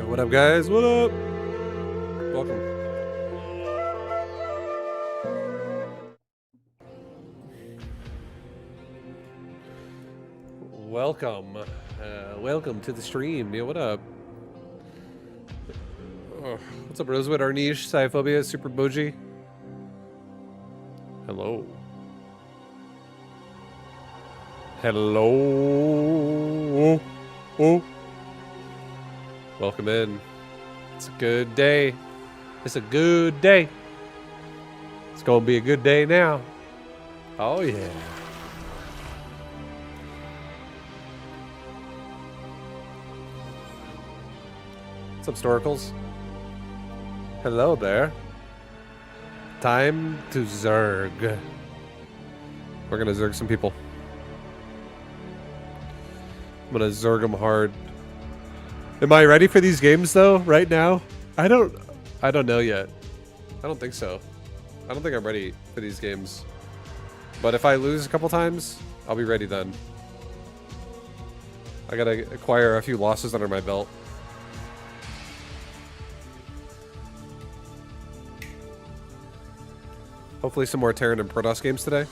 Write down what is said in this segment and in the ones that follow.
What up, guys? What up? Welcome. Welcome to the stream. Yeah, what up? Oh, what's up, Rosewood, Arnish, Sci-Phobia, Super Boji? Hello. Hello. Oh. Welcome in. It's a good day. It's a good day. It's gonna be a good day now. Oh yeah. What's up, Storacles? Hello there. Time to Zerg. We're gonna Zerg some people. I'm gonna Zerg them hard. Am I ready for these games though, right now? I don't know yet. I don't think so. I don't think I'm ready for these games. But if I lose a couple times, I'll be ready then. I gotta acquire a few losses under my belt. Hopefully some more Terran and Protoss games today.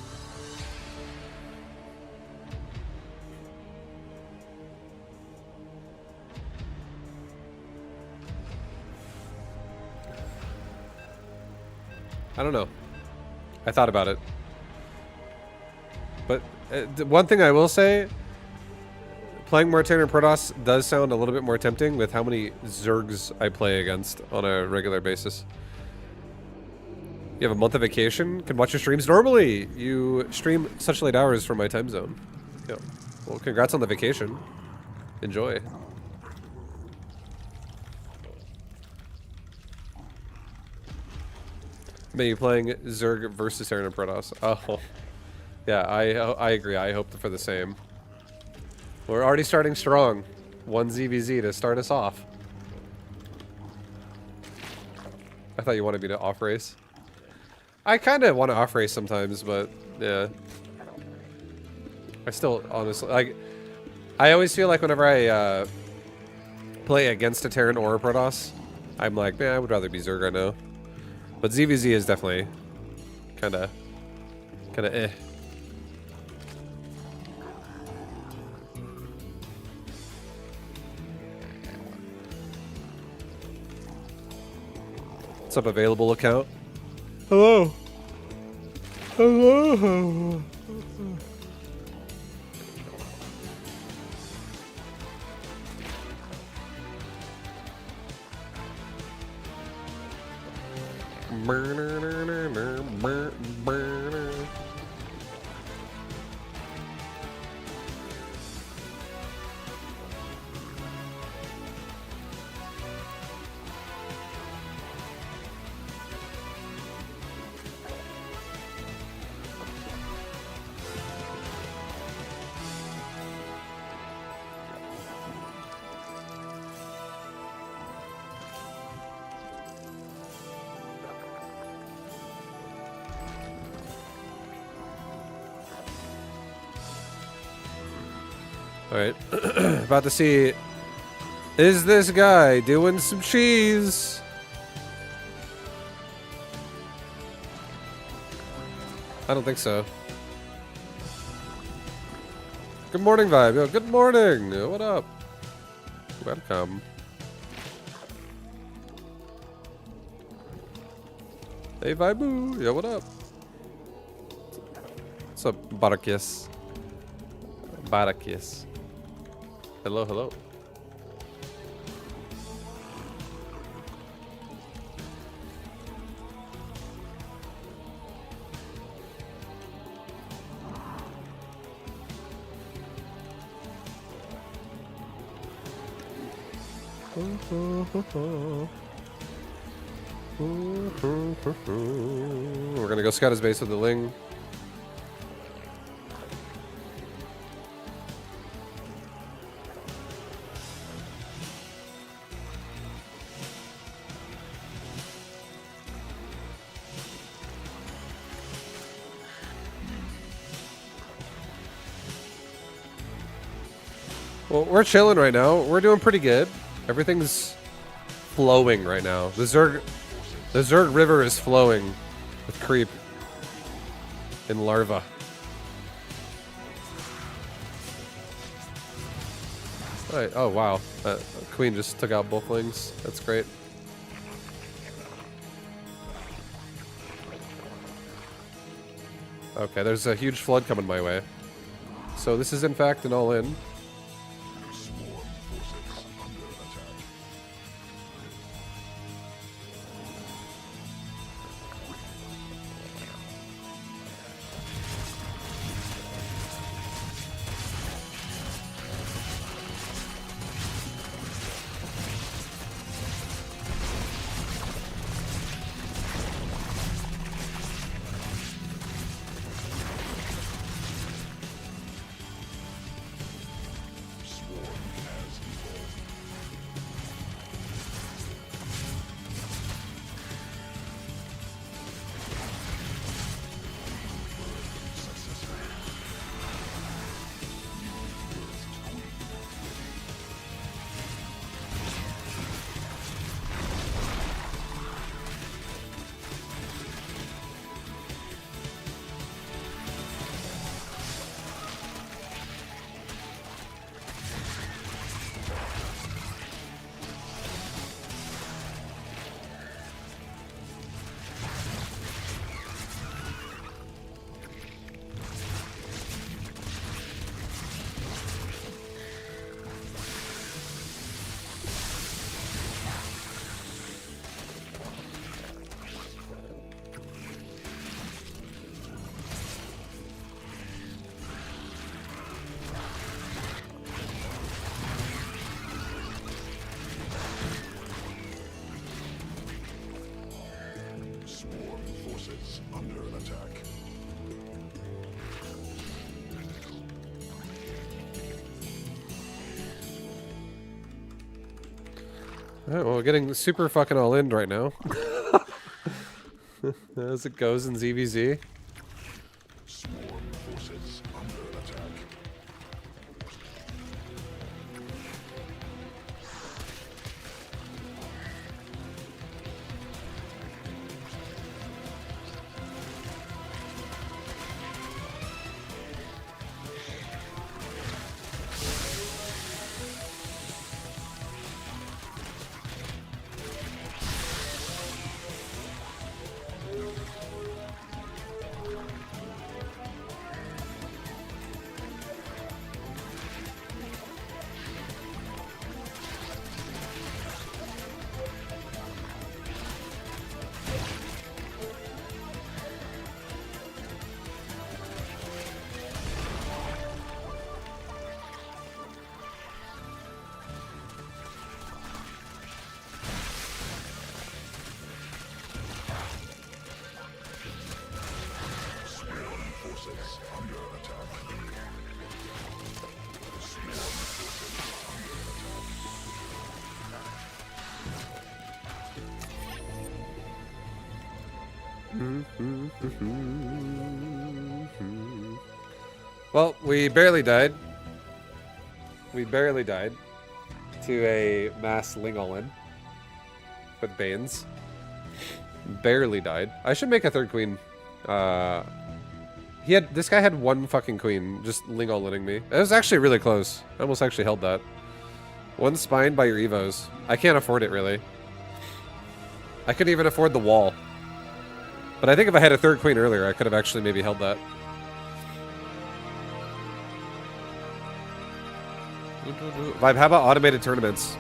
I don't know. I thought about it. But one thing I will say, playing more Terran and Protoss does sound a little bit more tempting with how many Zergs I play against on a regular basis. You have a month of vacation? Can watch your streams normally. You stream such late hours from my time zone. Yeah. Well, congrats on the vacation. Enjoy. Maybe playing Zerg versus Terran and Protoss. Oh, yeah, I agree. I hope for the same. We're already starting strong. 1 ZVZ to start us off. I thought you wanted me to off race. I kind of want to off race sometimes, but yeah. I still honestly like. I always feel like whenever I play against a Terran or a Protoss, I'm like, man, I would rather be Zerg right now. But ZVZ is definitely kind of eh. What's up, available account? Hello. Hello. All right, about to see Is this guy doing some cheese? I don't think so. Good morning, Vibe. Yo, good morning. What up? Welcome. Hey, Vibe. Yo, what up? What's up, Barakias? Barakias. Hello, hello. We're gonna go scout his base with the Ling. Well, we're chilling right now. We're doing pretty good. Everything's flowing right now. The Zerg River is flowing with creep and larva. Alright, oh wow. Queen just took out both Lings. That's great. Okay, there's a huge flood coming my way. So this is in fact an all-in. Alright, well, we're getting super fucking all in right now. As it goes in ZVZ. Swarm forces under attack. Well, we barely died. We barely died. to a mass Ling-All-In with Banes. Barely died. I should make a third queen. This guy had one fucking queen, just Ling-All-Inning me. It was actually really close. I almost actually held that. One spine by your evos. I can't afford it, really. I couldn't even afford the wall. But I think if I had a third queen earlier, I could have actually maybe held that. Vibe, how about automated tournaments?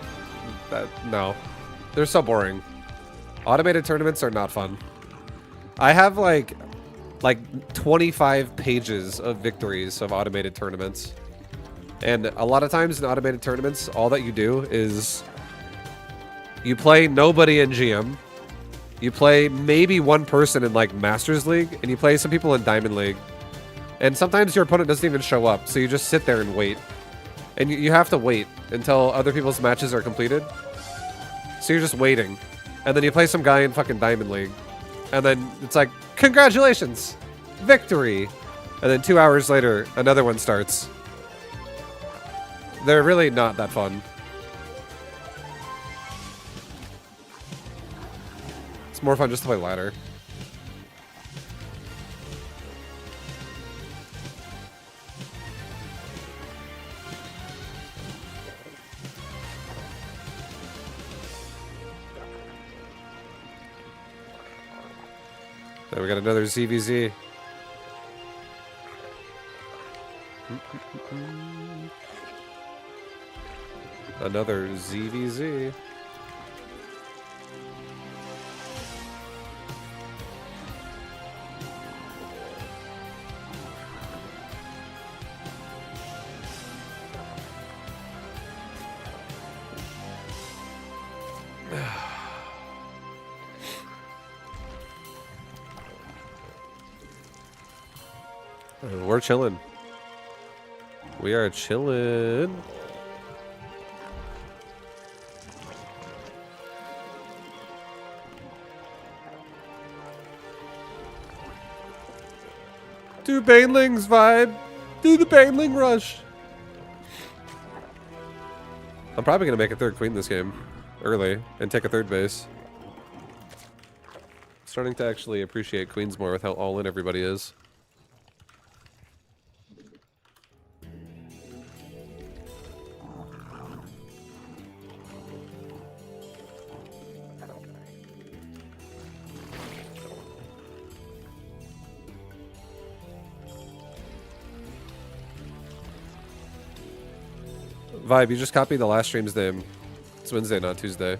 No. They're so boring. Automated tournaments are not fun. I have like 25 pages of victories of automated tournaments. And a lot of times in automated tournaments, all that you do is you play nobody in GM. You play maybe one person in like Masters League, and you play some people in Diamond League. And sometimes your opponent doesn't even show up, so you just sit there and wait. And you have to wait until other people's matches are completed. So you're just waiting. And then you play some guy in fucking Diamond League. And then it's like, congratulations! Victory! And then 2 hours later, another one starts. They're really not that fun. It's more fun just to play ladder. Then we got another ZVZ. Another ZVZ. We're chilling. We are chilling. Do Banelings, Vibe. Do the Baneling rush. I'm probably going to make a third queen this game early and take a third base. Starting to actually appreciate queens more with how all in everybody is. Vibe, you just copied the last stream's name. It's Wednesday, not Tuesday.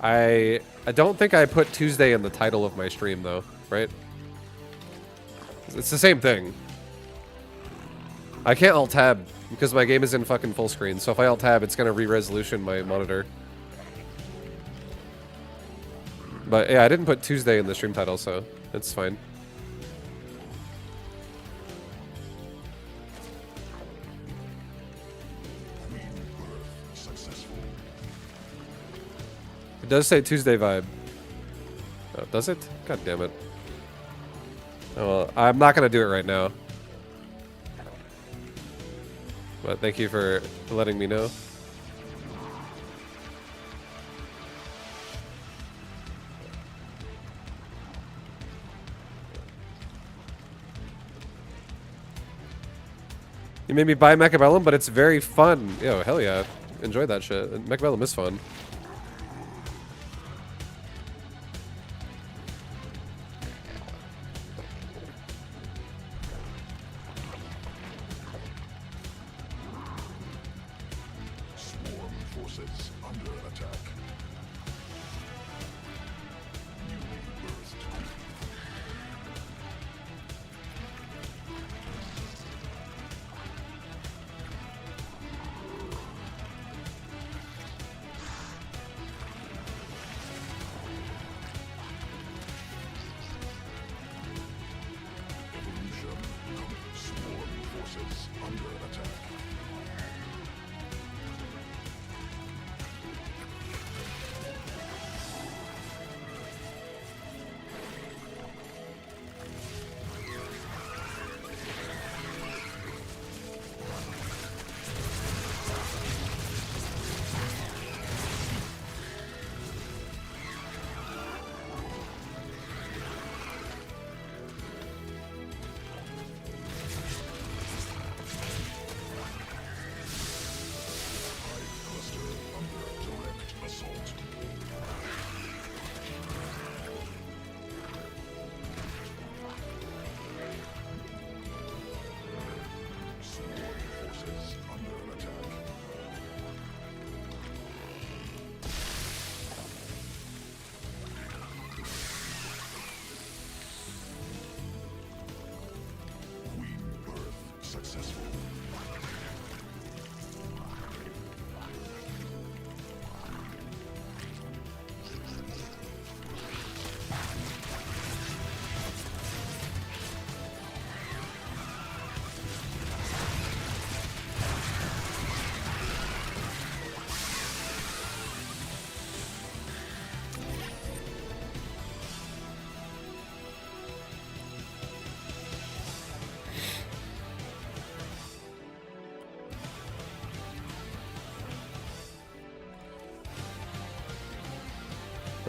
I don't think I put Tuesday in the title of my stream, though, right? It's the same thing. I can't alt-tab because my game is in fucking full screen, so if I alt-tab, it's going to re-resolution my monitor. But yeah, I didn't put Tuesday in the stream title, so it's fine. It does say Tuesday Vibe. Oh, does it? God damn it. Oh, well, I'm not going to do it right now. But thank you for letting me know. You made me buy Mechabellum, but it's very fun. Yo, hell yeah. Enjoy that shit. Mechabellum is fun.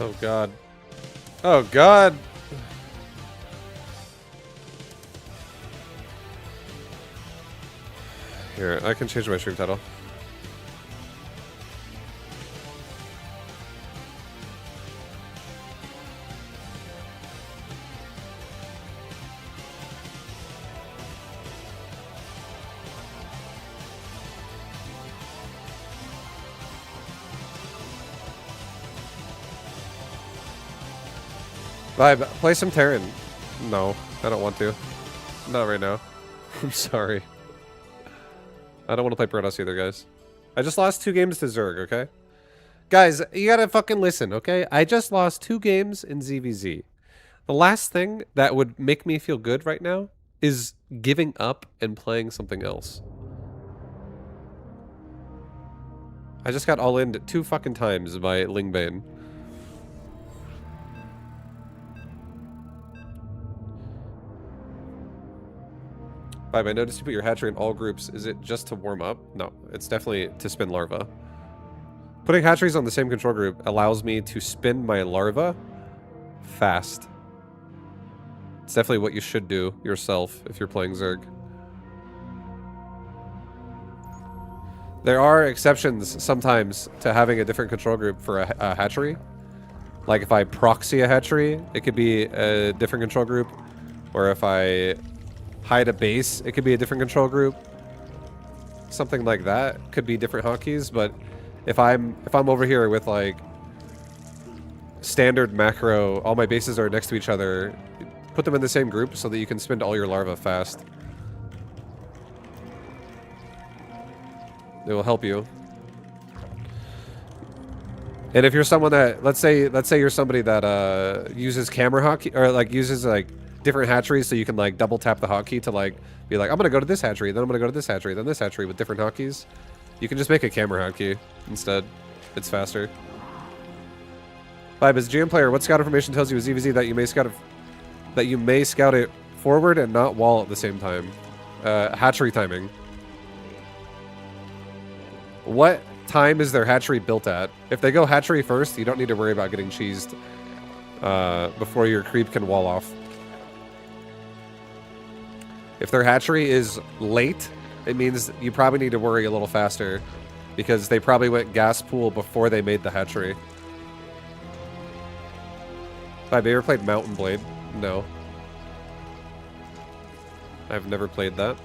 Oh god. Oh god! Here, I can change my stream title. Vibe, play some Terran. No, I don't want to. Not right now. I'm sorry. I don't want to play Protoss either, guys. I just lost 2 games to Zerg, okay? Guys, you gotta fucking listen, okay? I just lost 2 games in ZVZ. The last thing that would make me feel good right now is giving up and playing something else. I just got all in 2 fucking times by Lingbane. Vibe, I noticed you put your hatchery in all groups. Is it just to warm up? No, it's definitely to spin larva. Putting hatcheries on the same control group allows me to spin my larva fast. It's definitely what you should do yourself if you're playing Zerg. There are exceptions sometimes to having a different control group for a hatchery. Like if I proxy a hatchery, it could be a different control group. Or if I hide a base, it could be a different control group. Something like that could be different hotkeys, but if I'm over here with like standard macro, all my bases are next to each other, put them in the same group so that you can spin all your larvae fast. It will help you. And if you're someone that, let's say you're somebody that uses camera hotkey, or like uses like different hatcheries, so you can like double tap the hotkey to like be like, I'm gonna go to this hatchery, then I'm gonna go to this hatchery, then this hatchery with different hotkeys. You can just make a camera hotkey instead. It's faster. Vibe, as GM player, what scout information tells you as ZVZ that you may scout it forward and not wall at the same time? Hatchery timing. What time is their hatchery built at? If they go hatchery first, you don't need to worry about getting cheesed before your creep can wall off. If their hatchery is late, it means you probably need to worry a little faster because they probably went gas pool before they made the hatchery. Have you ever played Mountain Blade? No. I've never played that.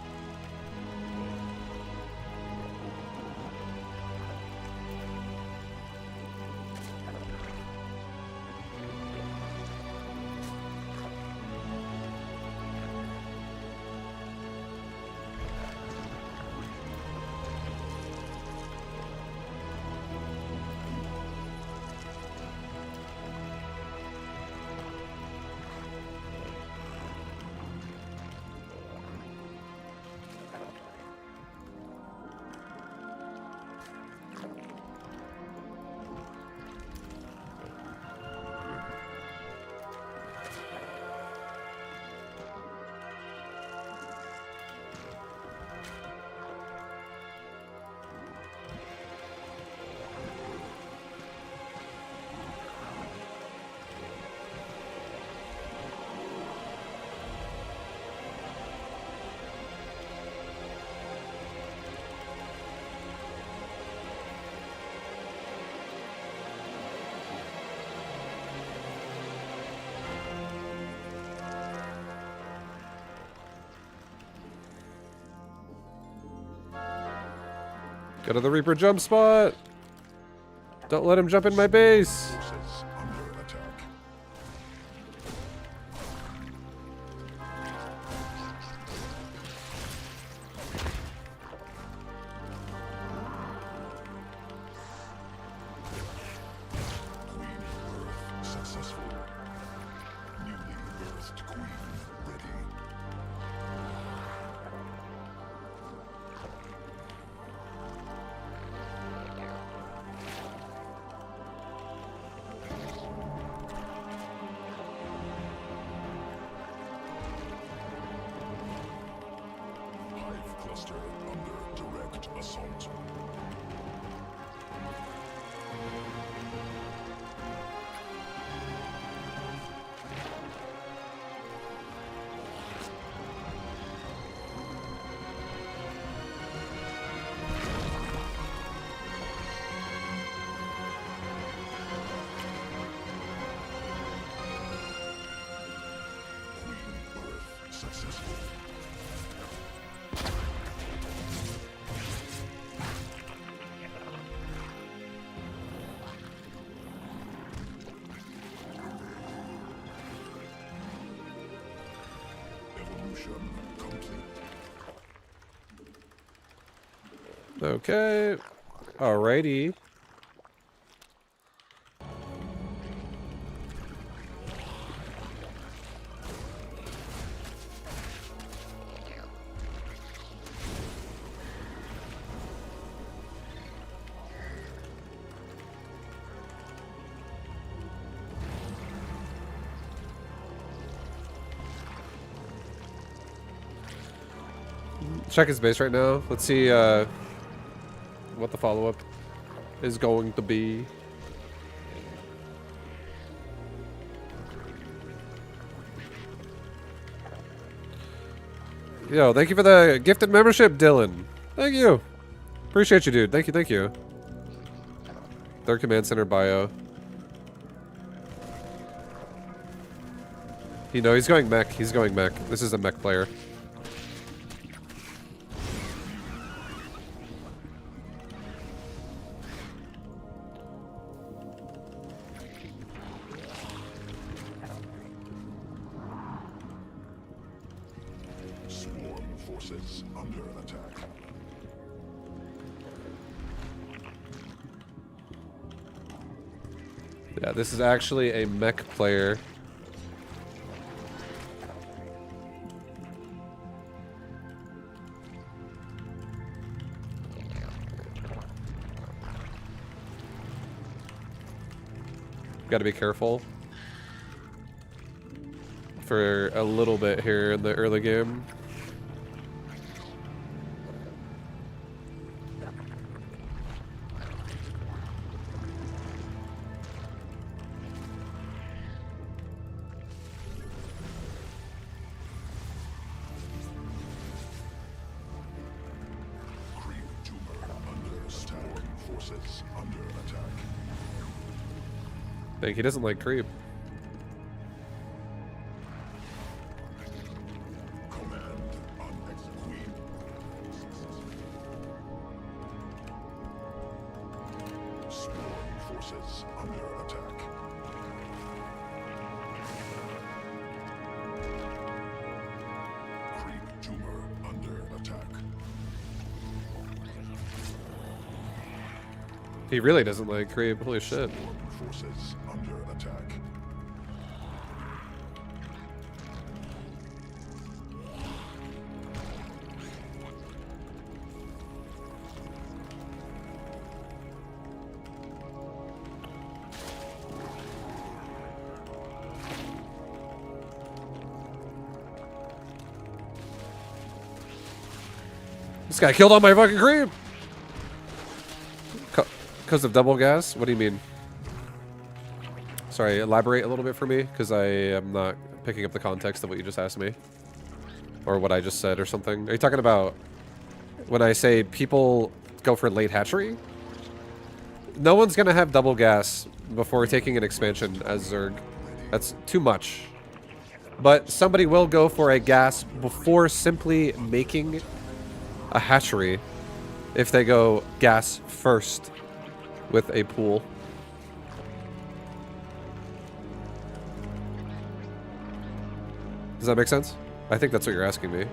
Go to the Reaper jump spot! Don't let him jump in my base! Forces under attack. Queen birth successful. Newly birthed queen ready. Hive cluster under direct assault. successful. Evolution complete. Okay. Alrighty. Check his base right now. Let's see what the follow-up is going to be. Yo, thank you for the gifted membership, Dylan. Thank you. Appreciate you, dude. Thank you, thank you. Third command center bio. You know, he's going mech. He's going mech. This is a mech player. Swarm forces under attack. Yeah, this is actually a mech player. Gotta be careful for a little bit here in the early game. Creep tumor under attack. Forces under attack. I think he doesn't like creep. Command unexecuted. Swarm forces under attack. Creep tumor under attack. He really doesn't like creep. Holy shit. Swarm forces under attack. This guy killed all my fucking creep! Because of double gas? What do you mean? Sorry, elaborate a little bit for me, because I am not picking up the context of what you just asked me. Or what I just said or something. Are you talking about when I say people go for late hatchery? No one's gonna have double gas before taking an expansion as Zerg. That's too much. But somebody will go for a gas before simply making a hatchery if they go gas first with a pool. Does that make sense? I think that's what you're asking me.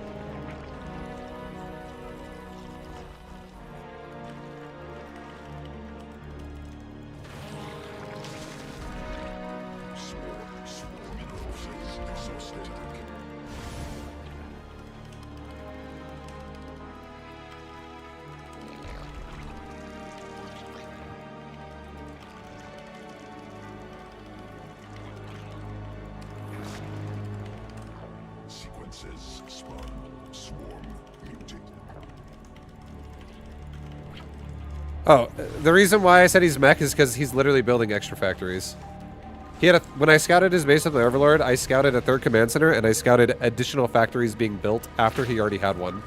Swarm forces exhausted. Sequences spawn. Swarm mutated. Oh, the reason why I said he's mech is because he's literally building extra factories. He had when I scouted his base of the Overlord, I scouted a third command center and I scouted additional factories being built after he already had one.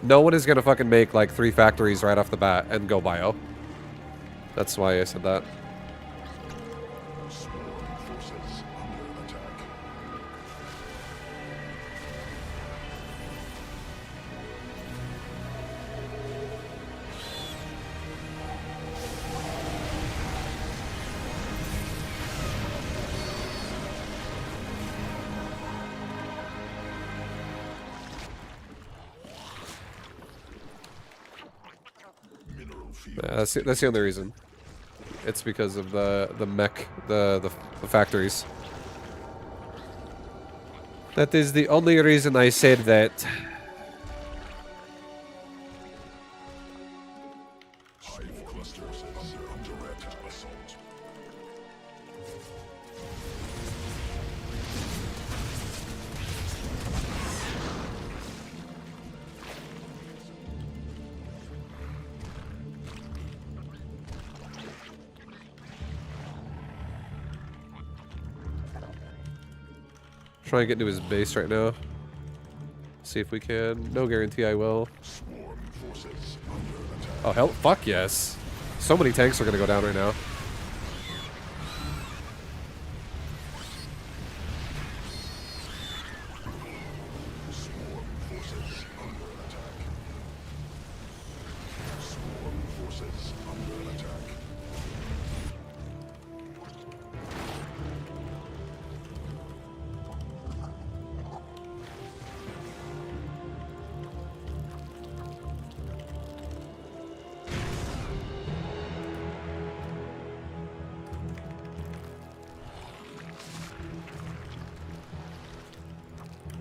No one is gonna fucking make like 3 factories right off the bat and go bio. That's why I said that. Swarm forces under attack. Yeah, that's the only reason. It's because of the mech, the factories. That is the only reason I said that. Hive clusters under attack. Assault. Try and get into his base right now. See if we can. No guarantee I will. Swarm forces under attack. Oh hell, fuck yes. So many tanks are gonna go down right now. Swarm forces under attack. Swarm forces under attack.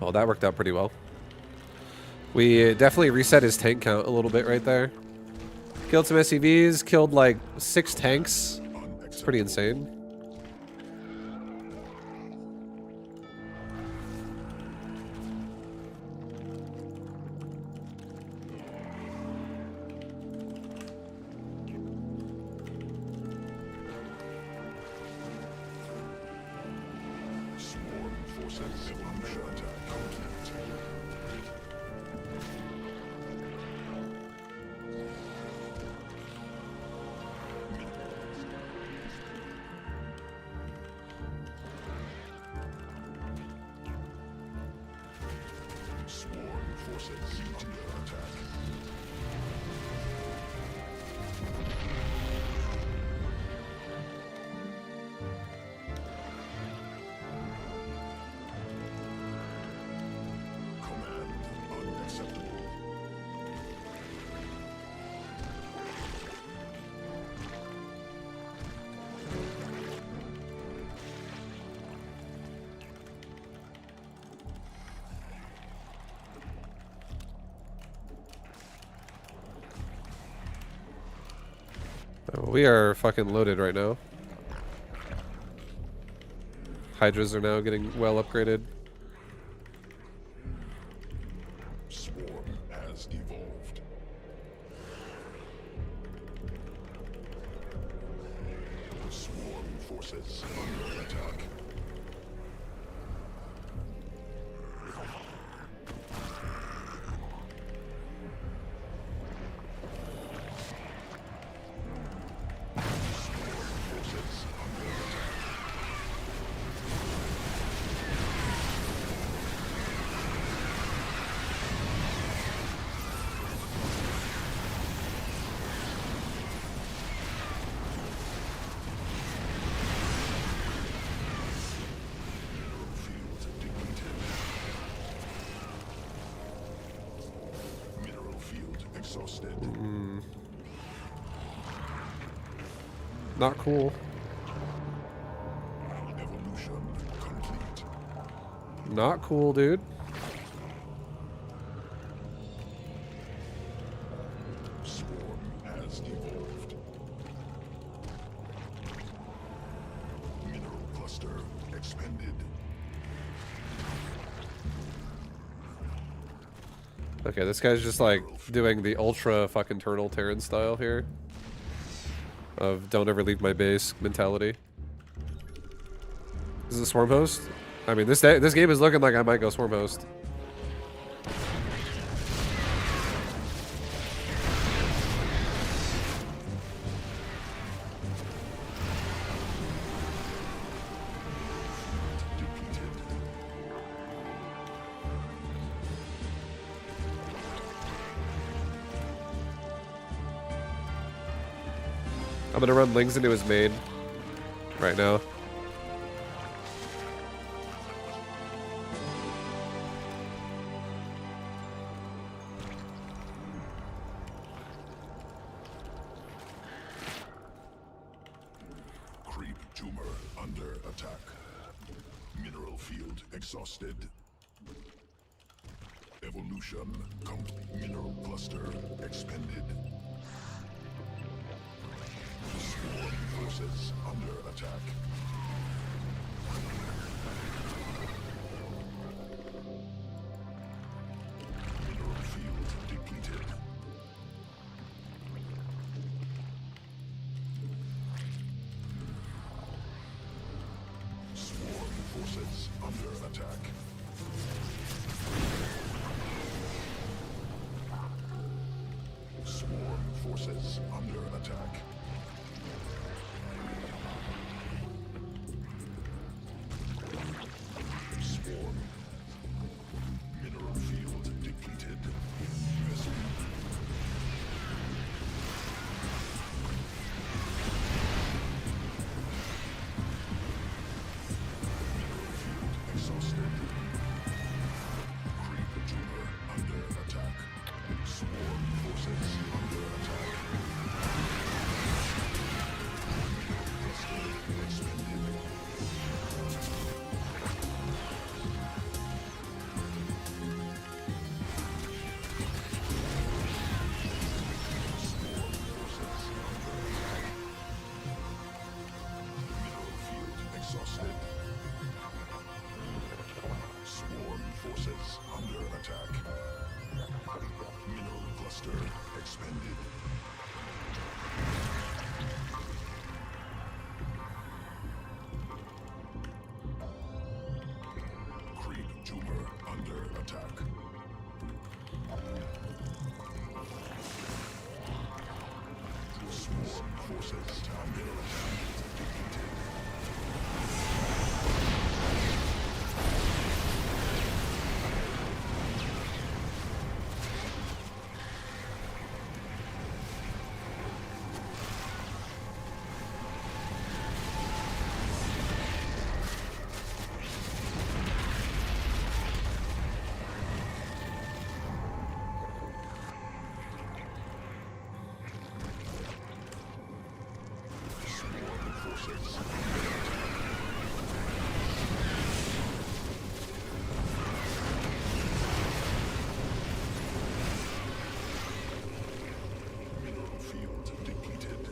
Oh, that worked out pretty well. We definitely reset his tank count a little bit right there. Killed some SCVs, killed like 6 tanks. It's pretty insane. Swarm forces under attack. Swarm forces under attack. Command unacceptable. Oh, we are fucking loaded right now. Hydras are now getting well upgraded. Swarm has evolved. Swarm forces under attack. Forces under attack. Mineral field exhausted. Not cool. Evolution complete. Not cool, dude. Swarm has evolved. Mineral cluster expanded. Okay, this guy's just like doing the ultra fucking turtle Terran style here. Of don't ever leave my base mentality. Is it swarm host? I mean, this game is looking like I might go swarm host. I'm gonna run Lings into his main right now. attack. Mineral field exhausted. Evolution complete. Mineral cluster expended. Swarm forces under attack. Mineral field depleted. Swarm forces under attack. Swarm forces under attack. Swarm. Mineral field depleted. Vessel. Mineral field exhausted. Creep tumor under attack. Swarm forces under attack. Cluster expended. Swarm forces under attack. Mineral field exhausted. Swarm forces under attack. Mineral cluster expended. Creep tumor under attack. Swarm forces under attack. Defeated. Swarm forces under attack. Mineral field depleted.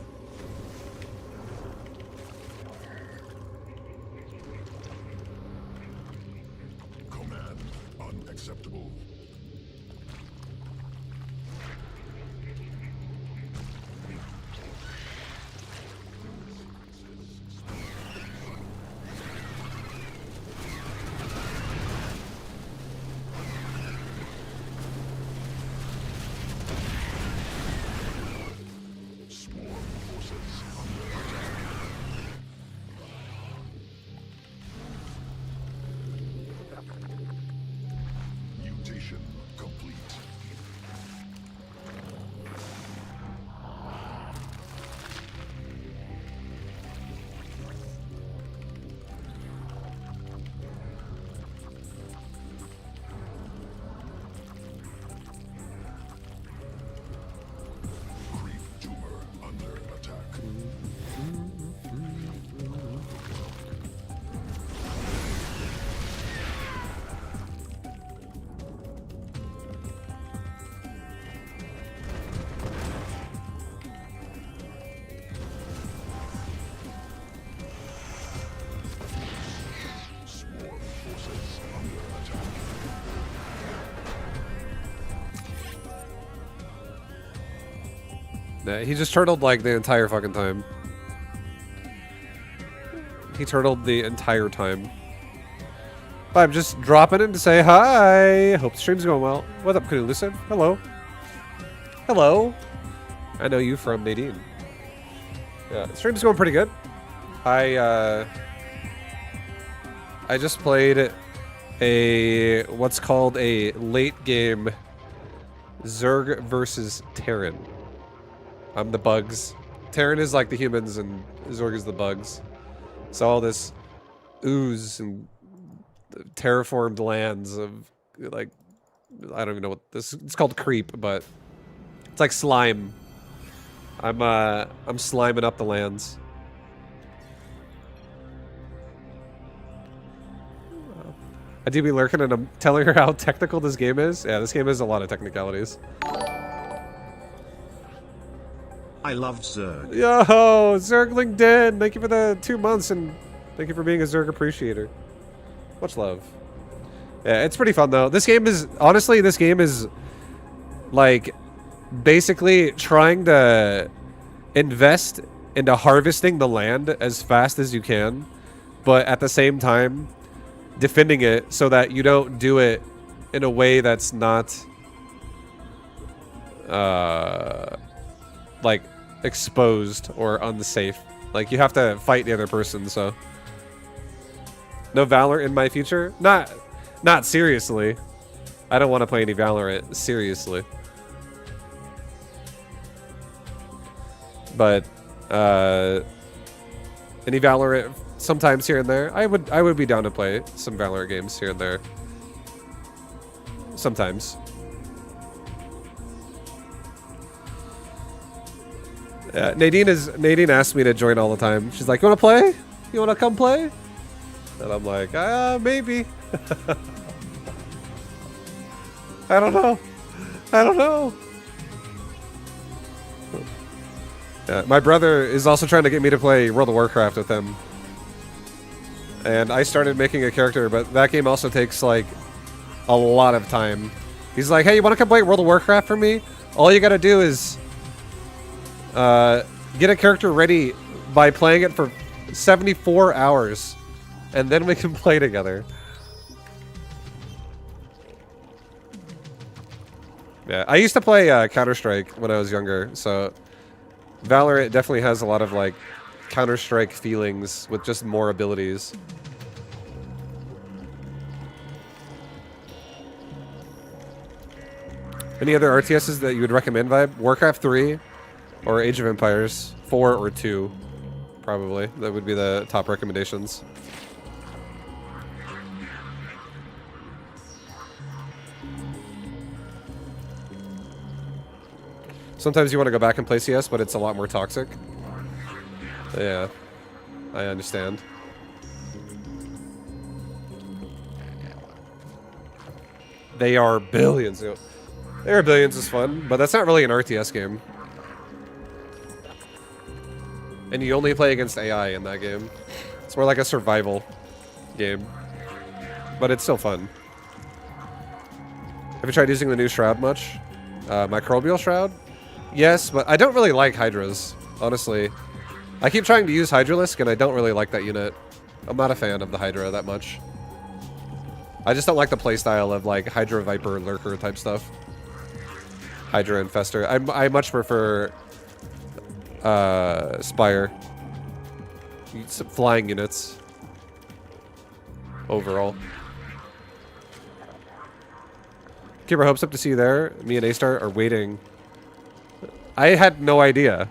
Command unacceptable. Swarm forces under attack. Mutation complete. Creep tumor under attack. Swarm forces under attack. Nah, he just turtled like the entire fucking time. He turtled the entire time. But I'm just dropping in to say hi. Hope the stream's going well. What up, Elusive? Hello. Hello. I know you from Nadine. Yeah, the stream's going pretty good. I just played a what's called a late game Zerg versus Terran. I'm the bugs. Terran is like the humans and Zerg is the bugs. So all this ooze and terraformed lands of like I don't even know what this it's called creep, but it's like slime. I'm sliming up the lands. I do be lurking and I'm telling her how technical this game is. Yeah, this game has a lot of technicalities. I loved Zerg. Yo, Zergling Den, thank you for the 2 months and thank you for being a Zerg appreciator. Much love. Yeah, it's pretty fun though. This game is, honestly, this game is like basically trying to invest into harvesting the land as fast as you can, but at the same time defending it so that you don't do it in a way that's not like exposed or unsafe. Like you have to fight the other person, so no Valor in my future? Not seriously. I don't want to play any Valorant seriously. But any Valorant sometimes here and there. I would be down to play some Valorant games here and there. Sometimes. Nadine asks me to join all the time. She's like, "You want to play? You want to come play?" And I'm like, maybe. I don't know. I don't know. My brother is also trying to get me to play World of Warcraft with him. And I started making a character, but that game also takes, like, a lot of time. He's like, "Hey, you want to come play World of Warcraft for me? All you gotta do is get a character ready by playing it for 74 hours. And then we can play together." Yeah, I used to play Counter-Strike when I was younger, so Valorant definitely has a lot of, like, Counter-Strike feelings with just more abilities. Any other RTSs that you would recommend, Vibe? Warcraft 3 or Age of Empires 4 or 2, probably. That would be the top recommendations. Sometimes you want to go back and play CS, but it's a lot more toxic. Yeah, I understand. They are billions. They are billions is fun, but that's not really an RTS game. And you only play against AI in that game. It's more like a survival game. But it's still fun. Have you tried using the new Shroud much? Microbial Shroud? Yes, but I don't really like Hydras, honestly. I keep trying to use Hydralisk, and I don't really like that unit. I'm not a fan of the Hydra that much. I just don't like the playstyle of, like, Hydra, Viper, Lurker type stuff. Hydra Infester. I much prefer Spire. Some flying units. Overall. Keep our hopes up to see you there. Me and A-Star are waiting. I had no idea.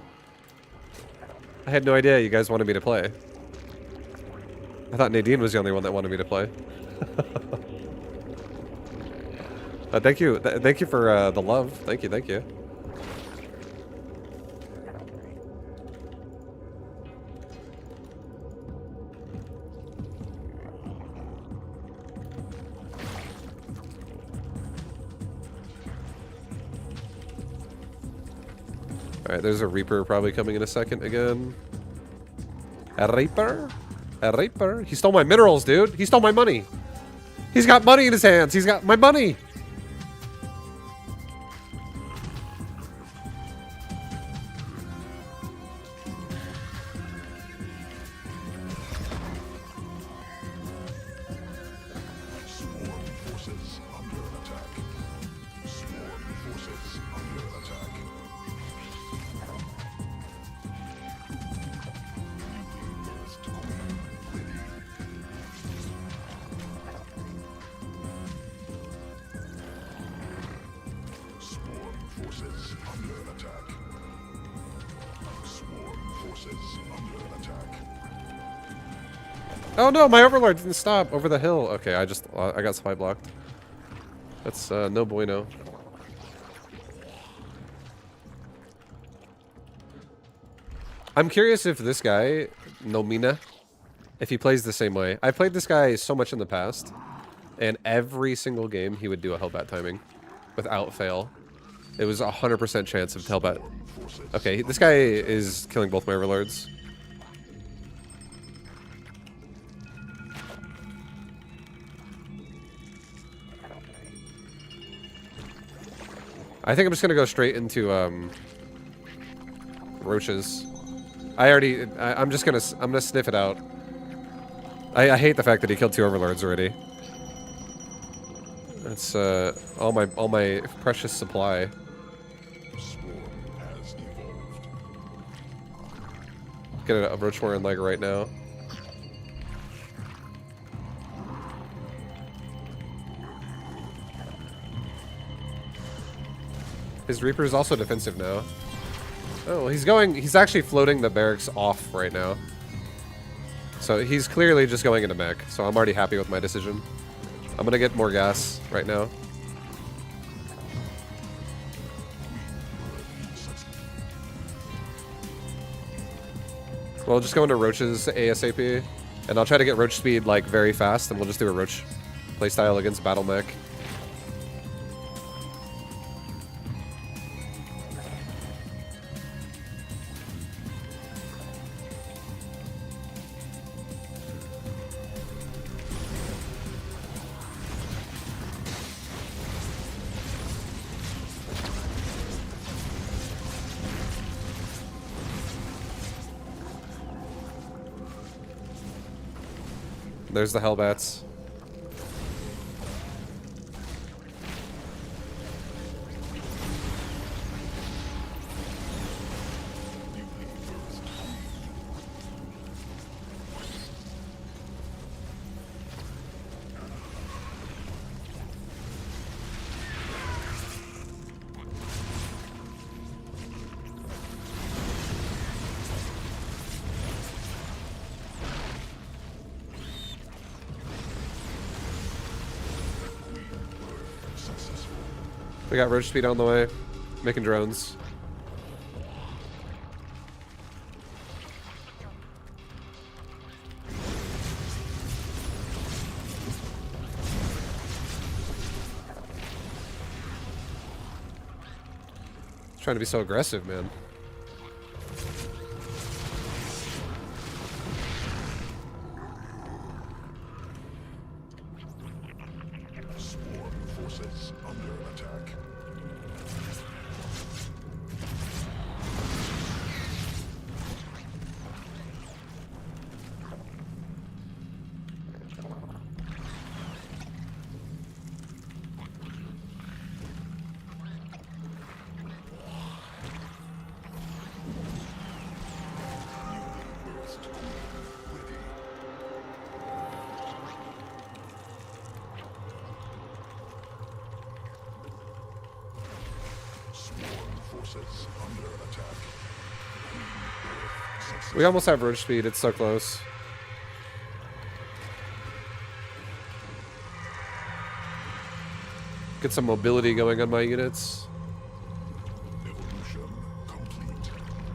I had no idea you guys wanted me to play. I thought Nadine was the only one that wanted me to play. Thank you. Thank you for the love. Thank you. Thank you. Alright, there's a Reaper probably coming in a second again. A Reaper? A Reaper? He stole my minerals, dude. He stole my money. He's got money in his hands. He's got my money. Swarm forces under attack. Swarm forces under attack. First queen ready. Swarm forces under attack. Swarm forces under attack. Oh no, my Overlord didn't stop over the hill. Okay, I got spy blocked. That's no bueno. I'm curious if this guy, Nomina, if he plays the same way. I played this guy so much in the past, and every single game he would do a Hellbat timing, without fail. It was 100% chance of Hellbat. Okay, this guy is killing both my overlords. I think I'm just gonna go straight into roaches. I'm gonna sniff it out. I hate the fact that he killed 2 overlords already. That's all my precious supply. Swarm has evolved. Get a roach warren leg right now. His Reaper is also defensive now. Oh, he's actually floating the barracks off right now. So he's clearly just going into mech, so I'm already happy with my decision. I'm gonna get more gas right now. Well, just go into roaches ASAP, and I'll try to get roach speed like very fast, and we'll just do a roach playstyle against battle mech. There's the Hellbats. We got roach speed on the way, making drones. Trying to be so aggressive, man. Swarm forces under attack. Forces under attack. We almost have roach speed, it's so close. Get some mobility going on my units. Evolution complete.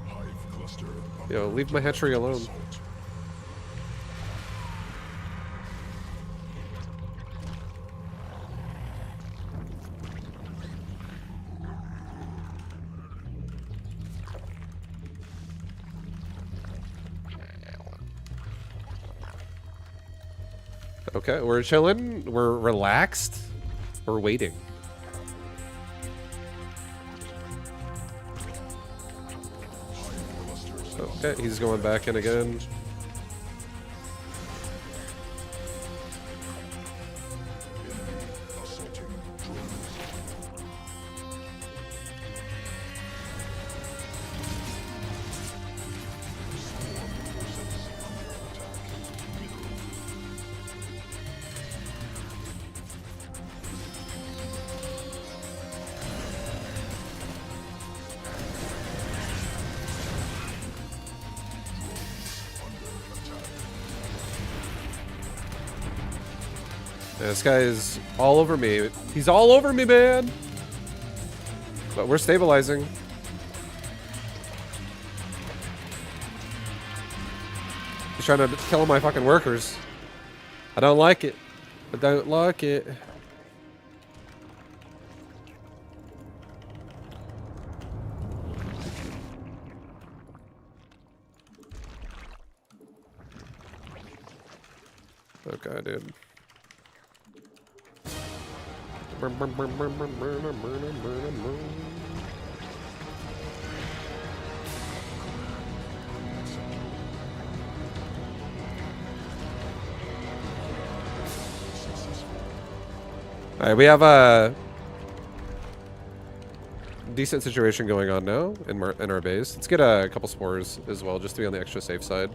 Hive cluster. Yo, leave my hatchery alone. Assault. Okay, we're chilling, we're relaxed, we're waiting. Okay, he's going back in again. Assaulting drones. Swarm forces under attack. Yeah, this guy is all over me. He's all over me, man! But we're stabilizing. He's trying to kill my fucking workers. I don't like it. I don't like it. Okay, dude. All right, we have a decent situation going on now in our base. Let's get a couple spores as well, just to be on the extra safe side.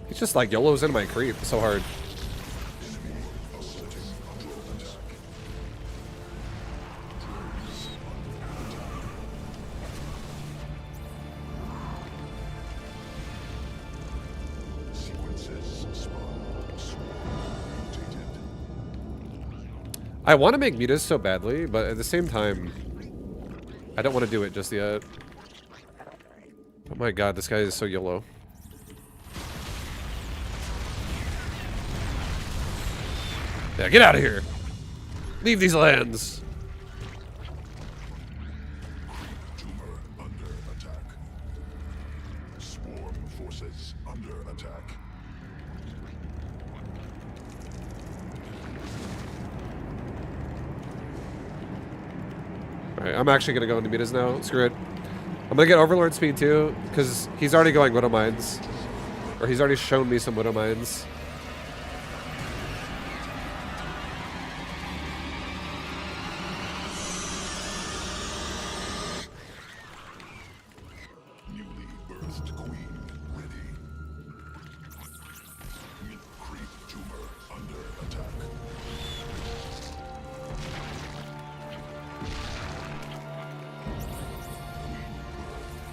He's just like YOLO's in my creep so hard. I want to make mutas so badly, but at the same time, I don't want to do it just yet. Oh my god, this guy is so YOLO. Yeah, get out of here. Leave these lands. Tumor under attack. Swarm forces under attack. Alright, I'm actually gonna go into mutas now. Screw it. I'm gonna get Overlord speed too, because he's already going Widow Mines. Or he's already shown me some Widow Mines. Newly birthed queen ready. Creep tumor under attack.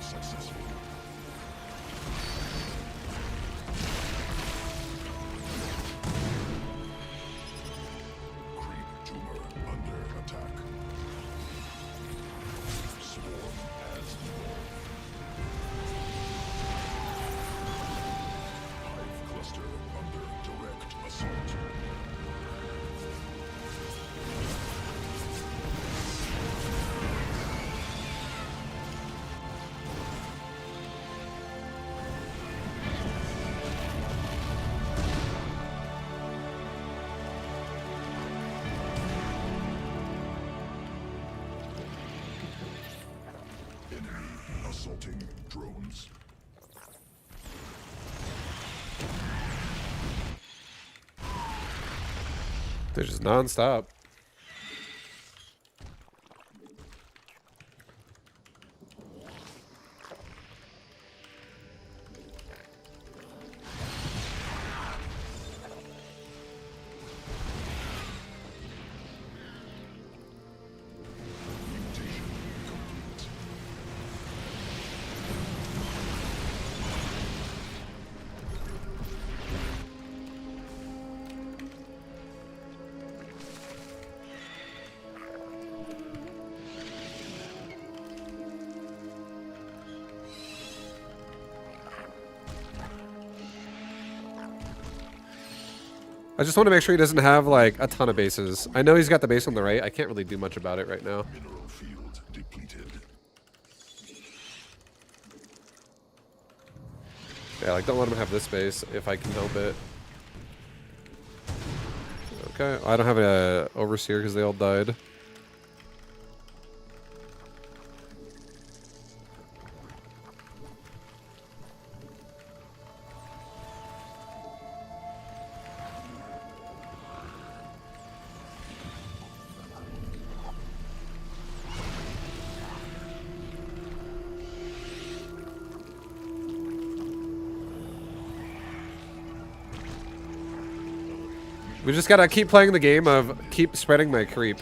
Successful. Creep tumor under attack. Swarm has evolved. Hive cluster under direct assault. Enemy assaulting drones. They're just non-stop. Mutation complete. I just want to make sure he doesn't have like a ton of bases. I know he's got the base on the right. I can't really do much about it right now. Mineral field depleted. Yeah, like don't let him have this base if I can help it. Okay, I don't have a overseer because they all died. We just gotta keep playing the game of keep spreading my creep.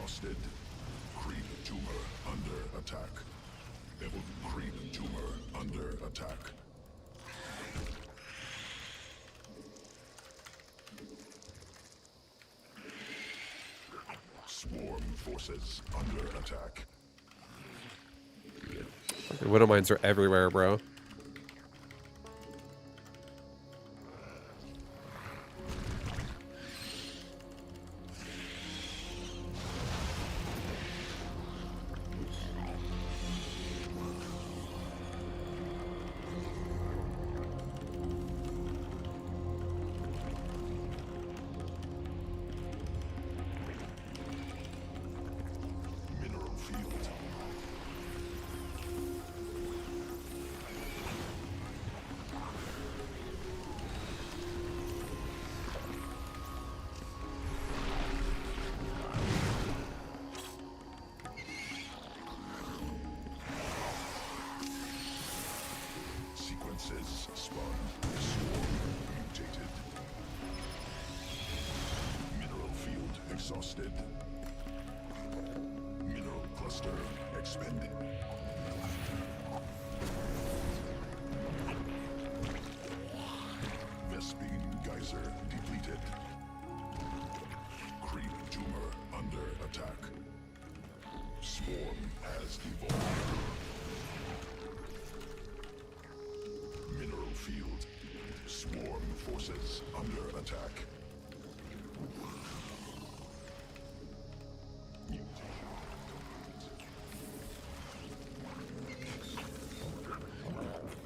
exhausted. Creep tumor under attack. Creep tumor under attack. Swarm forces under attack. The widow mines are everywhere, bro. Mineral field. Sequences spun. Swarm mutated. Mineral field exhausted. Mineral cluster expended. Vespine geyser depleted. Creep tumor under attack. Swarm has evolved. Mineral field. Swarm forces under attack.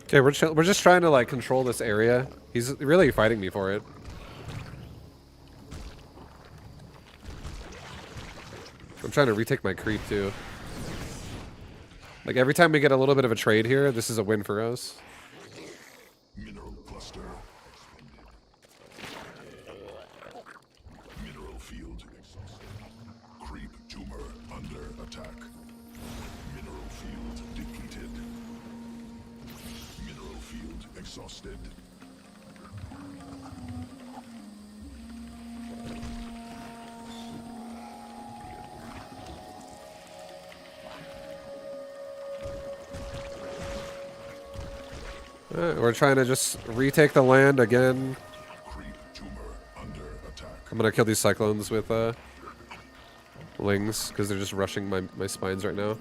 Okay, we're just trying to like control this area. He's really fighting me for it. I'm trying to retake my creep too. Like every time we get a little bit of a trade here, this is a win for us. Mineral cluster expended. Mineral field exhausted. Creep tumor under attack. Mineral field depleted. Mineral field exhausted. We're trying to just retake the land again. Creep tumor under attack. I'm gonna kill these cyclones with lings because they're just rushing my spines right now.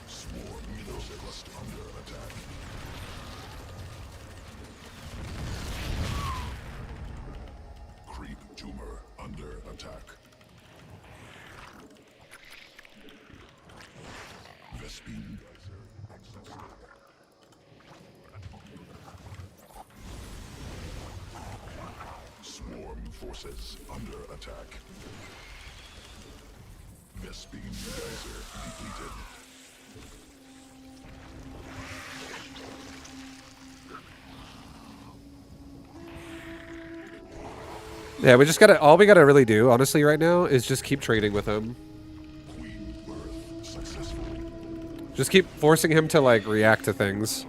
Swarm mineral cluster under attack. Creep tumor under attack. Vespine geyser exhausted. Swarm forces under attack. Vespine geyser depleted. Yeah, we just gotta. All we gotta really do, honestly, right now, is just keep trading with him. Queen birth successful. Just keep forcing him to like react to things.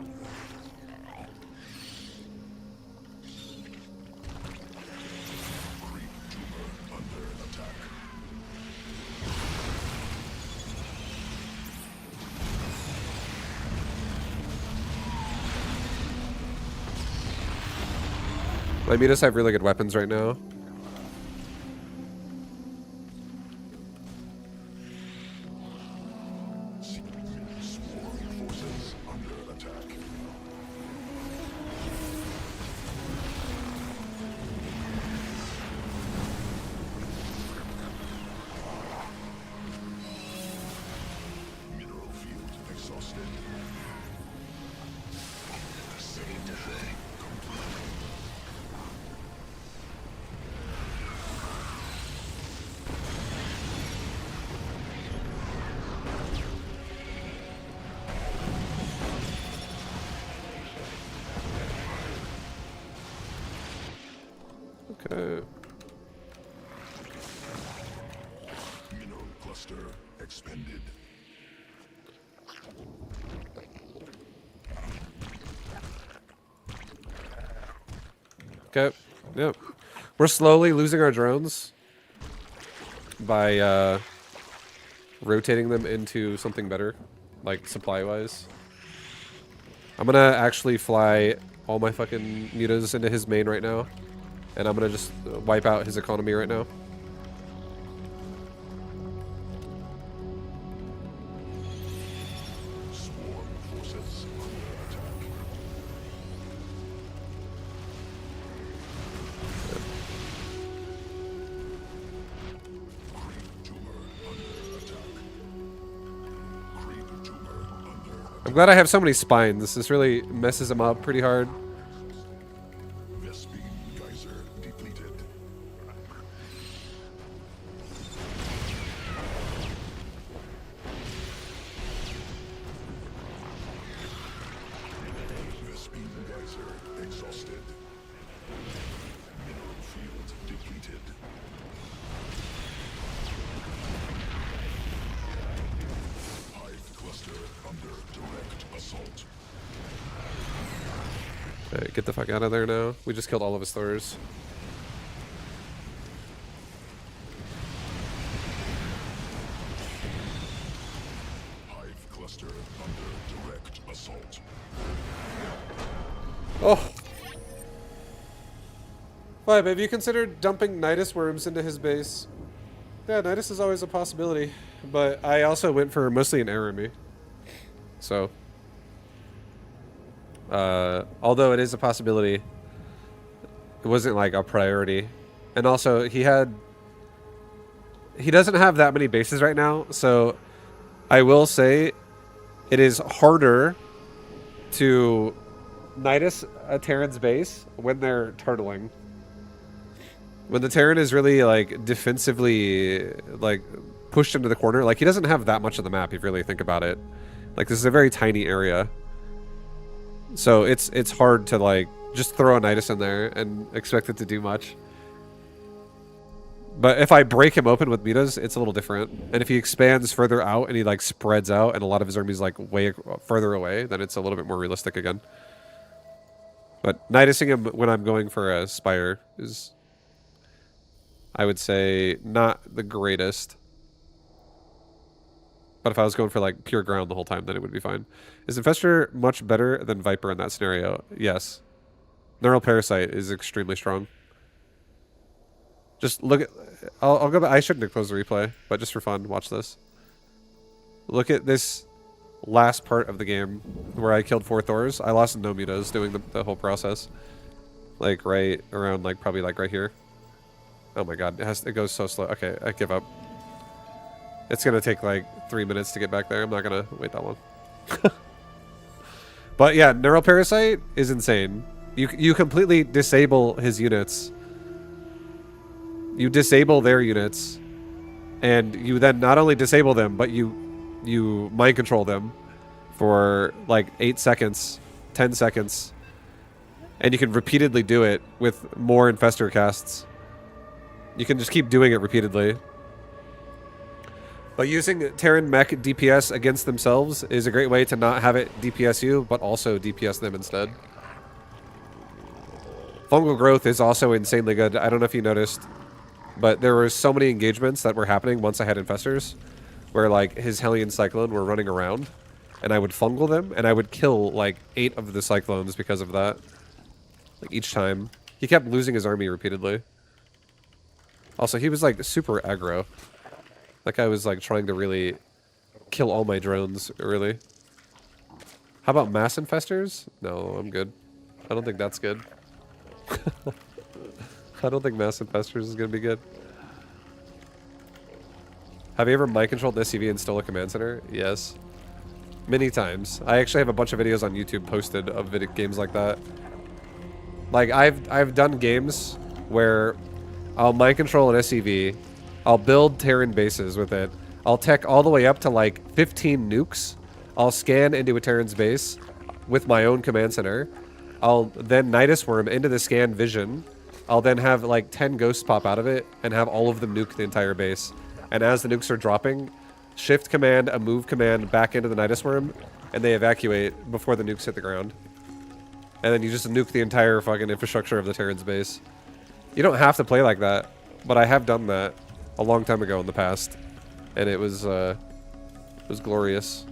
Creep tumor under attack. Lamitas have really good weapons right now. Swarm forces under attack. Mineral field exhausted. Okay. Mineral cluster expended. Okay. Yep. We're slowly losing our drones by rotating them into something better, like supply-wise. I'm gonna actually fly all my fucking mutas into his main right now, and I'm gonna just wipe out his economy right now. Swarm forces under attack. Creep tumor under attack. Creep tumor under attack. I'm glad I have so many spines. This really messes him up pretty hard. Vespene geyser depleted. Vespene geyser exhausted. Mineral field depleted. Hive cluster under direct assault. Okay, get the fuck out of there now. We just killed all of his Thors. Hive cluster under direct assault. Oh! Vibe, have you considered dumping Nidus worms into his base? Yeah, Nidus is always a possibility, but I also went for mostly an enemy. So, although it is a possibility, it wasn't like a priority. And also, he doesn't have that many bases right now, so I will say it is harder to Nidus a Terran's base when they're turtling. When the Terran is really like defensively like pushed into the corner, like he doesn't have that much of the map if you really think about it. Like this is a very tiny area. So it's hard to like just throw a Nidus in there and expect it to do much. But if I break him open with Mitas, it's a little different. And if he expands further out and he like spreads out and a lot of his army's like way further away, then it's a little bit more realistic again. But Nidusing him when I'm going for a Spire is, I would say, not the greatest. But if I was going for like pure ground the whole time, then it would be fine. Is Infestor much better than Viper in that scenario? Yes. Neural Parasite is extremely strong. Just look at... I'll go back. I shouldn't close the replay, but just for fun, watch this. Look at this last part of the game where I killed 4 Thors. I lost no mutas doing the whole process. Like right around, like probably like right here. Oh my god, it goes so slow. Okay, I give up. It's gonna take like 3 minutes to get back there. I'm not gonna wait that long. But yeah, Neural Parasite is insane. You completely disable his units. You disable their units, and you then not only disable them, but you mind control them for like 8 seconds, 10 seconds, and you can repeatedly do it with more Infestor casts. You can just keep doing it repeatedly. But using Terran mech DPS against themselves is a great way to not have it DPS you, but also DPS them instead. Fungal growth is also insanely good. I don't know if you noticed, but there were so many engagements that were happening once I had Infestors, where like his Hellion Cyclone were running around, and I would fungal them, and I would kill like 8 of the Cyclones because of that. Like each time. He kept losing his army repeatedly. Also, he was like super aggro. That guy was like trying to really kill all my drones, really. How about mass infestors? No, I'm good. I don't think that's good. I don't think mass infestors is gonna be good. Have you ever mind controlled an SCV and stole a command center? Yes. Many times. I actually have a bunch of videos on YouTube posted of games like that. Like I've done games where I'll mind control an SCV, I'll build Terran bases with it, I'll tech all the way up to like 15 nukes, I'll scan into a Terran's base with my own command center, I'll then Nidus worm into the scan vision, I'll then have like 10 ghosts pop out of it and have all of them nuke the entire base. And as the nukes are dropping, shift command, a move command back into the Nidus worm, and they evacuate before the nukes hit the ground. And then you just nuke the entire fucking infrastructure of the Terran's base. You don't have to play like that, but I have done that a long time ago in the past, and it was was glorious.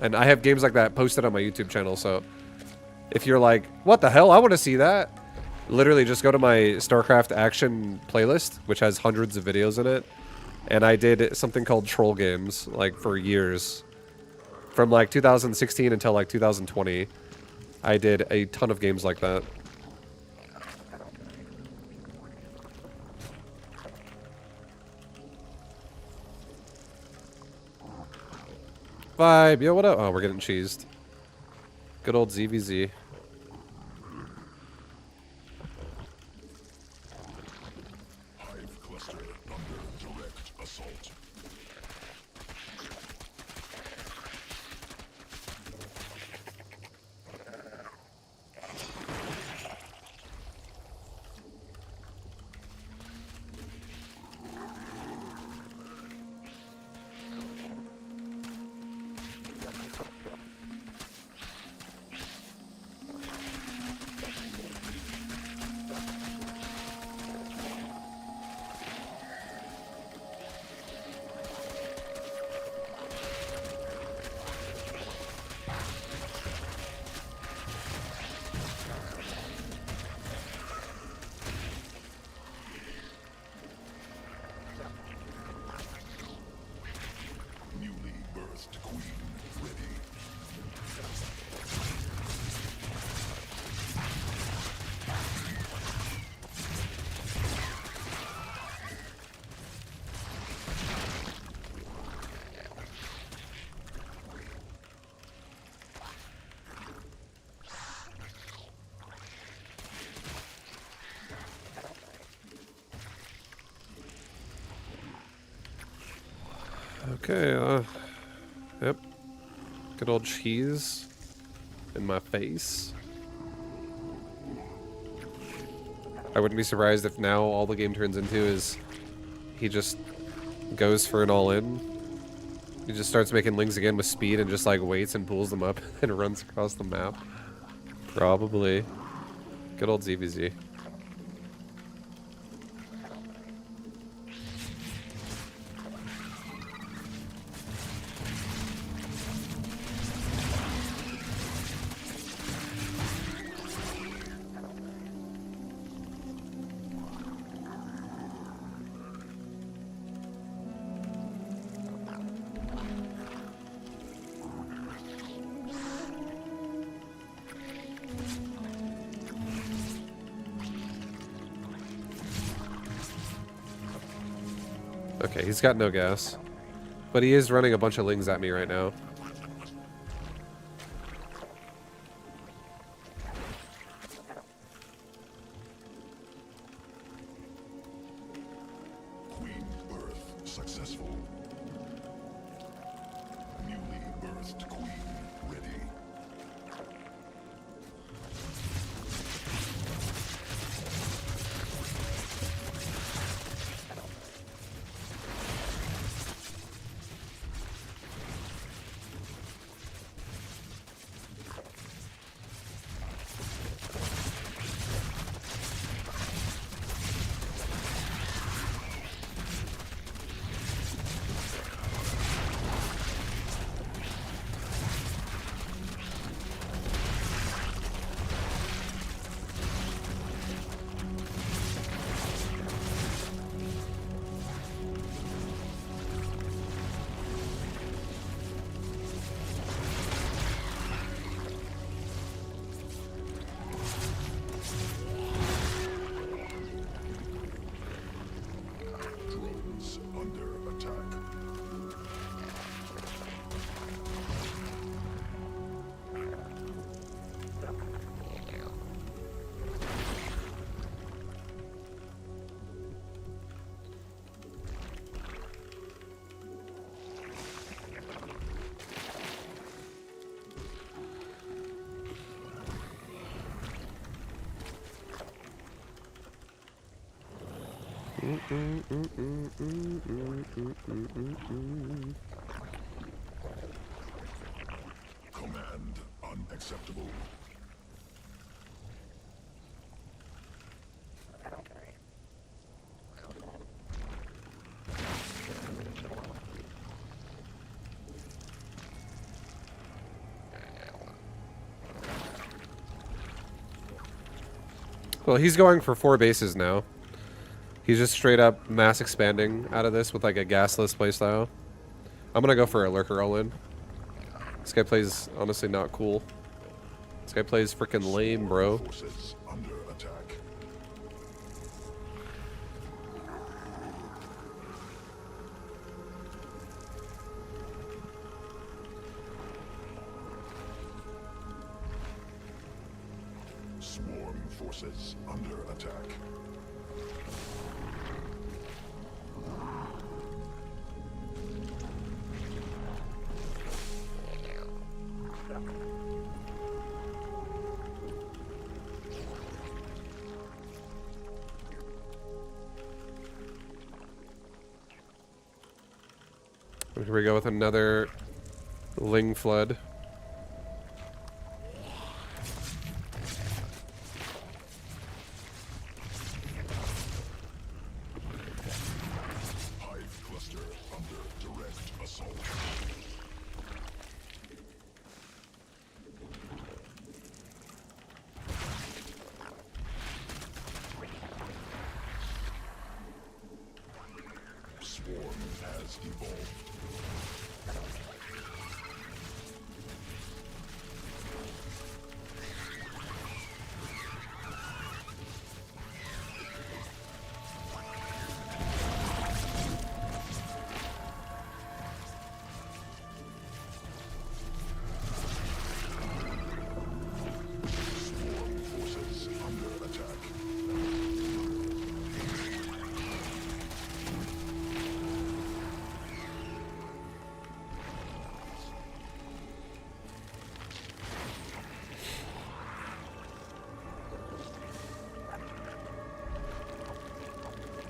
And I have games like that posted on my YouTube channel, so if you're like, what the hell, I want to see that, literally just go to my StarCraft action playlist, which has hundreds of videos in it, and I did something called troll games, like, for years. From, like, 2016 until, like, 2020, I did a ton of games like that. Vibe, yo, what up? Oh, we're getting cheesed. Good old ZVZ. Hive cluster under direct assault. Newly birthed queen ready. Okay, yep. Good old cheese in my face. I wouldn't be surprised if now all the game turns into is he just goes for an all-in. He just starts making lings again with speed and just like waits and pulls them up and runs across the map. Probably. Good old ZVZ. Okay, he's got no gas. But he is running a bunch of lings at me right now. Queen birth successful. Newly birthed queen ready. Drones under attack. Command unacceptable. Well, he's going for 4 bases now. He's just straight up mass expanding out of this with like a gasless playstyle. I'm gonna go for a lurker all in. This guy plays honestly not cool. This guy plays freaking lame, bro. Forces under attack. Swarm forces under attack. Here we go with another Ling Flood. Hive cluster under direct assault. Swarm has evolved. Swarm forces under attack.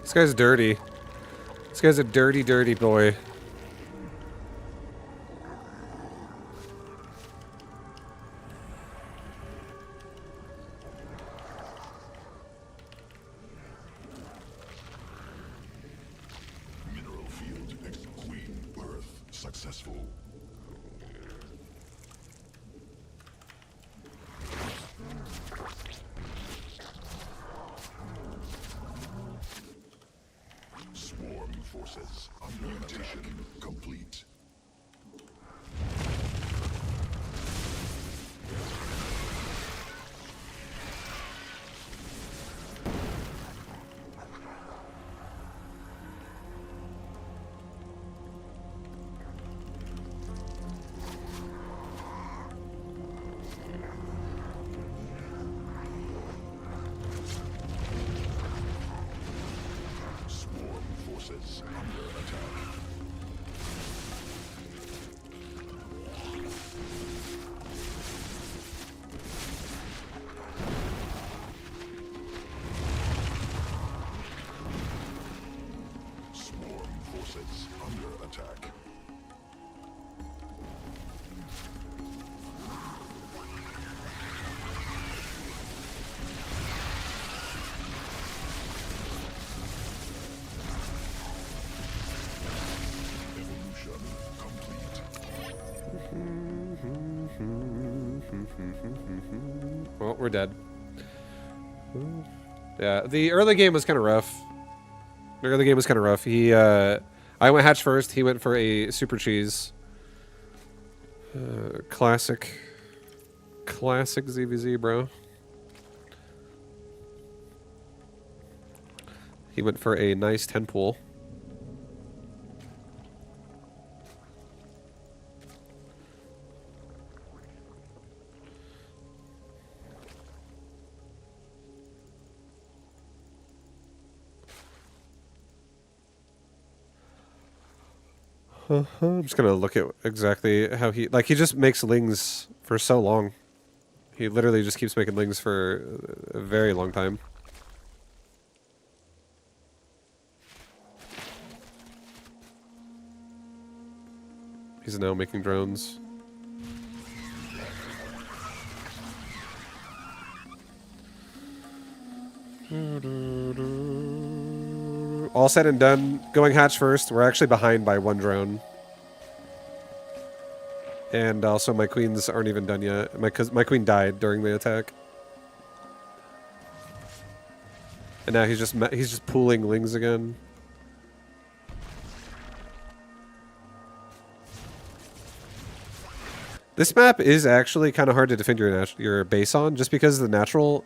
This guy's dirty. This guy's a dirty, dirty boy. Mineral field queen birth successful. Swarm forces under mutation complete. Swarm forces under attack. Swarm forces under attack. Evolution complete. Well, we're dead. Yeah, the early game was kind of rough. The early game was kind of rough. I went hatch first. He went for a super cheese. Classic ZVZ, bro. He went for a nice 10 pool. I'm just gonna look at exactly how he just makes lings for so long. He literally just keeps making lings for a very long time. He's now making drones. All said and done, going hatch first. We're actually behind by 1 drone. And also my queens aren't even done yet. My queen died during the attack. And now he's just pooling lings again. This map is actually kind of hard to defend your base on, just because the natural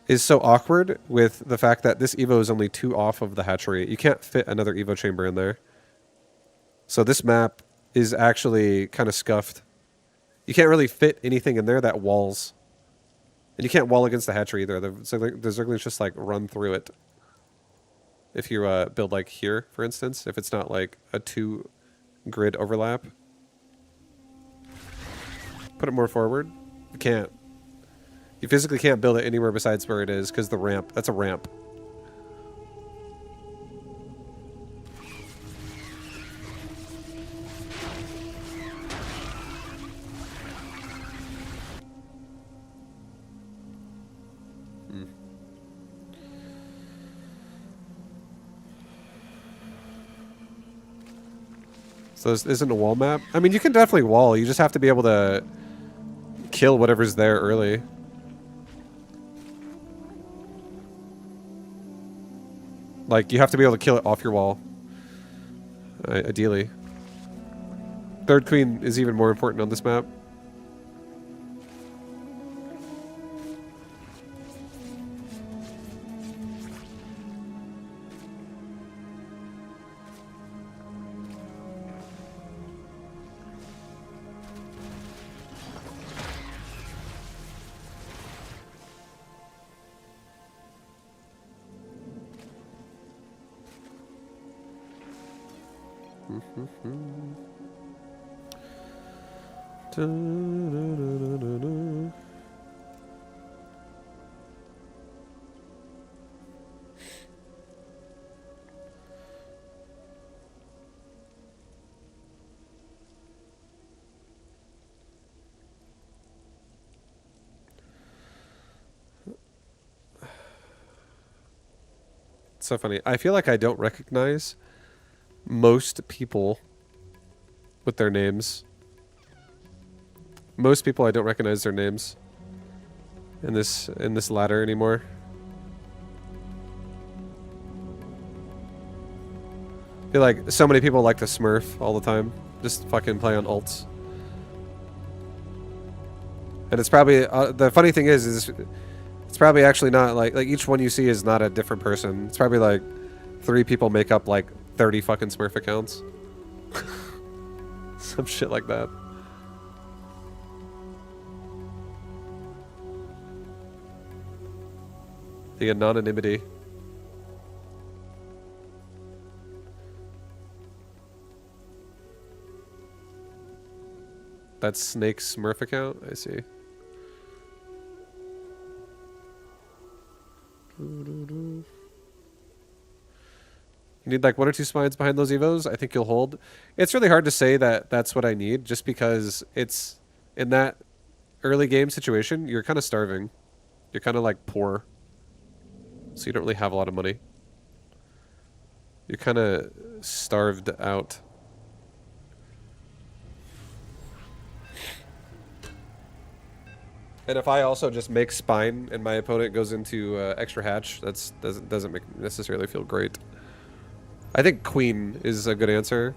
is so awkward with the fact that this Evo is only 2 off of the hatchery. You can't fit another Evo chamber in there. So this map is actually kind of scuffed. You can't really fit anything in there that walls. And you can't wall against the hatchery either. The Zerglings just like run through it. If you build like here, for instance, if it's not like a 2 grid overlap. Put it more forward. You can't. You physically can't build it anywhere besides where it is because the ramp, that's a ramp. So this isn't a wall map? I mean, you can definitely wall. You just have to be able to kill whatever's there early. Like, you have to be able to kill it off your wall. Ideally. Third queen is even more important on this map. It's so funny. I feel like I don't recognize most people with their names. Most people I don't recognize their names in this ladder anymore. I feel like so many people like to smurf all the time. Just fucking play on ults. And it's probably the funny thing is it's probably actually not like each one you see is not a different person. It's probably like 3 people make up like 30 fucking smurf accounts. Some shit like that. The anonymity. That's Snake's Smurf account? I see. You need like 1 or 2 spines behind those Evos. I think you'll hold. It's really hard to say that that's what I need just because it's in that early game situation, you're kind of starving. You're kind of like poor. So you don't really have a lot of money. You're kind of starved out. And if I also just make spine and my opponent goes into extra hatch, that doesn't necessarily feel great. I think queen is a good answer.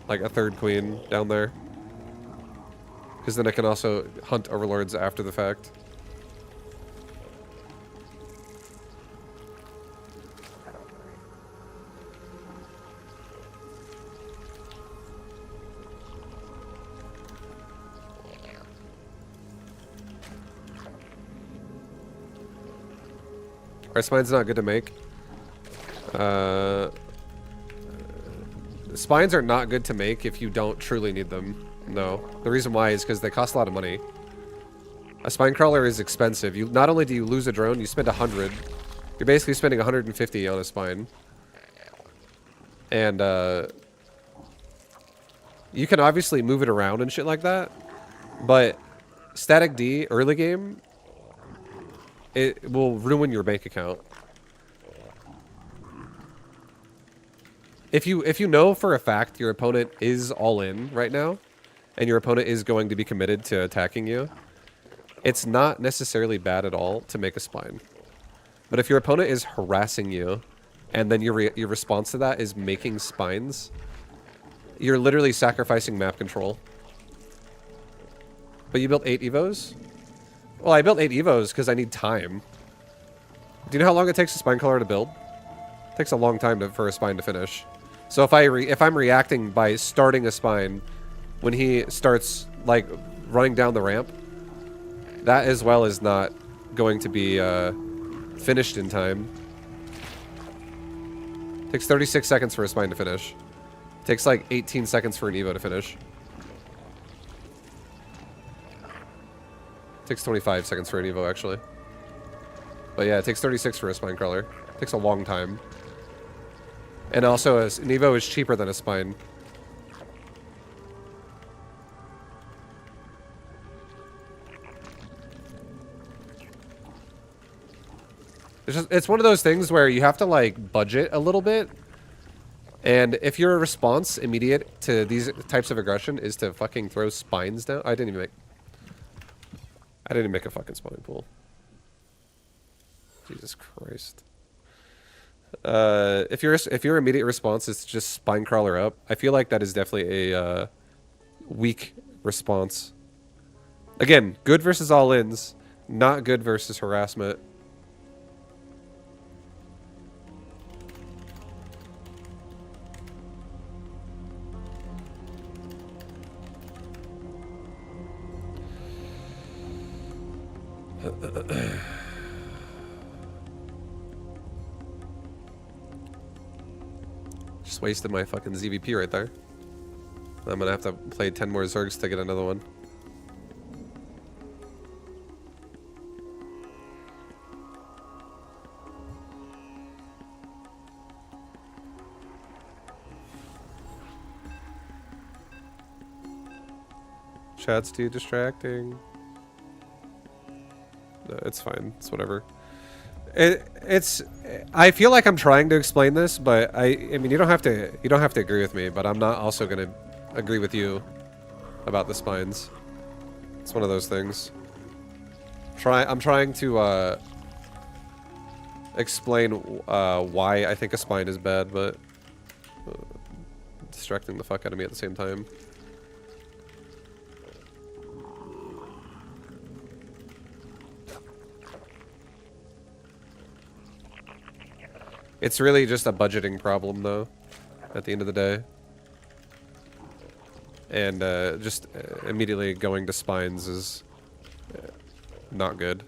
Like a 3rd queen down there. Because then I can also hunt overlords after the fact. Our spine's not good to make. Spines are not good to make if you don't truly need them. No. The reason why is because they cost a lot of money. A spine crawler is expensive. You not only do you lose a drone, you spend 100. You're basically spending 150 on a spine. And you can obviously move it around and shit like that. But static D early game, it will ruin your bank account. If you know for a fact your opponent is all in right now, and your opponent is going to be committed to attacking you, it's not necessarily bad at all to make a spine. But if your opponent is harassing you, and then your response to that is making spines, you're literally sacrificing map control. But you built 8 evos? Well, I built 8 evos because I need time. Do you know how long it takes a spine color to build? It takes a long time for a spine to finish. So if I'm reacting by starting a spine when he starts like running down the ramp, that as well is not going to be finished in time. Takes 36 seconds for a spine to finish. Takes like 18 seconds for an evo to finish. Takes 25 seconds for an evo actually. But yeah, it takes 36 for a spine crawler. Takes a long time. And also, an evo is cheaper than a spine. It's one of those things where you have to like budget a little bit. And if your response immediate to these types of aggression is to fucking throw spines down, I didn't even make a fucking spine pool. Jesus Christ. If your immediate response is to just spine crawler up, I feel like that is definitely a weak response. Again, good versus all-ins, not good versus harassment. Just wasted my fucking ZVP right there. I'm gonna have to play 10 more Zergs to get another one. Chat's too distracting. No, it's fine. It's whatever. It's. I feel like I'm trying to explain this, but I mean, you don't have to agree with me, but I'm not also gonna agree with you about the spines. It's one of those things. I'm trying to explain why I think a spine is bad, but distracting the fuck out of me at the same time. It's really just a budgeting problem, though, at the end of the day. And just immediately going to spines is not good.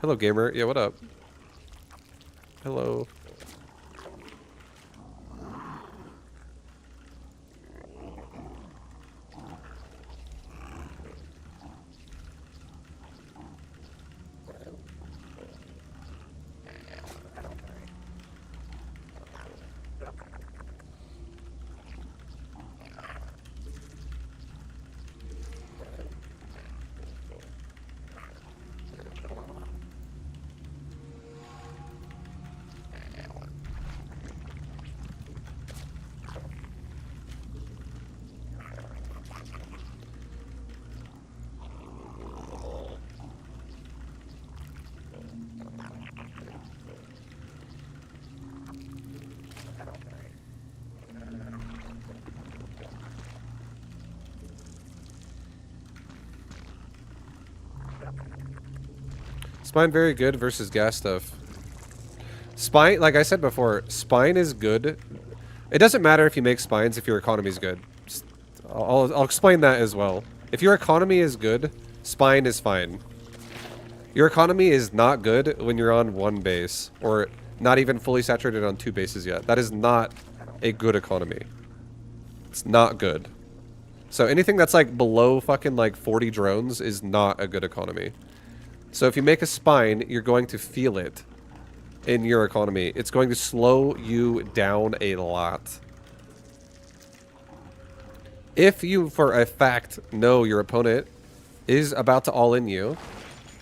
Hello, gamer. Yeah, what up? Hello. Spine very good versus gas stuff. Spine, like I said before, spine is good. It doesn't matter if you make spines if your economy is good. I'll explain that as well. If your economy is good, spine is fine. Your economy is not good when you're on one base, or not even fully saturated on 2 bases yet. That is not a good economy. It's not good. So anything that's like below fucking like 40 drones is not a good economy. So if you make a spine, you're going to feel it in your economy. It's going to slow you down a lot. If you, for a fact, know your opponent is about to all-in you,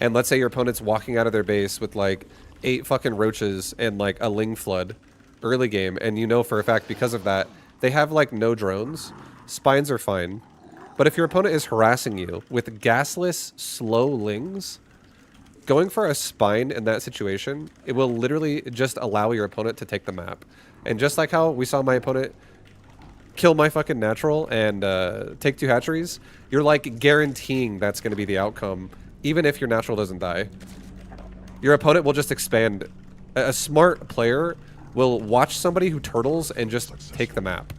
and let's say your opponent's walking out of their base with like 8 fucking roaches and like a ling flood early game, and you know for a fact because of that, they have like no drones, spines are fine. But if your opponent is harassing you with gasless, slow lings, going for a spine in that situation, it will literally just allow your opponent to take the map. And just like how we saw my opponent kill my fucking natural and take 2 hatcheries, you're like guaranteeing that's going to be the outcome, even if your natural doesn't die. Your opponent will just expand. A smart player will watch somebody who turtles and just take the map.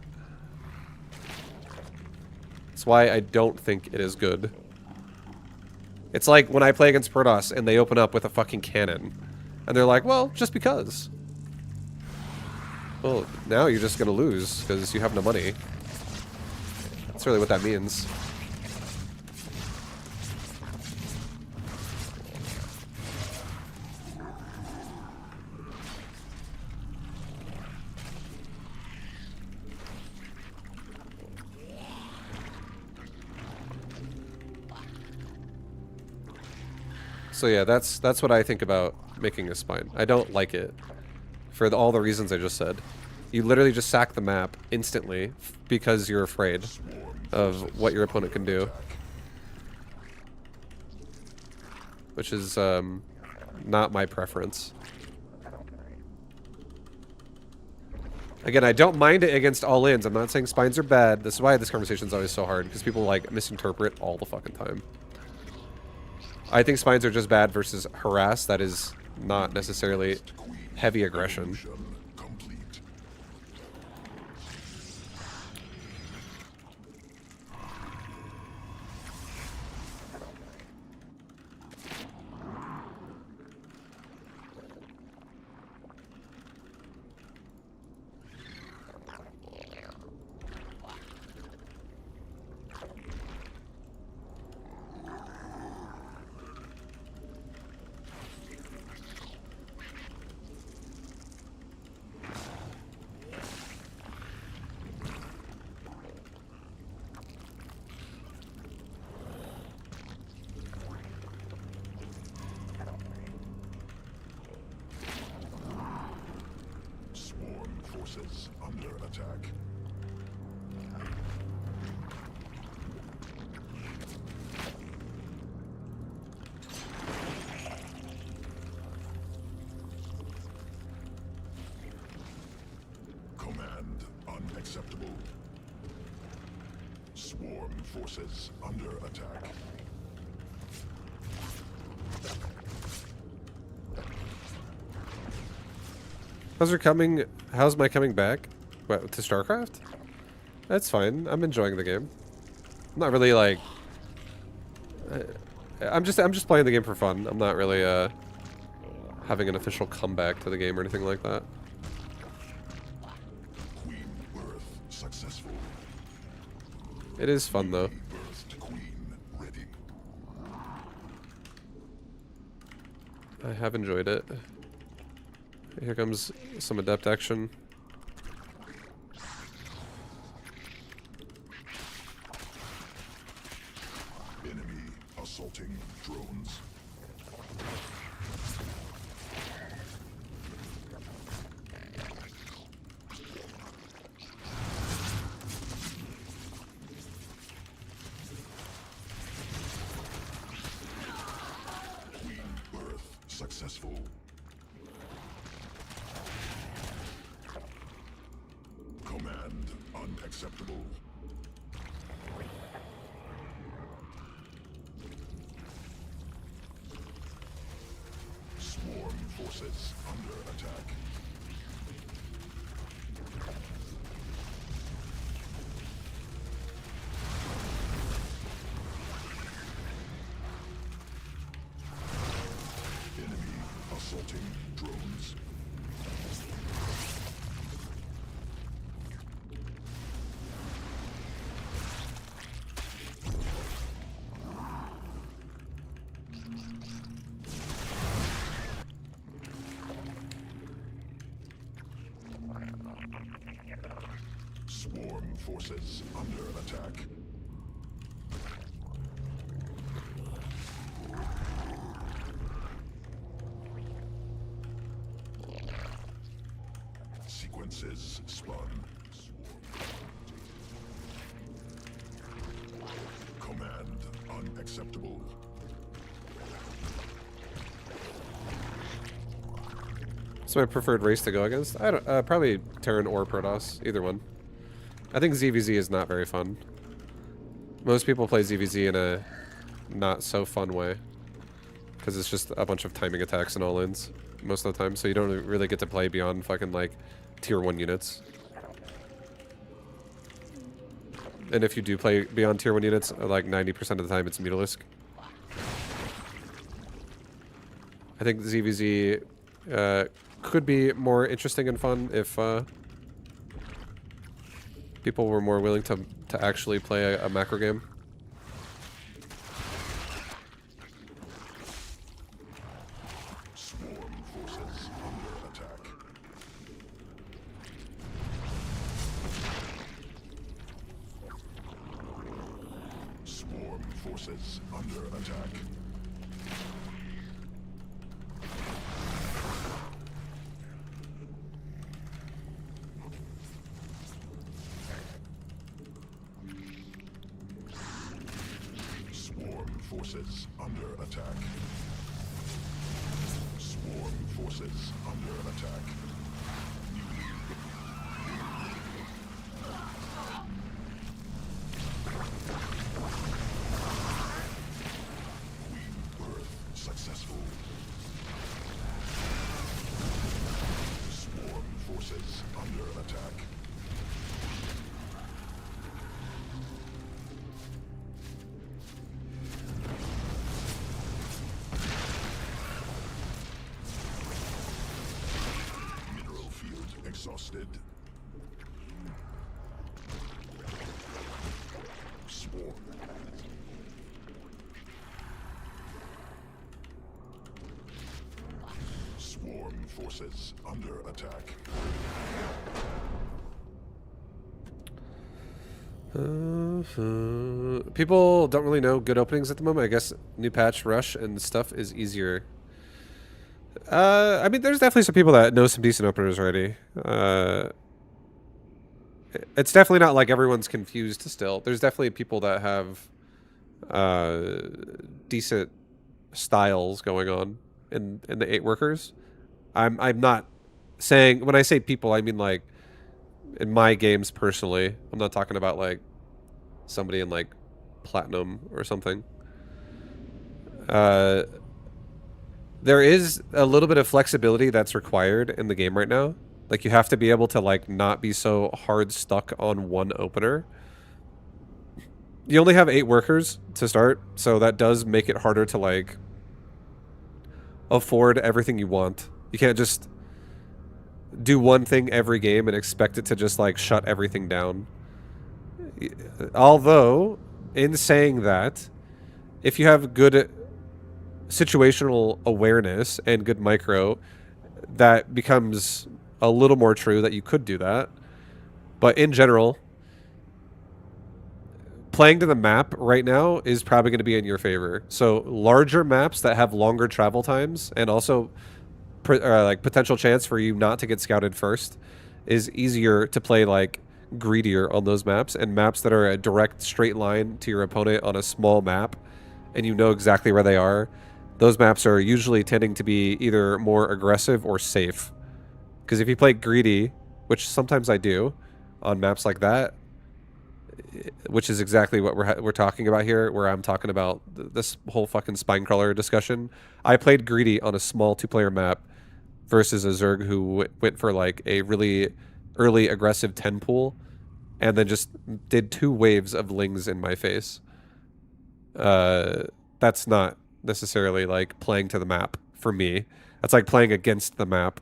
That's why I don't think it is good. It's like when I play against Protoss and they open up with a fucking cannon. And they're like, well, just because. Well, now you're just going to lose because you have no money. That's really what that means. So yeah, that's what I think about making a spine. I don't like it for all the reasons I just said. You literally just sack the map instantly because you're afraid of what your opponent can do. Which is not my preference. Again, I don't mind it against all-ins. I'm not saying spines are bad. This is why this conversation is always so hard, because people like misinterpret all the fucking time. I think spines are just bad versus harass. That is not necessarily heavy aggression. Complete. Forces under attack. Command unacceptable. Swarm forces under attack. How's my coming back? What, to StarCraft? That's fine. I'm enjoying the game. I'm not really like I'm just playing the game for fun. I'm not really having an official comeback to the game or anything like that. Queen birth successful. It is fun though. Birthed queen ready. I have enjoyed it. Here comes some adept action. Enemy assaulting drones. Queen birth successful. Command unacceptable. Swarm forces under attack. Enemy assaulting drones. Swarm forces under attack. Sequences spun. Unacceptable. What's my preferred race to go against? I don't. Probably Terran or Protoss. Either one. I think ZVZ is not very fun. Most people play ZVZ in a not so fun way. Because it's just a bunch of timing attacks and all-ins most of the time. So you don't really get to play beyond fucking like tier 1 units. And if you do play beyond tier 1 units, like 90% of the time it's Mutalisk. I think ZVZ could be more interesting and fun if people were more willing to actually play a macro game. Swarm forces under attack. Swarm forces under attack. Swarm forces under attack. Swarm forces under attack. Birth successful. Swarm forces under attack. Mineral field exhausted. Swarm. Swarm forces under attack. People don't really know good openings at the moment. I guess new patch, rush, and stuff is easier. I mean, there's definitely some people that know some decent openers already. It's definitely not like everyone's confused still. There's definitely people that have decent styles going on in the 8 workers. I'm not saying, when I say people, I mean like in my games personally. I'm not talking about like somebody in like platinum or something. There is a little bit of flexibility that's required in the game right now. Like you have to be able to like not be so hard stuck on one opener. You only have 8 workers to start, so that does make it harder to like afford everything you want. You can't just do one thing every game and expect it to just like shut everything down. Although, in saying that, if you have good situational awareness and good micro, that becomes a little more true that you could do that. But in general, playing to the map right now is probably going to be in your favor. So larger maps that have longer travel times and also like potential chance for you not to get scouted first is easier to play like greedier on those maps, and maps that are a direct straight line to your opponent on a small map and you know exactly where they are. Those maps are usually tending to be either more aggressive or safe. Because if you play greedy, which sometimes I do on maps like that, which is exactly what we're talking about here, where I'm talking about this whole fucking Spinecrawler discussion. I played greedy on a small 2-player map versus a Zerg who went for like a really early aggressive 10 pool and then just did 2 waves of lings in my face. That's not necessarily like playing to the map for me. That's like playing against the map,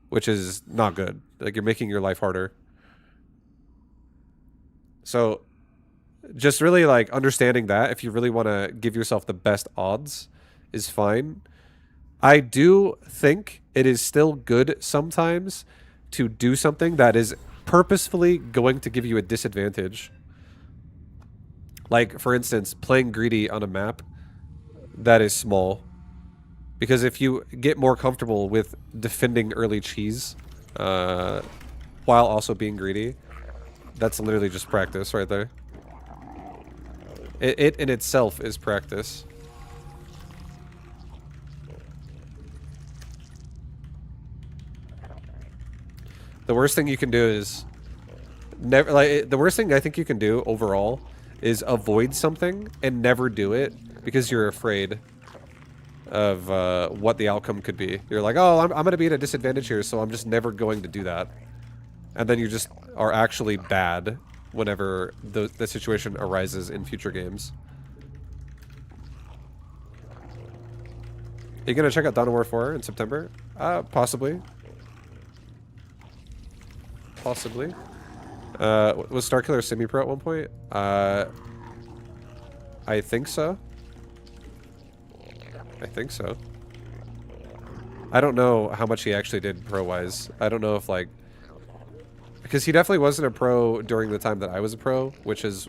which is not good. Like you're making your life harder. So just really like understanding that if you really want to give yourself the best odds is fine. I do think it is still good sometimes to do something that is purposefully going to give you a disadvantage. Like, for instance, playing greedy on a map that is small. Because if you get more comfortable with defending early cheese while also being greedy, that's literally just practice right there. It in itself is practice. The worst thing you can do is never like the worst thing I think you can do overall is avoid something and never do it because you're afraid of what the outcome could be. You're like, oh, I'm going to be at a disadvantage here, so I'm just never going to do that. And then you just are actually bad whenever the situation arises in future games. Are you going to check out Dawn of War 4 in September? Possibly. Possibly. Was Starkiller semi-pro at one point? I think so. I think so. I don't know how much he actually did pro-wise. I don't know if, like... Because he definitely wasn't a pro during the time that I was a pro, which is...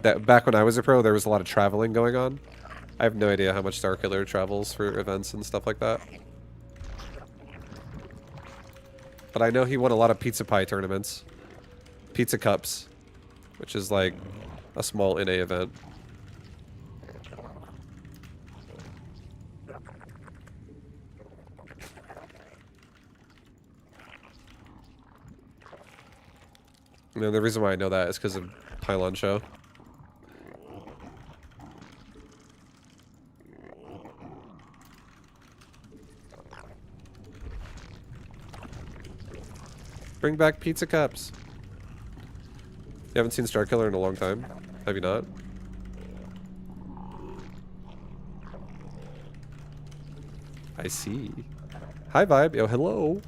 that back when I was a pro, there was a lot of traveling going on. I have no idea how much Starkiller travels for events and stuff like that. But I know he won a lot of pizza pie tournaments. Pizza cups. Which is like a small NA event. And the reason why I know that is because of Pylon Show. Bring back pizza cups. You haven't seen Starkiller in a long time? Have you not? I see. Hi, Vibe. Yo, hello.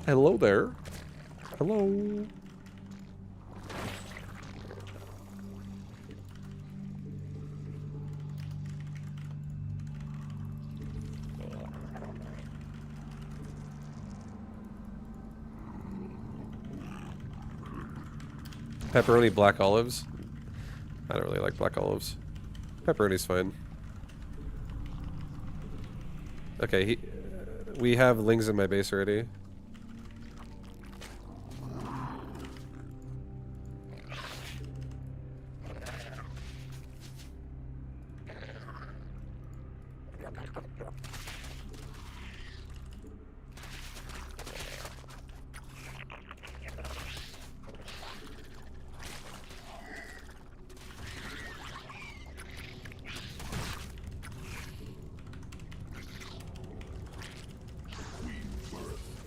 Hello there. Hello. Pepperoni black olives. I don't really like black olives. Pepperoni's fine. Okay, we have lings in my base already.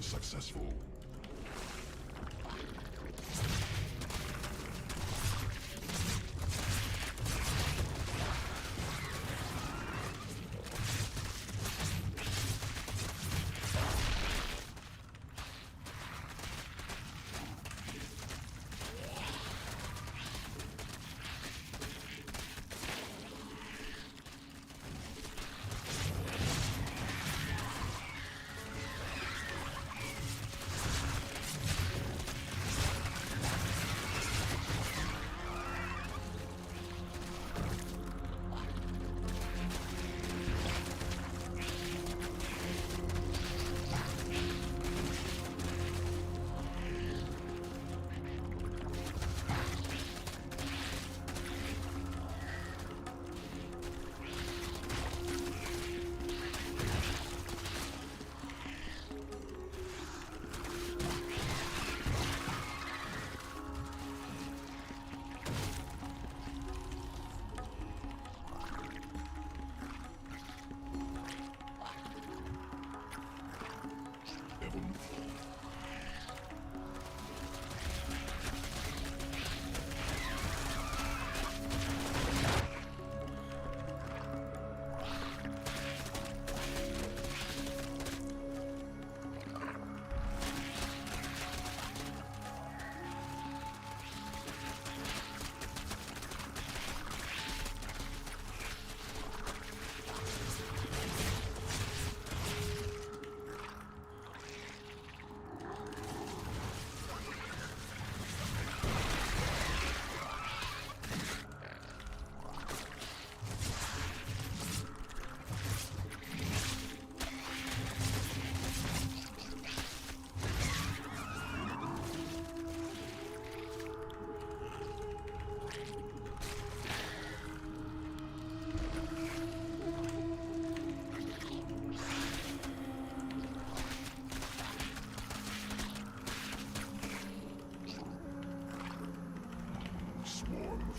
Successful.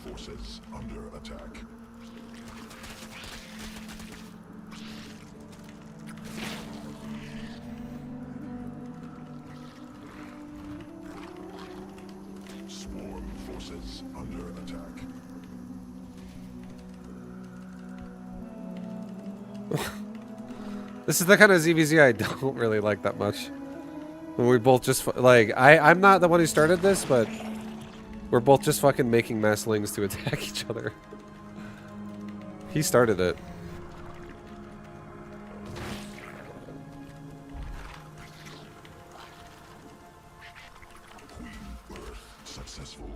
forces under attack. Swarm forces under attack. This is the kind of ZVZ I don't really like that much. When we both just like I'm not the one who started this, but we're both just fucking making mass lings to attack each other. He started it. Queen birth successful.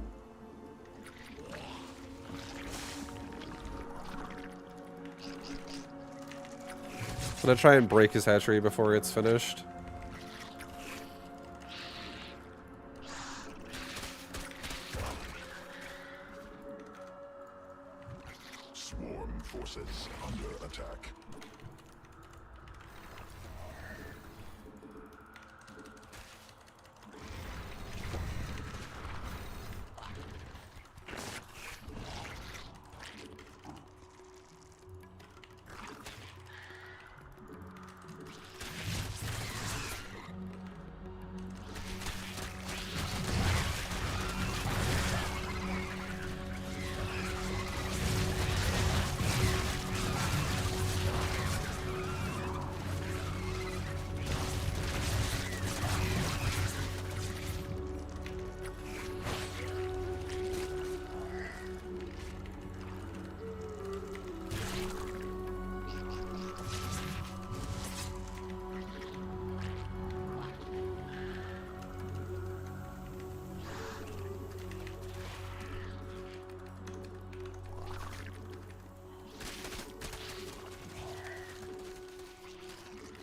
I'm gonna try and break his hatchery before it's finished. Swarm forces under attack.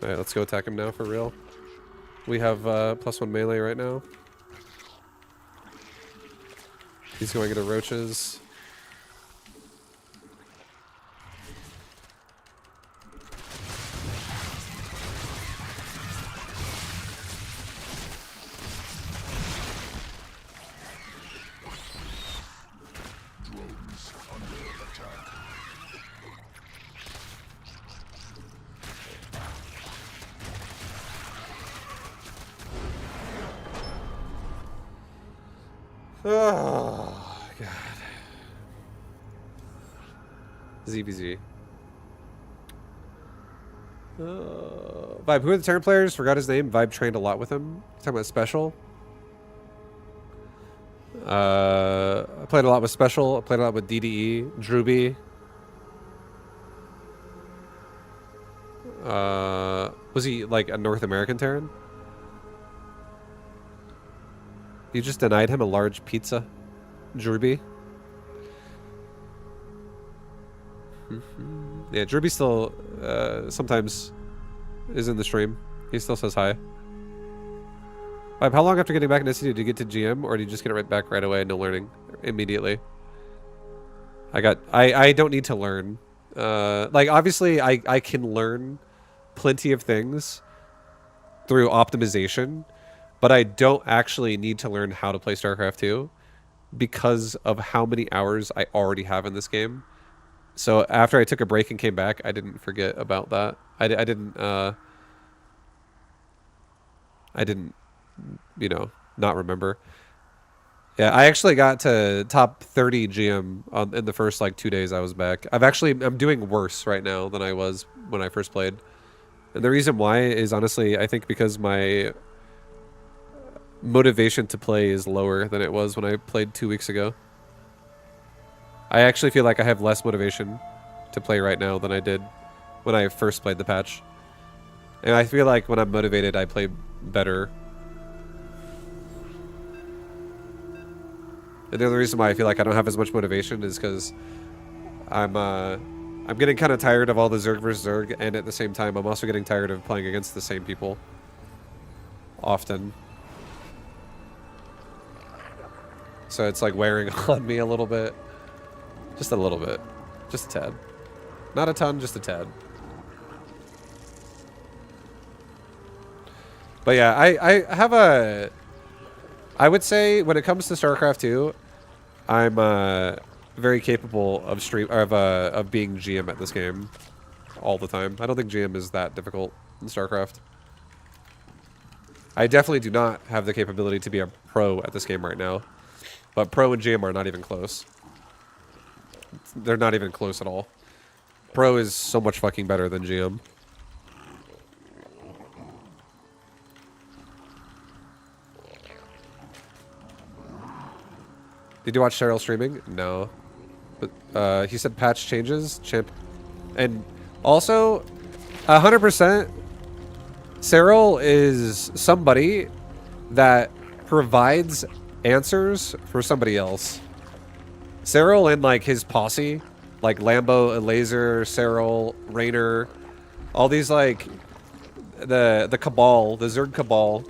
Alright, let's go attack him now for real. We have +1 melee right now. He's going into roaches. Drones under attack. Oh, God. ZBZ. Vibe, who are the Terran players? Forgot his name. Vibe trained a lot with him. Talking about Special. I played a lot with Special. I played a lot with DDE. Drewby. Was he like a North American Terran? You just denied him a large pizza, Drewby. Yeah, Drewby still sometimes is in the stream. He still says hi. Vibe, how long after getting back into SC did you get to GM, or did you just get it right back right away, no learning immediately? I don't need to learn. Like obviously I can learn plenty of things through optimization, but I don't actually need to learn how to play StarCraft 2 because of how many hours I already have in this game. So after I took a break and came back, I didn't forget about that. I didn't, you know, not remember. Yeah, I actually got to top 30 GM in the first like 2 days I was back. I'm doing worse right now than I was when I first played. And the reason why is honestly, I think because my motivation to play is lower than it was when I played 2 weeks ago. I actually feel like I have less motivation to play right now than I did when I first played the patch. And I feel like when I'm motivated, I play better. And the other reason why I feel like I don't have as much motivation is because I'm getting kind of tired of all the Zerg versus Zerg, and at the same time, I'm also getting tired of playing against the same people often. So it's like wearing on me a little bit. Just a little bit. Just a tad. Not a ton, just a tad. But yeah, I have a... I would say when it comes to StarCraft 2, I'm very capable of of being GM at this game all the time. I don't think GM is that difficult in StarCraft. I definitely do not have the capability to be a pro at this game right now, but pro and GM are not even close. They're not even close at all. Pro is so much fucking better than GM. Did you watch Cheryl streaming? No. But he said patch changes, champ, and also 100%. Cyril is somebody that provides answers for somebody else. Cyril and like his posse, like Lambo, Laser, Cyril, Rainer, all these like the Cabal, the Zerg Cabal.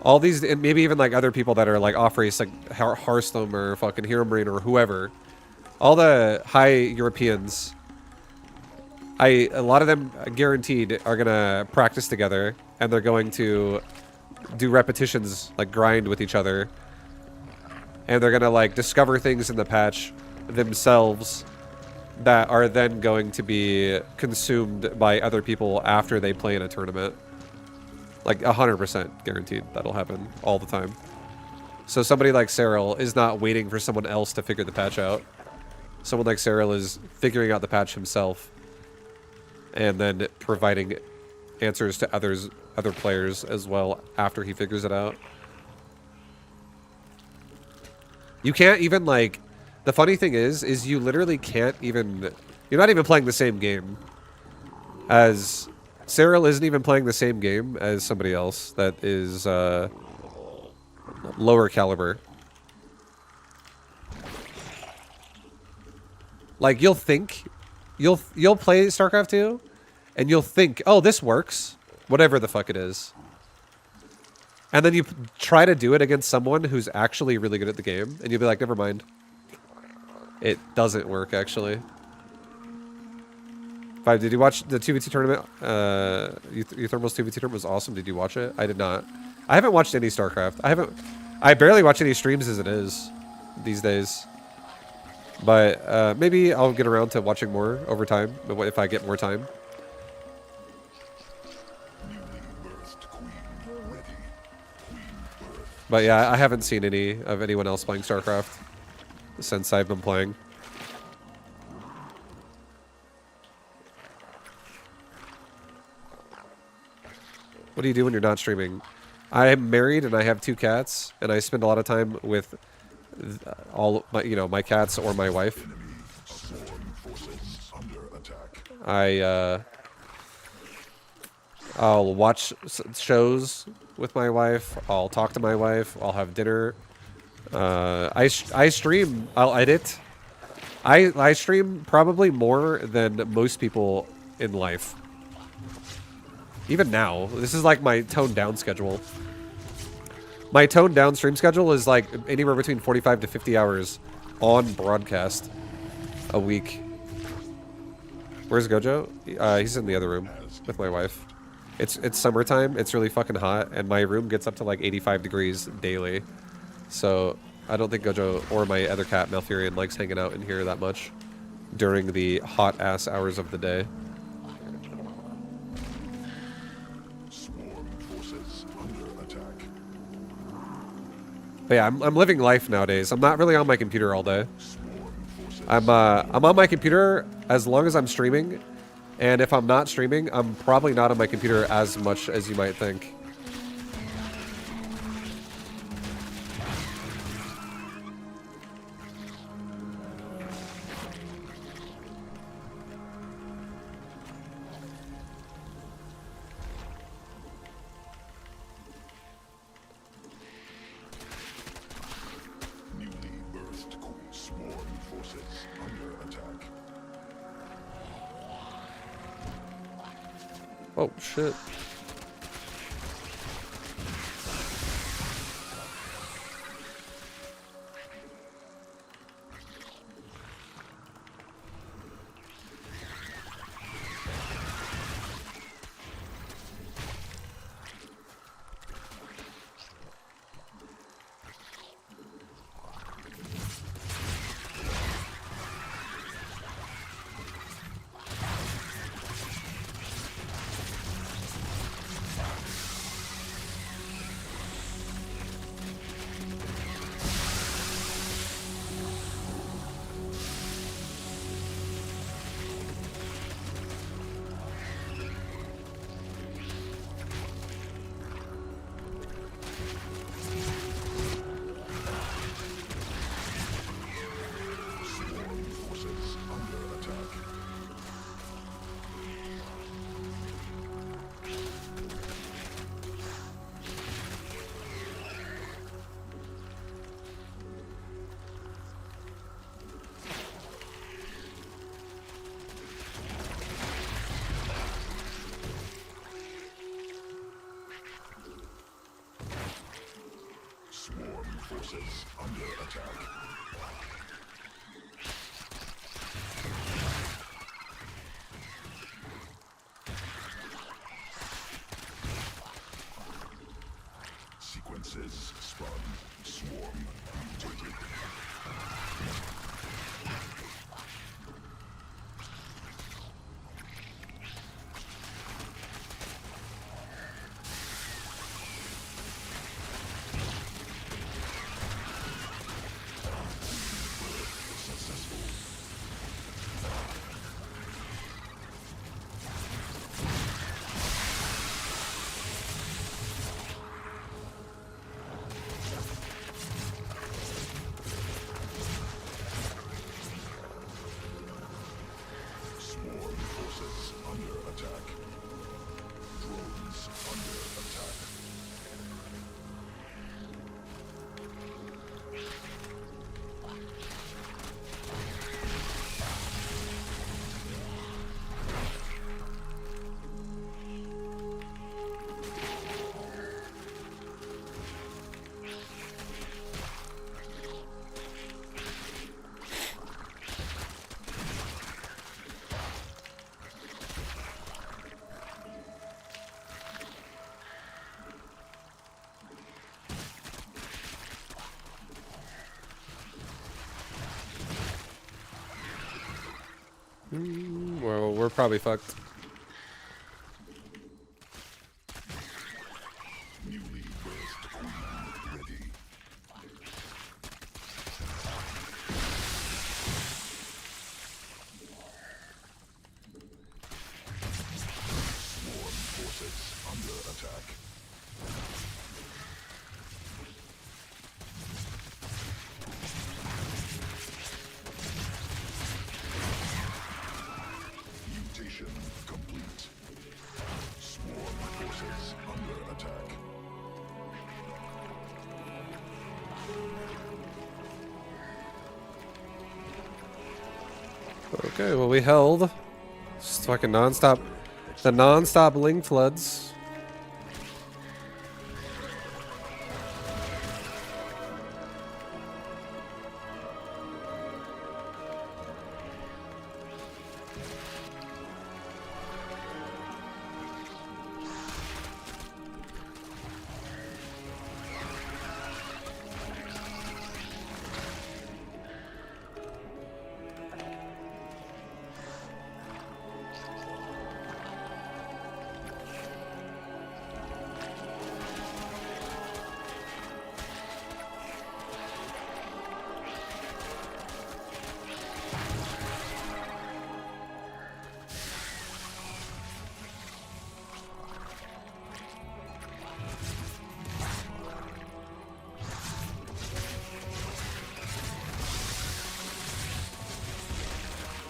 All these, and maybe even like other people that are like off race, like Hearthstone or fucking Hero Marine or whoever. All the high Europeans, a lot of them guaranteed are gonna practice together, and they're going to do repetitions, like grind with each other, and they're gonna like discover things in the patch themselves that are then going to be consumed by other people after they play in a tournament. Like 100% guaranteed that'll happen all the time. So somebody like Cyril is not waiting for someone else to figure the patch out. Someone like Cyril is figuring out the patch himself and then providing answers to other players as well after he figures it out. You can't even like, the funny thing is you literally can't even, you're not even playing the same game as Cyril isn't even playing the same game as somebody else that is lower caliber. Like you'll think, you'll play StarCraft 2, and you'll think, oh, this works, whatever the fuck it is. And then you try to do it against someone who's actually really good at the game, and you'll be like, never mind. It doesn't work actually. Five, did you watch the 2v2 tournament? Euthermal's 2v2 tournament was awesome. Did you watch it? I did not. I haven't watched any StarCraft. I barely watch any streams as it is these days. But maybe I'll get around to watching more over time, if I get more time. But yeah, I haven't seen any of anyone else playing StarCraft since I've been playing. What do you do when you're not streaming? I am married and I have 2 cats, and I spend a lot of time with all my, my cats or my wife. I'll watch shows with my wife. I'll talk to my wife. I'll have dinner. I stream. I'll edit. I stream probably more than most people in life. Even now, this is like my toned down schedule. My toned down stream schedule is like anywhere between 45 to 50 hours on broadcast a week. Where's Gojo? He's in the other room with my wife. It's summertime. It's really fucking hot, and my room gets up to like 85 degrees daily. So I don't think Gojo or my other cat, Malfurion, likes hanging out in here that much during the hot ass hours of the day. But yeah, I'm living life nowadays. I'm not really on my computer all day. I'm on my computer as long as I'm streaming, and if I'm not streaming, I'm probably not on my computer as much as you might think. Oh, shit. forces under attack. Sequences spun, swarm mutated. Swarm forces under attack. Drones under attack. Well, we're probably fucked. Newly birthed queen ready. Swarm forces under attack. Mutation complete. Swarm forces under attack. Okay, well we held. Just fucking non-stop. The non-stop ling floods.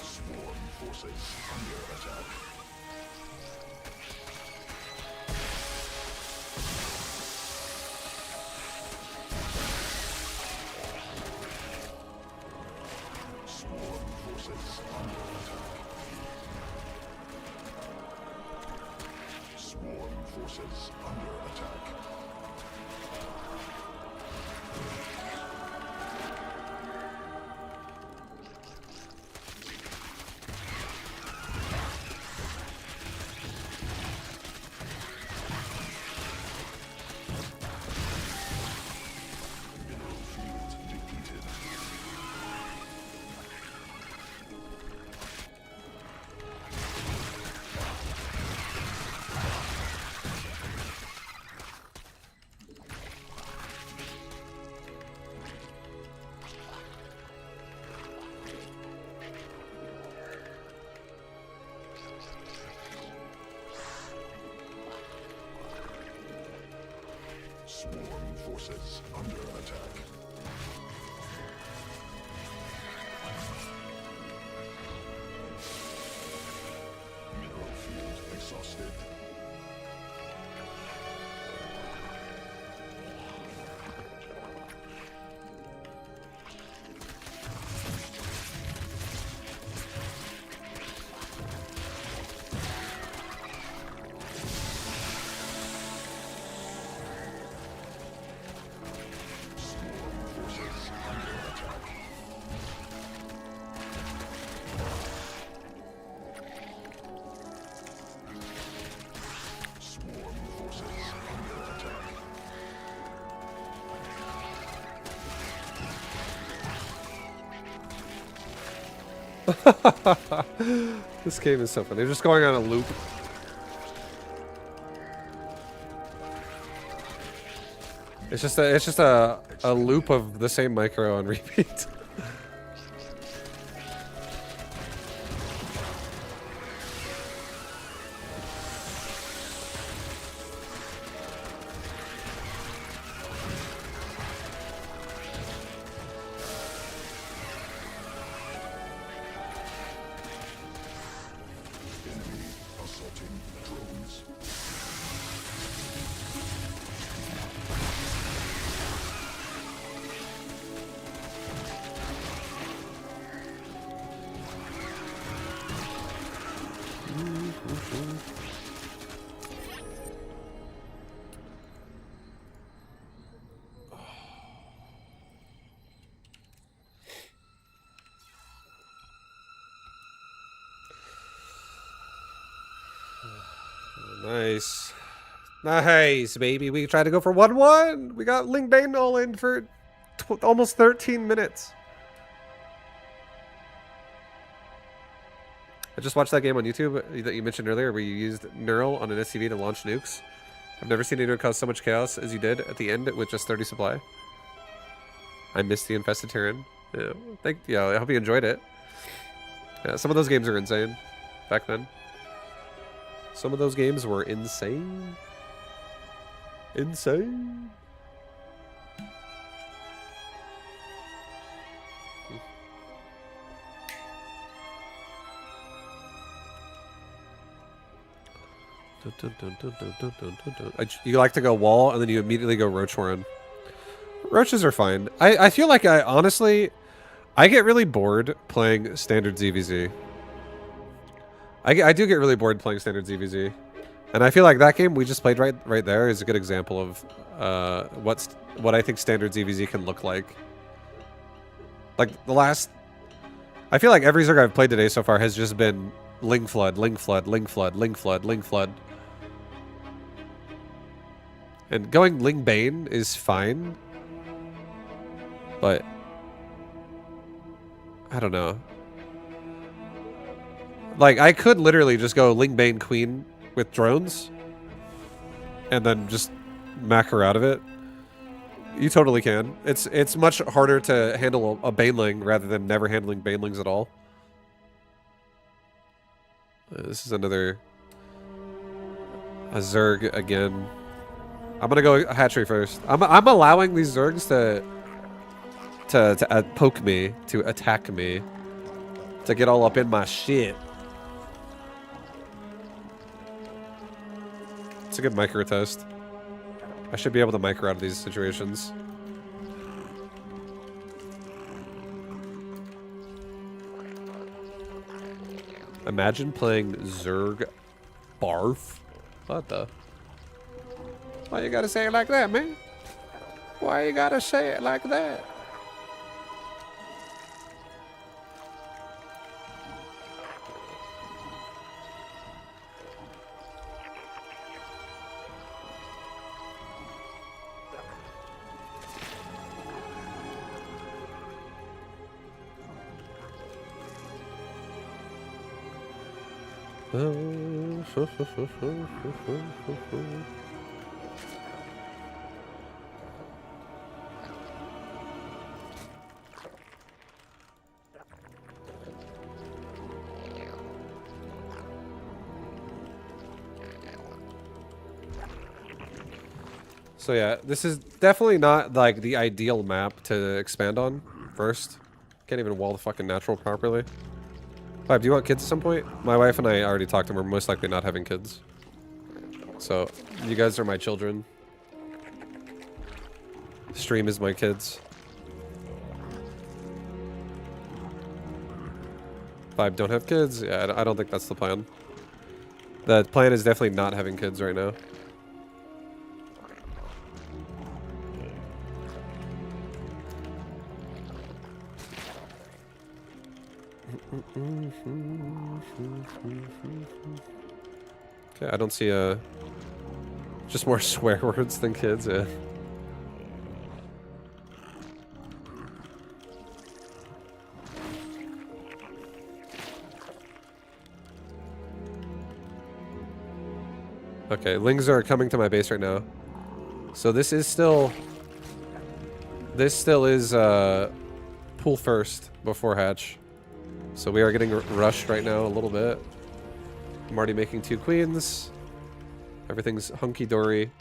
Swarm forces under attack. Swarm forces under attack. Swarm forces under attack. Mineral field depleted. Swarm forces under attack. Mineral field exhausted. Swarm This game is so funny. They're just going on a loop. It's just a loop of the same micro on repeat. Assaulting drones. Nice. Nice, baby. We tried to go for 1-1. We got Ling Bane all in for almost 13 minutes. I just watched that game on YouTube that you mentioned earlier where you used Neural on an SCV to launch nukes. I've never seen anyone cause so much chaos as you did at the end with just 30 supply. I missed the Infested Terran. Yeah, I hope you enjoyed it. Yeah, some of those games are insane back then. Some of those games were insane. Insane. You like to go wall and then you immediately go roach warren. Roaches are fine. I feel like honestly I get really bored playing standard ZVZ. I do get really bored playing standard ZVZ. And I feel like that game we just played right there is a good example of what I think standard ZVZ can look like. Like I feel like every Zerg I've played today so far has just been Ling Flood, Ling Flood, Ling Flood, Ling Flood, Ling Flood. And going Ling Bane is fine. But I don't know. Like, I could literally just go Ling Bane Queen with drones and then just mac her out of it. You totally can. It's much harder to handle a Baneling rather than never handling Banelings at all. This is a Zerg again. I'm gonna go hatchery first. I'm allowing these Zergs to poke me, to attack me, to get all up in my shit. It's a good micro test. I should be able to micro out of these situations. Imagine playing Zerg Barf. What the? Why you gotta say it like that, man? Why you gotta say it like that? So yeah, this is definitely not like the ideal map to expand on first. Can't even wall the fucking natural properly. Vibe, do you want kids at some point? My wife and I already talked and we're most likely not having kids. So, you guys are my children. Stream is my kids. Vibe, don't have kids? Yeah, I don't think that's the plan. The plan is definitely not having kids right now. Okay, I don't see just more swear words than kids, yeah. Okay, lings are coming to my base right now. So this still is pool first before hatch. So we are getting rushed right now a little bit. I'm already making 2 queens. Everything's hunky-dory.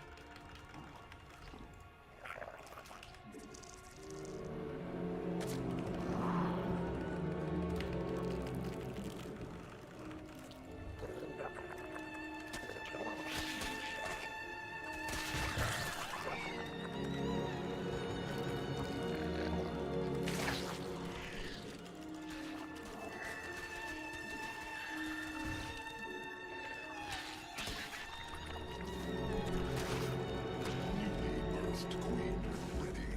Birthed queen ready.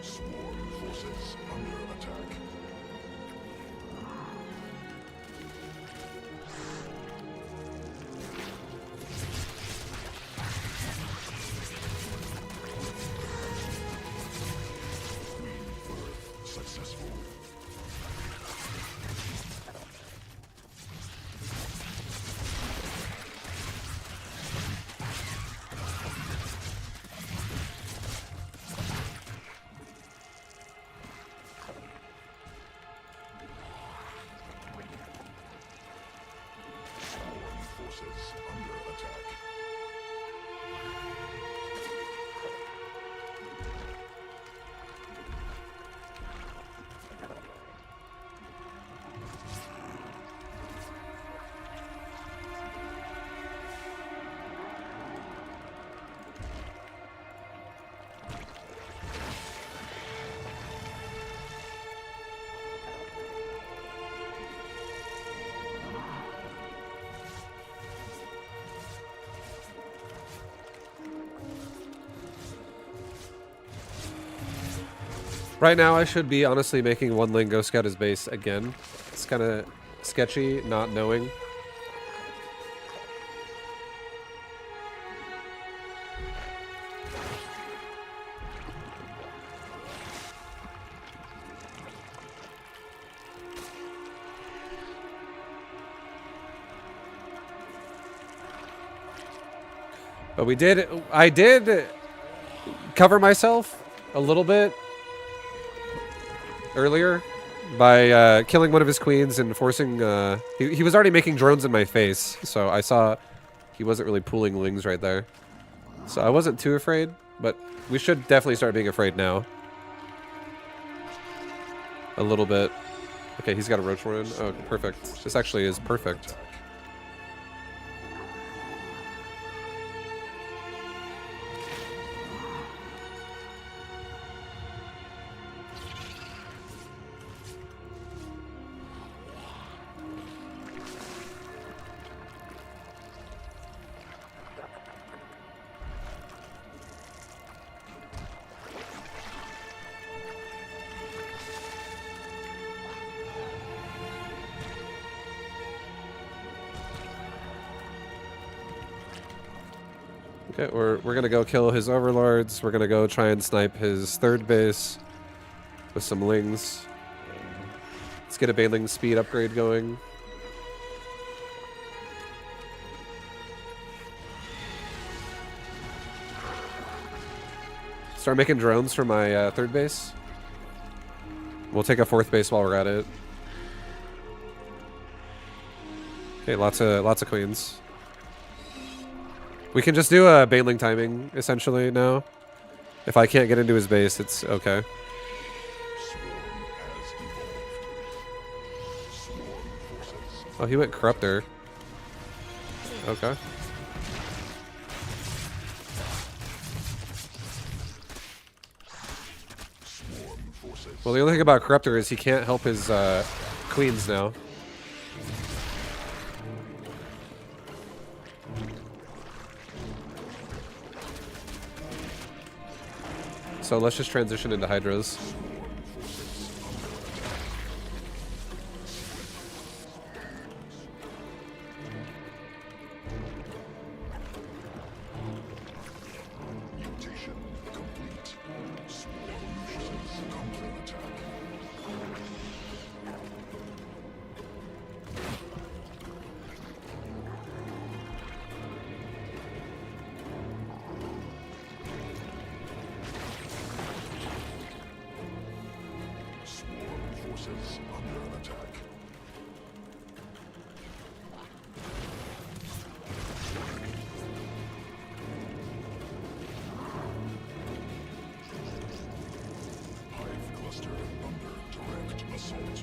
Swarm forces under attack. Birth successful. Swarm forces under attack. Right now, I should be honestly making 1 ling go scout his base again. It's kind of sketchy, not knowing. But I did cover myself a little bit earlier by killing one of his queens and forcing, he was already making drones in my face, so I saw he wasn't really pooling lings right there. So I wasn't too afraid, but we should definitely start being afraid now. A little bit. Okay, he's got a roach warren. Oh, perfect. This actually is perfect. Okay, we're gonna go kill his overlords. We're gonna go try and snipe his 3rd base with some lings. Let's get a baneling speed upgrade going. Start making drones for my 3rd base. We'll take a 4th base while we're at it. Okay, lots of queens. We can just do a baneling timing, essentially, now. If I can't get into his base, it's okay. Oh, he went Corruptor. Okay. Well, the only thing about Corruptor is he can't help his queens now. So let's just transition into Hydras. Mutation complete. Evolutions counterattack. Swarm forces under attack. Hive cluster under direct assault.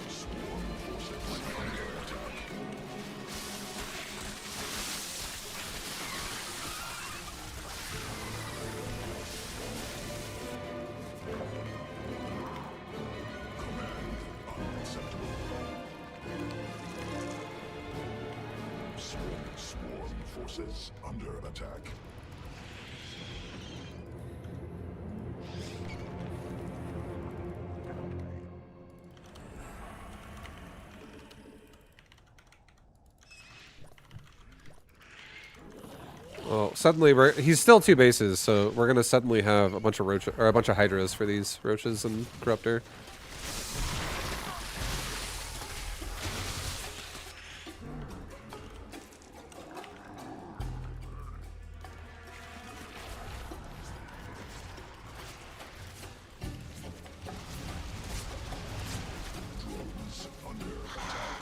Swarm forces under attack. Command unacceptable. Swarm forces under attack. Well, suddenly he's still 2 bases, so we're gonna suddenly have a bunch of a bunch of Hydras for these roaches and Corruptor. Drones under attack.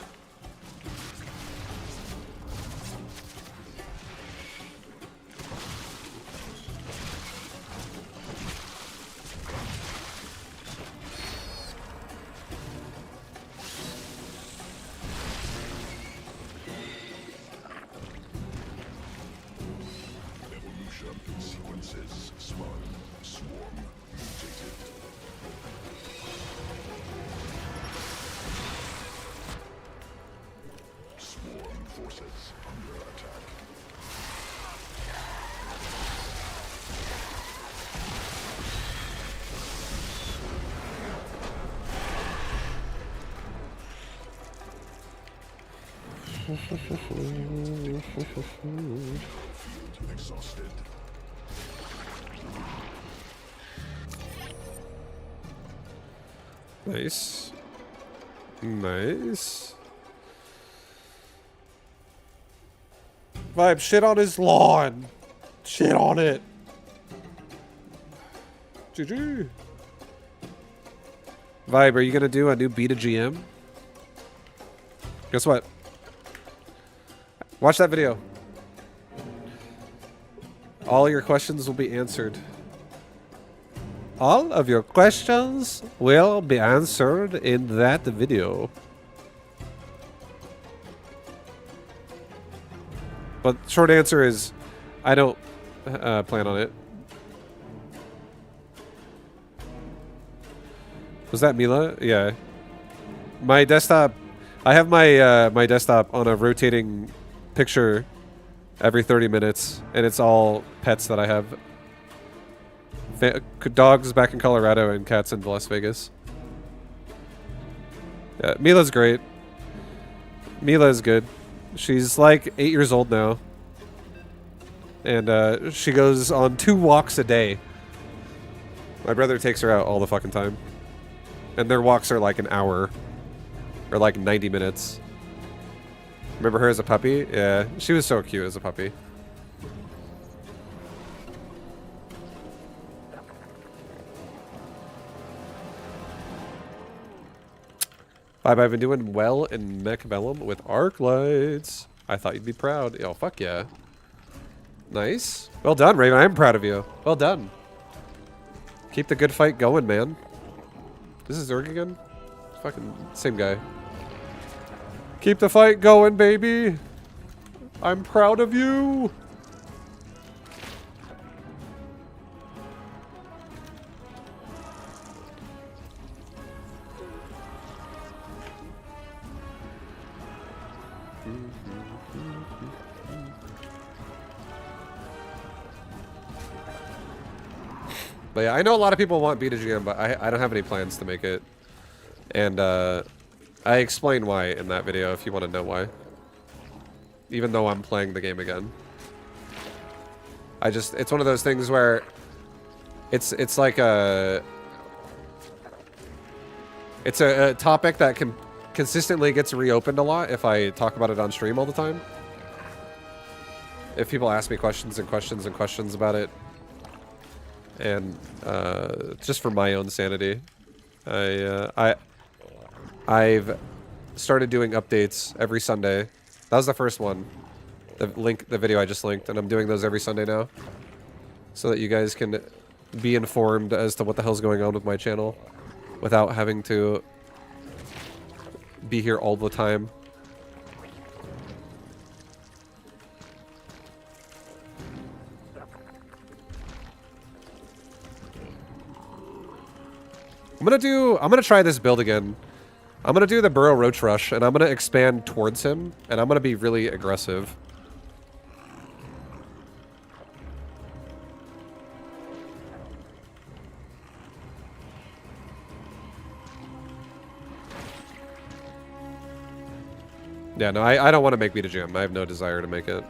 Evolution sequences spun. Swarm mutated. Swarm forces under attack. Field exhausted. Nice. Nice. Vibe, shit on his lawn. Shit on it. GG. Vibe, are you gonna do a new beta GM? Guess what? Watch that video. All your questions will be answered. All of your questions will be answered in that video. But short answer is, I don't plan on it. Was that Mila? Yeah. My desktop, I have my my desktop on a rotating picture every 30 minutes, and it's all pets that I have. Dogs back in Colorado and cats in Las Vegas. Yeah, Mila's great. Mila is good. She's like 8 years old now. And she goes on 2 walks a day. My brother takes her out all the fucking time. And their walks are like an hour. Or like 90 minutes. Remember her as a puppy? Yeah, she was so cute as a puppy. I've been doing well in Mechabellum with arc lights. I thought you'd be proud. Oh, fuck yeah. Nice. Well done, Raven. I'm proud of you. Well done. Keep the good fight going, man. This is Zerg again? Fucking same guy. Keep the fight going, baby. I'm proud of you. But yeah, I know a lot of people want Beta GM, but I don't have any plans to make it. And I explain why in that video if you want to know why. Even though I'm playing the game again. It's one of those things where it's like it's a topic that consistently gets reopened a lot if I talk about it on stream all the time. If people ask me questions and questions and questions about it. And just for my own sanity. I've started doing updates every Sunday. That was the first one. The video I just linked, and I'm doing those every Sunday now. So that you guys can be informed as to what the hell's going on with my channel without having to be here all the time. I'm gonna try this build again. I'm gonna do the Burrow Roach Rush, and I'm gonna expand towards him, and I'm gonna be really aggressive. Yeah, no, I don't want to make Beta Jam. I have no desire to make it.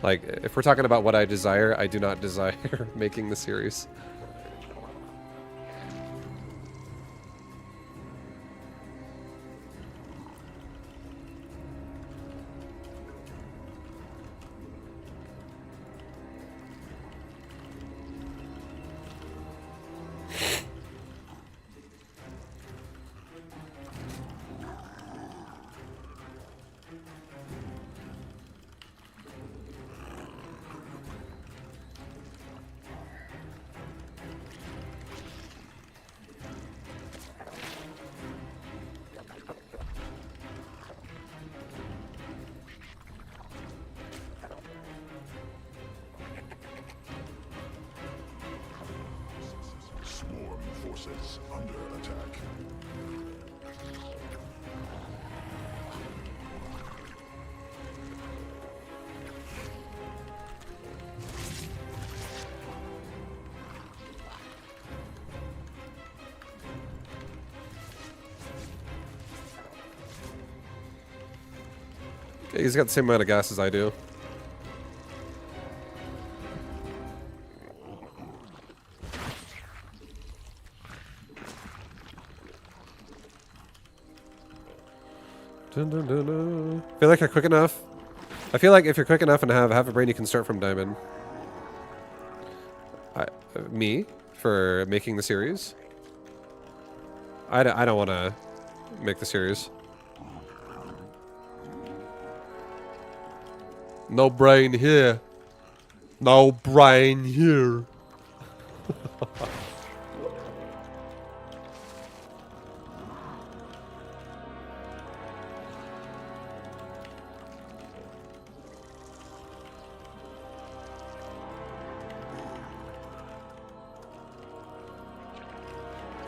Like, if we're talking about what I desire, I do not desire making the series. Swarm forces under attack. Okay, he's got the same amount of gas as I do. Dun, dun, dun, dun. Feel like you're quick enough. I feel like if you're quick enough and have half a brain, you can start from diamond. Me for making the series. I don't want to make the series. No brain here. No brain here.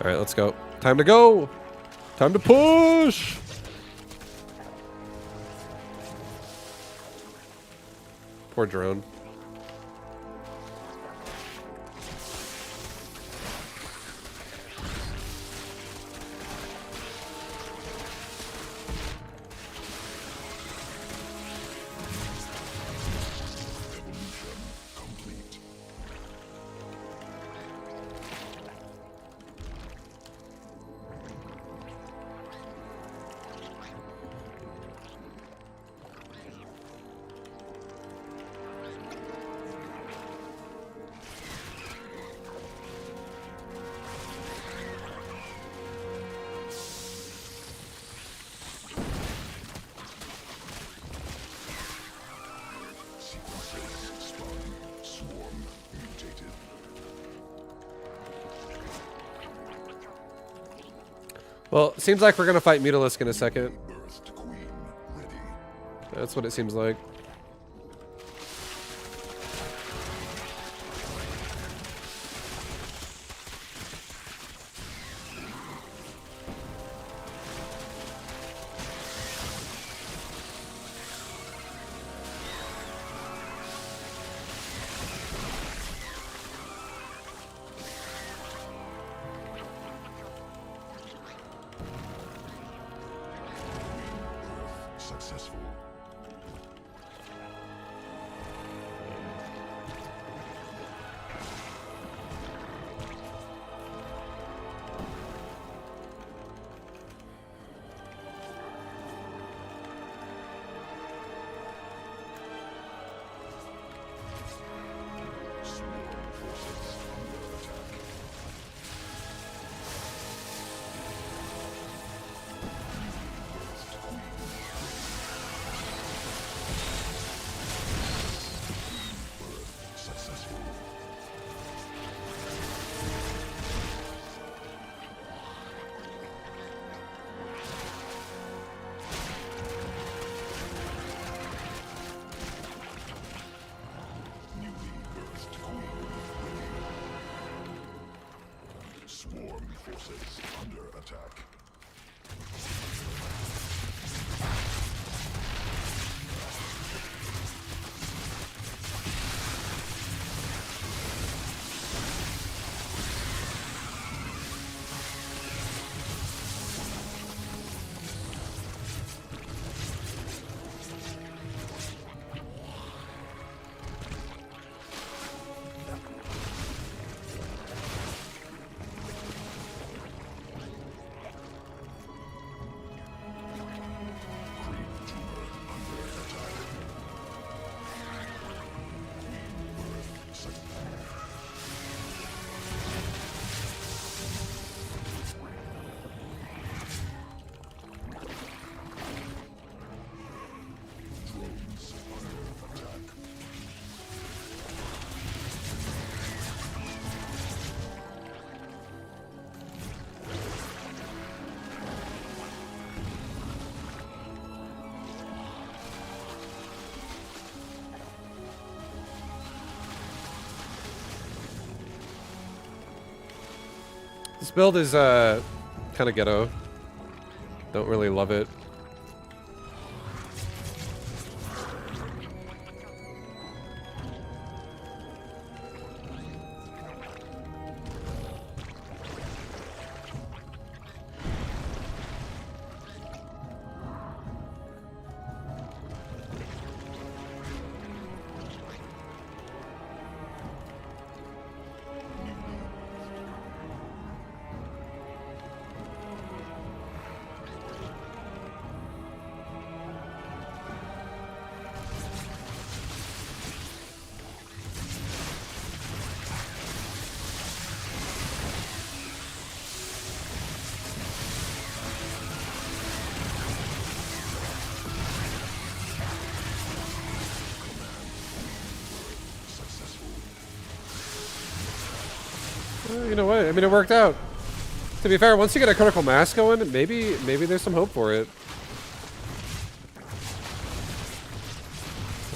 All right, let's go. Time to go. Time to push. Poor drone. Well, seems like we're gonna fight Mutalisk in a second. Birthed queen ready. That's what it seems like. successful. Swarm forces under attack. This build is kind of ghetto. Don't really love it. You know what? I mean, it worked out. To be fair, once you get a critical mass going, maybe there's some hope for it.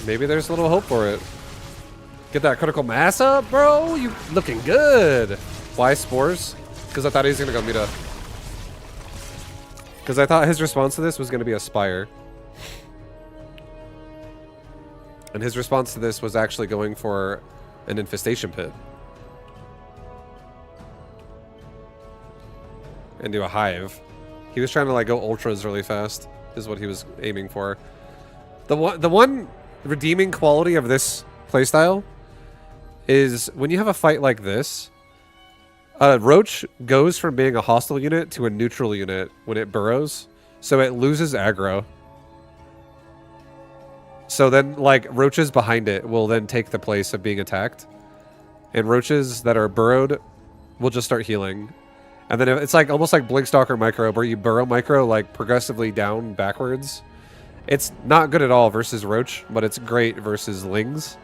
Maybe there's a little hope for it. Get that critical mass up, bro. You looking good. Why spores? Because I thought he was gonna go Mita. Because I thought his response to this was gonna be a spire. And his response to this was actually going for an infestation pit. And do a hive. He was trying to like go ultras really fast, is what he was aiming for. The one redeeming quality of this playstyle is when you have a fight like this, Roach goes from being a hostile unit to a neutral unit when it burrows, so it loses aggro. So then, like, roaches behind it will then take the place of being attacked. And roaches that are burrowed will just start healing. And then it's like almost like Blinkstalker Microbe, where you burrow Micro like progressively down backwards. It's not good at all versus Roach, but it's great versus Lings.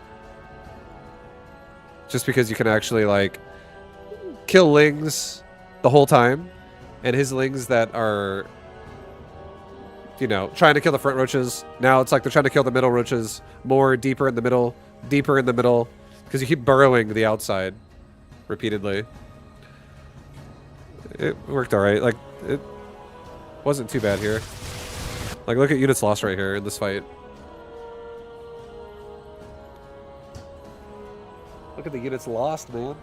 Just because you can actually like kill Lings the whole time. And his Lings that are, you know, trying to kill the front roaches. Now it's like they're trying to kill the middle roaches more, deeper in the middle, because you keep burrowing the outside repeatedly. It worked alright. Like, it wasn't too bad here. Like, look at units lost right here in this fight. Look at the units lost, man.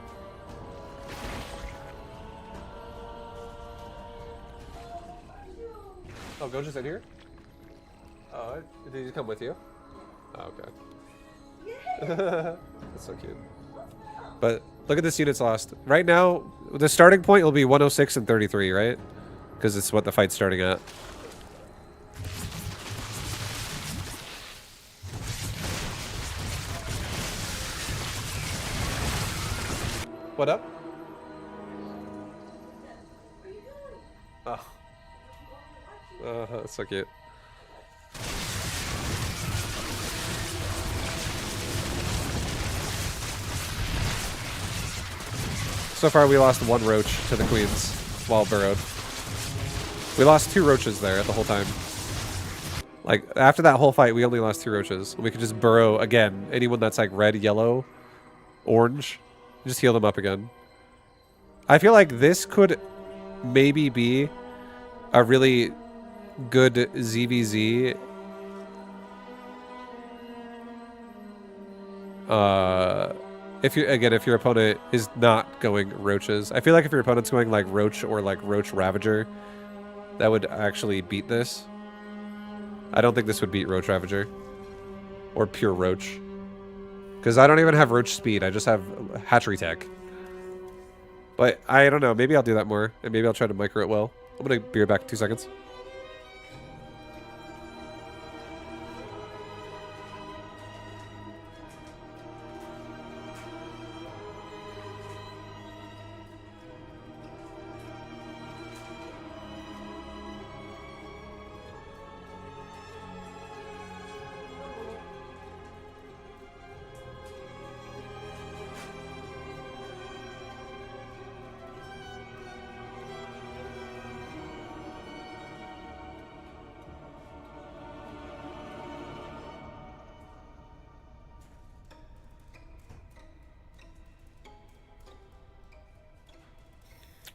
Oh, Goja's in here? Oh, What? Did he come with you? Oh, okay. That's so cute. But look at this unit's lost. Right now, the starting point will be 106 and 33, right? Because it's what the fight's starting at. What up? Oh. Oh, that's so cute. So far, we lost one roach to the queens while burrowed. We lost 2 roaches there the whole time. Like, after that whole fight, we only lost 2 roaches. We could just burrow again. Anyone that's like red, yellow, orange, just heal them up again. I feel like this could maybe be a really good ZVZ. If your opponent is not going roaches. I feel like if your opponent's going like roach or like roach ravager, that would actually beat this. I don't think this would beat roach ravager or pure roach, because I don't even have roach speed. I just have hatchery tech. But I don't know. Maybe I'll do that more, and maybe I'll try to micro it well. I'm gonna be right back in 2 seconds.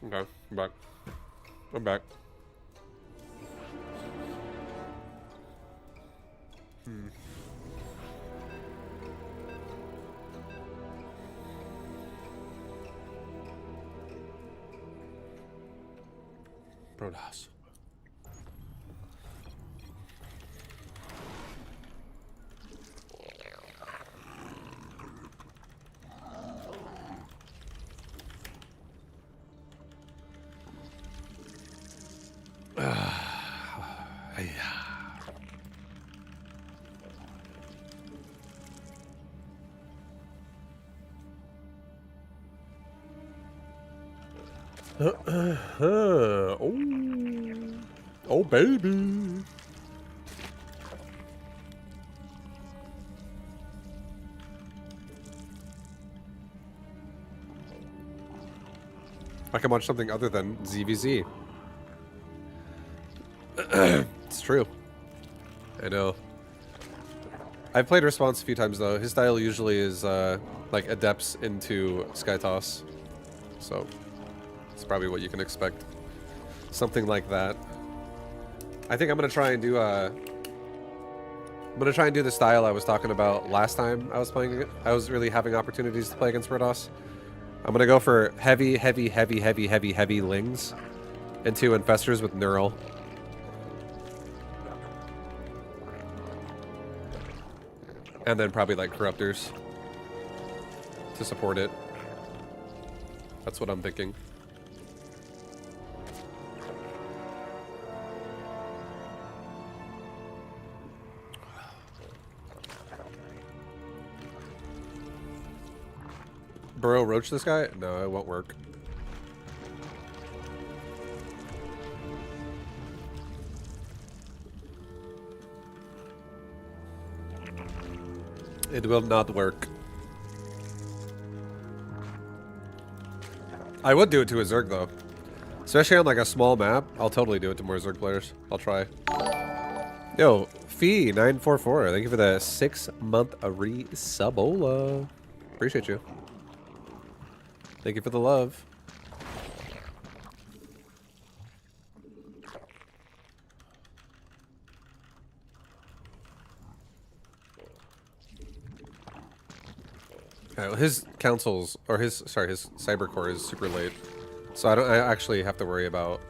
Okay, I'm back. I'm back. Protoss. Oh baby. I can watch something other than ZVZ. It's true. I know. I've played Response a few times though. His style usually is like adepts into Sky Toss. So it's probably what you can expect. Something like that. I think I'm gonna try and do the style I was talking about last time I was playing it. I was really having opportunities to play against Protoss. I'm gonna go for heavy lings and 2 infestors with neural. And then probably like corruptors to support it. That's what I'm thinking. Burrow roach this guy? No, it won't work. It will not work. I would do it to a Zerg though. Especially on like a small map. I'll totally do it to more Zerg players. I'll try. Yo, Fee944, thank you for the 6-month re-subola. Appreciate you. Thank you for the love. His councils, or his cyber core is super late, so I actually have to worry about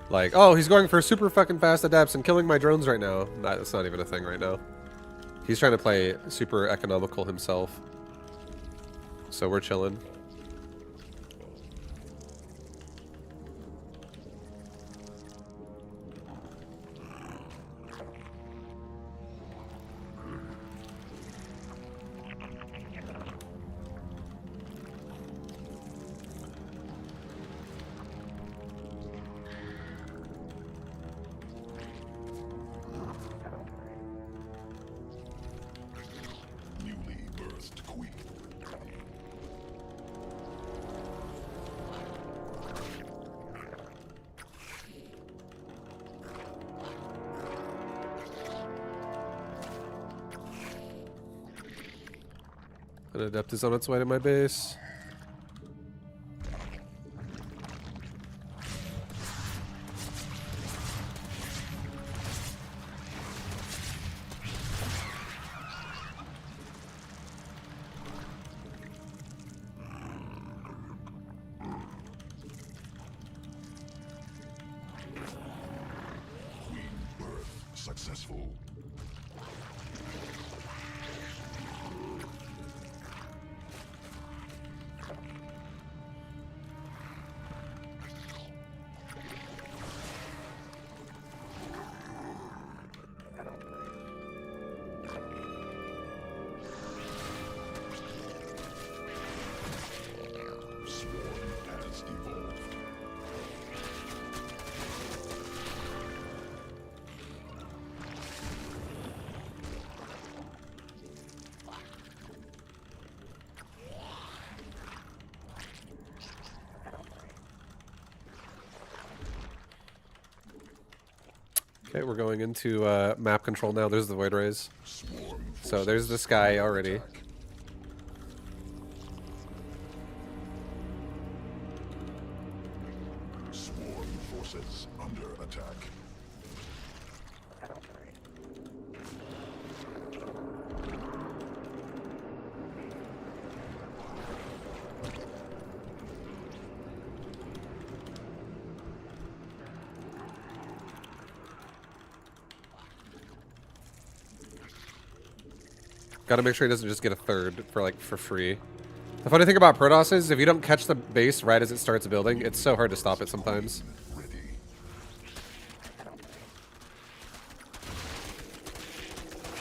Like, oh, he's going for super fucking fast adapts and killing my drones right now. That's not even a thing right now. He's trying to play super economical himself. So we're chilling. Newly birthed queen. An adept is on its way to my base. Queen birth successful. Swarm has evolved. Okay, we're going into map control now. There's the Void Rays. Swarm So there's this guy already. attack. Swarm forces under attack. Gotta make sure he doesn't just get a third for free. The funny thing about Protoss is if you don't catch the base right as it starts building, it's so hard to stop it sometimes. Ready.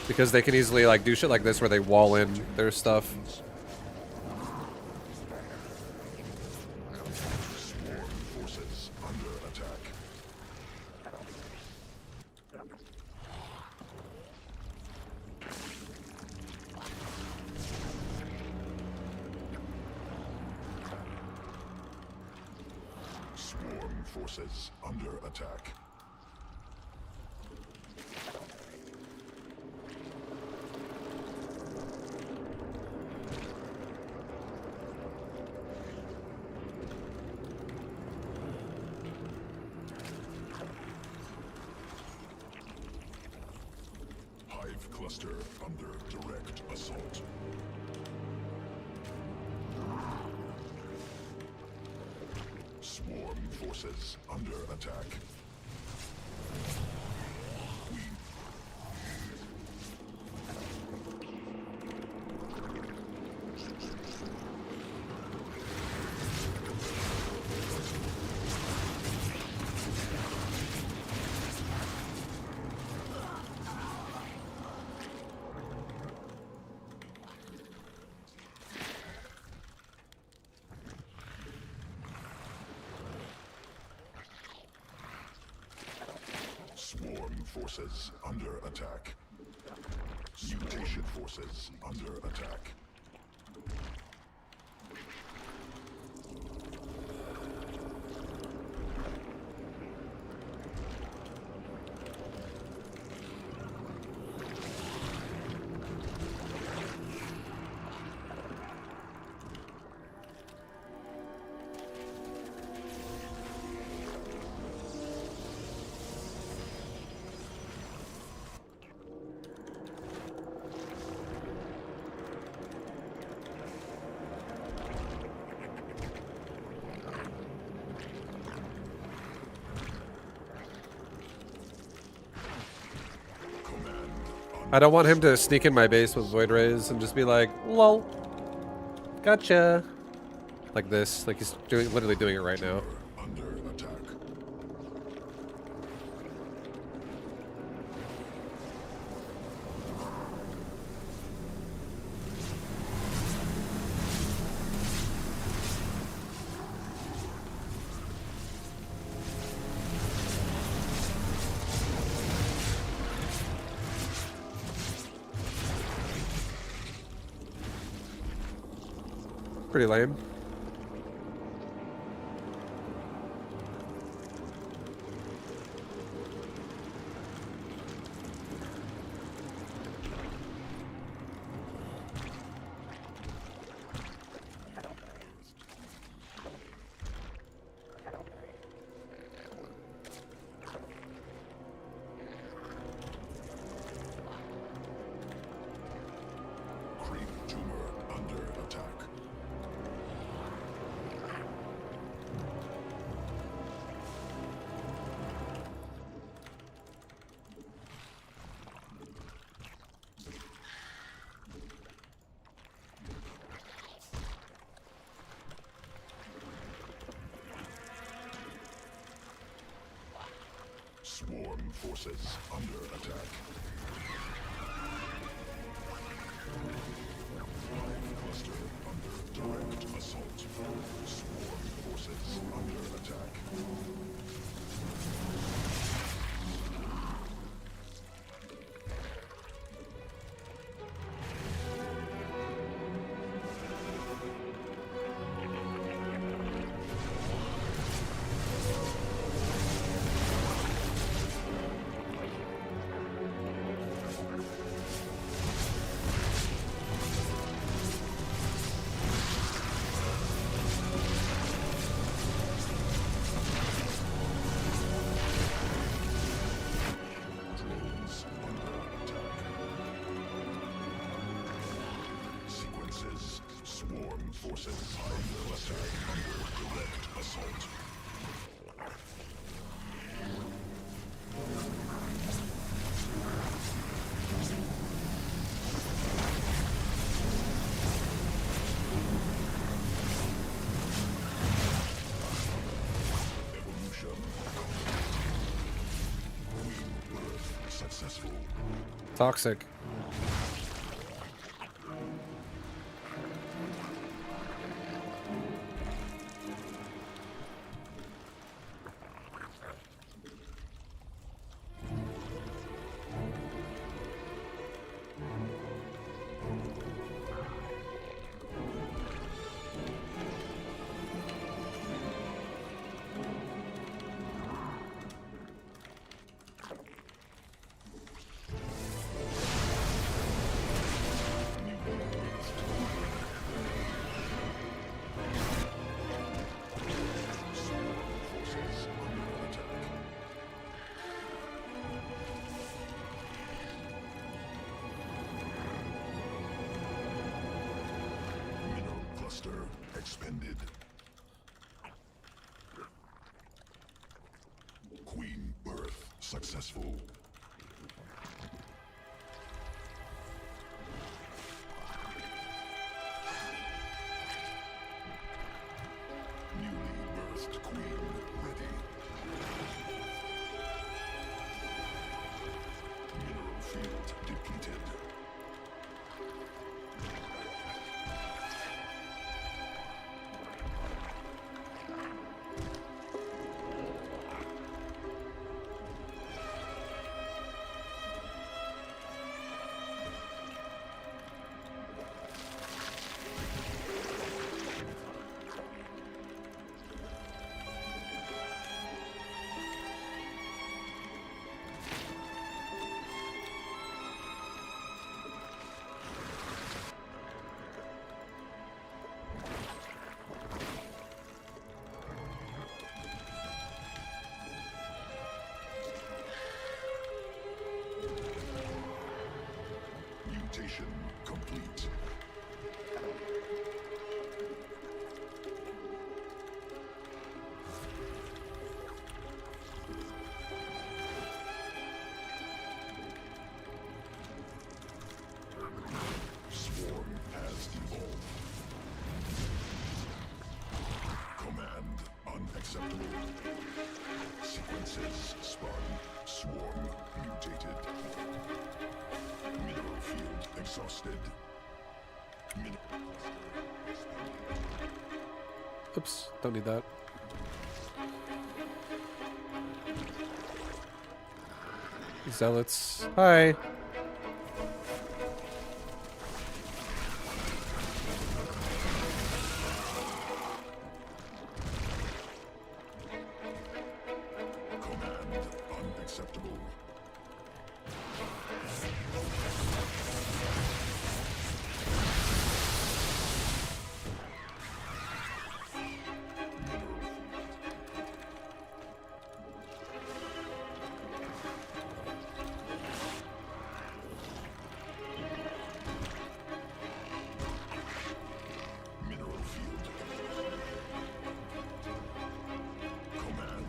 Because they can easily like do shit like this where they wall in their stuff. Swarm forces under attack. Swarm forces under attack. Hive cluster under direct assault. Swarm forces under attack. Queen. Swarm forces under attack. Mutation forces under attack. I don't want him to sneak in my base with Void Rays and just be like, lol, gotcha. Like this, like he's literally doing it right now. Under attack. Pretty lame. Creep tumor under attack. Swarm forces under attack. Hive cluster under direct assault. Swarm forces under attack. Drones under attack. Sequences. Swarm forces under attack under direct assault. Evolution. Birth successful. Toxic. Forces under attack. Mineral cluster expended. Queen birth successful. Newly birthed queen ready. Mineral field depleted. Mutation complete. forces spun. Swarm mutated. Mineral field exhausted. Oops, don't need that. Zealots. Hi. Command unacceptable. Mineral field. Command.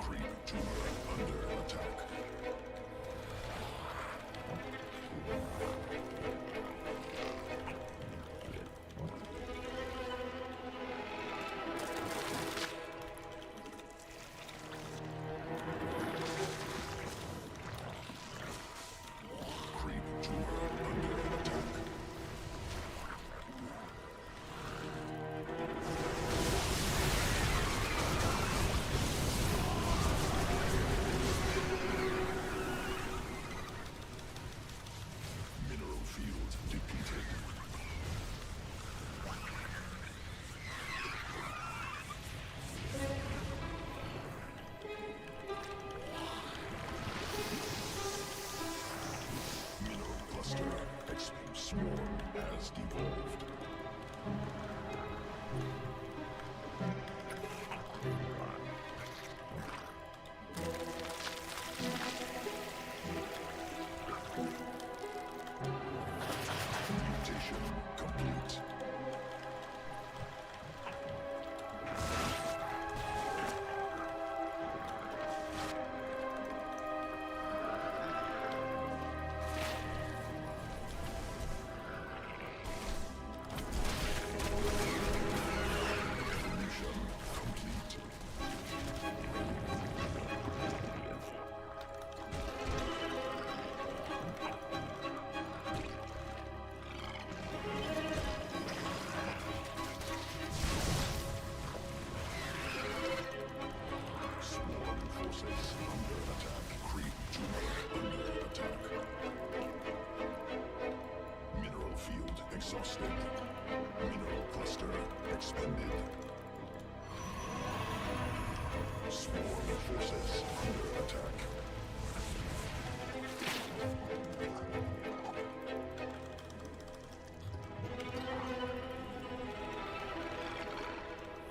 Creep tumor under attack. Creep tumor under attack. Mineral field depleted. Mineral cluster swarm has devolved. Mutation complete. Evolution complete. Swarm forces under attack. Creep tumor under attack. Mineral field exhausted. Mineral cluster expended. Swarm forces under attack.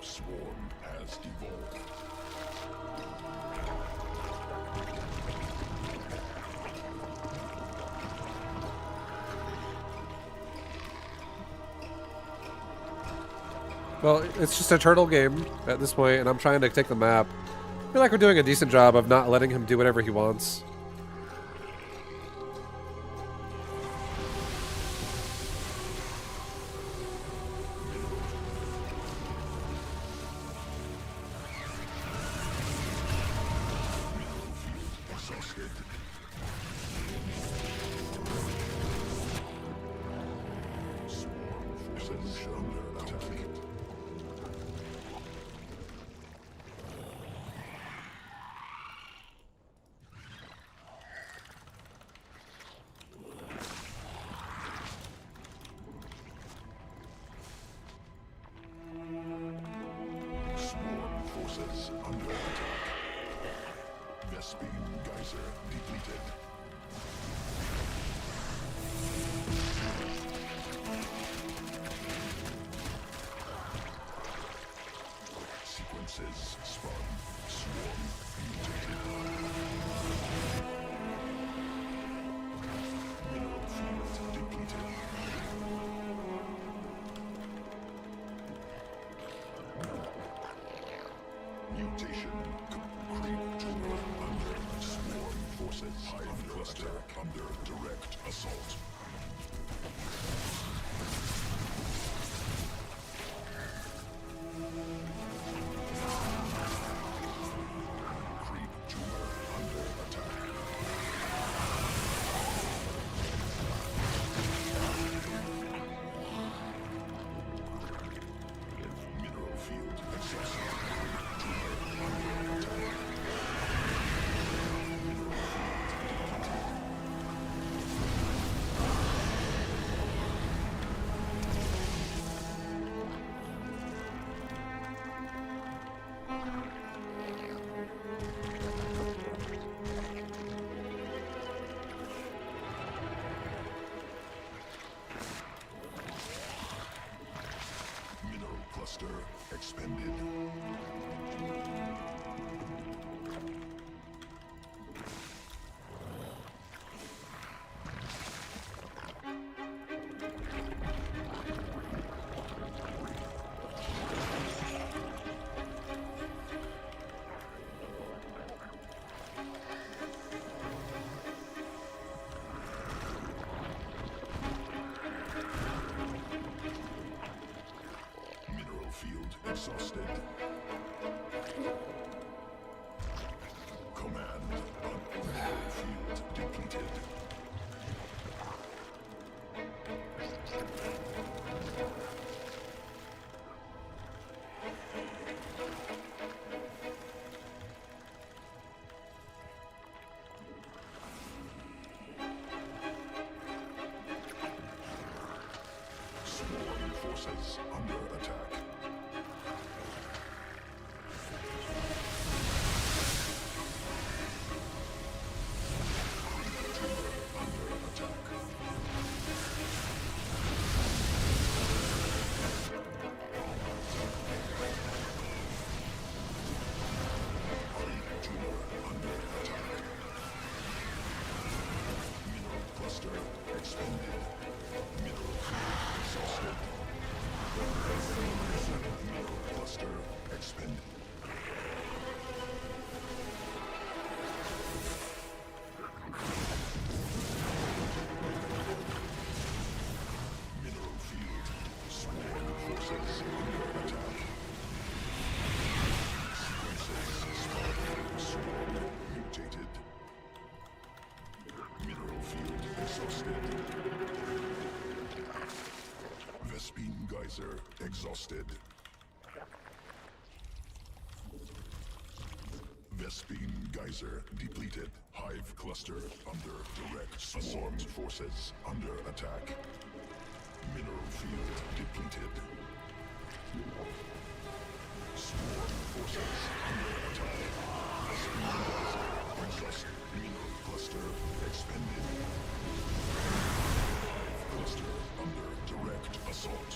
Swarm has devolved. Well, it's just a turtle game at this point, and I'm trying to take the map. I feel like we're doing a decent job of not letting him do whatever he wants. Mineral field exhausted. Swarm forces under attack. Swarm forces under attack. Vespine geyser depleted. Sequences spun. Swarm mutated. Mineral field depleted. Mutation. Creep tumor under swarm forces. Hive under direct assault. Creep tumor under attack. Mineral field exhausted. Tumor under attack. Mineral cluster expended. Mineral field exhausted. Command mineral field depleted. Swarm forces under attack. Under attack. Tumor under attack. Mineral cluster expended. Mineral field exhausted. Mineral cluster expended. Mineral field. Swarm forces under attack. Sequences spawned. Swarm mutated. Mineral field exhausted. Vespine geyser exhausted. Vespine geyser depleted. Hive cluster under direct assault. Forces under attack. Mineral field depleted. Swarm forces under attack. Vespine geyser exhausted. Mineral cluster expended. Hive cluster under direct assault.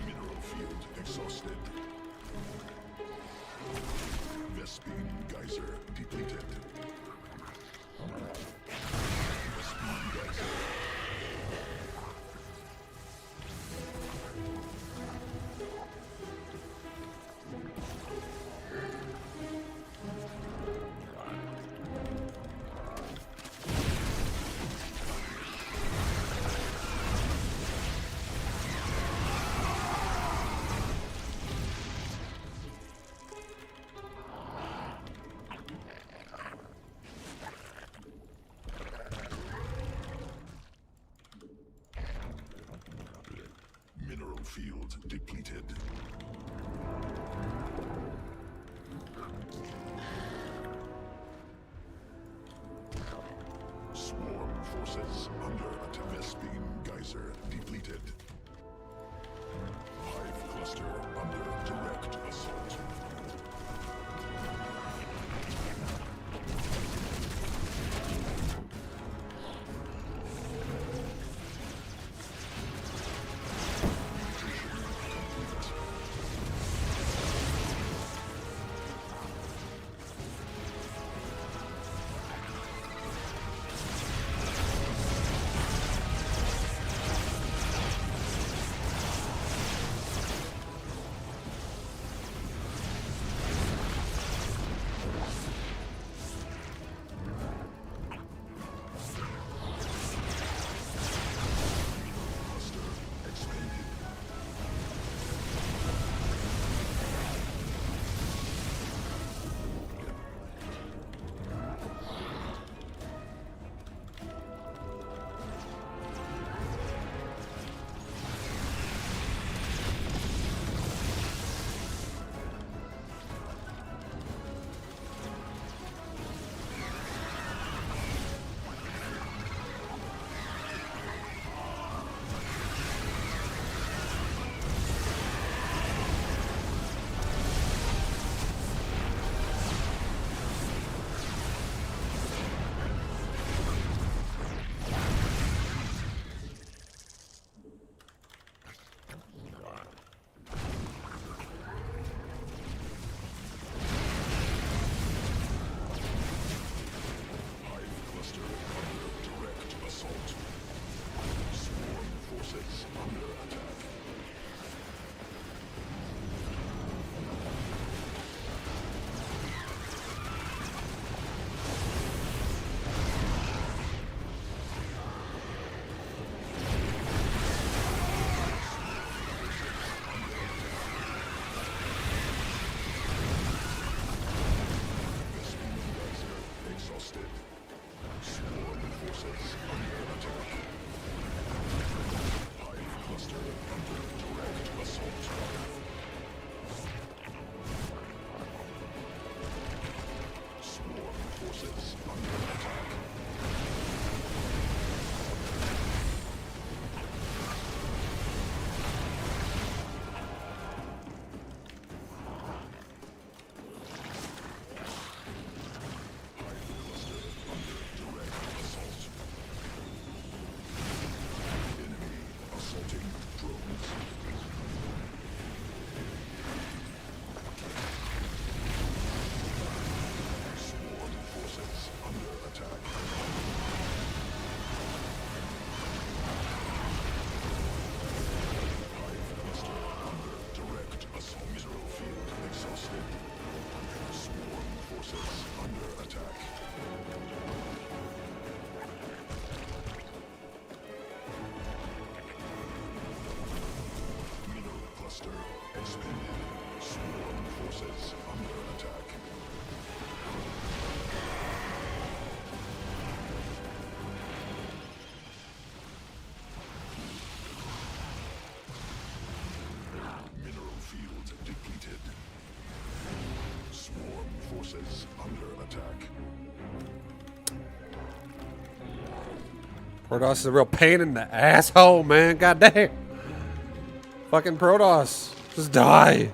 Mineral field exhausted. Vespine geyser depleted. Vespine geyser. Mineral field depleted. Swarm forces under attack. Vespine geyser depleted. Hive cluster under direct assault. forces under attack. Mineral field depleted. Swarm forces under attack. Protoss is a real pain in the asshole, man. God damn. Fucking Protoss. Just die.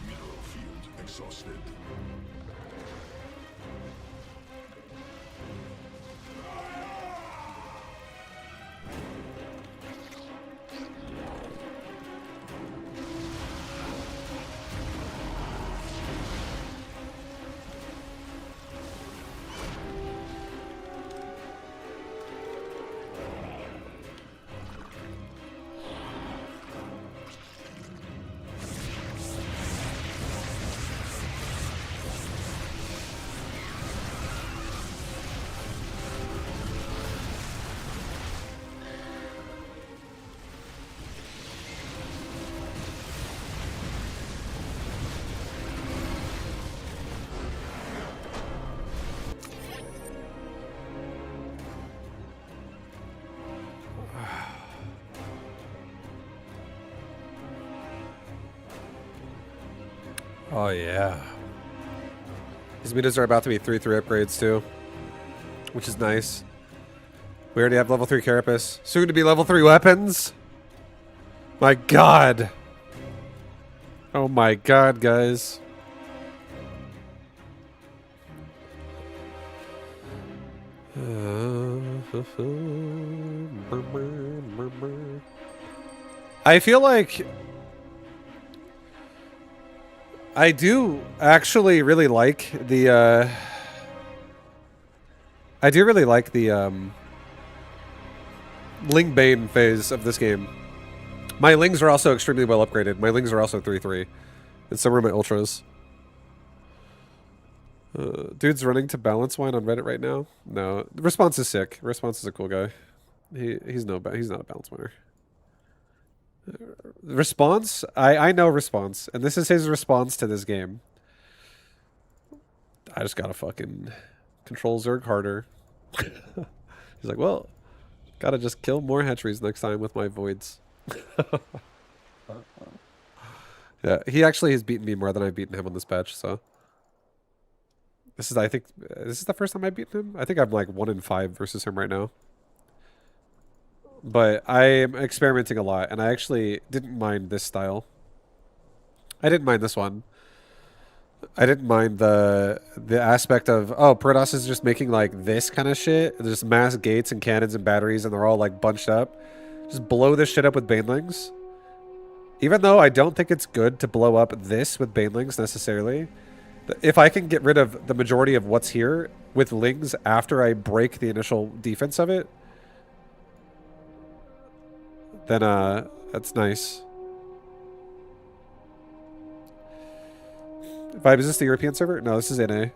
Mineral field exhausted. Oh, yeah. These meters are about to be 3-3 upgrades, too. Which is nice. We already have level 3 Carapace. Soon to be level 3 weapons. My god. Oh my god, guys. I feel like I do actually really like the I do really like the Ling Bane phase of this game. My Lings are also extremely well upgraded. My Lings are also 3-3. And so are my Ultras. Dude's running to balance wine on Reddit right now. No, Response is sick. Response is a cool guy. He's not a balance winner. Response, I know Response, and this is his response to this game. I just gotta fucking control Zerg harder. He's like, well, gotta just kill more hatcheries next time with my voids. Yeah, he actually has beaten me more than I've beaten him on this patch, so. This is, I think, this is the first time I've beaten him? I think I'm like 1-5 versus him right now. But I'm experimenting a lot, and I actually didn't mind this style. I didn't mind this one. I didn't mind the aspect of, oh, Protoss is just making like this kind of shit. There's mass gates and cannons and batteries, and they're all like bunched up. Just blow this shit up with Banelings. Even though I don't think it's good to blow up this with Banelings necessarily. If I can get rid of the majority of what's here with Lings after I break the initial defense of it, then that's nice. Vibe, is this the European server? No, this is NA.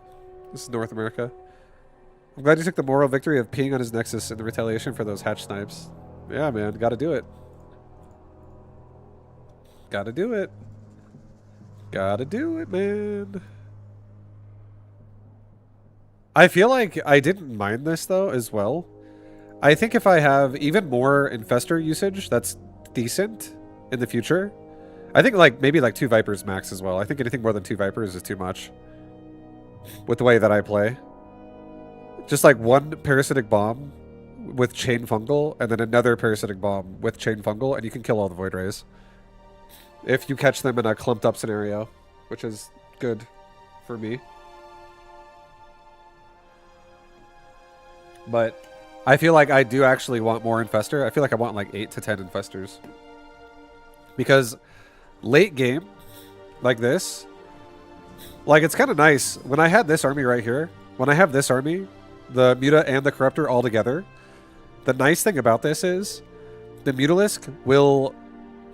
This is North America. I'm glad you took the moral victory of peeing on his Nexus in the retaliation for those hatch snipes. Yeah, man, gotta do it. Gotta do it. Gotta do it, man. I feel like I didn't mind this, though, as well. I think if I have even more Infestor usage that's decent in the future, I think like maybe like 2 Vipers max as well. I think anything more than 2 Vipers is too much with the way that I play. Just like 1 Parasitic Bomb with Chain Fungal and then another Parasitic Bomb with Chain Fungal, and you can kill all the Void Rays if you catch them in a clumped up scenario, which is good for me. But I feel like I do actually want more Infestor. I feel like I want like 8 to 10 Infestors. Because late game, like this, like it's kind of nice. When I had this army right here, when I have this army, the Muta and the Corruptor all together, the nice thing about this is the Mutalisk will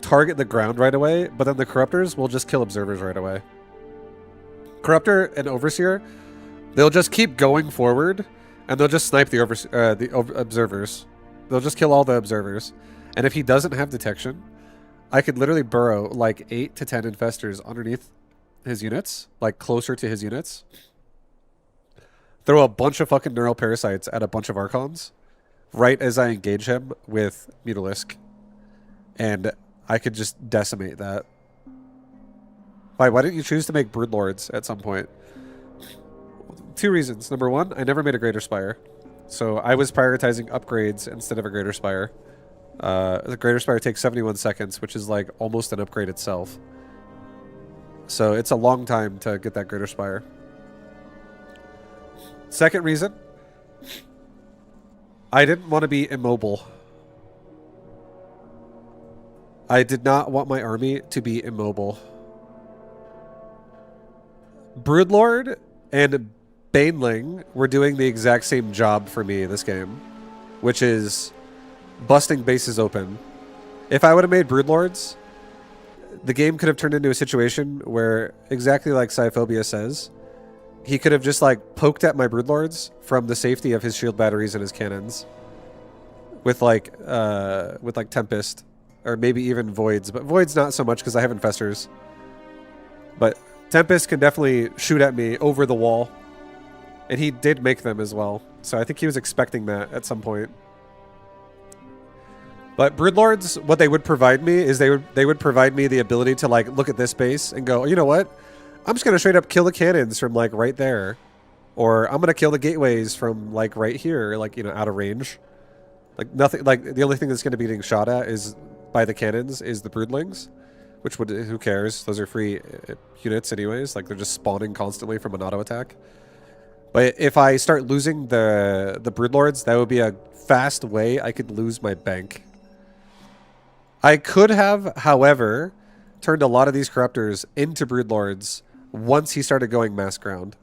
target the ground right away, but then the Corruptors will just kill Observers right away. Corruptor and Overseer, they'll just keep going forward, and they'll just snipe the Observers. They'll just kill all the Observers. And if he doesn't have detection, I could literally burrow like 8 to 10 Infestors underneath his units, like closer to his units. Throw a bunch of fucking Neural Parasites at a bunch of Archons right as I engage him with Mutalisk. And I could just decimate that. Why didn't you choose to make Broodlords at some point? 2 reasons. Number 1, I never made a Greater Spire. So I was prioritizing upgrades instead of a Greater Spire. The Greater Spire takes 71 seconds, which is like almost an upgrade itself. So it's a long time to get that Greater Spire. Second reason, I didn't want to be immobile. I did not want my army to be immobile. Broodlord and Baneling were doing the exact same job for me this game, which is busting bases open. If I would have made Broodlords, the game could have turned into a situation where, exactly like Cyphobia says, he could have just like poked at my Broodlords from the safety of his shield batteries and his cannons with like Tempest, or maybe even Voids, but Voids not so much because I have Infestors. But Tempest can definitely shoot at me over the wall, and he did make them as well. So I think he was expecting that at some point. But Broodlords, what they would provide me is they would provide me the ability to like look at this base and go, you know what? I'm just gonna straight up kill the cannons from like right there, or I'm gonna kill the gateways from like right here, like, you know, out of range. Like nothing. Like the only thing that's gonna be getting shot at is by the cannons is the Broodlings, which would, who cares? Those are free units anyways. Like they're just spawning constantly from an auto attack. But if I start losing the Broodlords, that would be a fast way I could lose my bank. I could have, however, turned a lot of these Corruptors into Broodlords once he started going mass ground.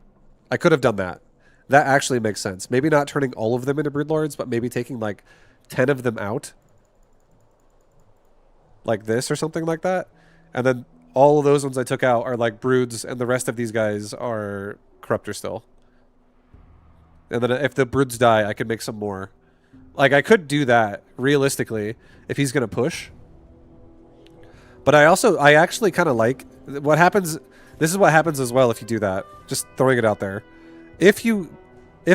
I could have done that. That actually makes sense. Maybe not turning all of them into Broodlords, but maybe taking like 10 of them out. Like this or something like that. And then all of those ones I took out are like Broods, and the rest of these guys are Corruptor still. And then if the Broods die, I could make some more. Like, I could do that, realistically, if he's going to push. But I actually kind of like what happens. This is what happens as well if you do that. Just throwing it out there. If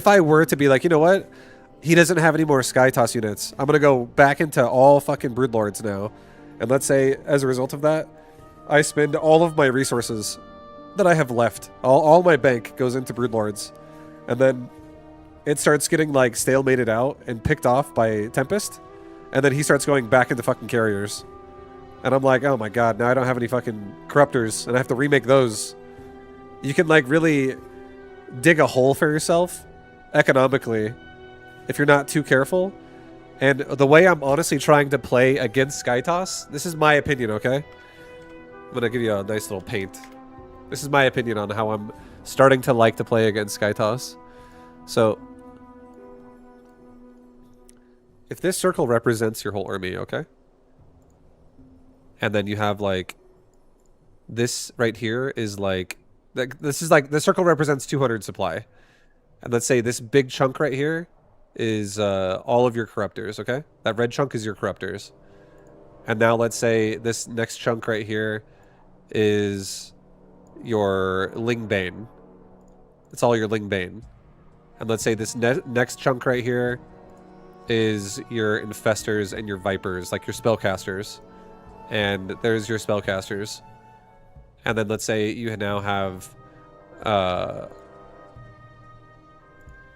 I were to be like, you know what? He doesn't have any more Skytoss units. I'm going to go back into all fucking Broodlords now. And let's say, as a result of that, I spend all of my resources that I have left. All my bank goes into Broodlords. And then it starts getting, like, stalemated out and picked off by Tempest. And then he starts going back into fucking carriers. And I'm like, oh my god, now I don't have any fucking Corruptors, and I have to remake those. You can, like, really dig a hole for yourself economically if you're not too careful. And the way I'm honestly trying to play against Skytoss, this is my opinion, okay? I'm going to give you a nice little paint. This is my opinion on how I'm starting to like to play against Skytoss. So, if this circle represents your whole army, okay? And then you have, like, this right here is like, this is like, the circle represents 200 supply. And let's say this big chunk right here is all of your Corruptors, okay? That red chunk is your Corruptors. And now let's say this next chunk right here is your Lingbane. It's all your Lingbane. And let's say this next chunk right here is your Infestors and your Vipers, like your Spellcasters. And there's your Spellcasters. And then let's say you now have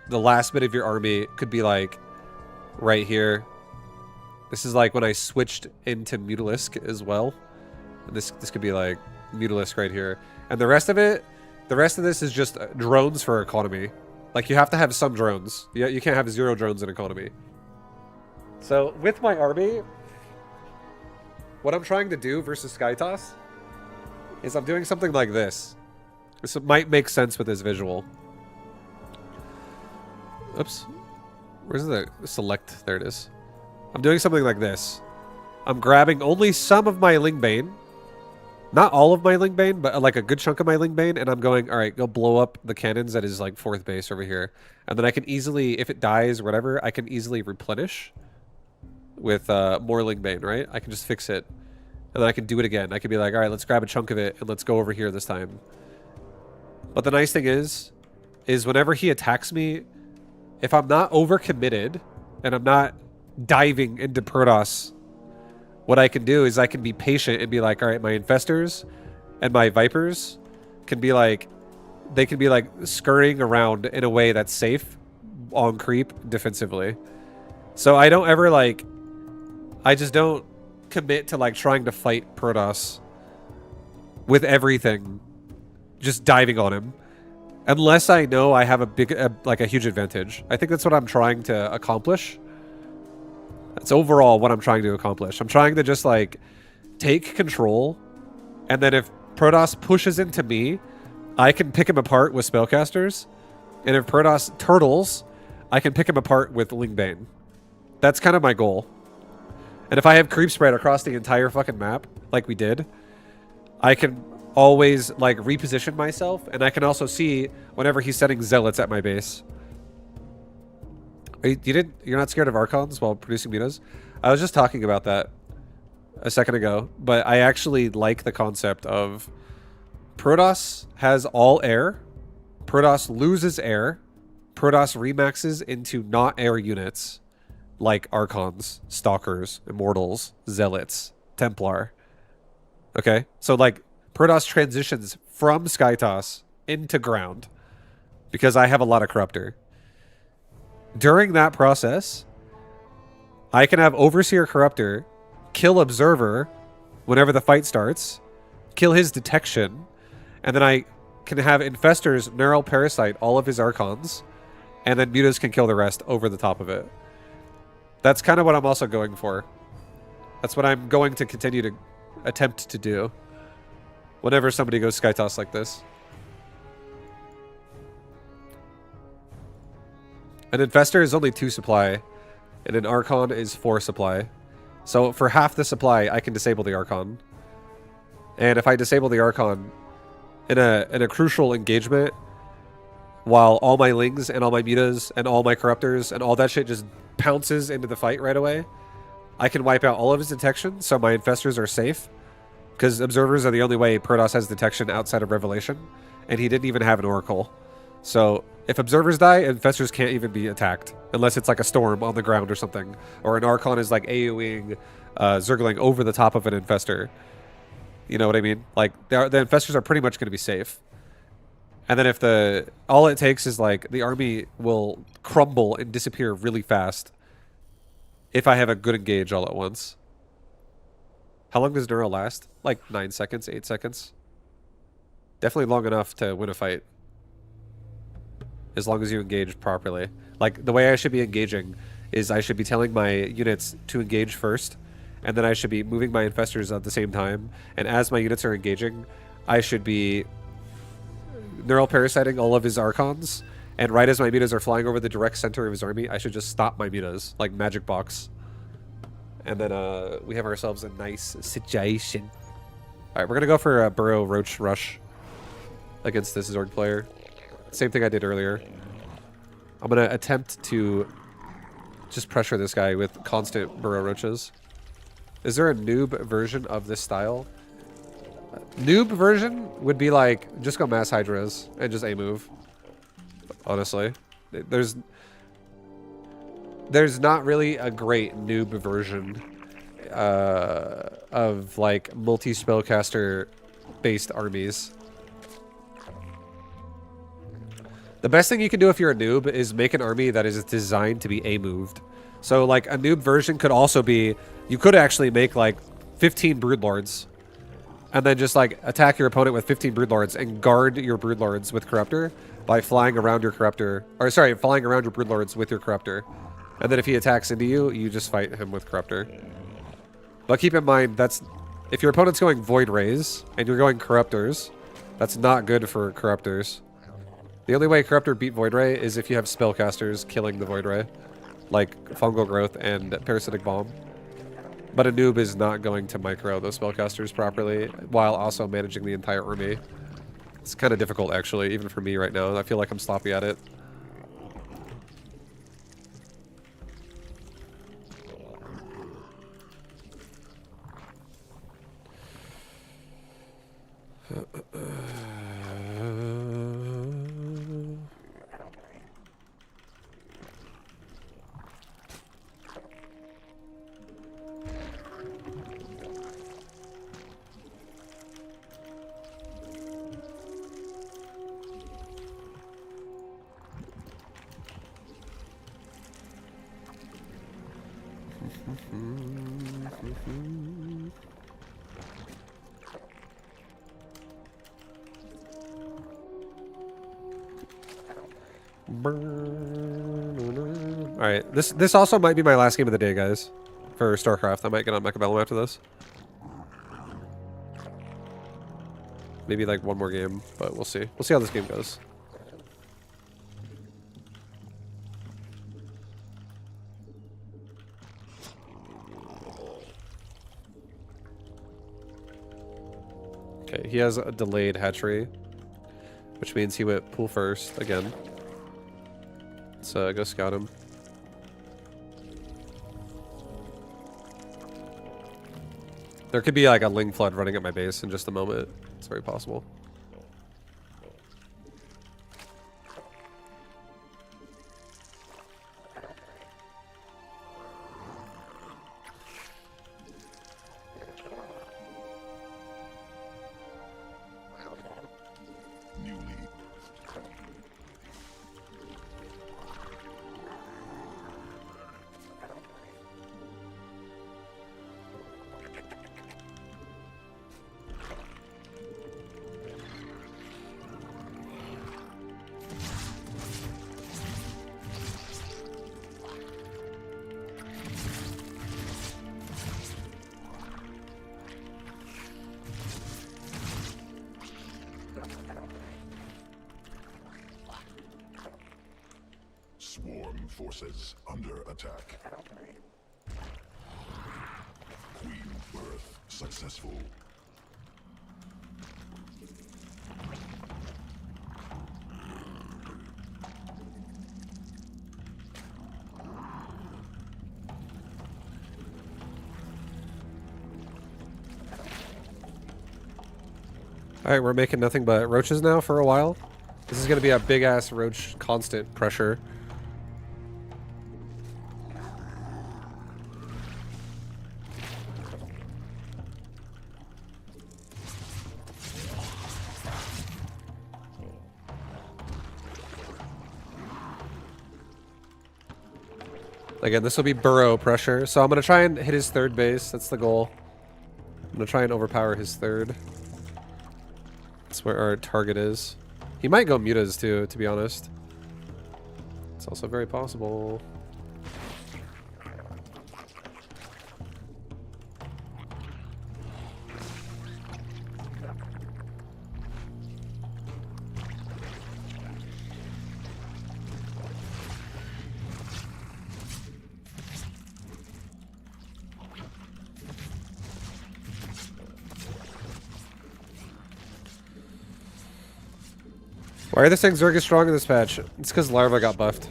the last bit of your army could be like right here. This is like when I switched into Mutalisk as well. And this could be like Mutalisk right here. And the rest of this is just drones for economy. Like, you have to have some drones. You can't have 0 drones in economy. So with my army, what I'm trying to do versus Skytoss is I'm doing something like this. This might make sense with this visual. Oops. Where's the select? There it is. I'm doing something like this. I'm grabbing only some of my Lingbane. Not all of my Lingbane, but like a good chunk of my Lingbane, and I'm going, all right, go blow up the cannons at his like 4th base over here. And then I can easily, if it dies or whatever, I can easily replenish with more Lingbane, right? I can just fix it. And then I can do it again. I can be like, all right, let's grab a chunk of it and let's go over here this time. But the nice thing is whenever he attacks me, if I'm not overcommitted and I'm not diving into Protoss, what I can do is I can be patient and be like, all right, my Infestors and my Vipers can be like, they can be like scurrying around in a way that's safe on creep defensively. So I don't ever like, I just don't commit to like trying to fight Protoss with everything, just diving on him. Unless I know I have a big, like a huge advantage. I think that's what I'm trying to accomplish. That's overall what I'm trying to accomplish. I'm trying to just like take control, and then if Protoss pushes into me, I can pick him apart with spellcasters, and if Protoss turtles, I can pick him apart with Lingbane. That's kind of my goal. And if I have creep spread across the entire fucking map, like we did, I can always like reposition myself, and I can also see whenever he's sending zealots at my base. You're not scared of Archons while producing mutas? I was just talking about that a second ago, but I actually like the concept of Protoss has all air, Protoss loses air, Protoss remaxes into not air units like Archons, Stalkers, Immortals, Zealots, Templar. Okay? So like Protoss transitions from Skytoss into ground because I have a lot of Corruptor. During that process, I can have Overseer Corruptor kill Observer whenever the fight starts, kill his detection, and then I can have Infestors Neural Parasite all of his Archons, and then Mutas can kill the rest over the top of it. That's kind of what I'm also going for. That's what I'm going to continue to attempt to do whenever somebody goes Skytoss like this. An Infestor is only 2 supply, and an Archon is 4 supply. So for half the supply, I can disable the Archon. And if I disable the Archon in a crucial engagement, while all my Lings and all my Mutas and all my Corruptors and all that shit just pounces into the fight right away, I can wipe out all of his detection, so my Infestors are safe. Because Observers are the only way Protoss has detection outside of Revelation, and he didn't even have an Oracle. So if Observers die, Infestors can't even be attacked, unless it's like a storm on the ground or something, or an Archon is like AoEing Zergling over the top of an Infestor. You know what I mean? Like the Infestors are pretty much going to be safe. And then if all it takes is like the army will crumble and disappear really fast if I have a good engage all at once. How long does Neuro last? Like 9 seconds, 8 seconds. Definitely long enough to win a fight. As long as you engage properly. Like, the way I should be engaging is I should be telling my units to engage first, and then I should be moving my Infestors at the same time. And as my units are engaging, I should be Neural Parasiting all of his Archons, and right as my Mutas are flying over the direct center of his army, I should just stop my Mutas, like Magic Box. And then we have ourselves a nice situation. Alright, we're going to go for a Burrow Roach Rush against this Zorg player. Same thing I did earlier. I'm going to attempt to just pressure this guy with constant Burrow Roaches. Is there a noob version of this style? Noob version would be like, just go Mass Hydras and just A-move. Honestly. There's not really a great noob version of like multi-spellcaster based armies. The best thing you can do if you're a noob is make an army that is designed to be A-moved. So like a noob version could also be, you could actually make like 15 Broodlords and then just like attack your opponent with 15 Broodlords and guard your Broodlords with Corruptor by flying around your Corruptor, or sorry, flying around your Broodlords with your Corruptor. And then if he attacks into you, you just fight him with Corruptor. But keep in mind, that's if your opponent's going Void Rays and you're going Corruptors, that's not good for Corruptors. The only way Corruptor beat Void Ray is if you have Spellcasters killing the Void Ray, like Fungal Growth and Parasitic Bomb. But a noob is not going to micro those spellcasters properly while also managing the entire army. It's kind of difficult, actually, even for me right now. I feel like I'm sloppy at it. Alright, this also might be my last game of the day, guys. For StarCraft. I might get on Mechabellum after this. Maybe like one more game, but we'll see. We'll see how this game goes. Okay, he has a delayed hatchery, which means he went pool first again. Let's go scout him. There could be like a Ling Flood running at my base in just a moment. It's very possible. Swarm forces under attack. Queen birth successful. Alright, we're making nothing but roaches now for a while. This is going to be a big-ass roach constant pressure. Again, this will be burrow pressure. So I'm going to try and hit his third base. That's the goal. I'm going to try and overpower his third. That's where our target is. He might go mutas too, to be honest. It's also very possible. Why are they saying Zerg is strong in this patch? It's because Larva got buffed.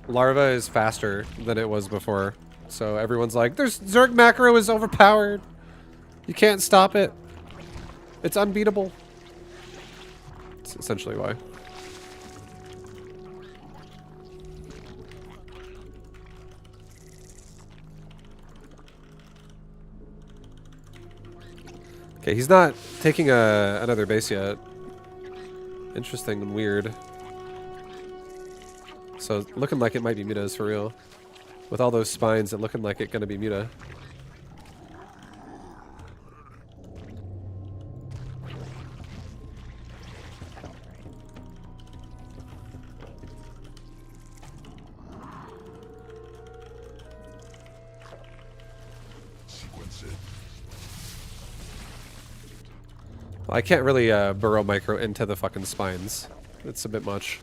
Larva is faster than it was before. So everyone's like, there's Zerg macro is overpowered. You can't stop it. It's unbeatable. That's essentially why. Okay, he's not taking another base yet. Interesting and weird. So looking like it might be mutas for real. With all those spines, it looking like it's gonna be muta. Well, I can't really burrow micro into the fucking spines. It's a bit much.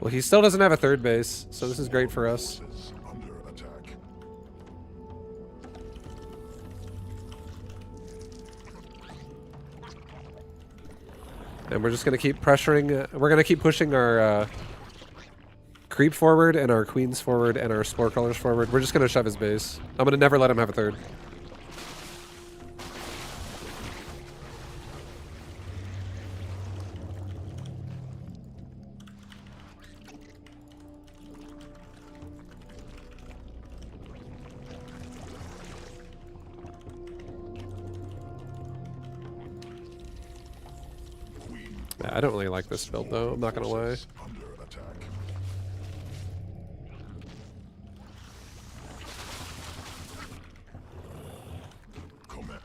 Well, he still doesn't have a third base, so this is great for us. Forces under attack. And we're just gonna keep pressuring. We're gonna keep pushing our creep forward and our queens forward and our spore colors forward. We're just gonna shove his base. I'm gonna never let him have a third. I don't really like this build though, I'm not gonna lie. Under attack. Command.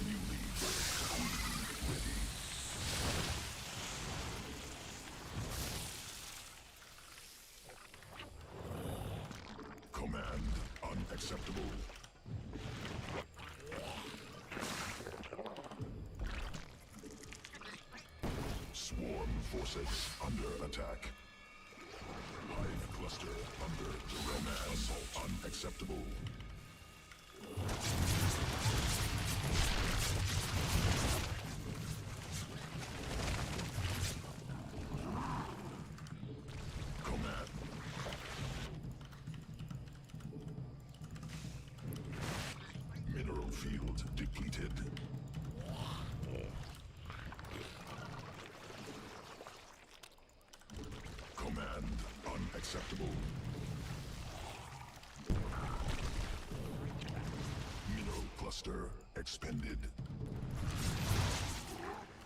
New lead. Ready. Command unacceptable. Swarm forces under attack. Hive cluster under direct assault. Unacceptable. Command. Mineral field depleted. Command unacceptable. Mineral cluster expended.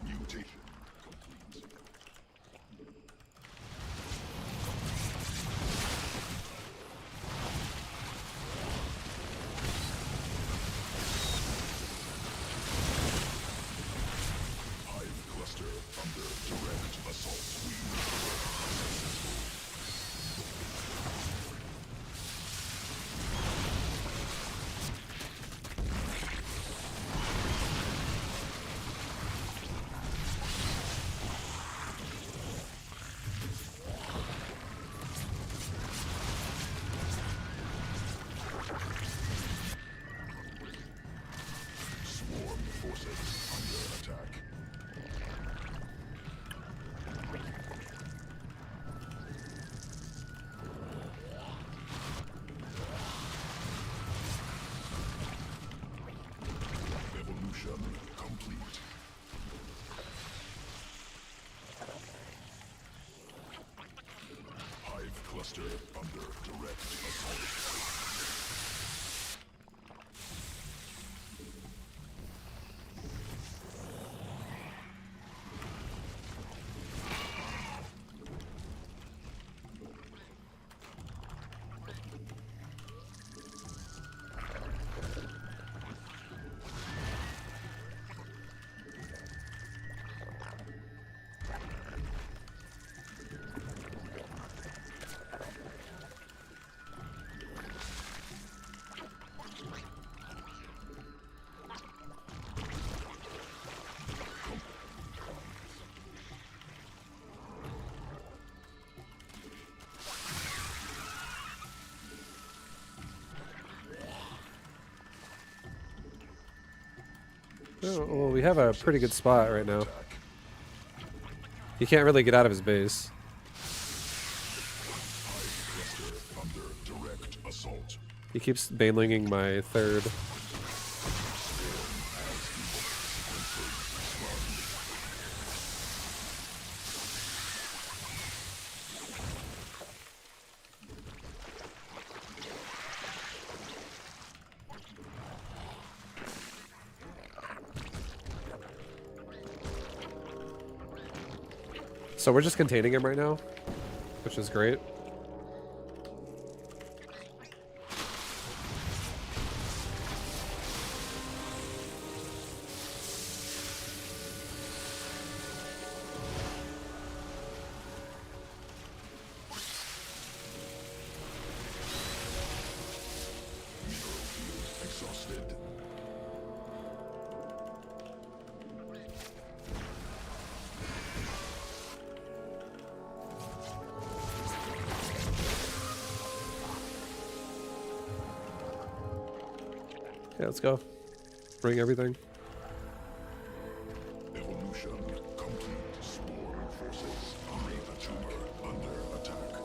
Mutation complete. Hive cluster under direct assault. Swarm forces under attack. Evolution complete. Hive cluster under direct assault. Oh, well, we have a pretty good spot right now. He can't really get out of his base. Cluster under direct assault. He keeps banelinging my third. So we're just containing him right now, which is great. Exhausted. Yeah, let's go. Bring everything. Evolution complete. Swarm forces under attack.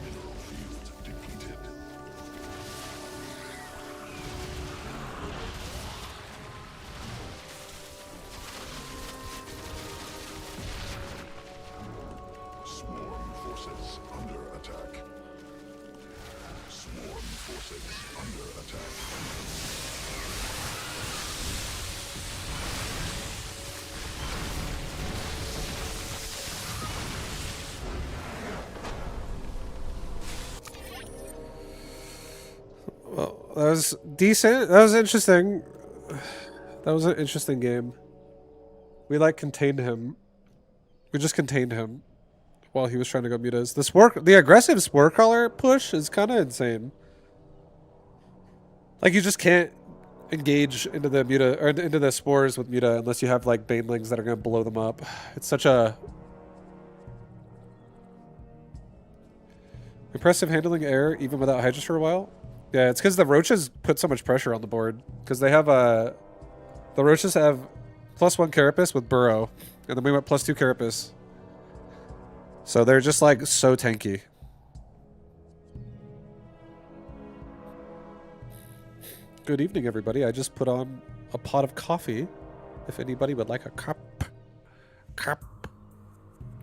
Mineral field depleted. Swarm forces under attack. Swarm forces under attack. Well, that was decent. That was interesting. That was an interesting game. We like contained him. We just contained him while he was trying to go mute us. The aggressive spore crawler push is kind of insane. Like you just can't engage into the muta or into the spores with muta unless you have like banelings that are gonna blow them up. It's such a impressive handling air even without Hydras for a while. Yeah, it's because the roaches put so much pressure on the board because they have the roaches have +1 carapace with burrow, and then we went +2 carapace. So they're just like so tanky. Good evening, everybody. I just put on a pot of coffee. If anybody would like a cup.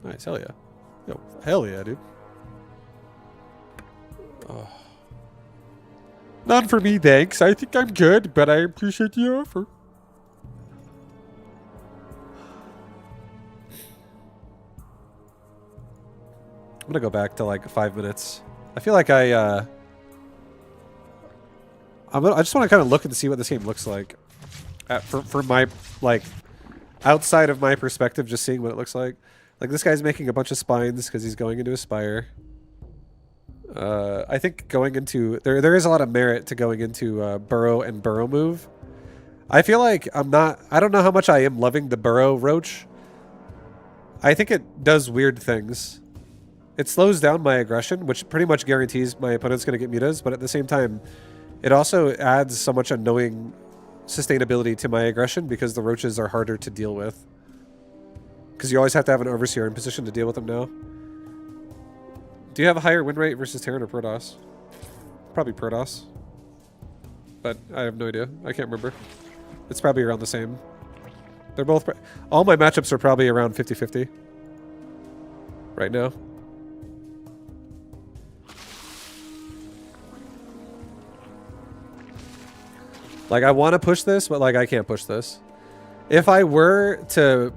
Nice, hell yeah. Yo, hell yeah, dude. Oh. None for me, thanks. I think I'm good, but I appreciate the offer. I'm gonna go back to like 5 minutes. I feel like I just want to kind of look and see what this game looks like. For my, like, outside of my perspective, just seeing what it looks like. Like, this guy's making a bunch of spines because he's going into a spire. I think going into... There is a lot of merit to going into burrow and burrow move. I feel like I don't know how much I am loving the burrow roach. I think it does weird things. It slows down my aggression, which pretty much guarantees my opponent's going to get mutas, but at the same time, it also adds so much annoying sustainability to my aggression because the roaches are harder to deal with. Because you always have to have an Overseer in position to deal with them now. Do you have a higher win rate versus Terran or Protoss? Probably Protoss. But I have no idea. I can't remember. It's probably around the same. They're both... All my matchups are probably around 50-50. Right now. Like, I want to push this, but, like, I can't push this. If I were to,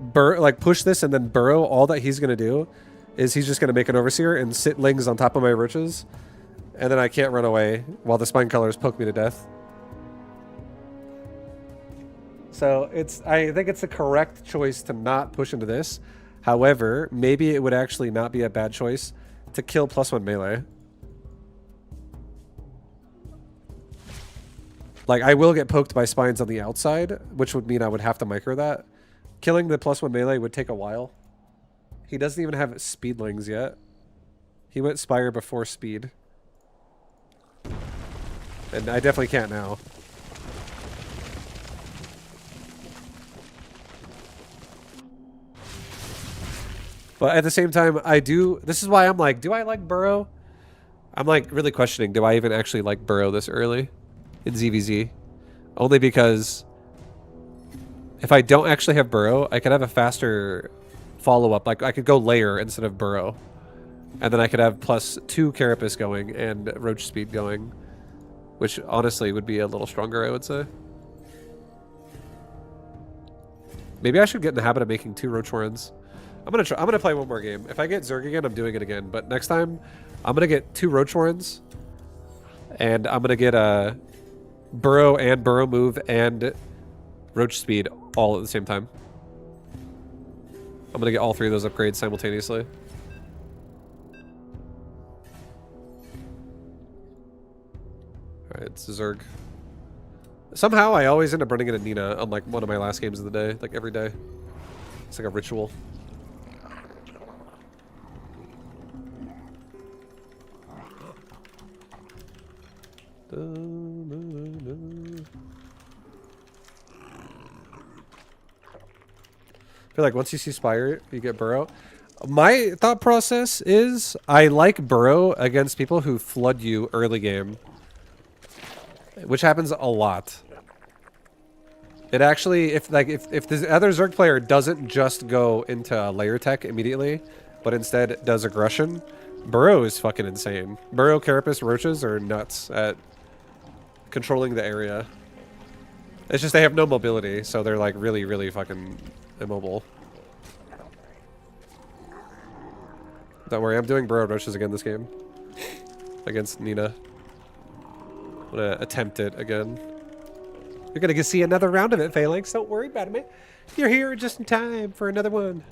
push this and then burrow, all that he's going to do is he's just going to make an Overseer and sit lings on top of my roaches. And then I can't run away while the spine colors poke me to death. So, I think it's the correct choice to not push into this. However, maybe it would actually not be a bad choice to kill +1 melee. Like, I will get poked by spines on the outside, which would mean I would have to micro that. Killing the +1 melee would take a while. He doesn't even have speedlings yet. He went Spire before speed. And I definitely can't now. But at the same time, I do... This is why I'm like, do I like burrow? I'm like really questioning, do I even actually like burrow this early? In ZVZ, only because if I don't actually have burrow, I could have a faster follow-up. Like, I could go layer instead of burrow, and then I could have +2 carapace going and roach speed going, which honestly would be a little stronger, I would say. Maybe I should get in the habit of making 2 roach warrens. I'm gonna play one more game. If I get Zerg again, I'm doing it again. But next time, I'm gonna get 2 roach warrens, and I'm gonna get a burrow and burrow move and roach speed all at the same time. I'm gonna get all 3 of those upgrades simultaneously. Alright, it's Zerg. Somehow I always end up running into Nina on like one of my last games of the day, like every day. It's like a ritual. I feel like once you see Spire, you get Burrow. My thought process is I like Burrow against people who flood you early game, which happens a lot. It actually, if the other Zerg player doesn't just go into layer tech immediately, but instead does aggression, Burrow is fucking insane. Burrow, Carapace, Roaches are nuts at controlling the area. It's just they have no mobility, so they're like really, really fucking immobile. Don't worry, I'm doing Burrow Roaches again this game. Against Nina. I'm gonna attempt it again. You're gonna get see another round of it, Phalanx. Don't worry about it, man. You're here just in time for another one.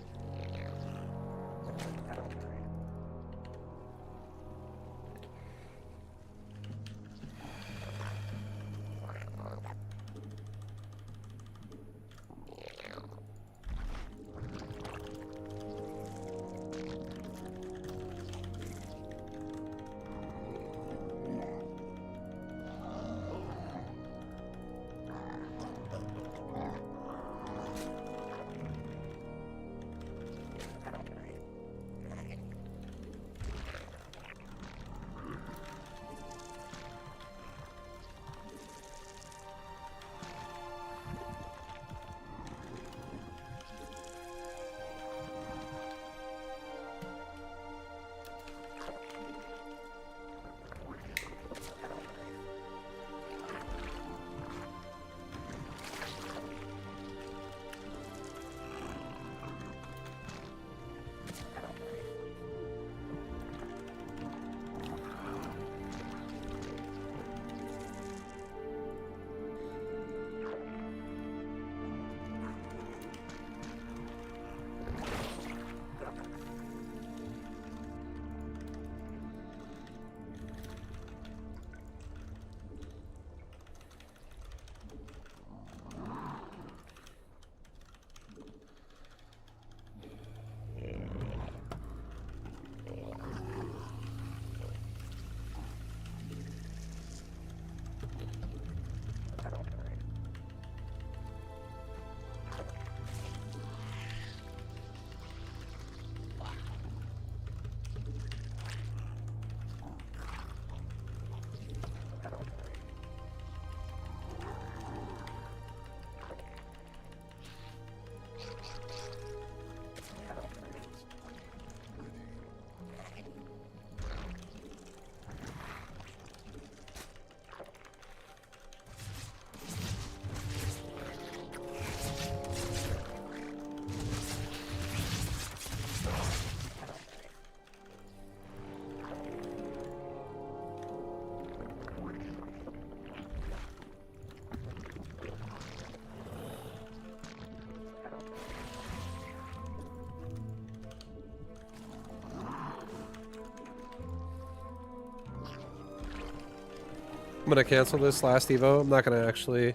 I'm gonna cancel this last Evo. I'm not gonna actually...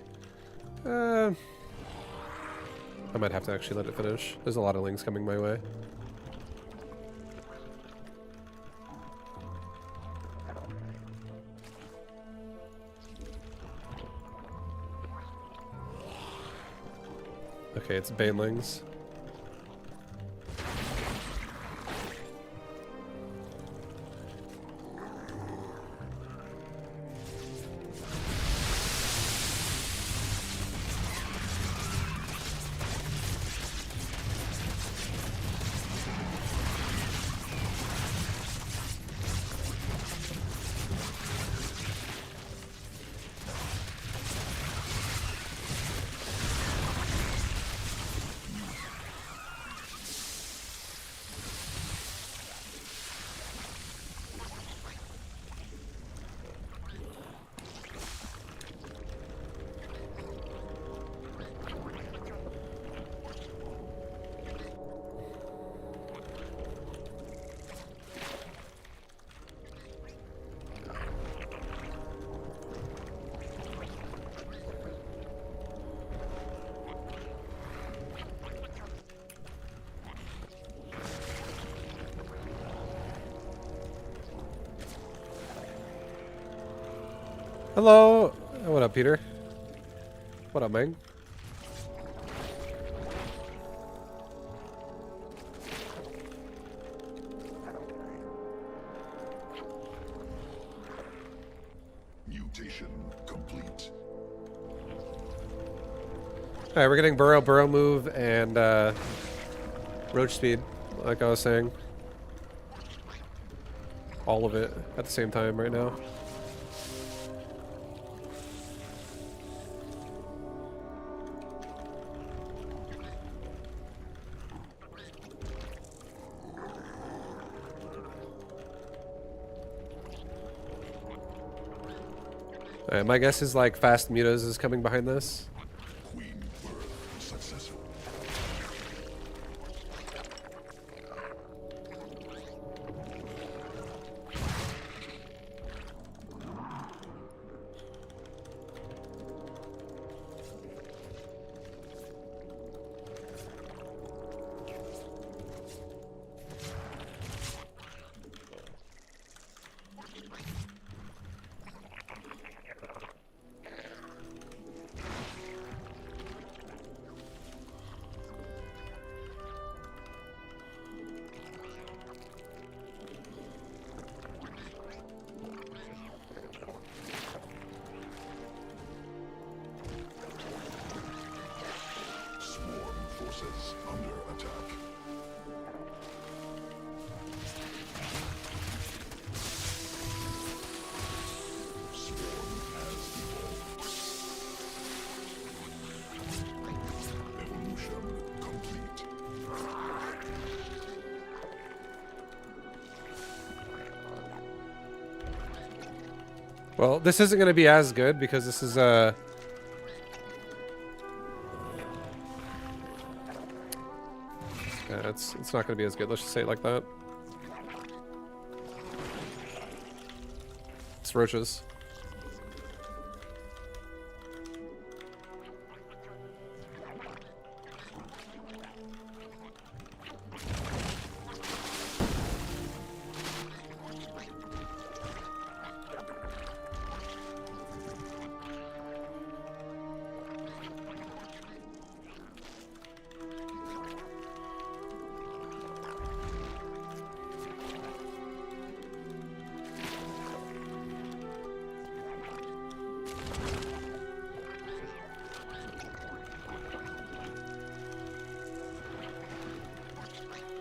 I might have to actually let it finish. There's a lot of links coming my way. Okay, it's Banelings. Hello. What up, Peter? What up, Meng? Mutation complete. Alright, we're getting burrow move and roach speed, like I was saying. All of it at the same time right now. Alright, my guess is like fast mutas is coming behind this. Queen birth successful. Swarm forces under attack. Swarm has evolved. Evolution complete. Well, this isn't going to be as good because this is yeah, it's not going to be as good. Let's just say it like that. It's roaches.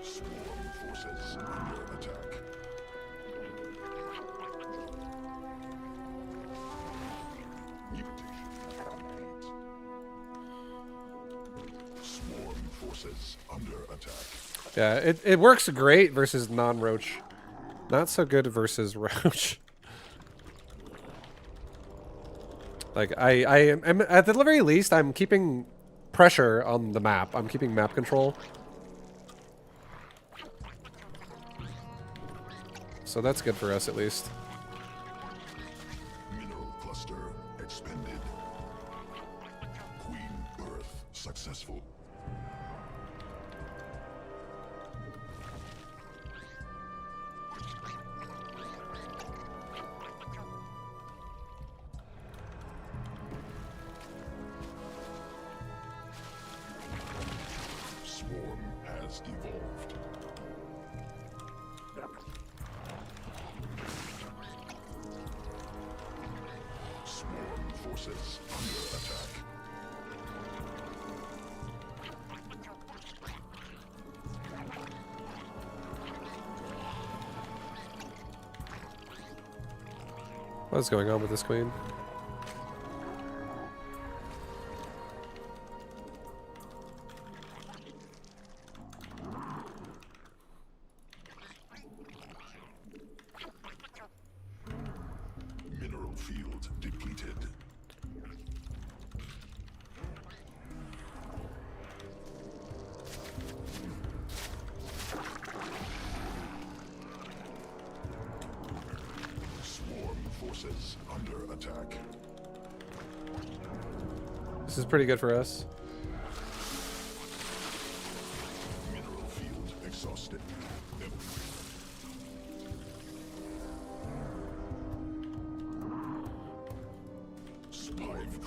Swarm forces under attack. Mutation complete. Swarm forces under attack. Yeah, it works great versus non-roach. Not so good versus roach. Like, I'm at the very least, I'm keeping pressure on the map. I'm keeping map control. So that's good for us, at least. Mineral cluster expended. Queen birth successful. Swarm has evolved. Swarm forces under attack. What's going on with this queen? Mineral field depleted. Swarm forces under attack. This is pretty good for us. Mineral field exhausted.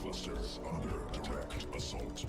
clusters under direct assault.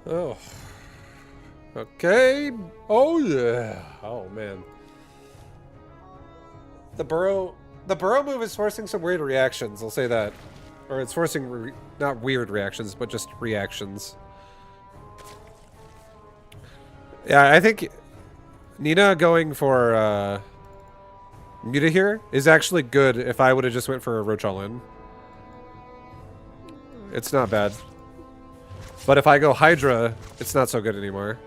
Oh. Okay. Oh yeah. Oh man. The burrow move is forcing some weird reactions. I'll say that, or it's forcing not weird reactions, but just reactions. Yeah, I think Nina going for Muta here is actually good. If I would have just went for a Roach all-in, it's not bad. But if I go Hydra, it's not so good anymore.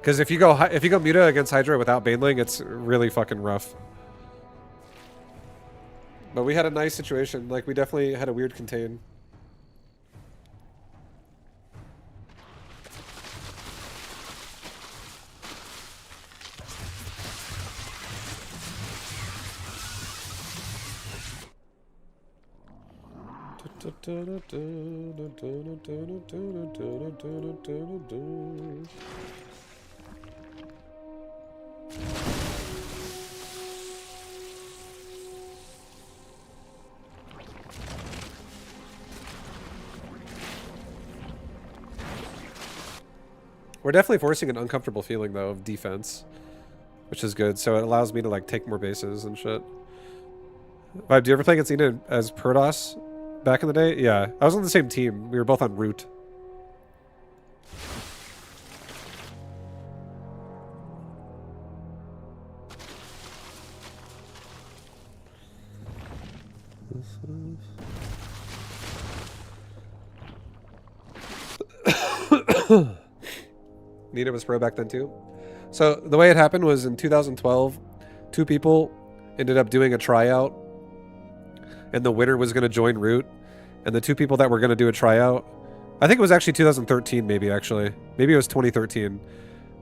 Because if you go Muta against Hydra without Baneling, it's really fucking rough. But we had a nice situation. Like, we definitely had a weird contain. We're definitely forcing an uncomfortable feeling, though, of defense, which is good. So it allows me to, like, take more bases and shit. Vibe, do you ever play against Ina as Protoss back in the day? Yeah, I was on the same team. We were both on Root. Nina was pro back then too. So the way it happened was in 2012, two people ended up doing a tryout, and the winner was going to join Root. And the two people that were going to do a tryout, I think it was actually 2013, maybe it was 2013.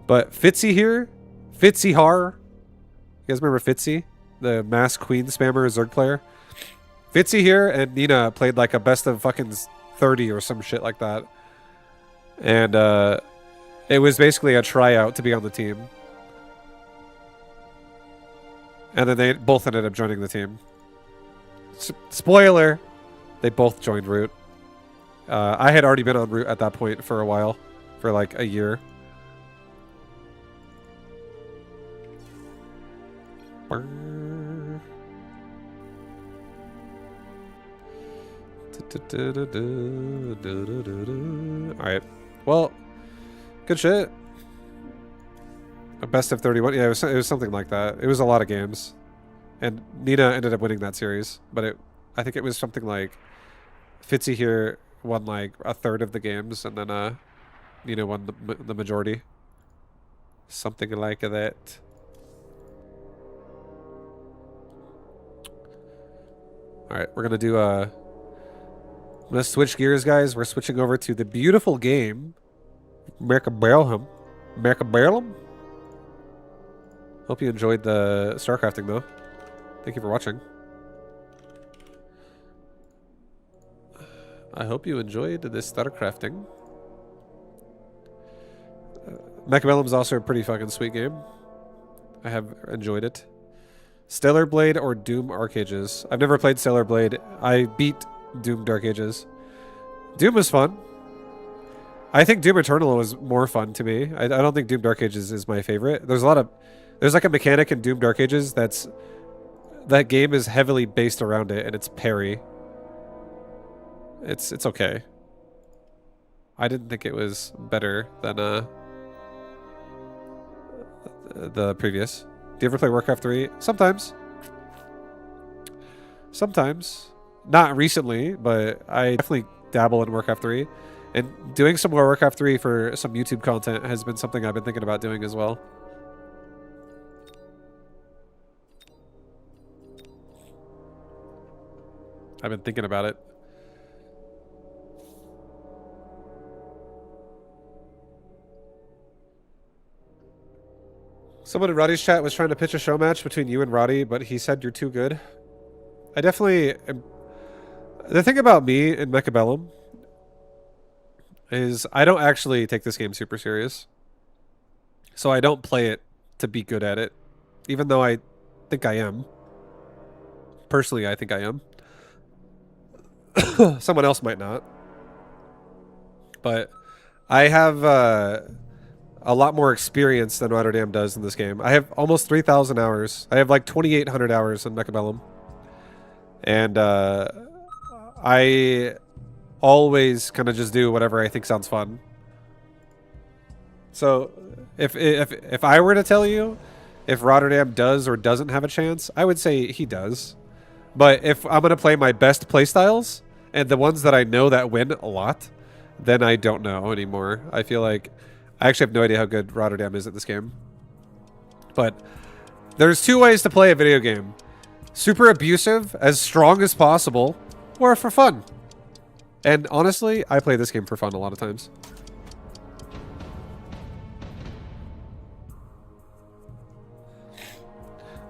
But Fitzy here, Fitzy Har, you guys remember Fitzy, the Mass Queen spammer Zerg player? Fitzy here and Nina played like a best of fucking 30 or some shit like that. And it was basically a tryout to be on the team. And then they both ended up joining the team. Spoiler, they both joined Root. I had already been on Root at that point for a while, for like a year. Alright. Well, good shit. A best of 31. Yeah, it was something like that. It was a lot of games. And Nina ended up winning that series. But I think it was something like Fitzy here won like a third of the games, and then Nina won the majority. Something like that. Alright, we're gonna do I'm gonna switch gears, guys. We're switching over to the beautiful game Mechabellum. Mechabellum? Hope you enjoyed the StarCrafting, though. Thank you for watching. I hope you enjoyed this StarCrafting. Mechabellum is also a pretty fucking sweet game. I have enjoyed it. Stellar Blade or Doom Arc Ages? I've never played Stellar Blade. I beat Doom Dark Ages. Doom was fun. I think Doom Eternal was more fun to me. I don't think Doom Dark Ages is my favorite. There's like a mechanic in Doom Dark Ages that game is heavily based around it, and it's parry. It's okay. I didn't think it was better than the previous. Do you ever play Warcraft 3? Sometimes. Sometimes. Not recently, but I definitely dabble in Warcraft 3. And doing some more Warcraft 3 for some YouTube content has been something I've been thinking about doing as well. I've been thinking about it. Someone in Roddy's chat was trying to pitch a show match between you and Roddy, but he said you're too good. I definitely am. The thing about me in Mechabellum is I don't actually take this game super serious. So I don't play it to be good at it, even though I think I am. Personally, I think I am. Someone else might not. But I have a lot more experience than Rotterdam does in this game. I have almost 3,000 hours. I have like 2,800 hours in Mechabellum. And I always kind of just do whatever I think sounds fun. So if I were to tell you if Rotterdam does or doesn't have a chance, I would say he does. But if I'm going to play my best playstyles and the ones that I know that win a lot, then I don't know anymore. I feel like I actually have no idea how good Rotterdam is at this game. But there's two ways to play a video game. Super abusive, as strong as possible, or for fun. And honestly, I play this game for fun a lot of times.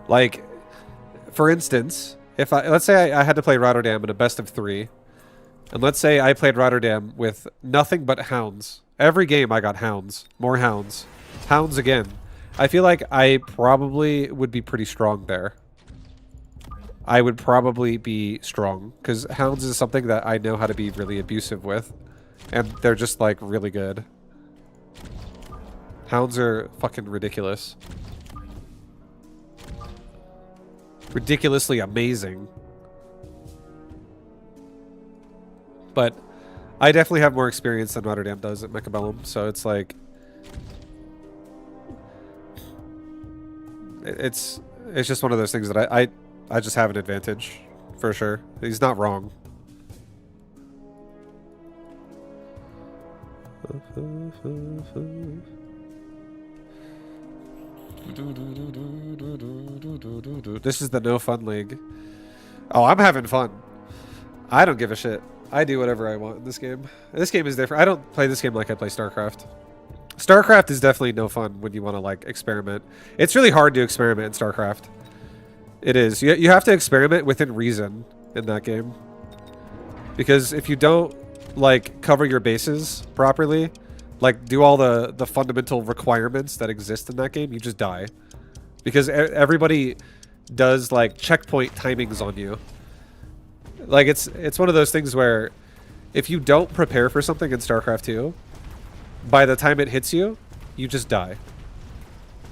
Like, for instance, if let's say I had to play Rotterdam in a best of 3, and let's say I played Rotterdam with nothing but hounds. Every game I got hounds, more hounds, hounds again. I feel like I probably would be pretty strong there. I would probably be strong because hounds is something that I know how to be really abusive with, and they're just like really good. Hounds are fucking ridiculous. Ridiculously amazing. But I definitely have more experience than Rotterdam does at Mechabellum, so it's like it's just one of those things that I just have an advantage for sure. He's not wrong. This is the no fun league. Oh, I'm having fun. I don't give a shit. I do whatever I want in this game. This game is different. I don't play this game like I play StarCraft. StarCraft is definitely no fun when you want to like experiment. It's really hard to experiment in StarCraft. It is. You have to experiment within reason in that game. Because if you don't like cover your bases properly, like do all the fundamental requirements that exist in that game, you just die. Because everybody does like checkpoint timings on you. Like it's one of those things where if you don't prepare for something in StarCraft 2, by the time it hits you, you just die.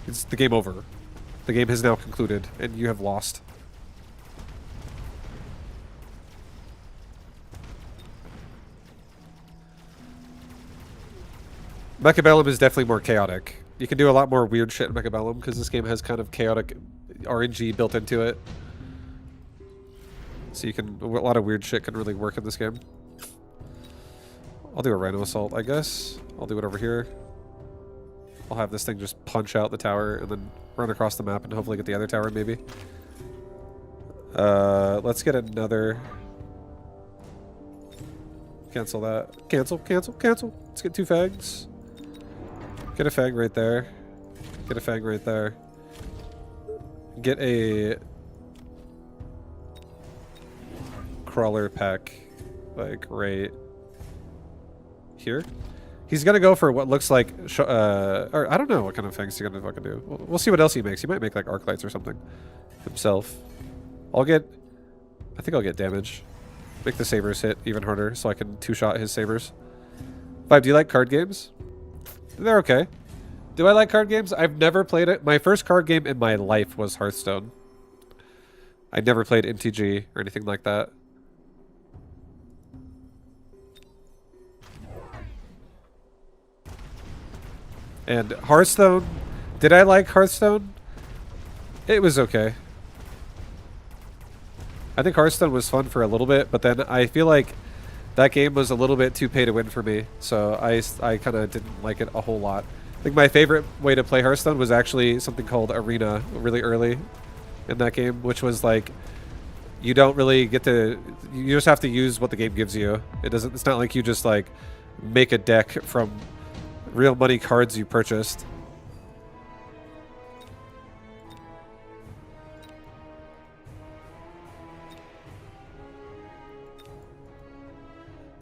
It's the game over. The game has now concluded and you have lost. Mechabellum is definitely more chaotic. You can do a lot more weird shit in Mechabellum because this game has kind of chaotic RNG built into it. So you can, a lot of weird shit can really work in this game. I'll do a rhino assault, I guess. I'll do it over here. I'll have this thing just punch out the tower and then run across the map and hopefully get the other tower maybe. Let's get another... Cancel that. Cancel, cancel, cancel. Let's get 2 fags. Get a fang right there. Get a fang right there. Get a... crawler pack like right here. He's gonna go for what looks like, or I don't know what kind of things he's gonna fucking do. We'll see what else he makes. He might make like arc lights or something himself. I think I'll get damage. Make the sabers hit even harder so I can two-shot his sabers. Vibe, do you like card games? They're okay. Do I like card games? I've never played it. My first card game in my life was Hearthstone. I never played MTG or anything like that. And Hearthstone, did I like Hearthstone? It was okay. I think Hearthstone was fun for a little bit, but then I feel like that game was a little bit too pay to win for me, so I kind of didn't like it a whole lot. I think my favorite way to play Hearthstone was actually something called Arena really early in that game, which was like you don't really get to, you just have to use what the game gives you. It's not like you just like make a deck from real money cards you purchased.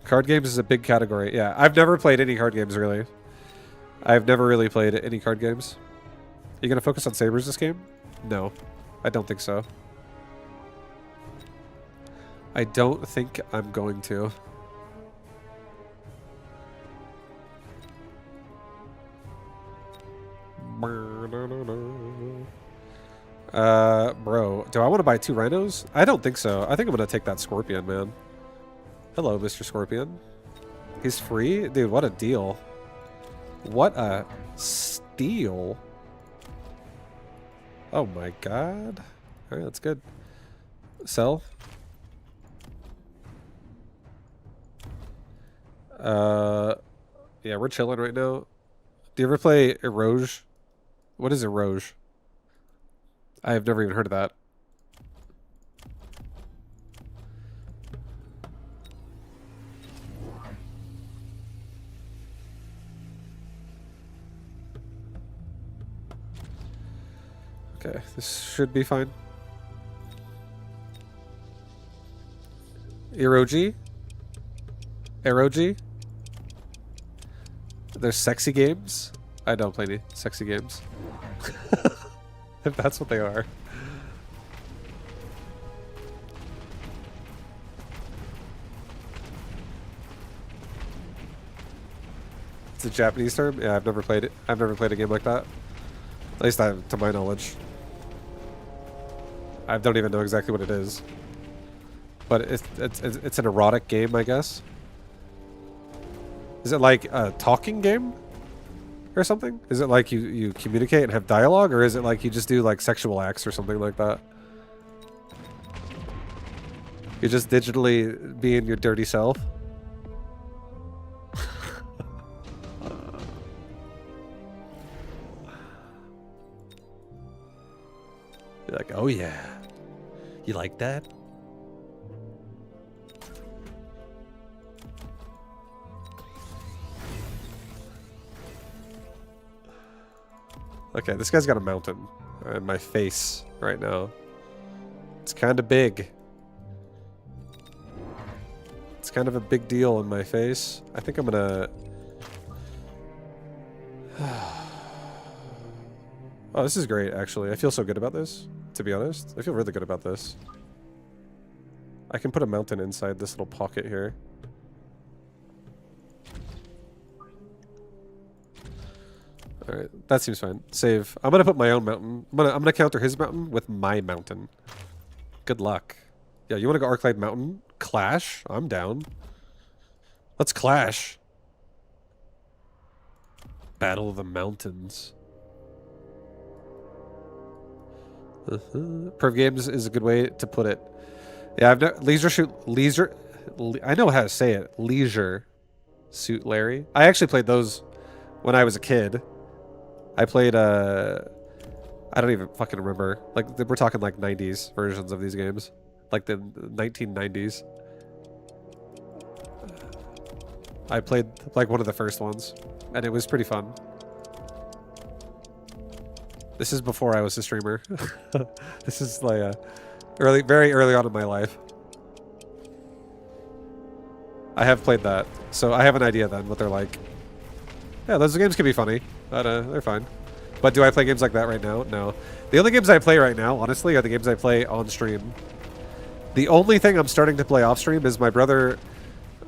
Card games is a big category. Yeah, I've never played any card games, really. I've never really played any card games. Are you going to focus on sabers this game? No, I don't think so. I don't think I'm going to. Bro, do I want to buy 2 rhinos? I don't think so. I think I'm going to take that scorpion, man. Hello, Mr. Scorpion. He's free? Dude, what a deal. What a steal. Oh my god. Alright, that's good. Sell. Yeah, we're chilling right now. Do you ever play Eroge? What is Eroge? I have never even heard of that. Okay, this should be fine. Eroge? Eroge? There's sexy games? I don't play any sexy games. If that's what they are. It's a Japanese term? Yeah, I've never played it. I've never played a game like that. At least to my knowledge. I don't even know exactly what it is. But it's an erotic game, I guess. Is it like a talking game? Or something? Is it like you communicate and have dialogue? Or is it like you just do like sexual acts or something like that? You just digitally being your dirty self? You're like, oh yeah. You like that? Okay, this guy's got a mountain in my face right now. It's kind of big. It's kind of a big deal in my face. I think I'm gonna... Oh, this is great, actually. I feel so good about this, to be honest. I feel really good about this. I can put a mountain inside this little pocket here. Alright, that seems fine. Save. I'm gonna put my own mountain. I'm gonna counter his mountain with my mountain. Good luck. Yeah, you wanna go Arclight Mountain? Clash? I'm down. Let's clash. Battle of the Mountains. Perv games is a good way to put it. Yeah, I've never I know how to say it. Leisure Suit Larry. I actually played those when I was a kid. I played I don't even fucking remember. Like we're talking like 90s versions of these games. Like the 1990s. I played like one of the first ones and it was pretty fun. This is before I was a streamer. This is like very early on in my life. I have played that, so I have an idea then what they're like. Yeah, those games can be funny, but they're fine. But do I play games like that right now? No. The only games I play right now, honestly, are the games I play on stream. The only thing I'm starting to play off stream is my brother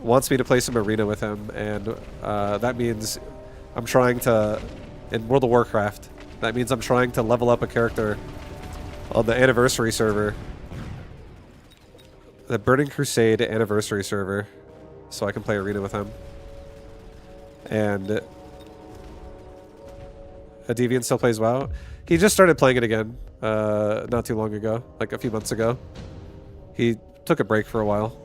wants me to play some arena with him, and that means I'm trying to, in World of Warcraft, that means I'm trying to level up a character on the anniversary server. The Burning Crusade anniversary server, so I can play arena with him. And a Deviant still plays WoW. He just started playing it again not too long ago, like a few months ago. He took a break for a while.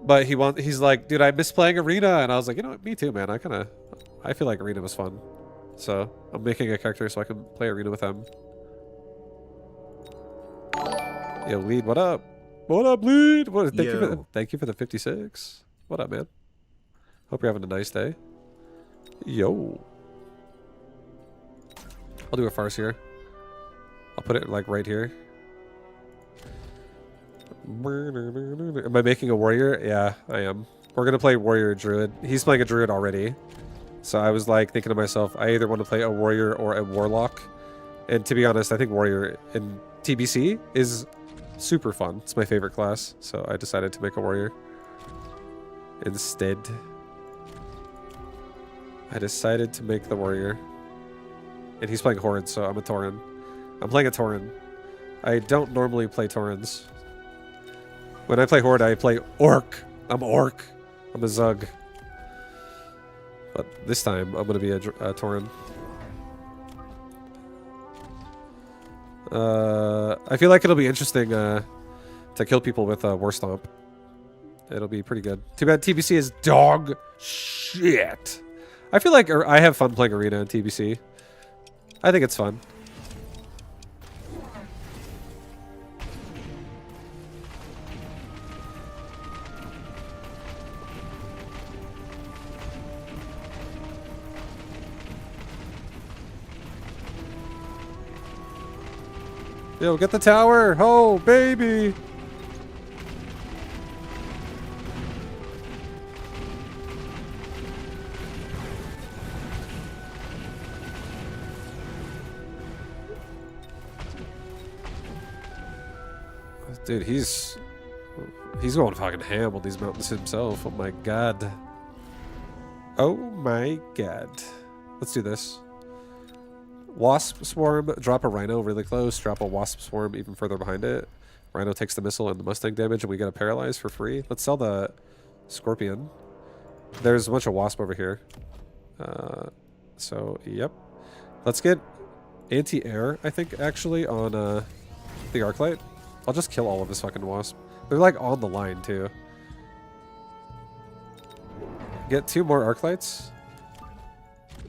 But he's like, dude, I miss playing arena, and I was like, you know what, me too, man. I feel like arena was fun. So I'm making a character so I can play arena with him. Yo, Lead, what up? What up, Lead? Thank you for the 56. What up, man? Hope you're having a nice day. Yo. I'll do a farce here. I'll put it like right here. Am I making a warrior? Yeah, I am. We're gonna play warrior druid. He's playing a druid already. So I was like thinking to myself, I either want to play a warrior or a warlock. And to be honest, I think warrior in TBC is super fun. It's my favorite class. So I decided to make a warrior instead. I decided to make the warrior. And he's playing Horde, so I'm a Tauren. I'm playing a Tauren. I don't normally play Taurens. When I play Horde, I play Orc. I'm Orc. I'm a Zug. But this time, I'm going to be a Tauren. I feel like it'll be interesting to kill people with War Stomp. It'll be pretty good. Too bad TBC is dog shit. I feel like I have fun playing Arena in TBC. I think it's fun. Yo, get the tower! Oh, baby! Dude, he's going fucking ham on these mountains himself. Oh my god. Oh my god. Let's do this. Wasp Swarm, drop a Rhino really close, drop a Wasp Swarm even further behind it. Rhino takes the missile and the Mustang damage, and we get a Paralyze for free. Let's sell the Scorpion. There's a bunch of Wasp over here. So, yep. Let's get anti-air, I think, actually, on the Arclight. I'll just kill all of his fucking Wasp. They're, like, on the line, too. Get 2 more Arclights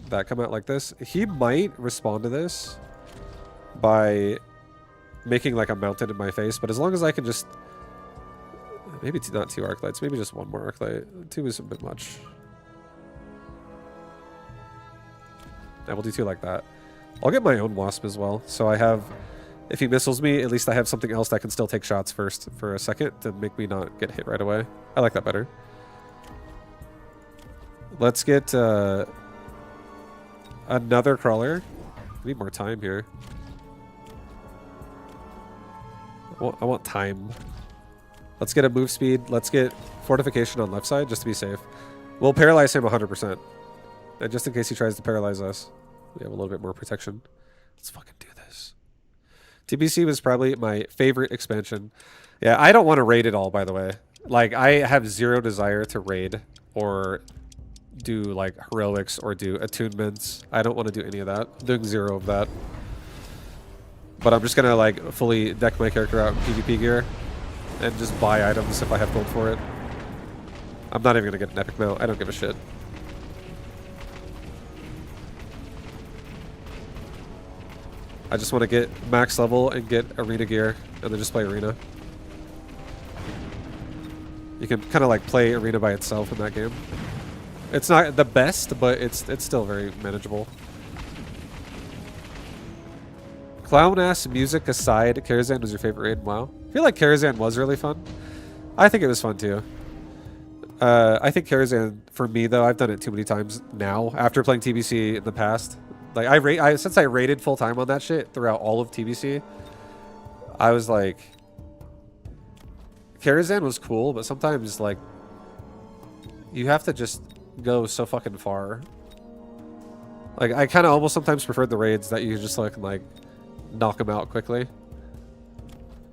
that come out like this. He might respond to this by making like a mountain in my face, but as long as I can just maybe not 2 Arclights, maybe just 1 more Arclight. 2 is a bit much. Yeah, we'll do 2 like that. I'll get my own Wasp as well, so I have, if he missiles me, at least I have something else that can still take shots first for a second to make me not get hit right away. I like that better. Let's get another crawler. I need more time here. I want time. Let's get a move speed. Let's get fortification on left side just to be safe. We'll paralyze him 100%. And just in case he tries to paralyze us, we have a little bit more protection. Let's fucking do this. TBC was probably my favorite expansion. Yeah, I don't want to raid at all, by the way. Like, I have zero desire to raid or do like heroics or do attunements. I don't want to do any of that. I'm doing 0 of that. But I'm just gonna like fully deck my character out in PvP gear and just buy items if I have gold for it. I'm not even gonna get an epic mount. I don't give a shit. I just want to get max level and get arena gear and then just play arena. You can kind of like play arena by itself in that game. It's not the best, but it's still very manageable. Clown-ass music aside, Karazhan was your favorite raid? Wow. I feel like Karazhan was really fun. I think it was fun too. I think Karazhan, for me though, I've done it too many times now after playing TBC in the past. Like since I rated full time on that shit throughout all of TBC, I was like, Karazhan was cool, but sometimes like you have to just go so fucking far. Like I kind of almost sometimes preferred the raids that you just like knock them out quickly.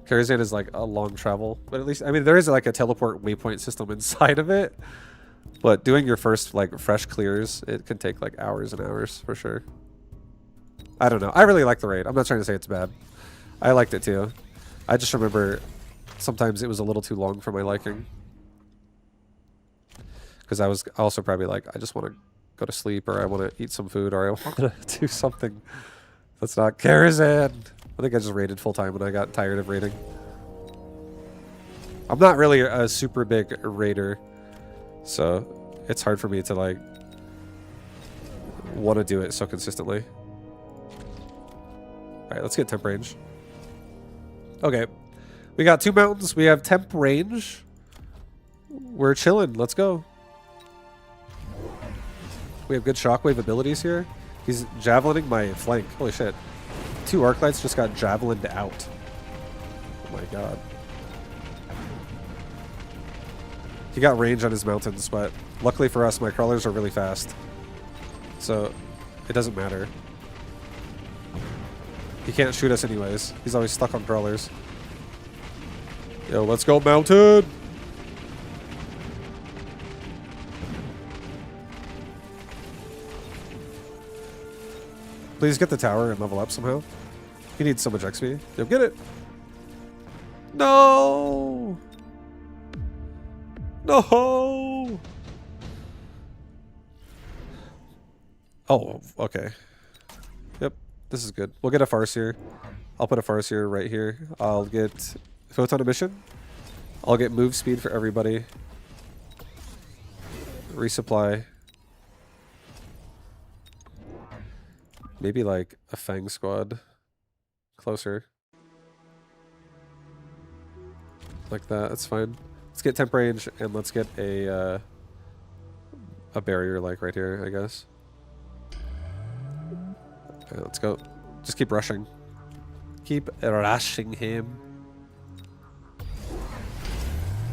Karazhan is like a long travel, but at least, I mean, there is like a teleport waypoint system inside of it, but doing your first like fresh clears, it can take like hours and hours for sure. I don't know. I really like the raid. I'm not trying to say it's bad. I liked it too. I just remember sometimes it was a little too long for my liking. Because I was also probably like, I just want to go to sleep, or I want to eat some food, or I want to do something that's not Karazhan. I think I just raided full time when I got tired of raiding. I'm not really a super big raider, so it's hard for me to like want to do it so consistently. Alright, let's get temp range. Okay. We got 2 mountains. We have temp range. We're chilling. Let's go. We have good shockwave abilities here. He's javelining my flank. Holy shit. 2 arc lights just got javelined out. Oh my god. He got range on his mountains, but luckily for us, my crawlers are really fast. So, it doesn't matter. He can't shoot us anyways. He's always stuck on crawlers. Yo, let's go mountain! Please get the tower and level up somehow. He needs so much XP. Yo, get it! No! No! Oh, okay. Yep, this is good. We'll get a Farseer. I'll put a Farseer right here. I'll get Photon Emission. I'll get move speed for everybody. Resupply. Maybe like a Fang squad. Closer. Like that, that's fine. Let's get temp range and let's get a barrier like right here, I guess. Okay, let's go. Just keep rushing. Keep rushing him.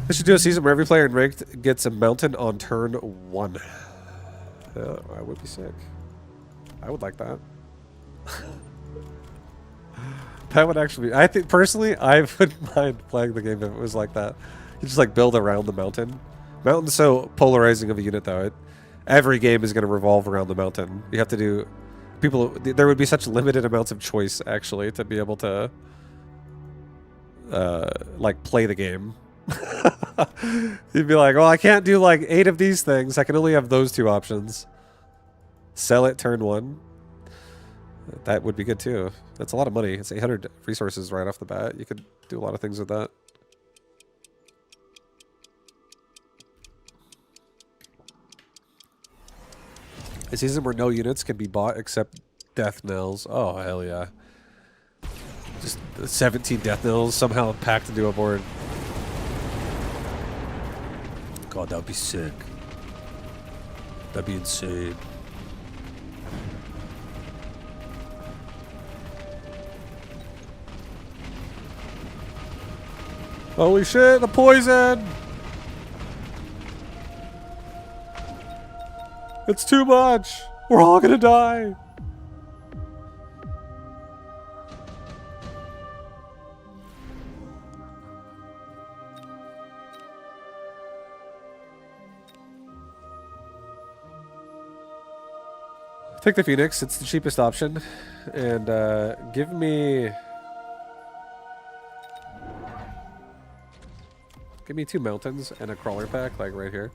We should do a season where every player in ranked gets a mountain on turn 1. I would be sick. I would like that. That would actually be... I think, personally, I wouldn't mind playing the game if it was like that. You just, like, build around the mountain. Mountain's so polarizing of a unit, though. Every game is going to revolve around the mountain. You have to do... There would be such limited amounts of choice, actually, to be able to... like, play the game. You'd be like, well, I can't do, like, 8 of these things. I can only have those 2 options. Sell it turn 1. That would be good too. That's a lot of money. It's 800 resources right off the bat. You could do a lot of things with that. A season where no units can be bought except death knells. Oh, hell yeah. Just 17 death knells somehow packed into a board. God, that would be sick. That'd be insane. Holy shit, the poison! It's too much! We're all gonna die! Take the Phoenix, it's the cheapest option. And give me 2 mountains and a crawler pack, like right here.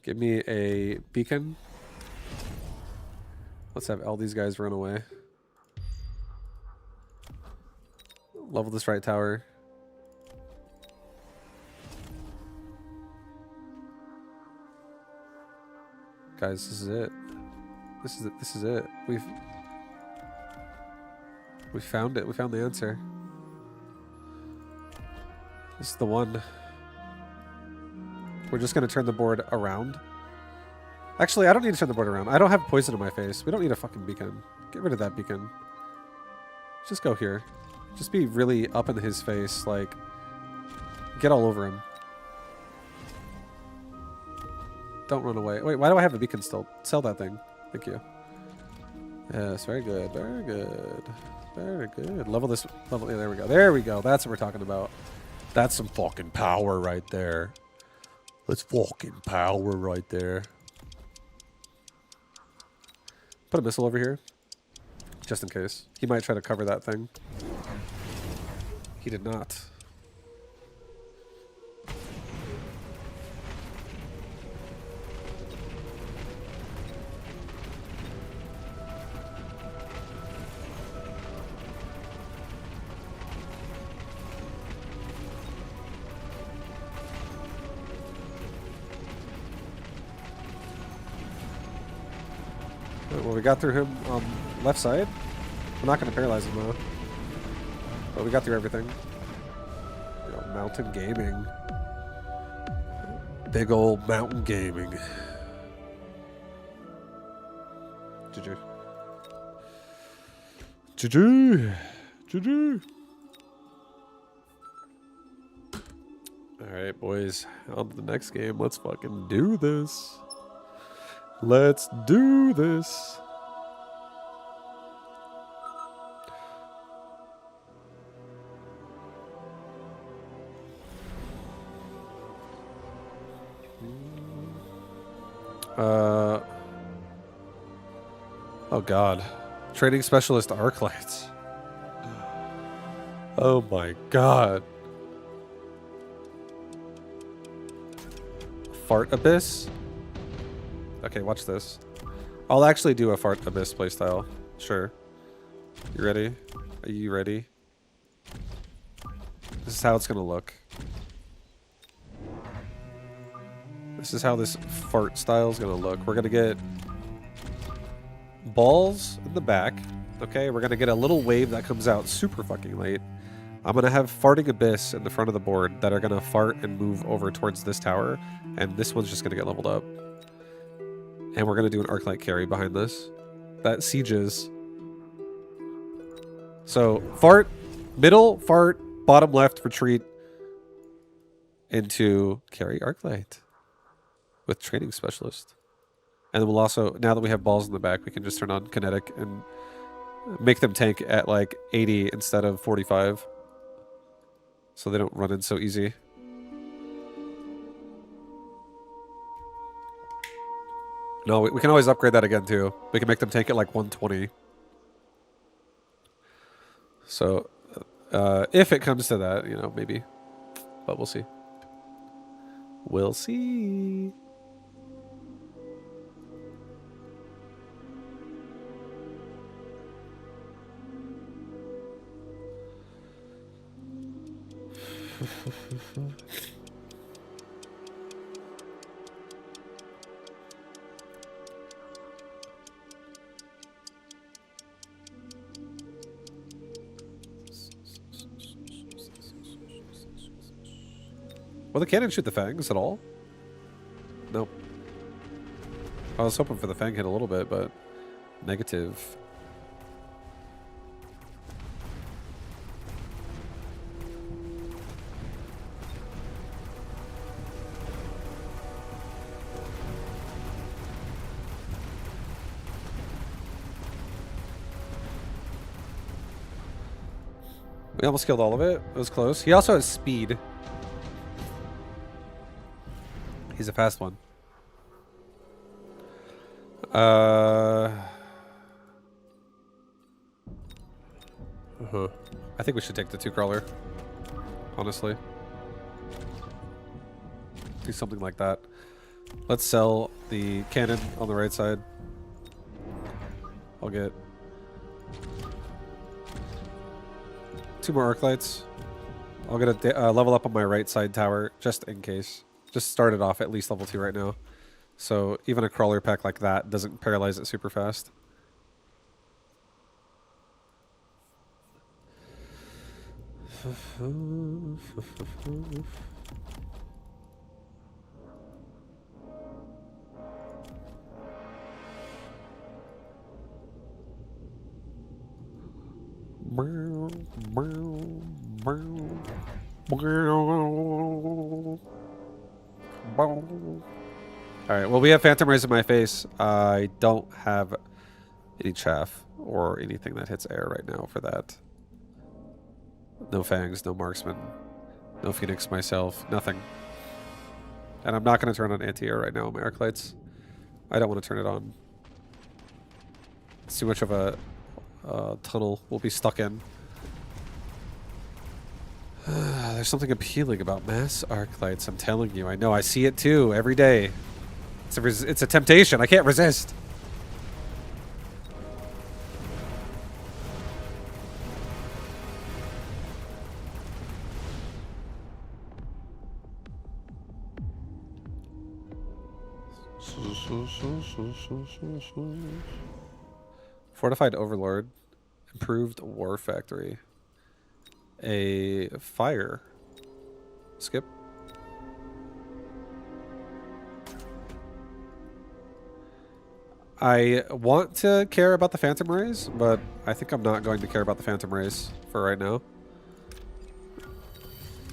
Give me a beacon. Let's have all these guys run away. Level this right tower. Guys, this is it. This is it. We found it. We found the answer. This is the one. We're just going to turn the board around. Actually, I don't need to turn the board around. I don't have poison in my face. We don't need a fucking beacon. Get rid of that beacon. Just go here. Just be really up in his face. Like, get all over him. Don't run away. Wait, why do I have a beacon still? Sell that thing. Thank you. Yes, very good. Very good. Very good. Level this. Level. Yeah, there we go. There we go. That's what we're talking about. That's some fucking power right there. That's fucking power right there. Put a missile over here. Just in case. He might try to cover that thing. He did not. Well, we got through him on left side. We're not going to paralyze him though. But we got through everything. Yo, mountain gaming. Big old mountain gaming. GG. GG. GG. Alright, boys. On to the next game. Let's fucking do this. Let's do this. Oh god. Trading specialist arc lights. Oh my god. Fart abyss? Okay, watch this. I'll actually do a Fart Abyss playstyle. Sure. You ready? Are you ready? This is how it's gonna look. This is how this fart style is gonna look. We're gonna get balls in the back. Okay, we're gonna get a little wave that comes out super fucking late. I'm gonna have farting abyss in the front of the board that are gonna fart and move over towards this tower, and this one's just gonna get leveled up. And we're going to do an Arclight carry behind this. That sieges. So, fart, middle, fart, bottom left, retreat into carry Arclight with Training Specialist. And then we'll also, now that we have balls in the back, we can just turn on Kinetic and make them tank at like 80 instead of 45. So they don't run in so easy. No, we can always upgrade that again, too. We can make them take it like 120. So, if it comes to that, you know, maybe. But we'll see. We'll see. Will the cannon shoot the fangs at all? Nope. I was hoping for the fang hit a little bit, but negative. We almost killed all of it. It was close. He also has speed. He's a fast one. I think we should take the 2-crawler. Honestly. Do something like that. Let's sell the cannon on the right side. I'll get 2 more arc lights. I'll get a level up on my right side tower just in case. Just started off at least level 2 right now. So even a crawler pack like that doesn't paralyze it super fast. Alright, well, we have Phantom Rays in my face. I don't have any chaff or anything that hits air right now for that. No fangs, no marksman, no phoenix myself, nothing. And I'm not going to turn on anti-air right now on my arc lights. I don't want to turn it on. It's too much of a tunnel we'll be stuck in. There's something appealing about mass arc lights, I'm telling you. I know, I see it too, every day. It's a temptation, I can't resist. Fortified Overlord. Improved War Factory. A fire. Skip. I want to care about the Phantom Rays, but I think I'm not going to care about the Phantom Rays for right now.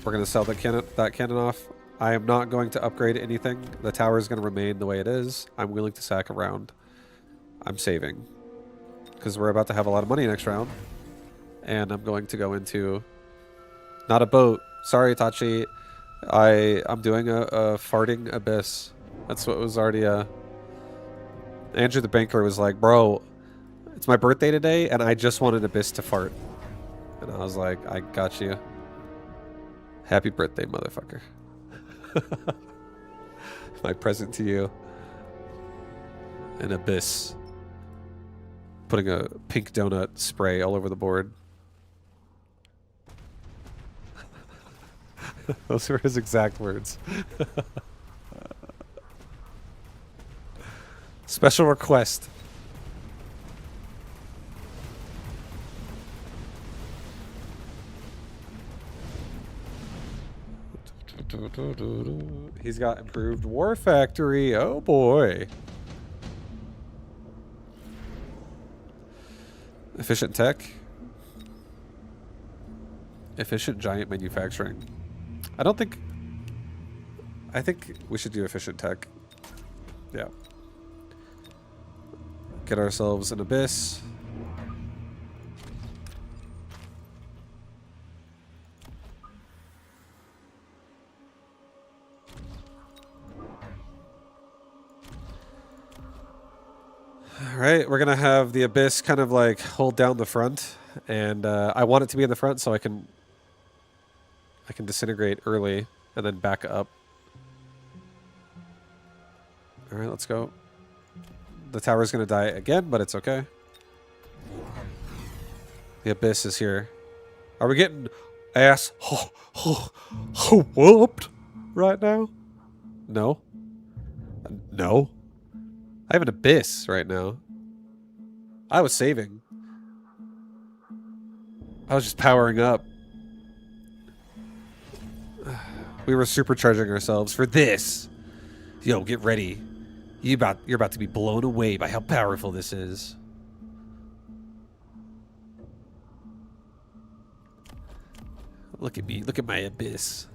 We're going to sell that cannon off. I am not going to upgrade anything. The tower is going to remain the way it is. I'm willing to sack a round. I'm saving. Because we're about to have a lot of money next round. And I'm going to go into... Not a boat. Sorry, Itachi. I'm doing a farting abyss. That's what was already Andrew the banker was like, bro, it's my birthday today, and I just want an abyss to fart. And I was like, I got you. Happy birthday, motherfucker. My present to you. An abyss. Putting a pink donut spray all over the board. Those were his exact words. Special request. He's got improved War Factory. Oh boy. Efficient tech. Efficient giant manufacturing. I think we should do efficient tech. Yeah. Get ourselves an abyss. Alright, we're gonna have the abyss kind of like hold down the front, and I want it to be in the front so I can disintegrate early and then back up. Alright, let's go. The tower's gonna die again, but it's okay. The abyss is here. Are we getting ass whooped right now? No. No. I have an abyss right now. I was saving. I was just powering up. We were supercharging ourselves for this. Yo, get ready. You're about to be blown away by how powerful this is. Look at me. Look at my abyss.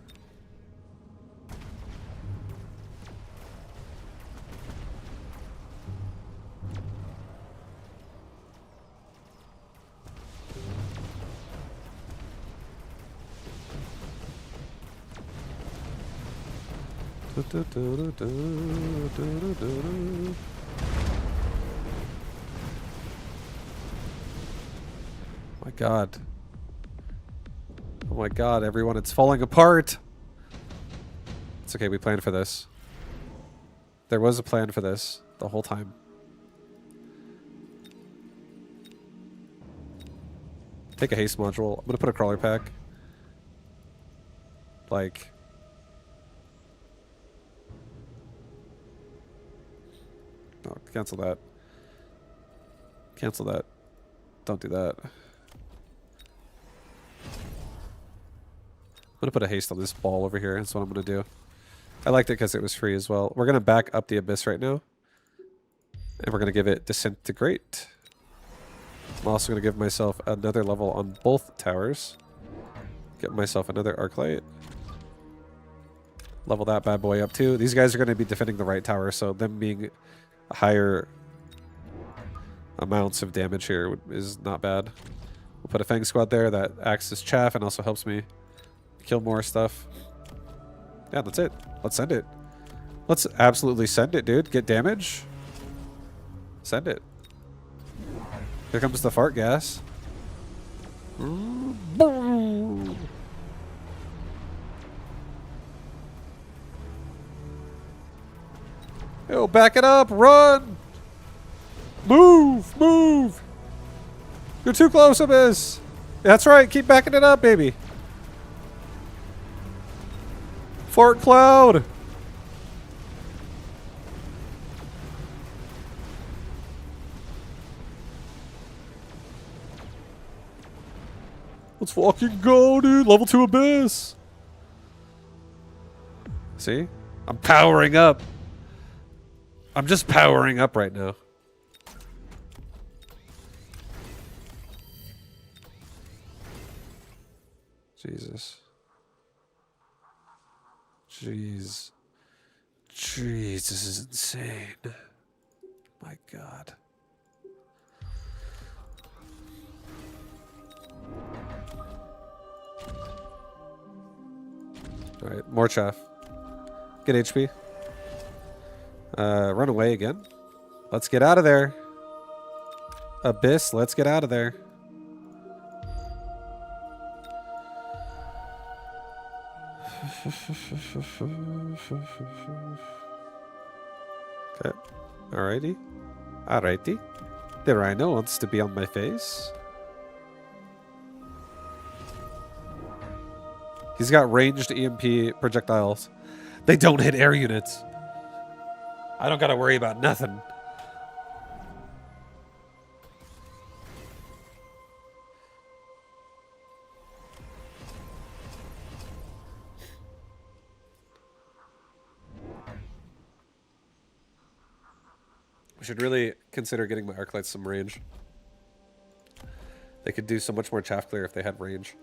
My God. Oh my God, everyone, it's falling apart. It's okay, we planned for this. There was a plan for this the whole time. Take a haste module. I'm gonna put a crawler pack. Like... No, cancel that. Cancel that. Don't do that. going to put a haste on this ball over here. That's what I'm going to do. I liked it because it was free as well. We're going to back up the Abyss right now. And we're going to give it Disintegrate. I'm also going to give myself another level on both towers. Get myself another Arclight. Level that bad boy up too. These guys are going to be defending the right tower, so them being higher amounts of damage here is not bad. We'll put a Fang Squad there that acts as chaff and also helps me kill more stuff. Yeah, that's it. Let's send it. Let's absolutely send it, dude. Get damage. Send it. Here comes the fart gas. Yo, back it up. Run. Move. Move. You're too close, Abyss. That's right. Keep backing it up, baby. Fart cloud. Let's fucking go, dude. Level 2 Abyss. See? I'm powering up. I'm just powering up right now. Jesus. Jeez. Jeez, this is insane. My God. Alright, more chaff. Get HP. Run away again. Let's get out of there. Abyss, let's get out of there. Okay. Alrighty. Alrighty. The rhino wants to be on my face. He's got ranged EMP projectiles. They don't hit air units. I don't gotta worry about nothing. We should really consider getting my Arclights some range. They could do so much more chaff clear if they had range.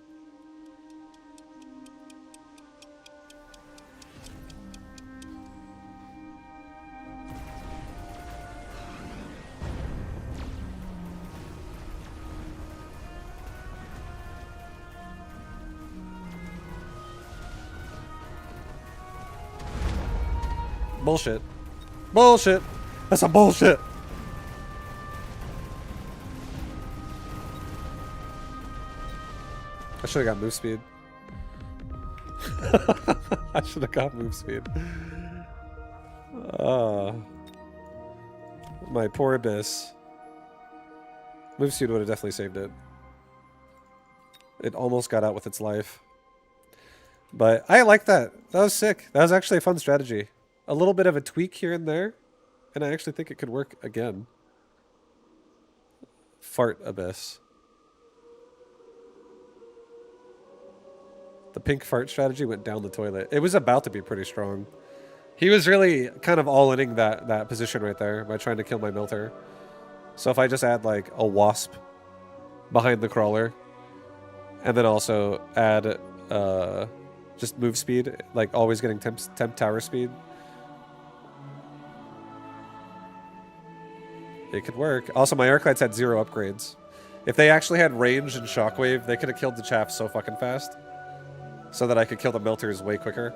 Bullshit. Bullshit. That's some bullshit. I should have got move speed. I should have got move speed. My poor Abyss. Move speed would have definitely saved it. It almost got out with its life. But I like that. That was sick. That was actually a fun strategy. A little bit of a tweak here and there. And I actually think it could work again. Fart Abyss. The pink fart strategy went down the toilet. It was about to be pretty strong. He was really kind of all-inning that position right there by trying to kill my Melter. So if I just add like a wasp behind the crawler, and then also add just move speed, like always getting temp tower speed, it could work. Also, my Arclights had 0 upgrades. If they actually had range and shockwave, they could have killed the chaff so fucking fast. So that I could kill the Melters way quicker.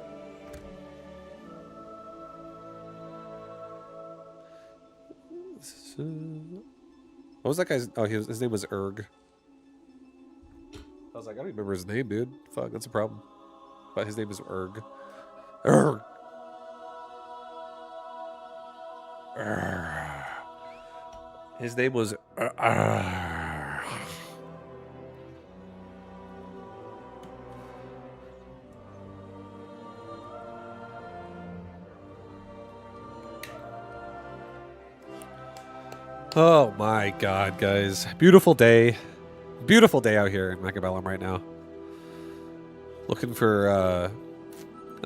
What was that guy's... Oh, his name was Erg. I was like, I don't remember his name, dude. Fuck, that's a problem. But his name is Erg. Erg! Erg. His name was... Oh my God, guys. Beautiful day. Beautiful day out here in Mechabellum right now. Looking for a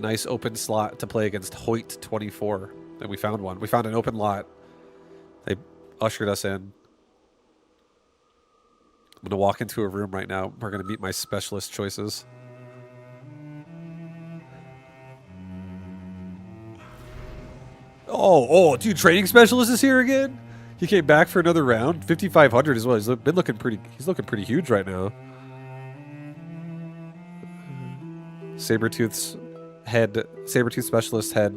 nice open slot to play against Hoyt 24. And we found one. We found an open lot. They ushered us in. I'm going to walk into a room right now. We're going to meet my specialist choices. Oh, dude, training specialist is here again? He came back for another round. 5,500 as well. He's been looking pretty. He's looking pretty huge right now. Sabertooth's head, Sabertooth specialist head,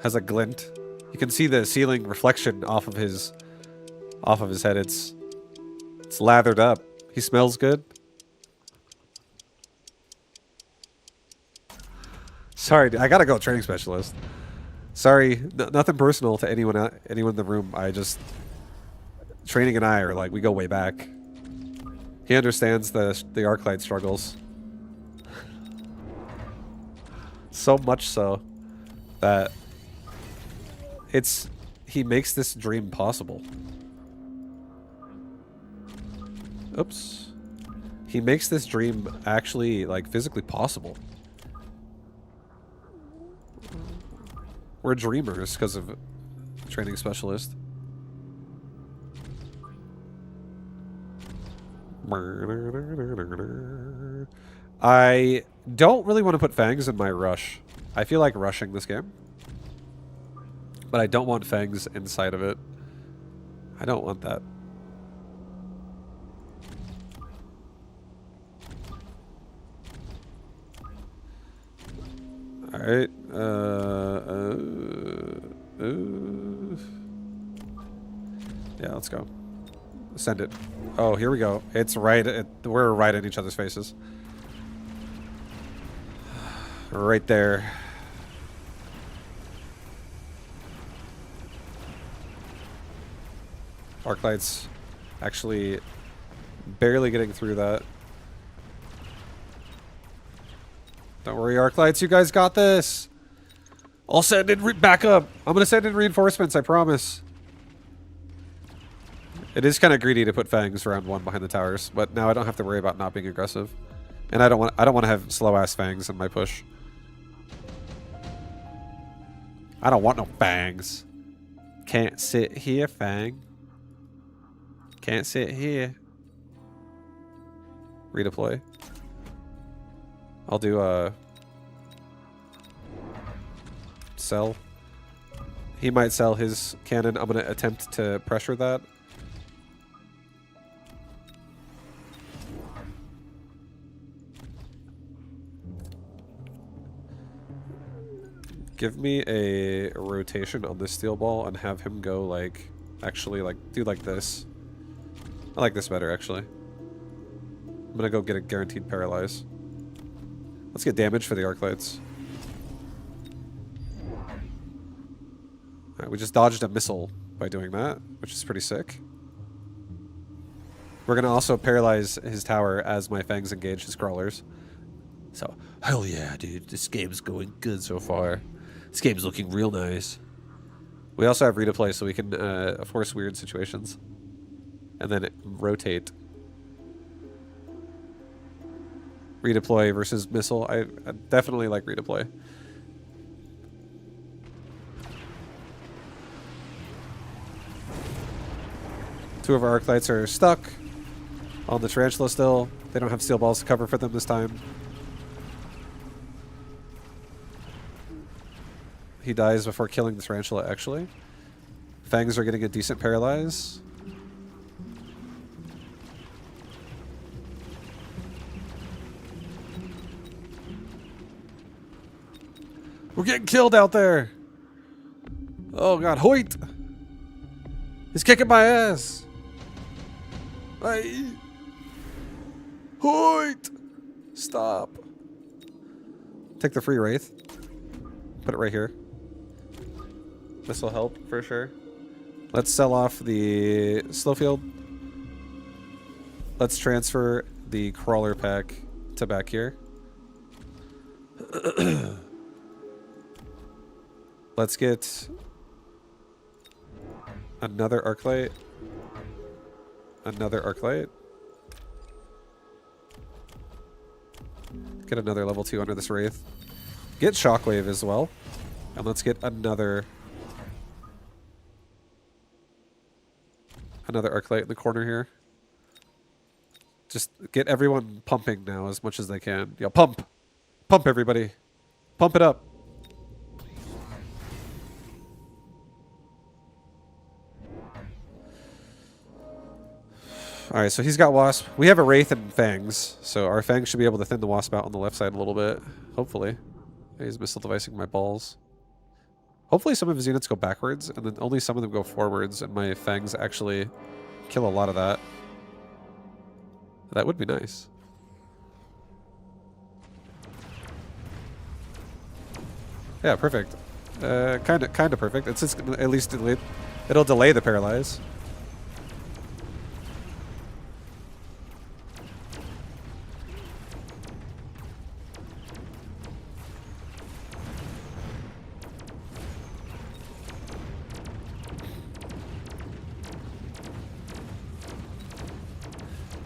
has a glint. You can see the ceiling reflection off of his head. It's lathered up. He smells good. Sorry, I gotta go. Training specialist. Sorry, nothing personal to anyone in the room. Training and I are like, we go way back. He understands the Arclight struggles. So much so that he makes this dream possible. Oops. He makes this dream actually like physically possible. We're dreamers because of training specialist. I don't really want to put fangs in my rush. I feel like rushing this game. But I don't want fangs inside of it. I don't want that. Alright. Yeah, let's go. Send it. Oh, here we go. It's right. We're right in each other's faces. Right there. Arclight's actually barely getting through that. Don't worry, Arclights. You guys got this. I'll send in backup. I'm going to send in reinforcements, I promise. It is kind of greedy to put fangs round one behind the towers, but now I don't have to worry about not being aggressive. And I don't want to have slow-ass fangs in my push. I don't want no fangs. Can't sit here, fang. Can't sit here. Redeploy. I'll do a sell. He might sell his cannon. I'm going to attempt to pressure that. Give me a rotation on this steel ball and have him go like, actually like, do like this. I like this better actually. I'm gonna go get a guaranteed paralyze. Let's get damage for the Arclights. Alright, we just dodged a missile by doing that, which is pretty sick. We're gonna also paralyze his tower as my fangs engage his crawlers. So, hell yeah, dude. This game's going good so far. This game's looking real nice. We also have redeploy so we can force weird situations. And then rotate. Redeploy versus missile. I definitely like redeploy. Two of our Arclights are stuck on the Tarantula still. They don't have steel balls to cover for them this time. He dies before killing the Tarantula, actually. Fangs are getting a decent paralyze. We're getting killed out there. Oh god, Hoyt! He's kicking my ass. Hey. Hoyt! Stop. Take the free Wraith. Put it right here. This will help for sure. Let's sell off the slow field. Let's transfer the crawler pack to back here. Let's get another Arclight. Another Arclight. Get another level 2 under this Wraith. Get Shockwave as well. And let's get another Arclight in the corner here. Just get everyone pumping now as much as they can. Yo, pump! Pump, everybody! Pump it up! Alright, so he's got Wasp. We have a Wraith and Fangs, so our Fangs should be able to thin the Wasp out on the left side a little bit. Hopefully. He's missile devicing my balls. Hopefully some of his units go backwards, and then only some of them go forwards, and my Fangs actually kill a lot of that. That would be nice. Yeah, perfect. Kind of perfect. It's just at least delayed. It'll delay the paralyze.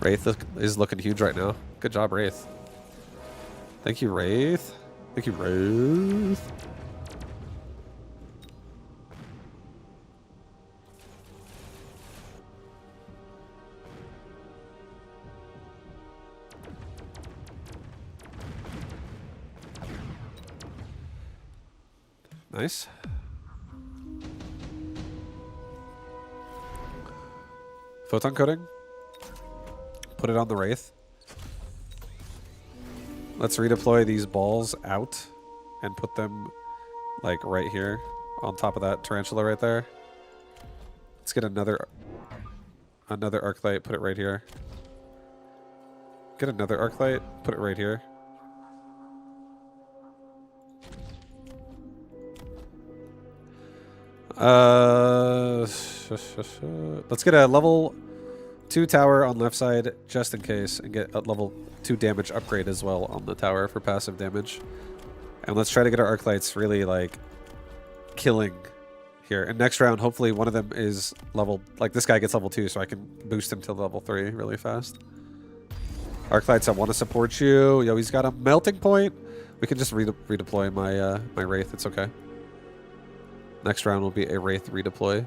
Wraith is looking huge right now. Good job, Wraith. Thank you, Wraith. Thank you, Wraith. Nice. Photon coating. Put it on the Wraith. Let's redeploy these balls out and put them like right here on top of that tarantula right there. Let's get another Arclight, put it right here. Get another Arclight, put it right here. Let's get a level 2 tower on left side just in case, and get a level 2 damage upgrade as well on the tower for passive damage. And let's try to get our Arclights really like killing here. And next round, hopefully one of them is level, like this guy gets level 2 so I can boost him to level 3 really fast. Arclights, I want to support you. Yo, he's got a melting point. We can just redeploy my my Wraith. It's okay. Next round will be a Wraith redeploy.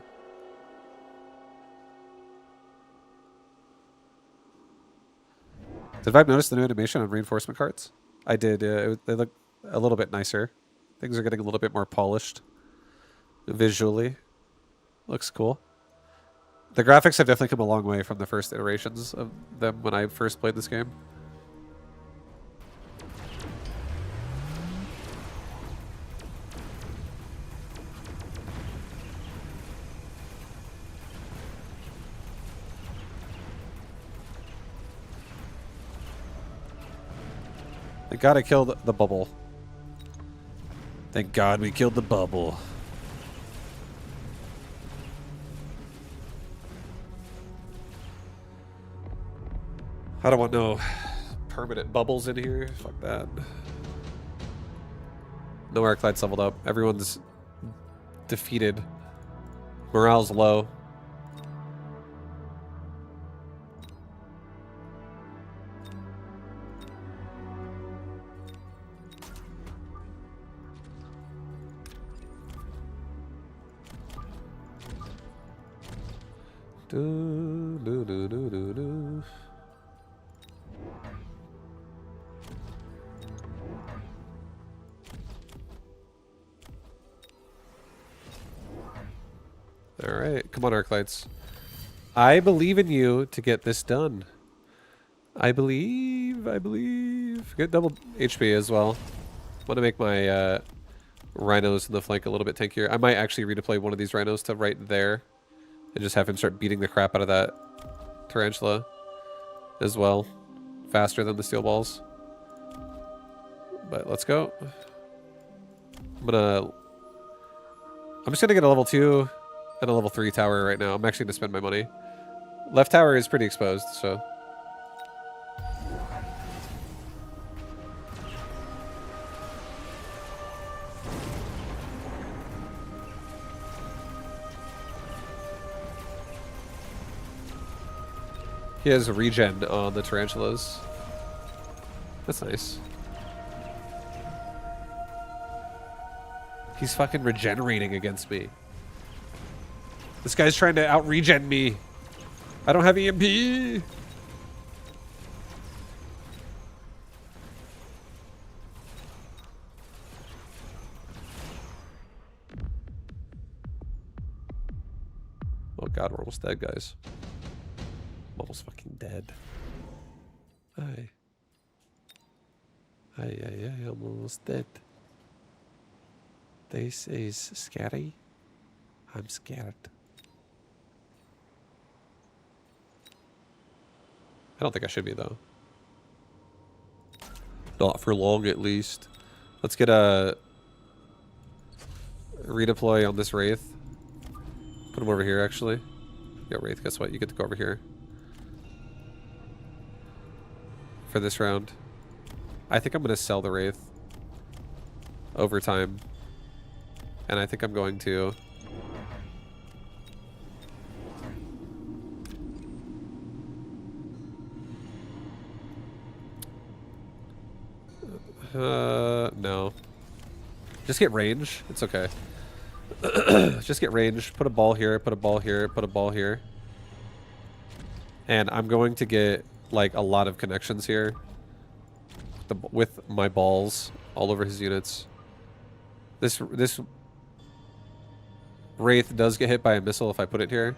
Did Vibe notice the new animation on reinforcement cards? I did. They look a little bit nicer. Things are getting a little bit more polished visually. Looks cool. The graphics have definitely come a long way from the first iterations of them when I first played this game. Thank God I killed the bubble. Thank God we killed the bubble. I don't want no permanent bubbles in here. Fuck that. No Arclights leveled up. Everyone's defeated. Morale's low. Do, do, do, do, do, do. All right, come on, Arclights. I believe in you to get this done. I believe. Get double HP as well. Want to make my rhinos in the flank a little bit tankier. I might actually redeploy one of these rhinos to right there. And just have him start beating the crap out of that tarantula as well. Faster than the steel balls. But let's go. I'm just gonna get a level 2 and a level 3 tower right now. I'm actually gonna spend my money. Left tower is pretty exposed, so. He has a regen on the tarantulas. That's nice. He's fucking regenerating against me. This guy's trying to out-regen me. I don't have EMP. Oh god, we're almost dead, guys. I'm almost fucking dead. Aye. Aye, aye, aye, I'm almost dead. This is scary. I'm scared. I don't think I should be, though. Not for long, at least. Let's get a redeploy on this Wraith. Put him over here, actually. Yeah, Wraith, guess what? You get to go over here. For this round. I think I'm going to sell the Wraith. Over time. And I think I'm going to... no. Just get range. It's okay. Just get range. Put a ball here, put a ball here, put a ball here. And I'm going to get, like, a lot of connections here. With my balls all over his units. This Wraith does get hit by a missile if I put it here.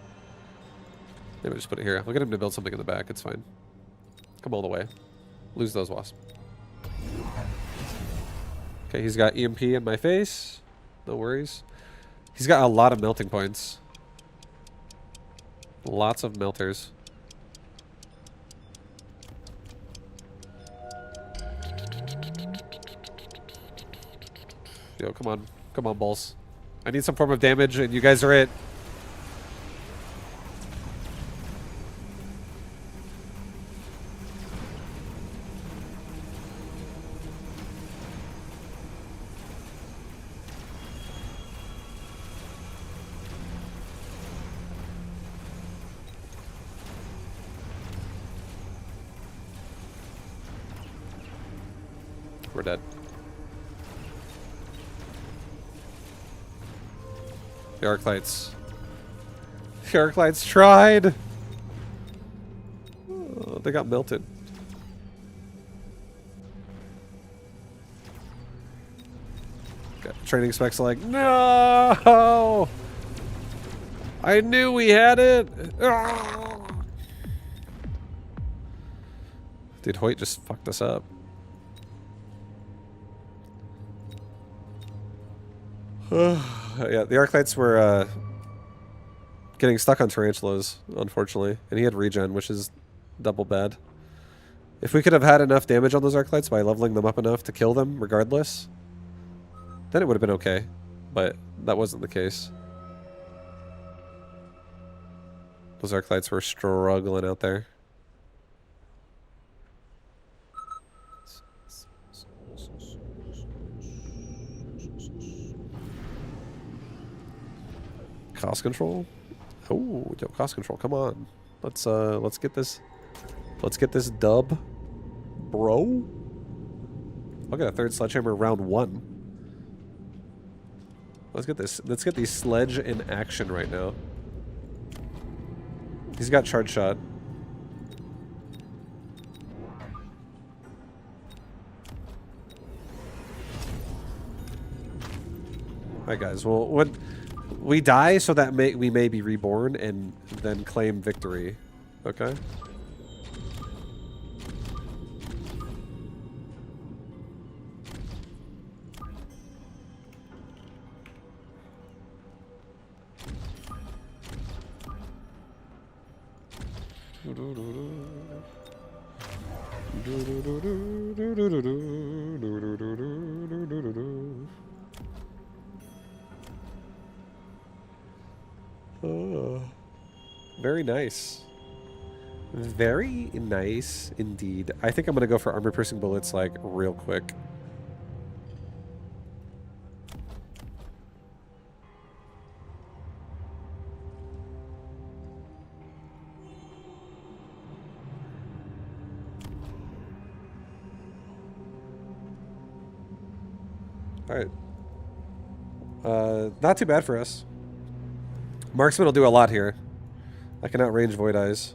Maybe just put it here. I'll get him to build something in the back. It's fine. Come all the way. Lose those wasps. Okay, he's got EMP in my face. No worries. He's got a lot of melting points. Lots of melters. Yo, come on. Come on, balls. I need some form of damage, and you guys are it. We're dead. The Arclights. The Arclights tried! Oh, they got melted. Okay, training specs like, no! I knew we had it! Ah! Dude, Hoyt just fucked us up. Yeah, the Arclights were getting stuck on tarantulas, unfortunately. And he had regen, which is double bad. If we could have had enough damage on those Arclights by leveling them up enough to kill them regardless, then it would have been okay. But that wasn't the case. Those Arclights were struggling out there. Cost control? Oh, yo, cost control. Come on. Let's get this dub, bro. I'll get a third sledgehammer round 1. Let's get this. Let's get the sledge in action right now. He's got charge shot. Alright, guys. Well, what? We die so that we may be reborn and then claim victory. Okay? Very nice. Very nice indeed. I think I'm gonna go for armor-piercing bullets, like, real quick. Alright. Not too bad for us. Marksman will do a lot here. I can outrange Void Eyes.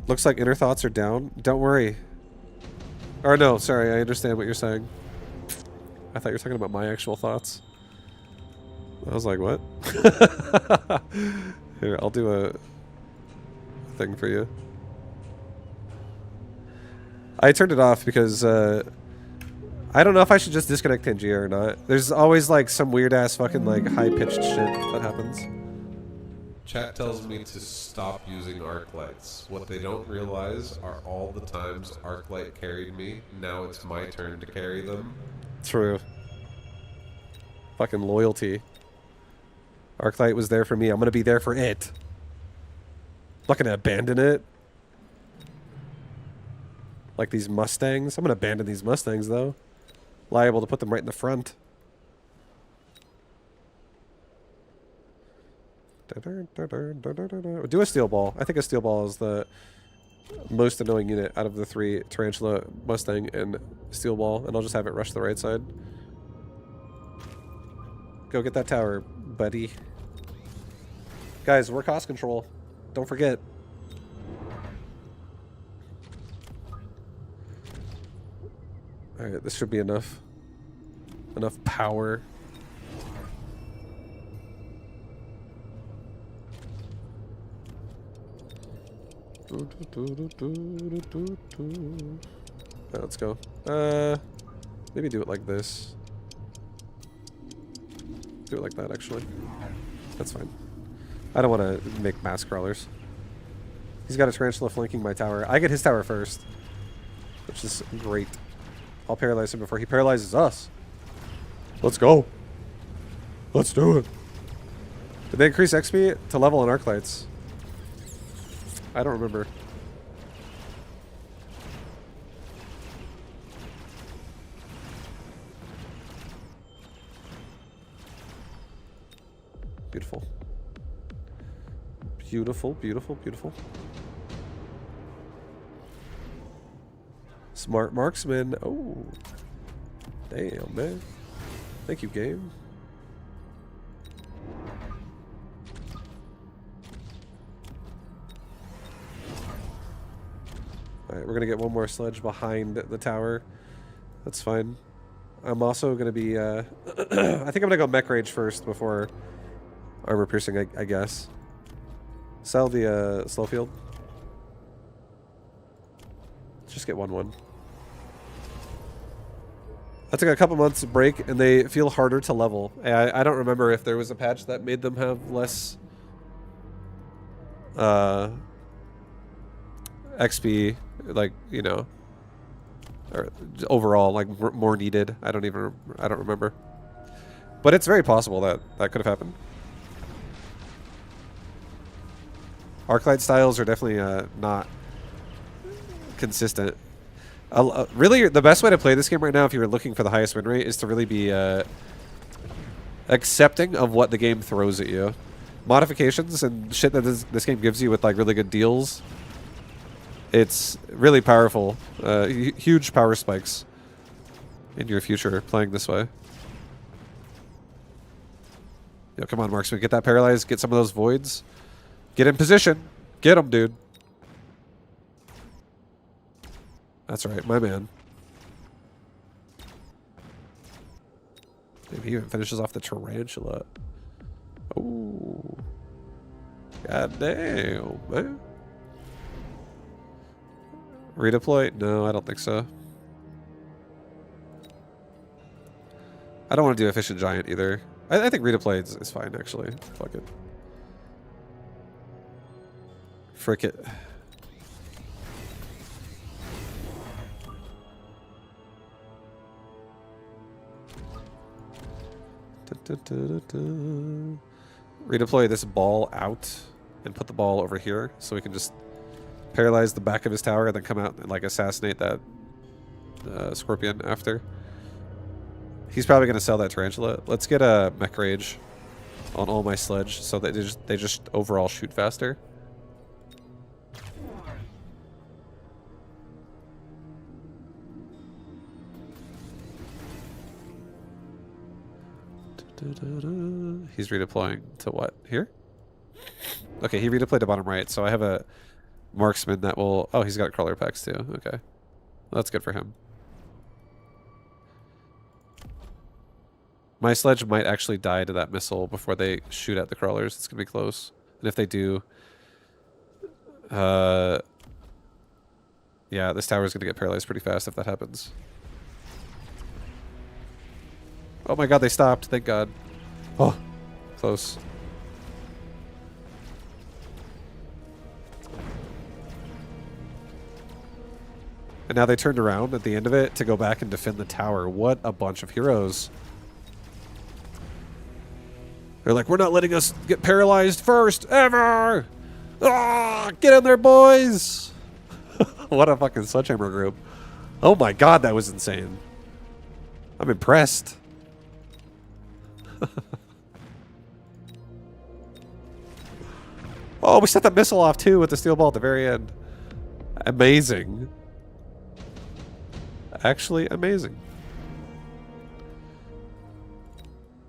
Looks like inner thoughts are down. Don't worry. Or no, sorry, I understand what you're saying. I thought you were talking about my actual thoughts. I was like, what? Here, I'll do a thing for you. I turned it off because I don't know if I should just disconnect Tangier or not. There's always like some weird ass fucking like high pitched shit that happens. Chat tells me to stop using arc lights. What they don't realize are all the times arc light carried me. Now it's my turn to carry them. True. Fucking loyalty. Arclight was there for me. I'm gonna be there for it. I'm not gonna abandon it. Like these Mustangs. I'm gonna abandon these Mustangs though. Liable to put them right in the front. Do a steel ball. I think a steel ball is the most annoying unit out of the three: Tarantula, Mustang, and steel ball. And I'll just have it rush the right side. Go get that tower, buddy. Guys, we're cost control. Don't forget. Alright, this should be enough. Enough power. Right, let's go. Maybe do it like this. Do it like that, actually. That's fine. I don't want to make mass crawlers. He's got a tarantula flanking my tower. I get his tower first, which is great. I'll paralyze him before he paralyzes us. Let's go. Let's do it. Did they increase XP to level on arc lights? I don't remember. Beautiful. Beautiful, beautiful, beautiful. Smart marksman. Oh. Damn, man. Thank you, game. Alright, we're gonna get one more sledge behind the tower. That's fine. I'm also gonna be, I think I'm gonna go mech rage first before armor piercing, I guess. Sell the, slow field. Let's just get 1-1. I took a couple months break, and they feel harder to level. I don't remember if there was a patch that made them have less XP, like, you know, or overall, like, more needed. I don't remember. But it's very possible that that could have happened. Arclight styles are definitely not consistent. Really, the best way to play this game right now, if you were looking for the highest win rate, is to really be accepting of what the game throws at you. Modifications and shit that this game gives you with like really good deals. It's really powerful. Huge power spikes in your future playing this way. Yo, come on, Marksman, get that paralyzed, get some of those voids. Get in position. Get him, dude. That's right, my man. Maybe he even finishes off the tarantula. Oh. God damn, man. Redeploy? No, I don't think so. I don't want to do efficient giant either. I think redeploy is fine, actually. Fuck it. Frick it. Redeploy this ball out. and put the ball over here so we can just paralyze the back of his tower and then come out and like assassinate that scorpion after. He's probably going to sell that tarantula. Let's get a mech rage on all my sledge so that they just overall shoot faster. He's redeploying to what? Here? Okay, he redeployed to bottom right, so I have a marksman that will... Oh, he's got crawler packs too. Okay. Well, that's good for him. My sledge might actually die to that missile before they shoot at the crawlers. It's going to be close. And if they do... yeah, this tower is going to get paralyzed pretty fast if that happens. Oh my god, they stopped. Thank god. Oh, close. And now they turned around at the end of it to go back and defend the tower. What a bunch of heroes. They're like, we're not letting us get paralyzed first, ever! Ah, get in there, boys! What a fucking sledgehammer group. Oh my god, that was insane. I'm impressed. Oh, we set the missile off too with the steel ball at the very end. Amazing. Actually amazing.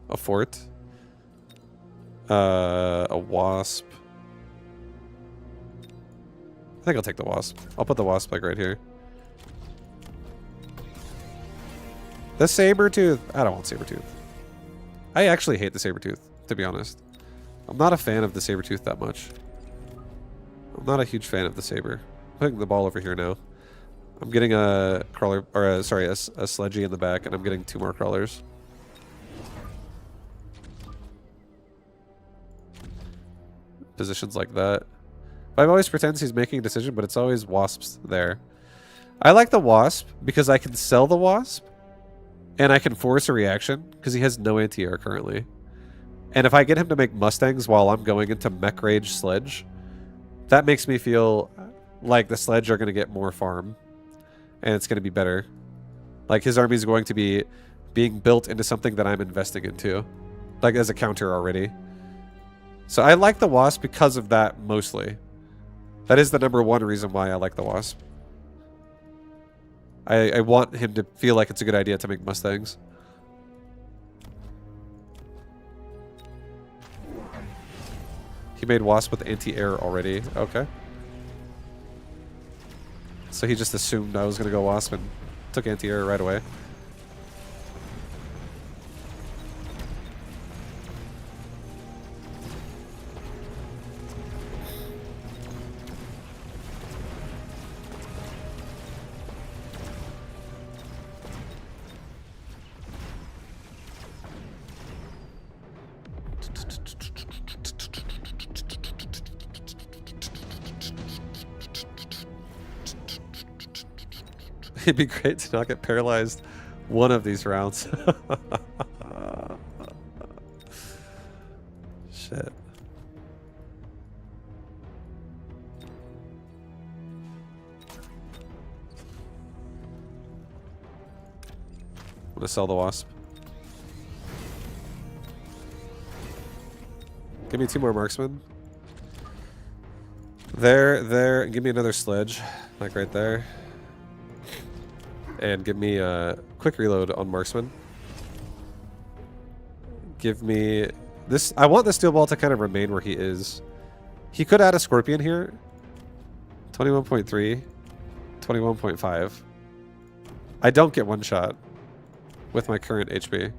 A fort. A wasp. I think I'll take the wasp. I'll put the wasp like right here. The saber-tooth. I don't want saber-tooth. I actually hate the saber-tooth, to be honest. I'm not a fan of the saber-tooth that much. I'm not a huge fan of the saber. I'm putting the ball over here now. I'm getting a crawler, or a sledgy in the back, and I'm getting 2 more crawlers. Positions like that. Five always pretends he's making a decision, but it's always wasps there. I like the wasp because I can sell the wasp, and I can force a reaction because he has no anti-air currently. And if I get him to make Mustangs while I'm going into Mech Rage Sledge, that makes me feel like the Sledge are going to get more farm. And it's going to be better. Like, his army is going to be being built into something that I'm investing into. Like, as a counter already. So I like the Wasp because of that, mostly. That is the #1 reason why I like the Wasp. I want him to feel like it's a good idea to make Mustangs. He made Wasp with anti-air already. Okay. So he just assumed I was going to go Wasp and took anti-air right away. It'd be great to not get paralyzed one of these rounds. Shit. I'm gonna sell the Wasp. Give me 2 more marksmen. There, and give me another sledge, like right there. And give me a quick reload on marksman. Give me this. I want the steel ball to kind of remain where he is. He could add a scorpion here. 21.3, 21.5. I don't get one shot with my current HP.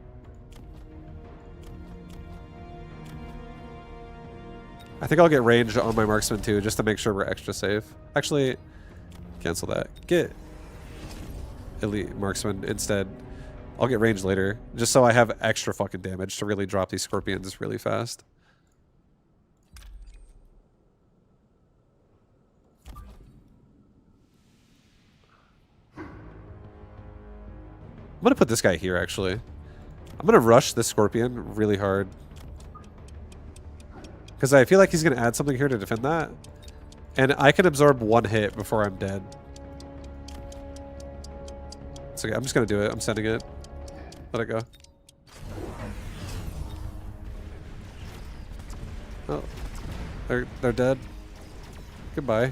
I think I'll get range on my marksman too, just to make sure we're extra safe. Actually, cancel that. Get elite marksman instead. I'll get range later, just so I have extra fucking damage to really drop these scorpions really fast. I'm gonna put this guy here, actually. I'm gonna rush this scorpion really hard. Because I feel like he's going to add something here to defend that. And I can absorb one hit before I'm dead. It's okay. I'm just going to do it. I'm sending it. Let it go. Oh. They're dead. Goodbye.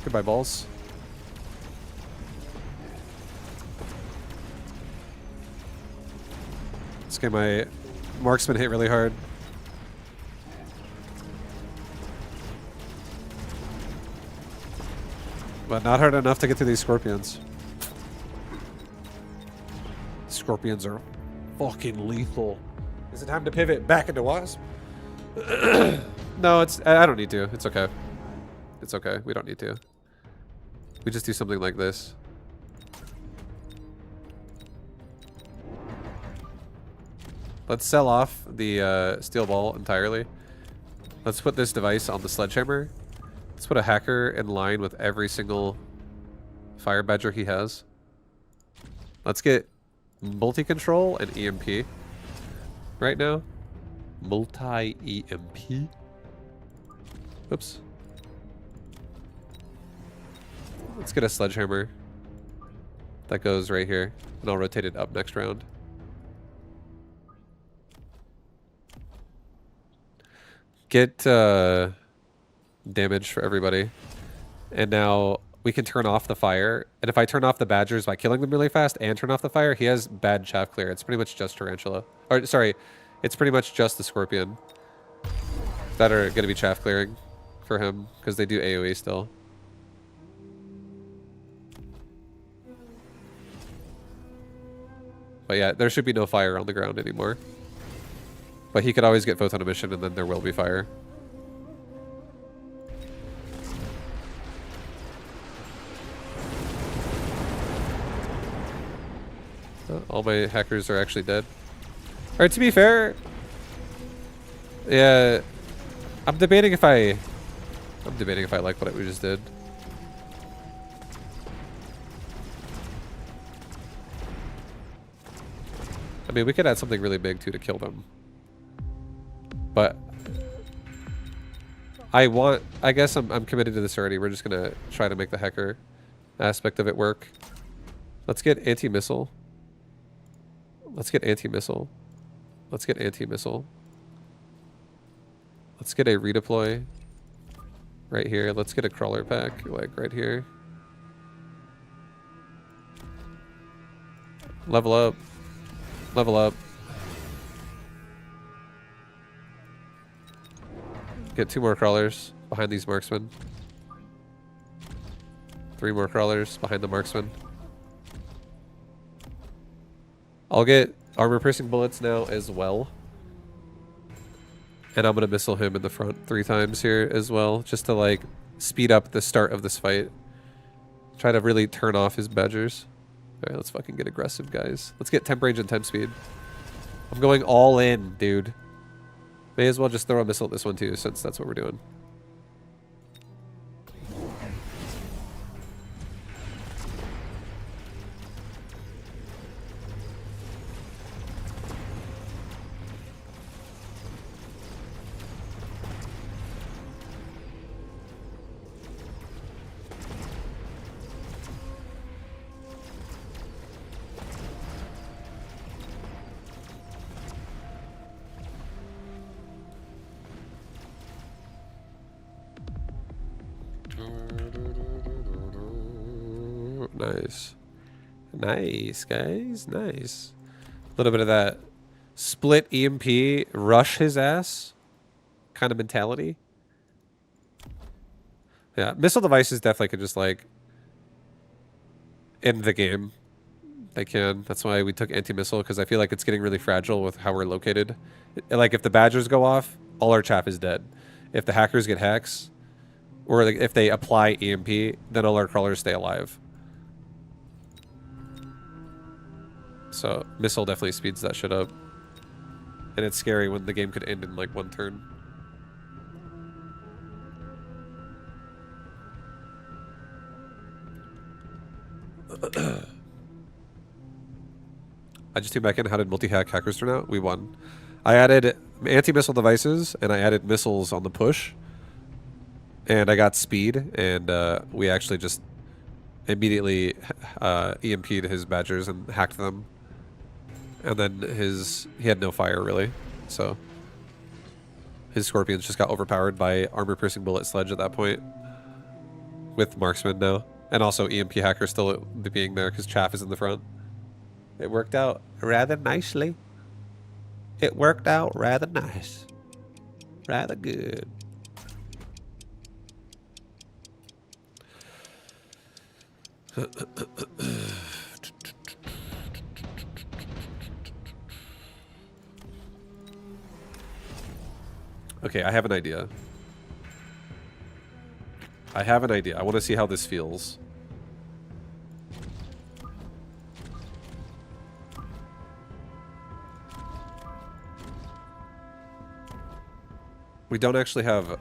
Goodbye, balls. Let's get my marksman hit really hard. But not hard enough to get through these scorpions. Scorpions are fucking lethal. Is it time to pivot back into wasp? No, I don't need to. It's okay. It's okay. We don't need to. We just do something like this. Let's sell off the steel ball entirely. Let's put this device on the sledgehammer. Let's put a hacker in line with every single fire badger he has. Let's get multi-control and EMP right now. Multi-EMP. Oops. Let's get a sledgehammer. That goes right here. And I'll rotate it up next round. Get damage for everybody. And now we can turn off the fire. And if I turn off the badgers by killing them really fast and turn off the fire, he has bad chaff clear. It's pretty much just tarantula. Or sorry, it's pretty much just the scorpion that are going to be chaff clearing for him because they do AoE still. But yeah, there should be no fire on the ground anymore. But he could always get photon emission and then there will be fire. All my hackers are actually dead. Alright, to be fair, yeah, I'm debating if I like what we just did. I mean, we could add something really big too to kill them. But I guess I'm committed to this already. We're just gonna try to make the hacker aspect of it work. Let's get anti-missile. Let's get anti-missile. Let's get anti-missile. Let's get a redeploy right here. Let's get a crawler pack like right here. Level up. Level up. Get 2 more crawlers behind these marksmen. 3 more crawlers behind the marksman. I'll get armor piercing bullets now as well. And I'm going to missile him in the front 3 times here as well. Just to like speed up the start of this fight. Try to really turn off his badgers. Alright, let's fucking get aggressive, guys. Let's get temp range and temp speed. I'm going all in, dude. May as well just throw a missile at this one too, since that's what we're doing. Nice. Nice, guys. Nice. A little bit of that split EMP, rush his ass kind of mentality. Yeah, missile devices definitely could just, like, end the game. They can. That's why we took anti-missile, because I feel like it's getting really fragile with how we're located. Like, if the badgers go off, all our chaff is dead. If the hackers get hacks, or like, if they apply EMP, then all our crawlers stay alive. So, missile definitely speeds that shit up. And it's scary when the game could end in, like, 1 turn. I just came back in. How did multi-hack hackers turn out? We won. I added anti-missile devices, and I added missiles on the push. And I got speed, and we actually just immediately EMP'd his Badgers and hacked them. And then he had no fire, really. So his Scorpions just got overpowered by armor-piercing bullet sledge at that point. With Marksman now. And also EMP Hacker still being there because Chaff is in the front. It worked out rather nicely. It worked out rather nice. Rather good. Okay, I have an idea. I have an idea. I want to see how this feels. We don't actually have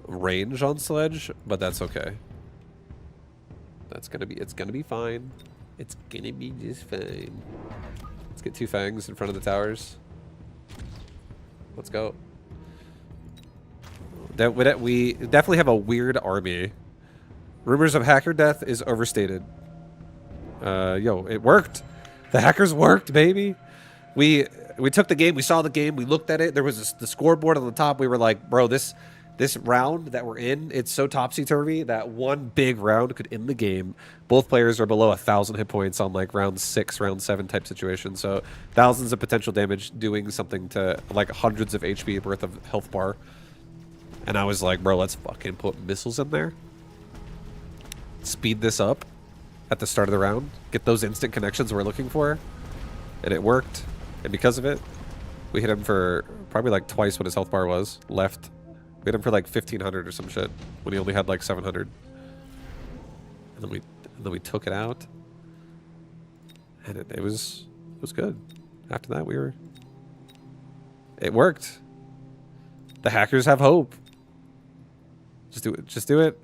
range on Sledge, but that's okay. It's gonna be fine. It's gonna be just fine. Let's get 2 Fangs in front of the towers. Let's go. We definitely have a weird army. Rumors of hacker death is overstated. Yo, it worked. The hackers worked, baby. We took the game. We saw the game. We looked at it. There was the scoreboard on the top. We were like, bro, this round that we're in, it's so topsy-turvy that one big round could end the game. Both players are below 1,000 hit points on like round 6, round 7 type situation. So thousands of potential damage doing something to like hundreds of HP worth of health bar. And I was like, bro, let's fucking put missiles in there. Speed this up at the start of the round. Get those instant connections we're looking for. And it worked. And because of it, we hit him for probably like twice what his health bar was left. We hit him for like 1,500 or some shit when he only had like 700. And then we took it out. And it was good. After that, it worked. The hackers have hope. Just do it. Just do it.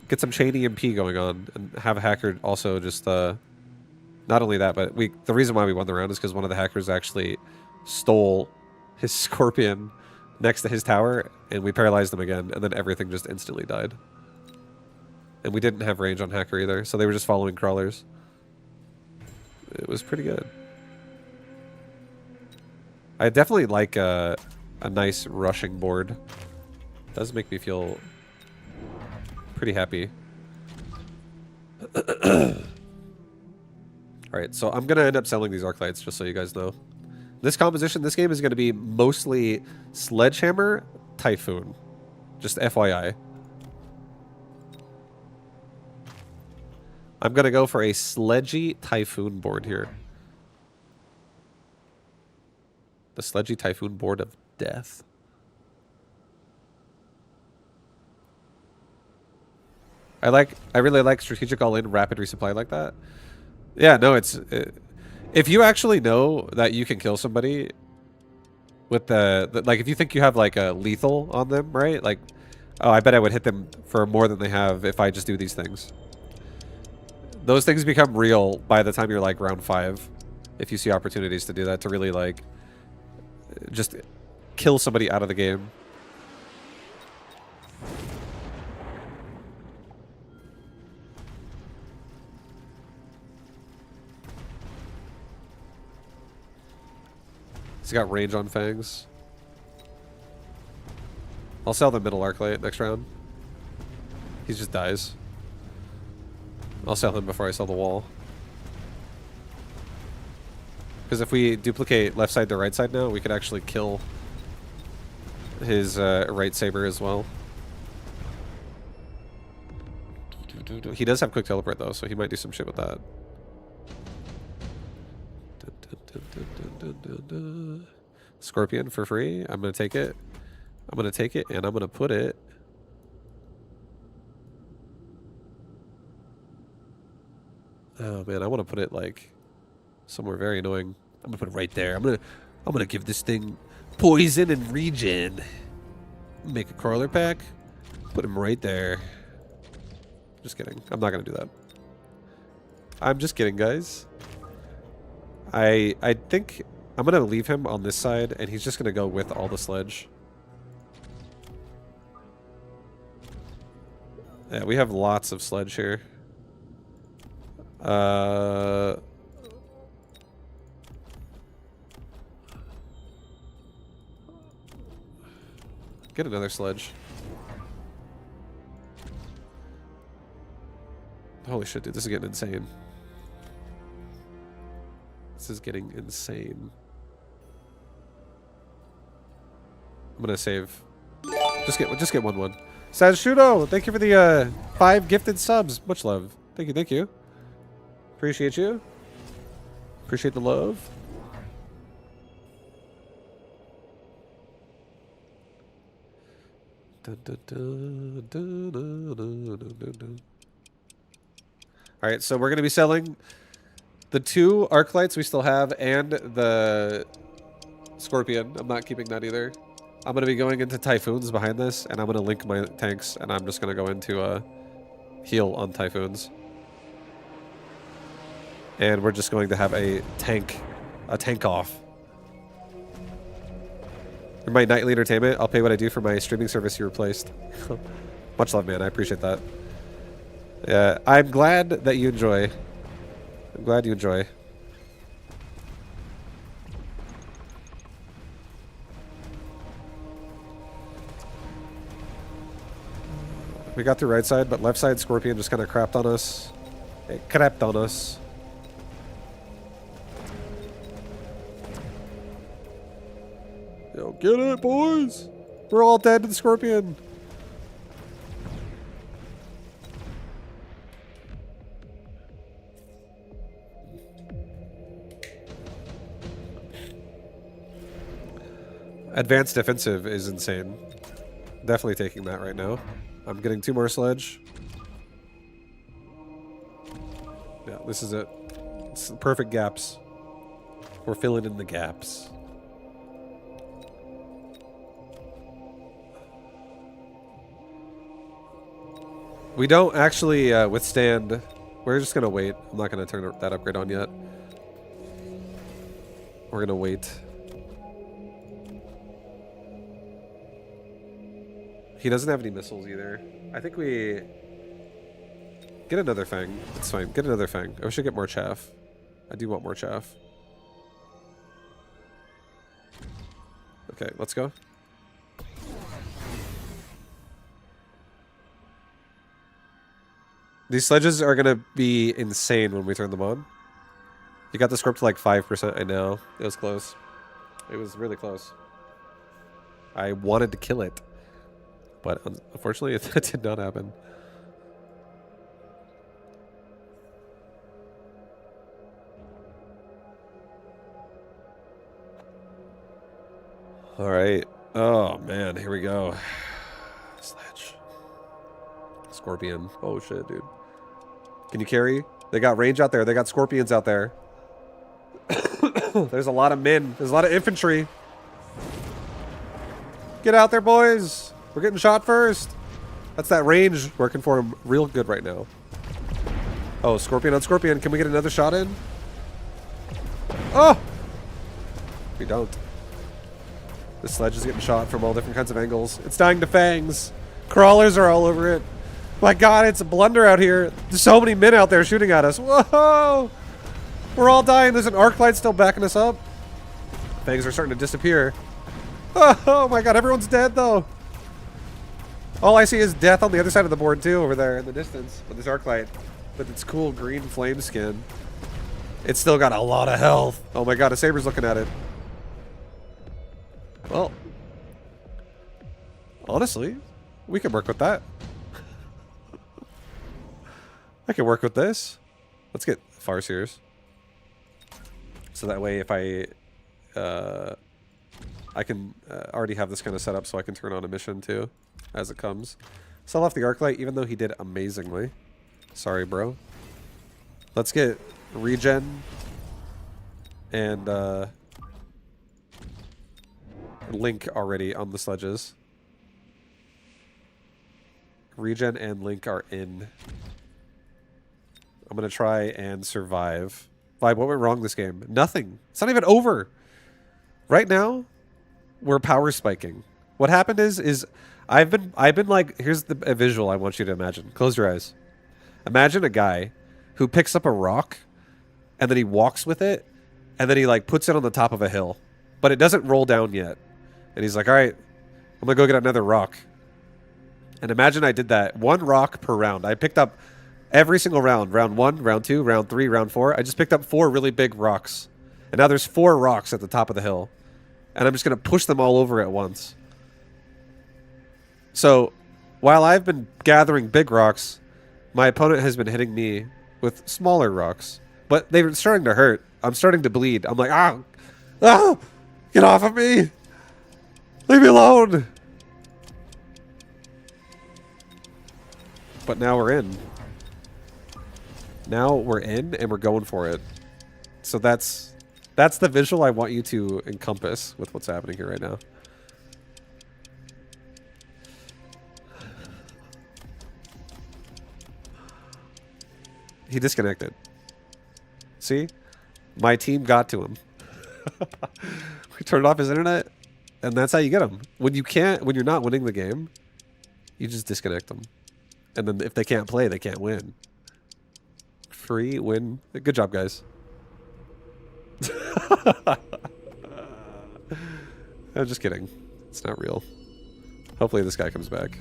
Get some chain EMP going on and have a hacker also just not only that, but the reason why we won the round is because one of the hackers actually stole his Scorpion next to his tower, and we paralyzed them again, and then everything just instantly died. And we didn't have range on hacker either, so they were just following crawlers. It was pretty good. I definitely like a nice rushing board. It does make me feel pretty happy. Alright, so I'm going to end up selling these arc lights, just so you guys know. This composition, this game is going to be mostly Sledgehammer, Typhoon. Just FYI. I'm going to go for a Sledgy Typhoon board here. The Sledgy Typhoon board of death. I really like strategic all-in rapid resupply like that. Yeah, no, if you actually know that you can kill somebody with like if you think you have like a lethal on them, right? Like, oh, I bet I would hit them for more than they have if I just do these things. Those things become real by the time you're like round 5. If you see opportunities to do that, to really like just kill somebody out of the game. He's got range on Fangs. I'll sell the middle arc light next round. He just dies. I'll sell him before I sell the wall. Because if we duplicate left side to right side now, we could actually kill his right saber as well. He does have quick teleport though, so he might do some shit with that. Scorpion for free. I'm gonna take it. I'm gonna take it and I'm gonna put it. Oh man, I want to put it like somewhere very annoying. I'm gonna put it right there. I'm gonna give this thing poison and regen. Make a crawler pack. Put him right there. Just kidding. I'm not gonna do that. I'm just kidding, guys. I think I'm gonna leave him on this side, and he's just gonna go with all the sledge. Yeah, we have lots of sledge here. Get another sledge. Holy shit, dude, this is getting insane. This is getting insane. I'm gonna save. Just get 1-1. Sashudo, thank you for the 5 gifted subs. Much love. Thank you, thank you. Appreciate you. Appreciate the love. Alright, so we're going to be selling the 2 arc lights we still have and the scorpion. I'm not keeping that either. I'm going to be going into typhoons behind this, and I'm going to link my tanks, and I'm just going to go into heal on typhoons. And we're just going to have a tank off. For my nightly entertainment, I'll pay what I do for my streaming service you replaced. Much love, man. I appreciate that. Yeah, I'm glad that you enjoy. I'm glad you enjoy. We got through right side, but left side Scorpion just kind of crapped on us. It crapped on us. Yo, get it, boys! We're all dead to the Scorpion. Advanced defensive is insane. Definitely taking that right now. I'm getting 2 more sledge. Yeah, this is it. It's the perfect gaps. We're filling in the gaps. We don't actually withstand. We're just gonna wait. I'm not gonna turn that upgrade on yet. We're gonna wait. He doesn't have any missiles either. I think we get another Fang. It's fine. Get another Fang. I wish I get more chaff. I do want more chaff. Okay, let's go. These sledges are gonna be insane when we turn them on. You got the script to like 5%. I know. It was close. It was really close. I wanted to kill it. But unfortunately, it did not happen. All right. Oh, man. Here we go. Sledge. Scorpion. Oh, shit, dude. Can you carry? They got range out there. They got scorpions out there. There's a lot of men. There's a lot of infantry. Get out there, boys. We're getting shot first. That's that range working for him real good right now. Oh, Scorpion on Scorpion. Can we get another shot in? Oh! We don't. The sledge is getting shot from all different kinds of angles. It's dying to fangs. Crawlers are all over it. My god, it's a blunder out here. There's so many men out there shooting at us. Whoa! We're all dying. There's an arc light still backing us up. Fangs are starting to disappear. Oh my god, everyone's dead though. All I see is death on the other side of the board too, over there in the distance with this arc light. With its cool green flame skin. It's still got a lot of health. Oh my god, a saber's looking at it. Well, honestly, we can work with that. I can work with this. Let's get Farseers. So that way if I can already have this kind of set up so I can turn on a mission too as it comes. Sell off the arc light even though he did amazingly. Sorry, bro. Let's get regen and Link already on the sledges. Regen and Link are in. I'm gonna try and survive. Vibe, what went wrong this game? Nothing. It's not even over. Right now, we're power spiking. What happened is I've been like, here's a visual I want you to imagine. Close your eyes. Imagine a guy who picks up a rock and then he walks with it and then he like puts it on the top of a hill, but it doesn't roll down yet. And he's like, all right, I'm gonna go get another rock. And imagine I did that, 1 rock per round. I picked up every single round. Round 1, round 2, round 3, round 4. I just picked up 4 really big rocks. And now there's 4 rocks at the top of the hill. And I'm just going to push them all over at once. So, while I've been gathering big rocks, my opponent has been hitting me with smaller rocks. But they're starting to hurt. I'm starting to bleed. I'm like, ah, get off of me. Leave me alone. But now we're in. Now we're in and we're going for it. So that's the visual I want you to encompass with what's happening here right now. He disconnected. See? My team got to him. We turned off his internet, and that's how you get him. When you're not winning the game, you just disconnect them. And then if they can't play, they can't win. Free win. Good job, guys. I'm just kidding. It's not real. Hopefully this guy comes back.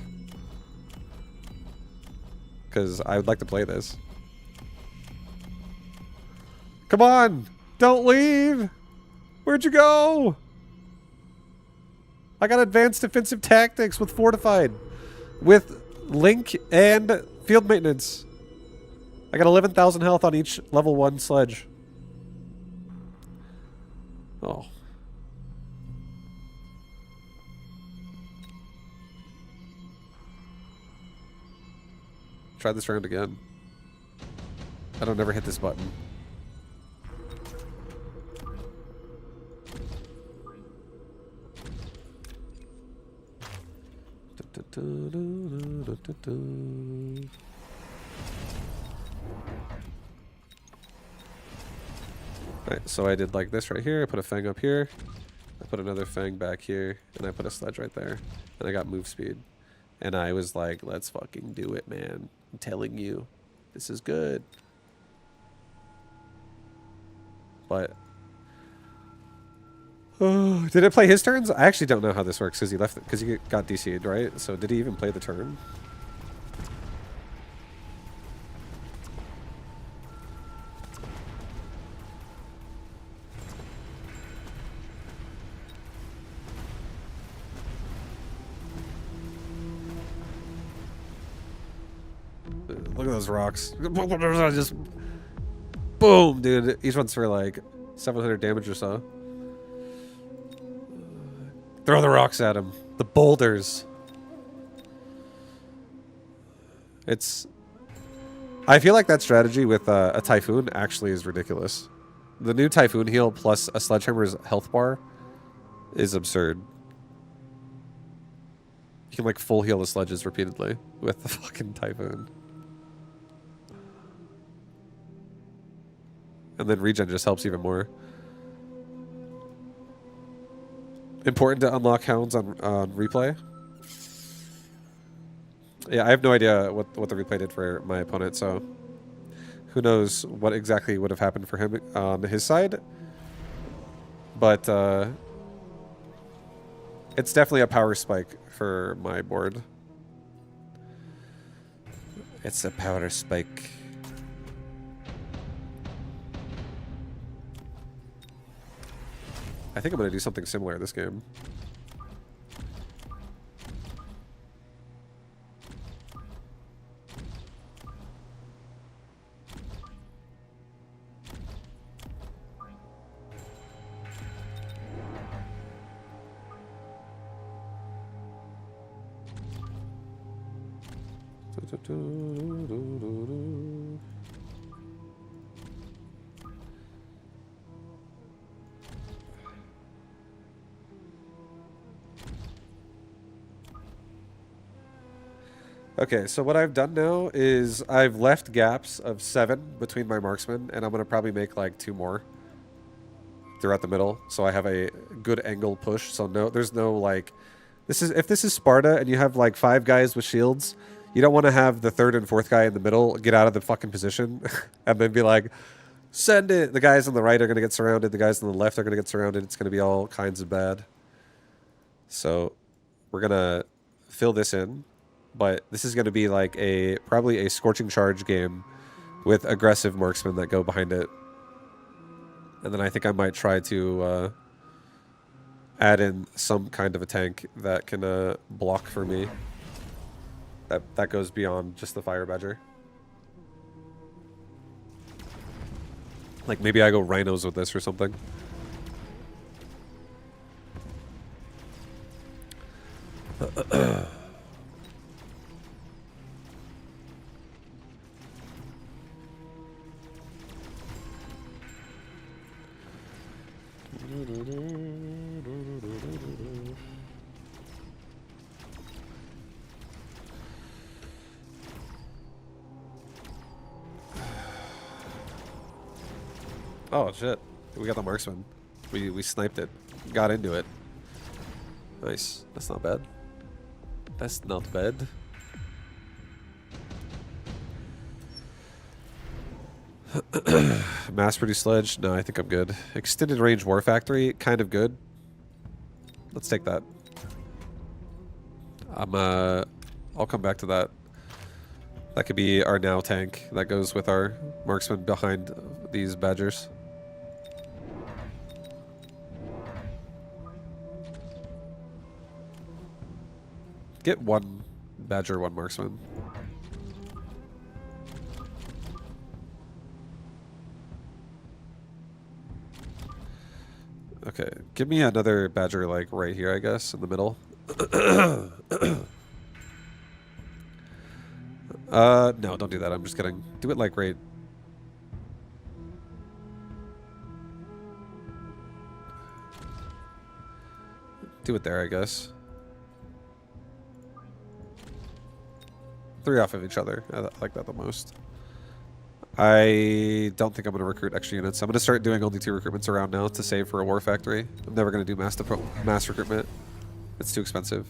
Because I would like to play this. Come on! Don't leave! Where'd you go? I got advanced defensive tactics with fortified. With link and field maintenance. I got 11,000 health on each level 1 sledge. Oh. Try this round again. I don't ever hit this button. Alright, so I did like this right here. I put a fang up here. I put another fang back here. And I put a sledge right there. And I got move speed. And I was like, let's fucking do it, man. I'm telling you. This is good. But... oh, did it play his turns? I actually don't know how this works because he left it, because he got DC'd, right? So did he even play the turn? Look at those rocks. Just boom, dude. Each one's for like 700 damage or so. Throw the rocks at him. The boulders. I feel like that strategy with a Typhoon actually is ridiculous. The new Typhoon heal plus a Sledgehammer's health bar is absurd. You can like full heal the sledges repeatedly with the fucking Typhoon. And then regen just helps even more. Important to unlock hounds on replay. Yeah, I have no idea what the replay did for my opponent, so who knows what exactly would have happened for him on his side. But it's definitely a power spike for my board. It's a power spike. I think I'm going to do something similar this game. Okay, so what I've done now is I've left gaps of 7 between my marksmen, and I'm going to probably make like 2 more. throughout the middle, so I have a good angle push. So no, there's no like, if this is Sparta and you have like 5 guys with shields, you don't want to have the 3rd and 4th guy in the middle get out of the fucking position and then be like, send it. The guys on the right are gonna get surrounded. The guys on the left are gonna get surrounded. It's gonna be all kinds of bad. So we're gonna fill this in, but this is gonna be like probably a scorching charge game with aggressive marksmen that go behind it. And then I think I might try to add in some kind of a tank that can block for me. That goes beyond just the Fire Badger. Like maybe I go rhinos with this or something. Oh shit, we got the marksman. We sniped it. Got into it. Nice. That's not bad. That's not bad. Mass-produced sledge? No, I think I'm good. Extended range war factory? Kind of good. Let's take that. I'll come back to that. That could be our now tank that goes with our marksman behind these badgers. Get 1 badger, 1 marksman. Okay, give me another badger like right here, I guess, in the middle. No, don't do that. I'm just kidding. Do it like right. Do it there, I guess. 3 off of each other. I like that the most. I don't think I'm going to recruit extra units. I'm going to start doing only 2 recruitments around now to save for a war factory. I'm never going to do mass recruitment. It's too expensive.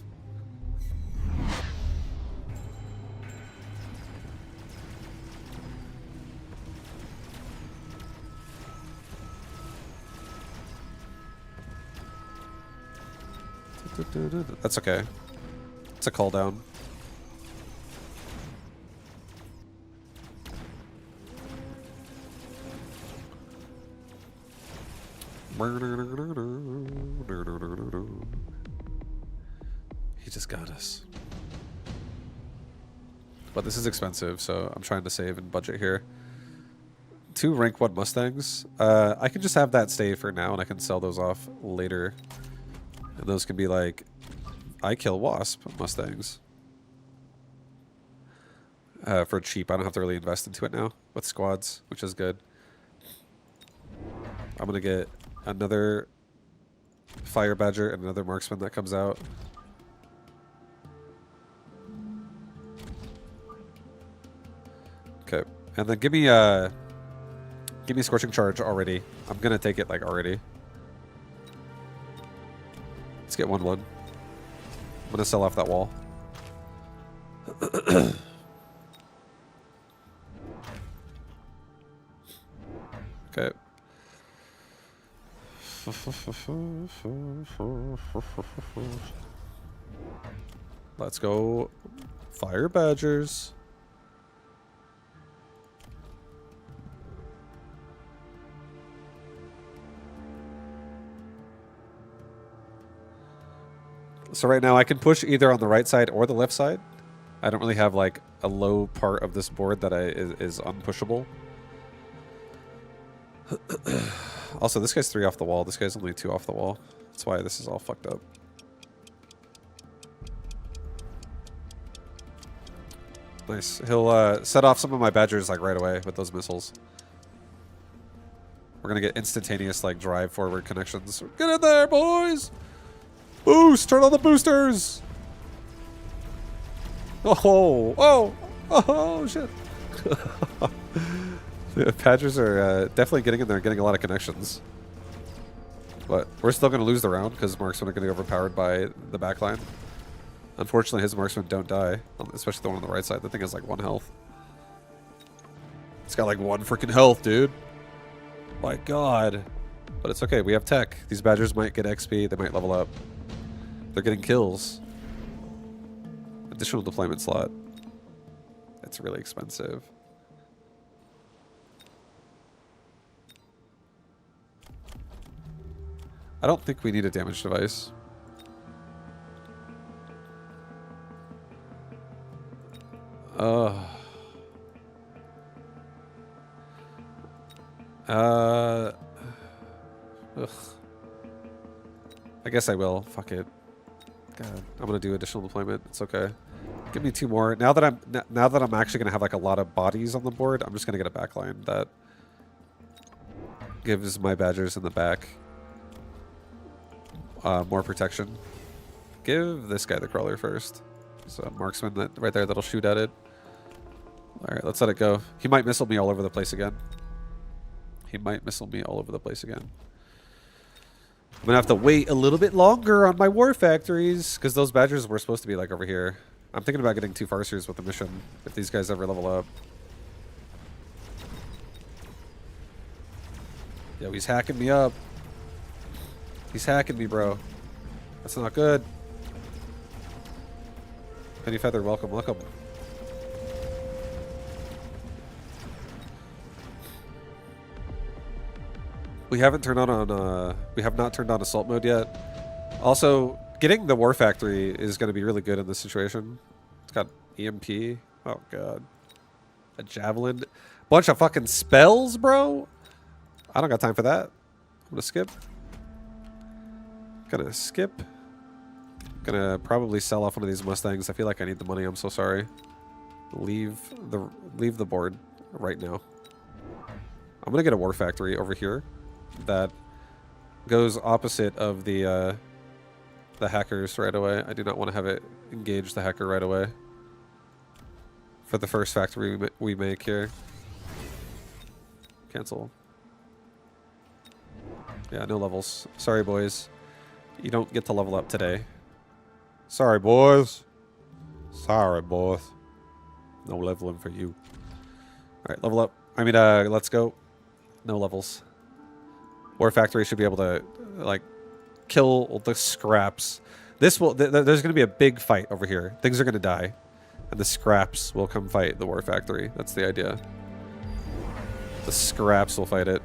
That's okay. It's a call down. He just got us. But this is expensive, so I'm trying to save and budget here. 2 rank 1 Mustangs. I can just have that stay for now, and I can sell those off later. And those can be like, I kill Wasp Mustangs. For cheap. I don't have to really invest into it now with squads, which is good. I'm going to get another Fire Badger and another marksman that comes out. Okay. And then give me Scorching Charge already. I'm going to take it like already. Let's get 1-1. I'm going to sell off that wall. Okay. Let's go Fire Badgers. So right now I can push either on the right side or the left side. I don't really have like a low part of this board that is unpushable. Also, this guy's 3 off the wall. This guy's only 2 off the wall. That's why this is all fucked up. Nice. He'll set off some of my badgers like right away with those missiles. We're gonna get instantaneous like drive forward connections. Get in there, boys! Boost! Turn on the boosters! Oh! Oh! Oh, shit! The badgers are definitely getting in there, getting a lot of connections. But we're still going to lose the round because marksmen are going to get overpowered by the backline. Unfortunately, his marksmen don't die, especially the one on the right side. The thing has like 1 health. It's got like 1 freaking health, dude. My god. But it's okay. We have tech. These badgers might get XP. They might level up. They're getting kills. Additional deployment slot. It's really expensive. I don't think we need a damage device. Ugh. I guess I will. Fuck it. God, I'm gonna do additional deployment. It's okay. Give me 2 more. Now that I'm actually gonna have like a lot of bodies on the board, I'm just gonna get a backline that gives my badgers in the back more protection. Give this guy the crawler first. So marksman that right there that'll shoot at it. All right, let's let it go. He might missile me all over the place again. He might missile me all over the place again. I'm gonna have to wait a little bit longer on my war factories because those badgers were supposed to be like over here. I'm thinking about getting 2 farseers with the mission if these guys ever level up. Yo, he's hacking me up. He's hacking me, bro. That's not good. Penny Feather, welcome, welcome. We haven't turned on we have not turned on assault mode yet. Also, getting the war factory is going to be really good in this situation. It's got EMP. Oh god, a javelin, bunch of fucking spells, bro. I don't got time for that. I'm gonna skip. Gonna probably sell off one of these Mustangs. I feel like I need the money. I'm so sorry. Leave the board right now. I'm gonna get a war factory over here that goes opposite of the hackers right away. I do not want to have it engage the hacker right away for the first factory we make here. Cancel. Yeah, no levels. Sorry, boys. You don't get to level up today. Sorry, boys. Sorry, boys. No leveling for you. Alright, level up. I mean, let's go. No levels. War Factory should be able to, like, kill the scraps. This will... there's going to be a big fight over here. Things are going to die. And the scraps will come fight the War Factory. That's the idea. The scraps will fight it.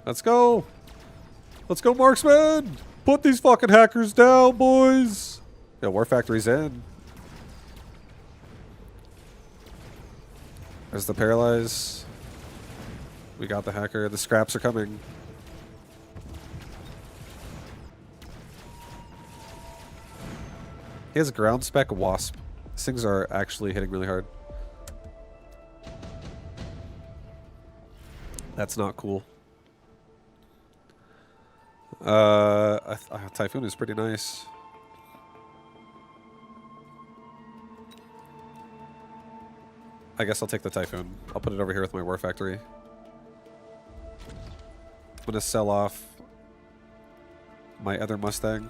Let's go. Let's go, marksman. Put these fucking hackers down, boys. Yeah, War Factory's in. There's the paralyze. We got the hacker. The scraps are coming. He has a ground spec wasp. These things are actually hitting really hard. That's not cool. Typhoon is pretty nice. I guess I'll take the Typhoon. I'll put it over here with my War Factory. I'm gonna sell off my other Mustang.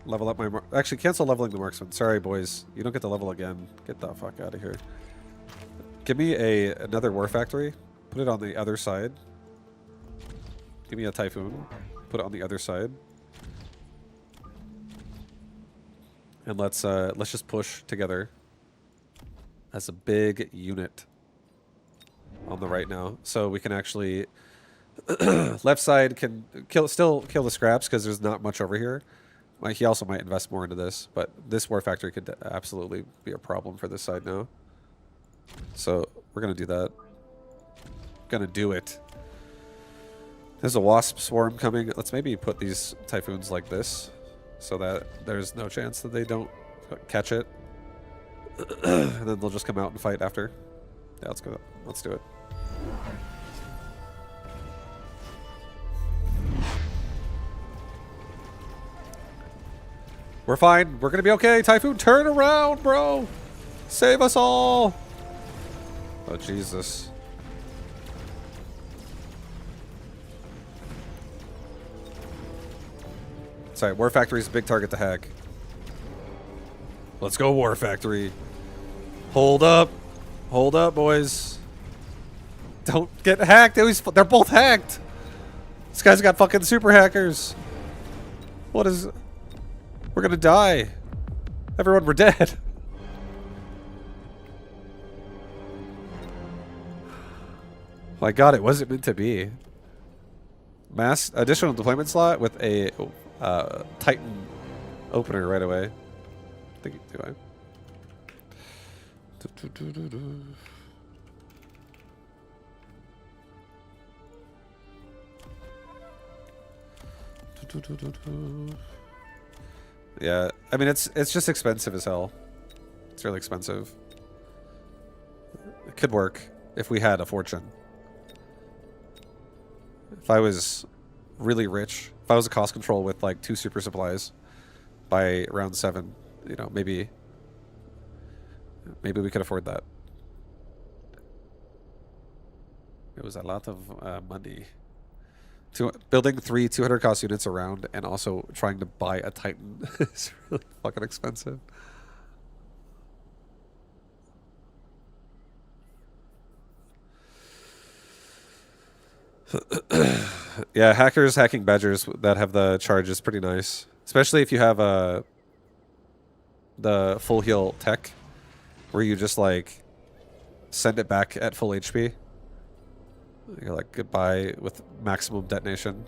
Level up my... Actually, cancel leveling the marksman. Sorry, boys. You don't get to level again. Get the fuck out of here. Give me another War Factory. Put it on the other side. Give me a Typhoon. Put it on the other side. And let's just push together as a big unit on the right now. So we can actually... left side can still kill the scraps because there's not much over here. He also might invest more into this, but this War Factory could absolutely be a problem for this side now. So we're going to do that. Gonna do it. There's a wasp swarm coming. Let's maybe put these Typhoons like this so that there's no chance that they don't catch it. And then they'll just come out and fight after. Yeah, let's go. Let's do it. We're fine. We're gonna be okay. Typhoon, turn around, bro. Save us all. Oh, Jesus. Sorry, War Factory's a big target to hack. Let's go, War Factory. Hold up. Hold up, boys. Don't get hacked. They're both hacked. This guy's got fucking super hackers. What is... We're gonna die. Everyone, we're dead. My god, it wasn't meant to be. Mass additional deployment slot with a Titan opener right away. Do I? Yeah, I mean it's just expensive as hell. It's really expensive. It could work if we had a fortune. If I was really rich, if I was a cost control with like 2 super supplies by round 7, you know, maybe we could afford that. It was a lot of money. Building 3 200 cost units around and also trying to buy a Titan is really fucking expensive. Yeah, hackers hacking badgers that have the charge is pretty nice. Especially if you have the full heal tech where you just like send it back at full HP. You're like goodbye with maximum detonation.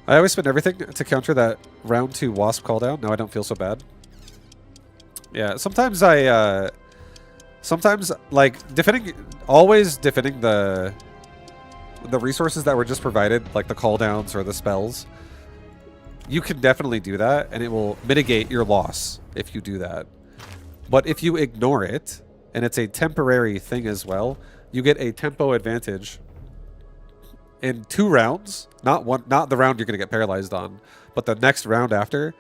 I always spend everything to counter that round 2 wasp cooldown. Now I don't feel so bad. Yeah, sometimes sometimes like always defending the resources that were just provided, like the cooldowns or the spells. You can definitely do that, and it will mitigate your loss if you do that. But if you ignore it, and it's a temporary thing as well, you get a tempo advantage in 2 rounds. Not the round you're going to get paralyzed on, but the next round after.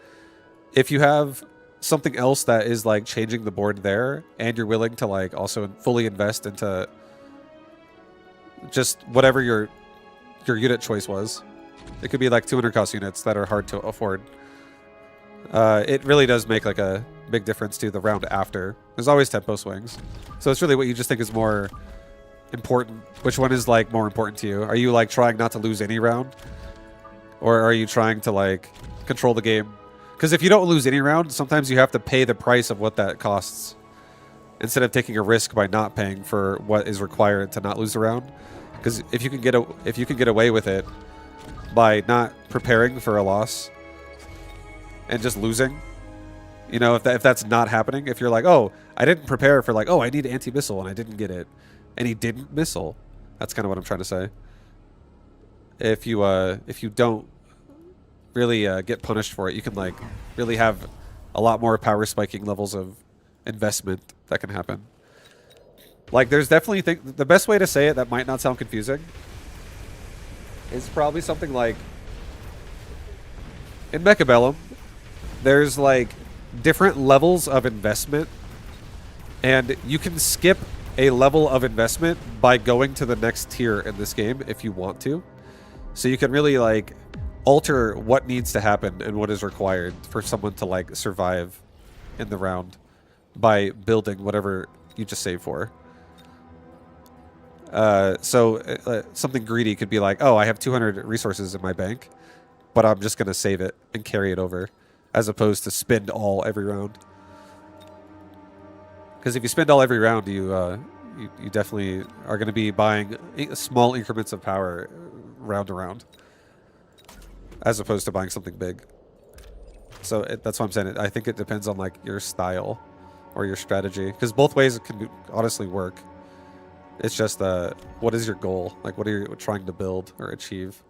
If you have something else that is like changing the board there, and you're willing to like also fully invest into just whatever your unit choice was. It could be like 200 cost units that are hard to afford. It really does make like a big difference to the round after. There's always tempo swings. So it's really what you just think is more important. Which one is like more important to you? Are you like trying not to lose any round? Or are you trying to like control the game? Because if you don't lose any round, sometimes you have to pay the price of what that costs. Instead of taking a risk by not paying for what is required to not lose a round. Because if you can get away with it by not preparing for a loss and just losing, you know, if that's not happening, if you're like, oh, I didn't prepare for like, oh, I need anti-missile and I didn't get it, and he didn't missile, that's kind of what I'm trying to say. If you don't really get punished for it, you can like really have a lot more power spiking levels of investment that can happen. Like there's definitely the best way to say it that might not sound confusing is probably something like in Mechabellum, there's like different levels of investment, and you can skip a level of investment by going to the next tier in this game if you want to. So you can really like alter what needs to happen and what is required for someone to like survive in the round by building whatever you just saved for. Something greedy could be like, oh, I have 200 resources in my bank, but I'm just going to save it and carry it over, as opposed to spend all every round. Because if you spend all every round, you definitely are going to be buying small increments of power round to round, as opposed to buying something big. So that's why I'm saying it. I think it depends on like your style or your strategy, because both ways it can honestly work. It's just what is your goal? Like, what are you trying to build or achieve?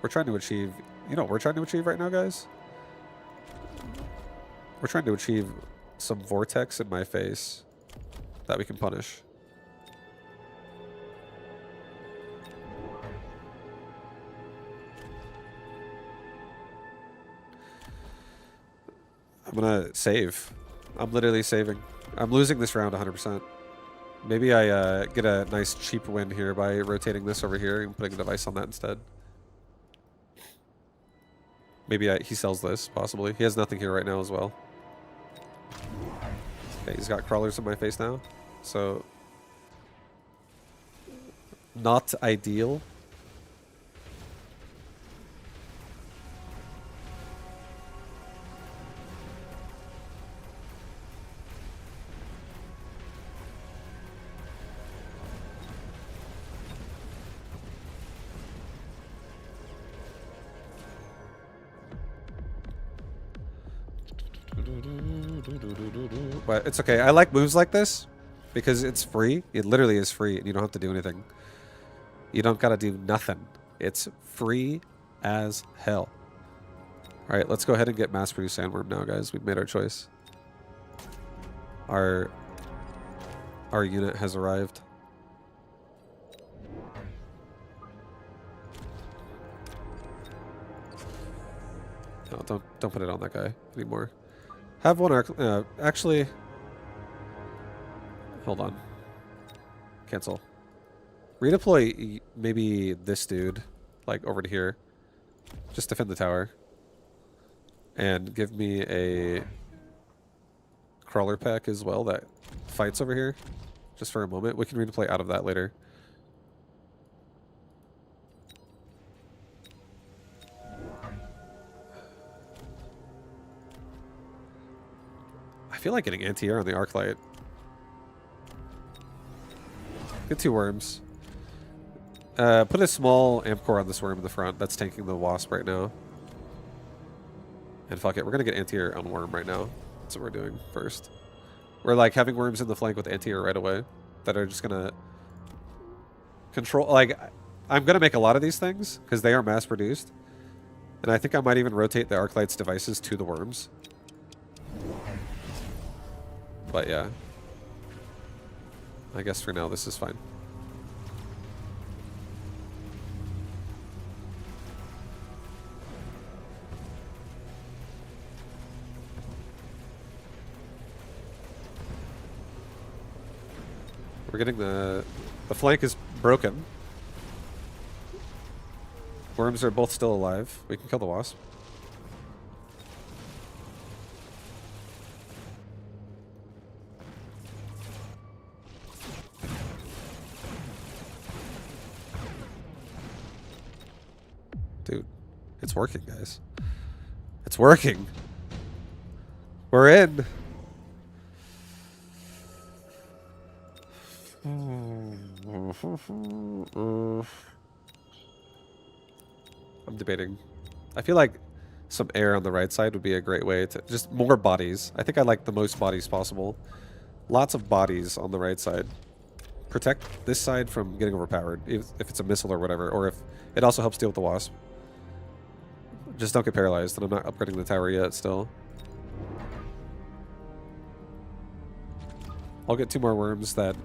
We're trying to achieve... You know what we're trying to achieve right now, guys? We're trying to achieve some vortex in my face that we can punish. I'm gonna save. I'm literally saving. I'm losing this round 100%. Maybe I get a nice cheap win here by rotating this over here and putting a device on that instead. Maybe he sells this, possibly. He has nothing here right now as well. Okay, he's got crawlers in my face now. So, not ideal. But it's okay. I like moves like this because it's free. It literally is free and you don't have to do anything. You don't gotta do nothing. It's free as hell. Alright, let's go ahead and get mass produced sandworm now, guys. We've made our choice. Our unit has arrived. No, don't put it on that guy anymore. Have one arc. Actually, hold on. Cancel. Redeploy maybe this dude, like over to here. Just defend the tower. And give me a crawler pack as well that fights over here. Just for a moment. We can redeploy out of that later. I feel like getting anti-air on the arc light. Get 2 worms. Put a small amp core on this worm in the front. That's tanking the wasp right now. And fuck it, we're gonna get anti-air on worm right now. That's what we're doing first. We're like having worms in the flank with anti-air right away that are just gonna control. Like, I'm gonna make a lot of these things because they are mass produced, and I think I might even rotate the arc light's devices to the worms. But yeah, I guess for now this is fine. We're getting the flank is broken. Worms are both still alive. We can kill the wasp. Dude, it's working, guys. It's working. We're in. I'm debating. I feel like some air on the right side would be a great way to... Just more bodies. I think I like the most bodies possible. Lots of bodies on the right side. Protect this side from getting overpowered, if it's a missile or whatever, or if it also helps deal with the wasp. Just don't get paralyzed, and I'm not upgrading the tower yet still. I'll get 2 more worms that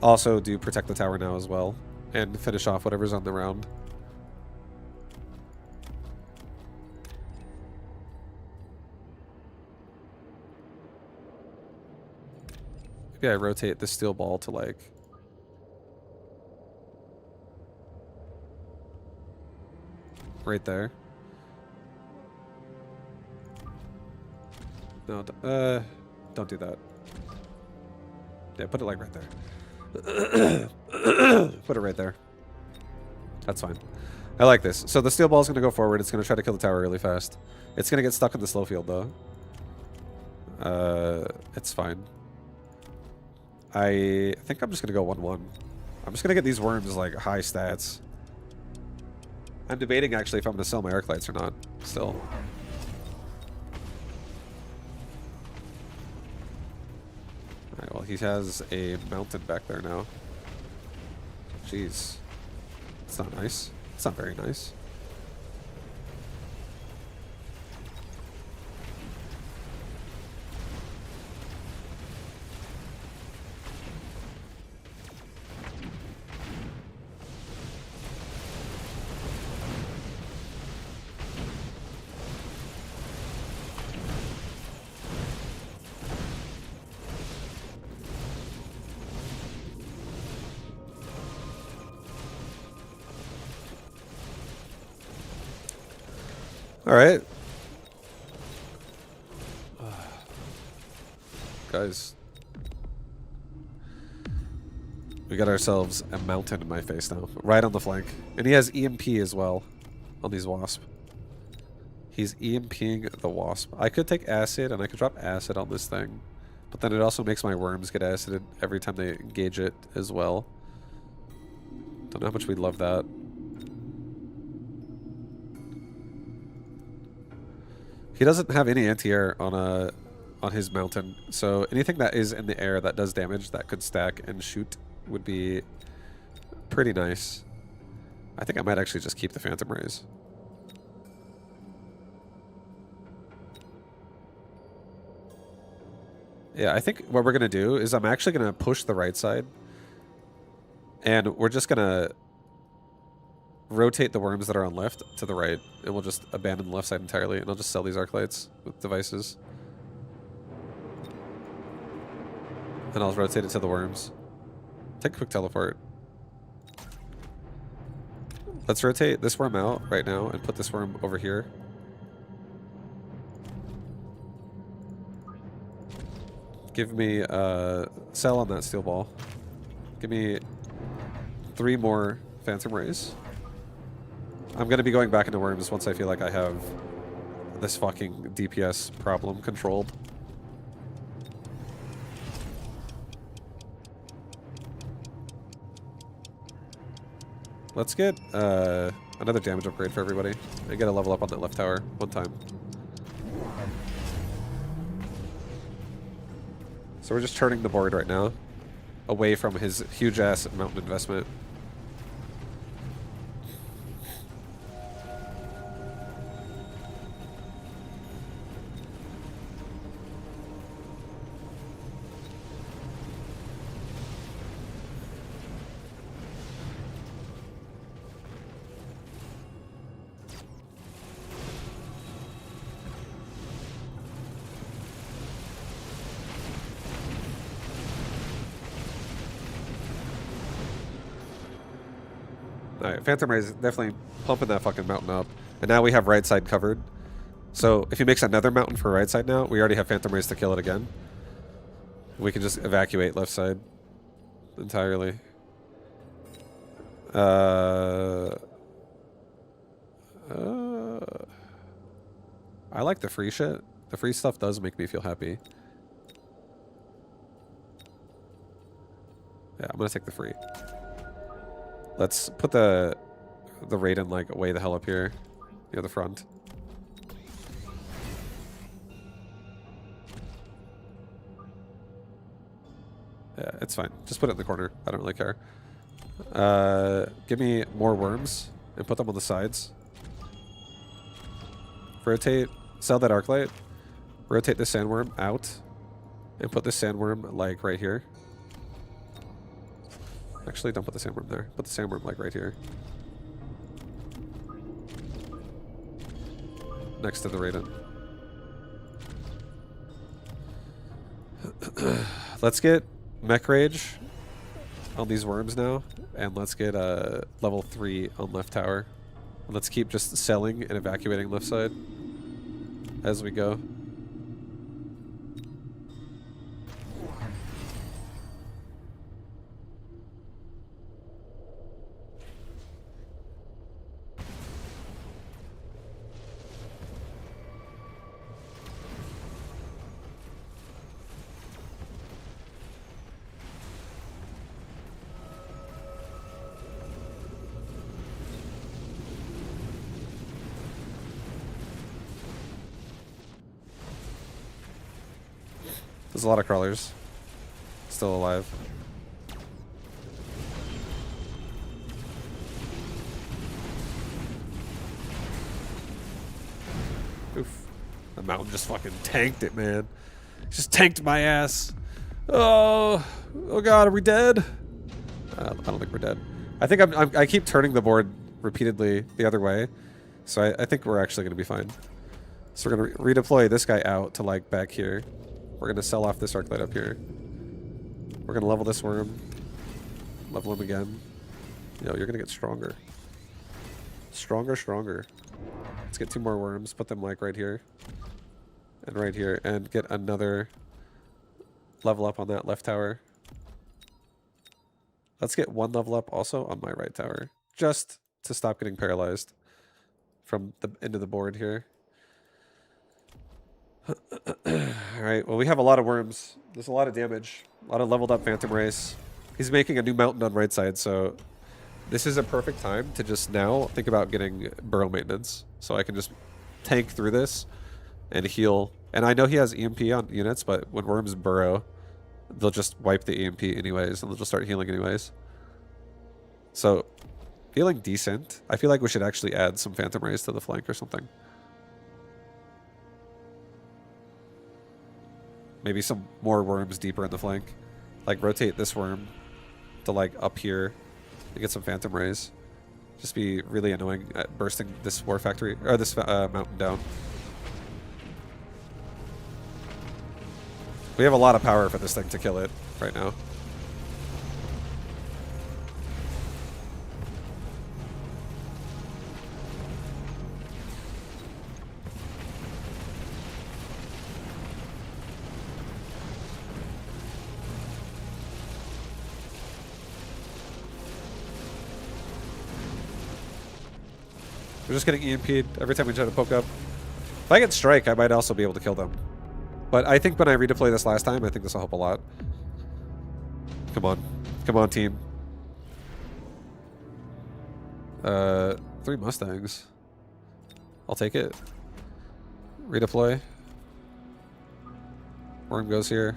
also do protect the tower now as well, and finish off whatever's on the round. Maybe I rotate the steel ball to like... right there. No, don't do that. Yeah, put it like right there. Put it right there. That's fine. I like this. So the steel ball is going to go forward. It's going to try to kill the tower really fast. It's going to get stuck in the slow field, though. It's fine. I think I'm just going to go 1-1. I'm just going to get these worms, like, high stats. I'm debating, actually, if I'm going to sell my arc lights or not, still. Alright, well, he has a mountain back there now. Jeez. It's not nice. It's not very nice. All right. Guys. We got ourselves a mountain in my face now. Right on the flank. And he has EMP as well on these wasp. He's EMPing the wasp. I could take acid and I could drop acid on this thing. But then it also makes my worms get acided every time they engage it as well. Don't know how much we love that. He doesn't have any anti-air on his mountain, so anything that is in the air that does damage that could stack and shoot would be pretty nice. I think I might actually just keep the Phantom Rays. Yeah, I think what we're gonna do is I'm actually gonna push the right side, and we're just gonna rotate the worms that are on left to the right, and we'll just abandon the left side entirely, and I'll just sell these arc lights with devices. And I'll rotate it to the worms. Take a quick teleport. Let's rotate this worm out right now and put this worm over here. Give me sell on that steel ball. Give me 3 more Phantom Rays. I'm going to be going back into worms once I feel like I have this fucking DPS problem controlled. Let's get another damage upgrade for everybody. And get a level up on that left tower one time. So we're just turning the board right now away from his huge ass mountain investment. Alright, Phantom Ray is definitely pumping that fucking mountain up. And now we have right side covered. So if he makes another mountain for right side now, we already have Phantom Rays to kill it again. We can just evacuate left side entirely. I like the free shit. The free stuff does make me feel happy. Yeah, I'm gonna take the free. Let's put the Raiden like way the hell up here near the front. Yeah, it's fine. Just put it in the corner. I don't really care. Give me more worms and put them on the sides. Rotate, sell that arc light. Rotate the sandworm out and put the sandworm like right here. Actually, don't put the sandworm there. Put the sandworm like right here. Next to the Raiden. Let's get Mech Rage on these worms now. And let's get level 3 on left tower. And let's keep just selling and evacuating left side as we go. There's a lot of crawlers still alive. Oof. The mountain just fucking tanked it, man. Just tanked my ass. Oh, oh god, are we dead? I don't think we're dead. I think I keep turning the board repeatedly the other way, so I think we're actually gonna be fine. So we're gonna redeploy this guy out to like back here. We're gonna sell off this arclight up here. We're gonna level this worm. Level him again. Yo, you're gonna get stronger. Stronger, stronger. Let's get 2 more worms. Put them like right here. And right here. And get another level up on that left tower. Let's get 1 level up also on my right tower. Just to stop getting paralyzed from the end of the board here. Alright, well we have a lot of worms. There's a lot of damage. A lot of leveled up Phantom Race. He's making a new mountain on right side, so this is a perfect time to just now think about getting burrow maintenance. So I can just tank through this and heal. And I know he has EMP on units, but when worms burrow, they'll just wipe the EMP anyways, and they'll just start healing anyways. So, feeling decent. I feel like we should actually add some Phantom Rays to the flank or something. Maybe some more worms deeper in the flank. Like rotate this worm to like up here to get some Phantom Rays. Just be really annoying at bursting this war factory or this mountain down. We have a lot of power for this thing to kill it right now. We're just getting EMP'd every time we try to poke up. If I get strike, I might also be able to kill them. But I think when I redeploy this last time, I think this will help a lot. Come on. Come on, team. 3 Mustangs. I'll take it. Redeploy. Worm goes here.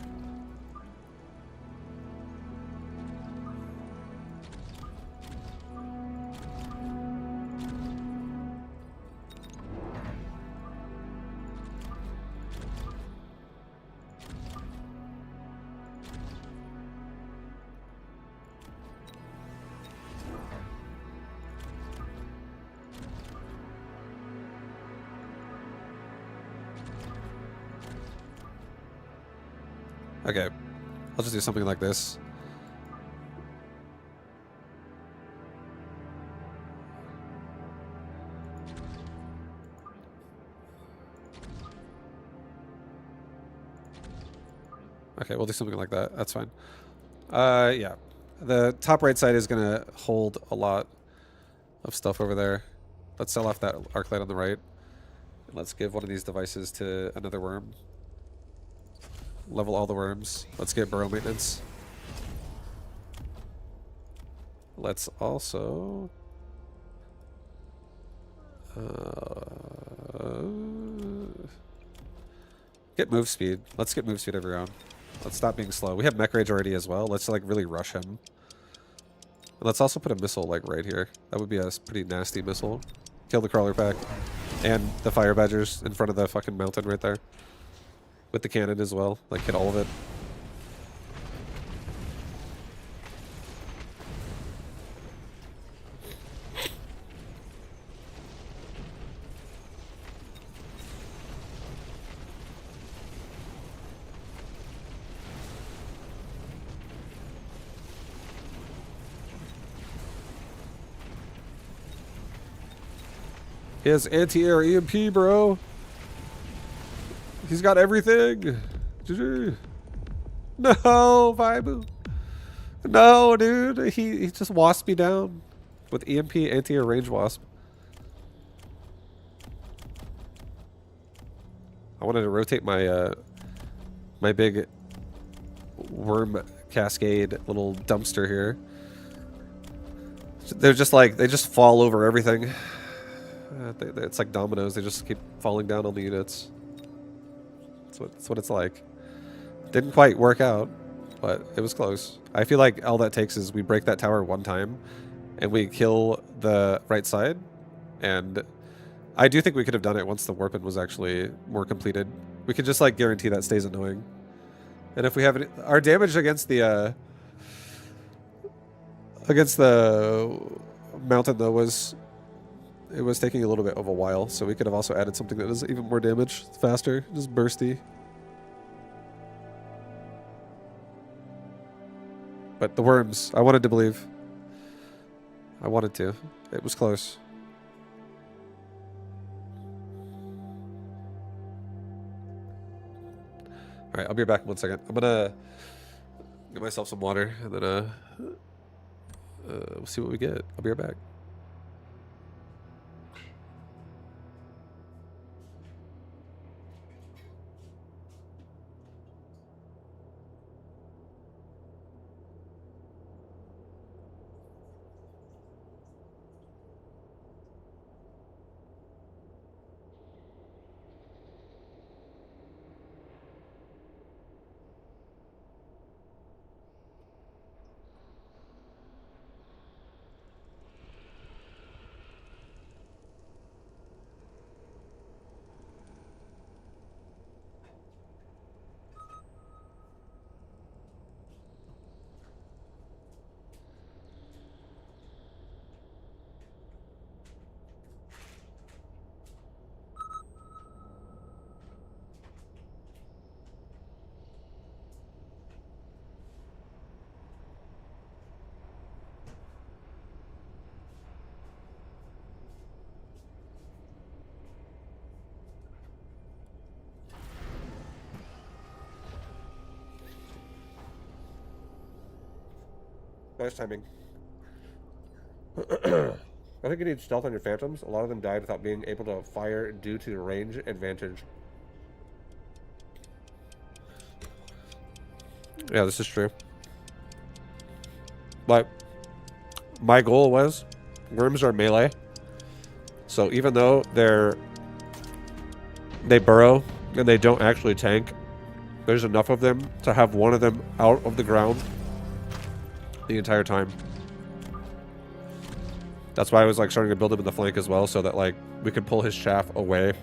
Okay, I'll just do something like this. Okay, we'll do something like that. That's fine. Yeah. The top right side is going to hold a lot of stuff over there. Let's sell off that arc light on the right. And let's give one of these devices to another worm. Level all the worms. Let's get burrow maintenance. Let's also... get move speed. Let's get move speed every round. Let's stop being slow. We have mech rage already as well. Let's like really rush him. And let's also put a missile like right here. That would be a pretty nasty missile. Kill the crawler pack. And the fire badgers in front of the fucking mountain right there. With the cannon as well. Like hit all of it. He has anti-air EMP, bro. He's got everything. GG. No, Vibu. No, dude. He just wasped me down with EMP anti-air range wasp. I wanted to rotate my my big worm cascade little dumpster here. They're just like, they just fall over everything. It's like dominoes. They just keep falling down on the units. That's what it's like. Didn't quite work out, but it was close. I feel like all that takes is we break that tower one time, and we kill the right side, and I do think we could have done it once the warping was actually more completed. We could just like guarantee that stays annoying. And if we have our damage against the mountain though was taking a little bit of a while, so we could have also added something that does even more damage faster, just bursty. But the worms, I wanted to believe. I wanted to. It was close. All right, I'll be back in 1 second. I'm gonna get myself some water, and then we'll see what we get. I'll be right back. Nice timing. I think you need stealth on your phantoms. A lot of them died without being able to fire due to the range advantage. Yeah, this is true. But my goal was worms are melee. So even though they burrow and they don't actually tank, there's enough of them to have one of them out of the ground the entire time. That's why I was like starting to build him in the flank as well, so that like we could pull his chaff away,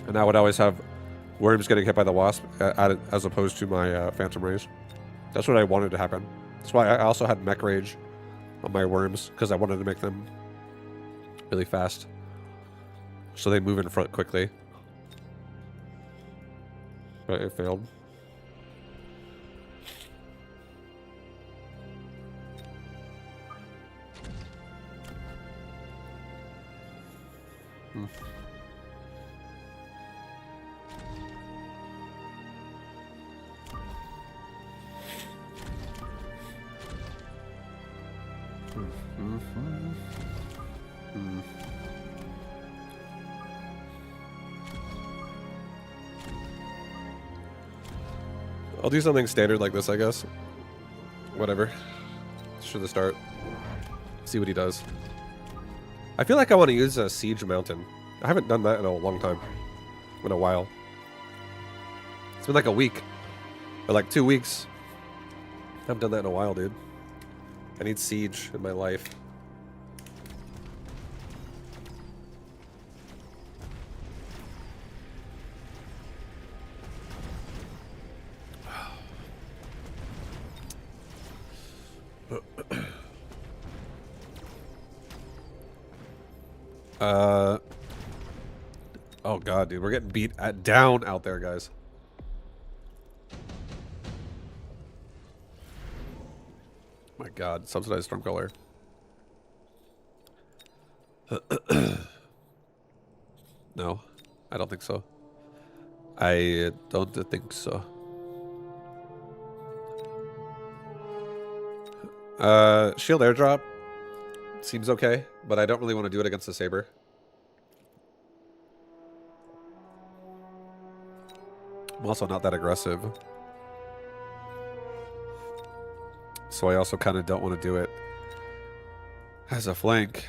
and I would always have worms getting hit by the wasp as opposed to my phantom rays. That's what I wanted to happen. That's why I also had mech rage on my worms, because I wanted to make them really fast so they move in front quickly. But it failed. I'll do something standard like this, I guess. Whatever. Just for the start. See what he does. I feel like I want to use a siege mountain. I haven't done that in a long time. In a while. It's been like a week. Or like 2 weeks. I haven't done that in a while, dude. I need siege in my life. Oh god, dude, we're getting beat down out there, guys. My god, subsidized Stormcaller. No, I don't think so. I don't think so. Shield airdrop seems okay, but I don't really want to do it against the Saber. I'm also not that aggressive. So I also kind of don't want to do it as a flank.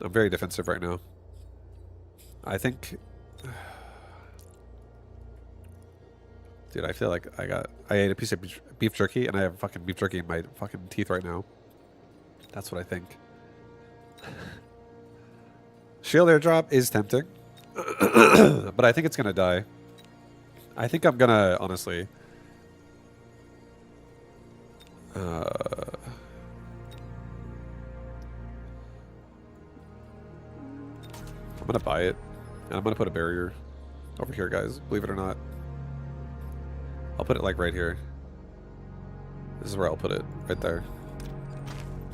I'm very defensive right now. I think... Dude, I feel like I ate a piece of beef jerky and I have fucking beef jerky in my fucking teeth right now. That's what I think. Shield airdrop is tempting, but I think it's gonna die. I think I'm gonna honestly. I'm gonna buy it, and I'm gonna put a barrier over here, guys. Believe it or not, I'll put it like right here. This is where I'll put it, right there.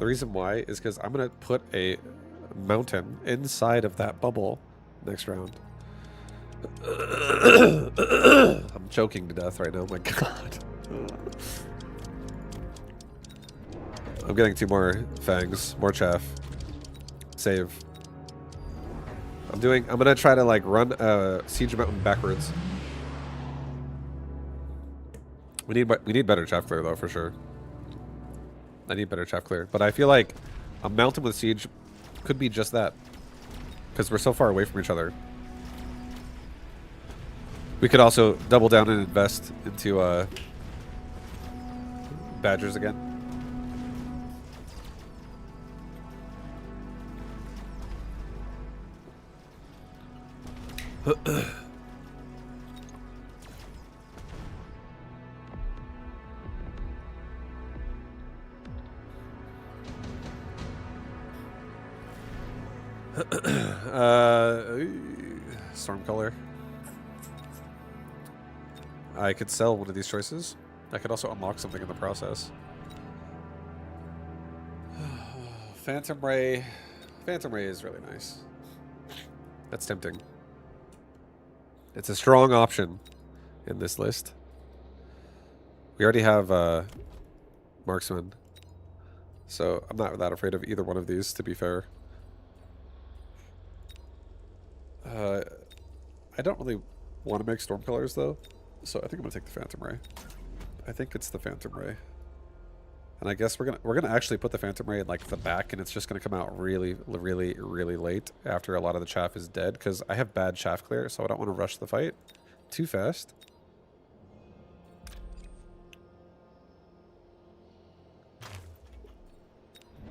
The reason why is because I'm gonna put a mountain inside of that bubble next round. I'm choking to death right now. My God. I'm getting 2 more fangs, more chaff. Save. I'm gonna try to like run siege mountain backwards. We need better chaff clear though, for sure. I need better chaff clear, but I feel like a mountain with siege could be just that, because we're so far away from each other. We could also double down and invest into badgers again. Storm color. I could sell one of these choices. I could also unlock something in the process. Phantom Ray. Phantom Ray is really nice. That's tempting. It's a strong option in this list. We already have Marksman. So I'm not that afraid of either one of these, to be fair. I don't really want to make storm colors though, so I think I'm gonna take the Phantom Ray. I think it's the Phantom Ray, and I guess we're gonna actually put the Phantom Ray in like the back, and it's just gonna come out really late after a lot of the chaff is dead, because I have bad chaff clear, so I don't want to rush the fight too fast.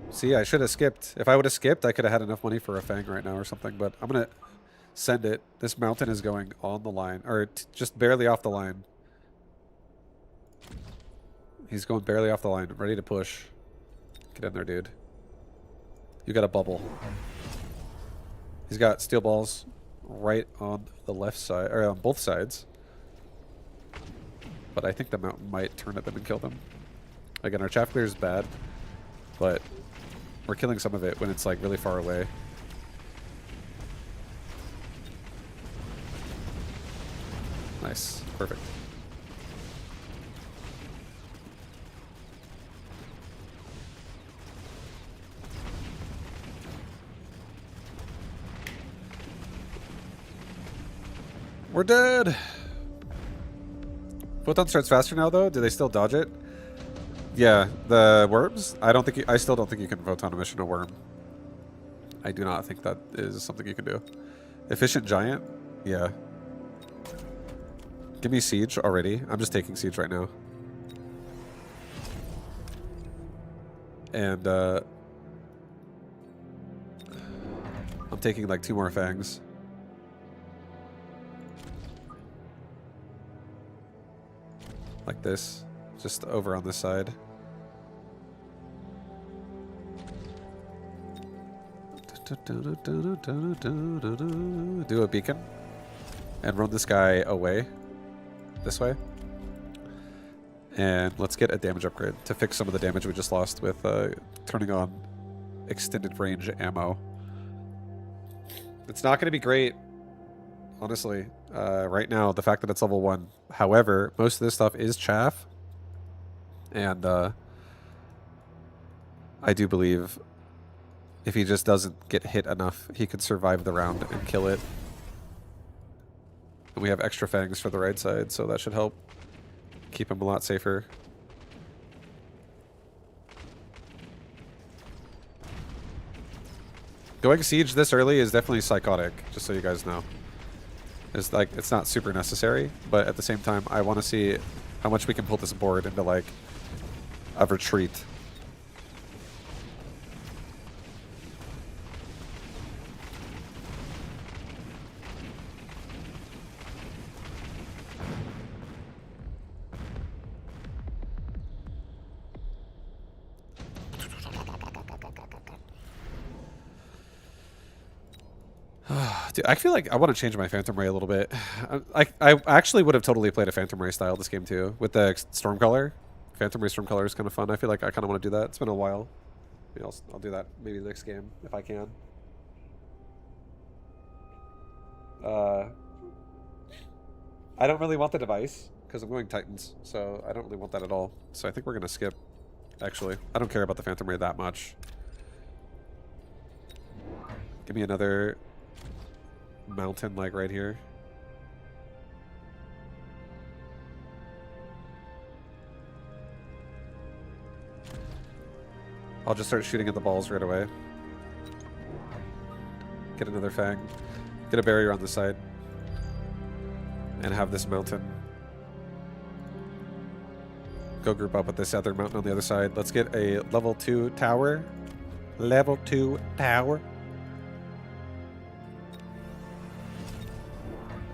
See, I should have skipped. If I would have skipped, I could have had enough money for a Fang right now or something, but I'm gonna send it. This mountain is going on the line, or just barely off the line. He's going barely off the line, ready to push. Get in there, dude. You got a bubble. He's got steel balls right on the left side, or on both sides. But I think the mountain might turn at them and kill them. Again, our chaff clear is bad, but we're killing some of it when it's like really far away. Nice. Perfect. We're dead. Photon starts faster now, though. Do they still dodge it? Yeah, the worms. I still don't think you can photon emission a worm. I do not think that is something you can do. Efficient giant. Yeah. Give me siege already. I'm just taking siege right now. And I'm taking like 2 more fangs. Like this. Just over on this side. Do a beacon. And run this guy away. This way. And let's get a damage upgrade to fix some of the damage we just lost with turning on extended range ammo. It's not going to be great, honestly, right now, the fact that it's level 1. However, most of this stuff is chaff. And I do believe if he just doesn't get hit enough, he could survive the round and kill it. And we have extra fangs for the right side, so that should help keep him a lot safer. Going siege this early is definitely psychotic, just so you guys know. It's like, it's not super necessary, but at the same time, I want to see how much we can pull this board into like a retreat. Dude, I feel like I want to change my Phantom Ray a little bit. I actually would have totally played a Phantom Ray style this game too, with the Stormcolor. Phantom Ray Stormcolor is kind of fun. I feel like I kind of want to do that. It's been a while. Maybe I'll do that maybe the next game if I can. I don't really want the device because I'm going Titans, so I don't really want that at all. So I think we're gonna skip. Actually, I don't care about the Phantom Ray that much. Give me another mountain like right here. I'll just start shooting at the balls right away. Get another fang. Get a barrier on the side. And have this mountain. Go group up with this other mountain on the other side. Let's get a level 2 tower. Level 2 tower.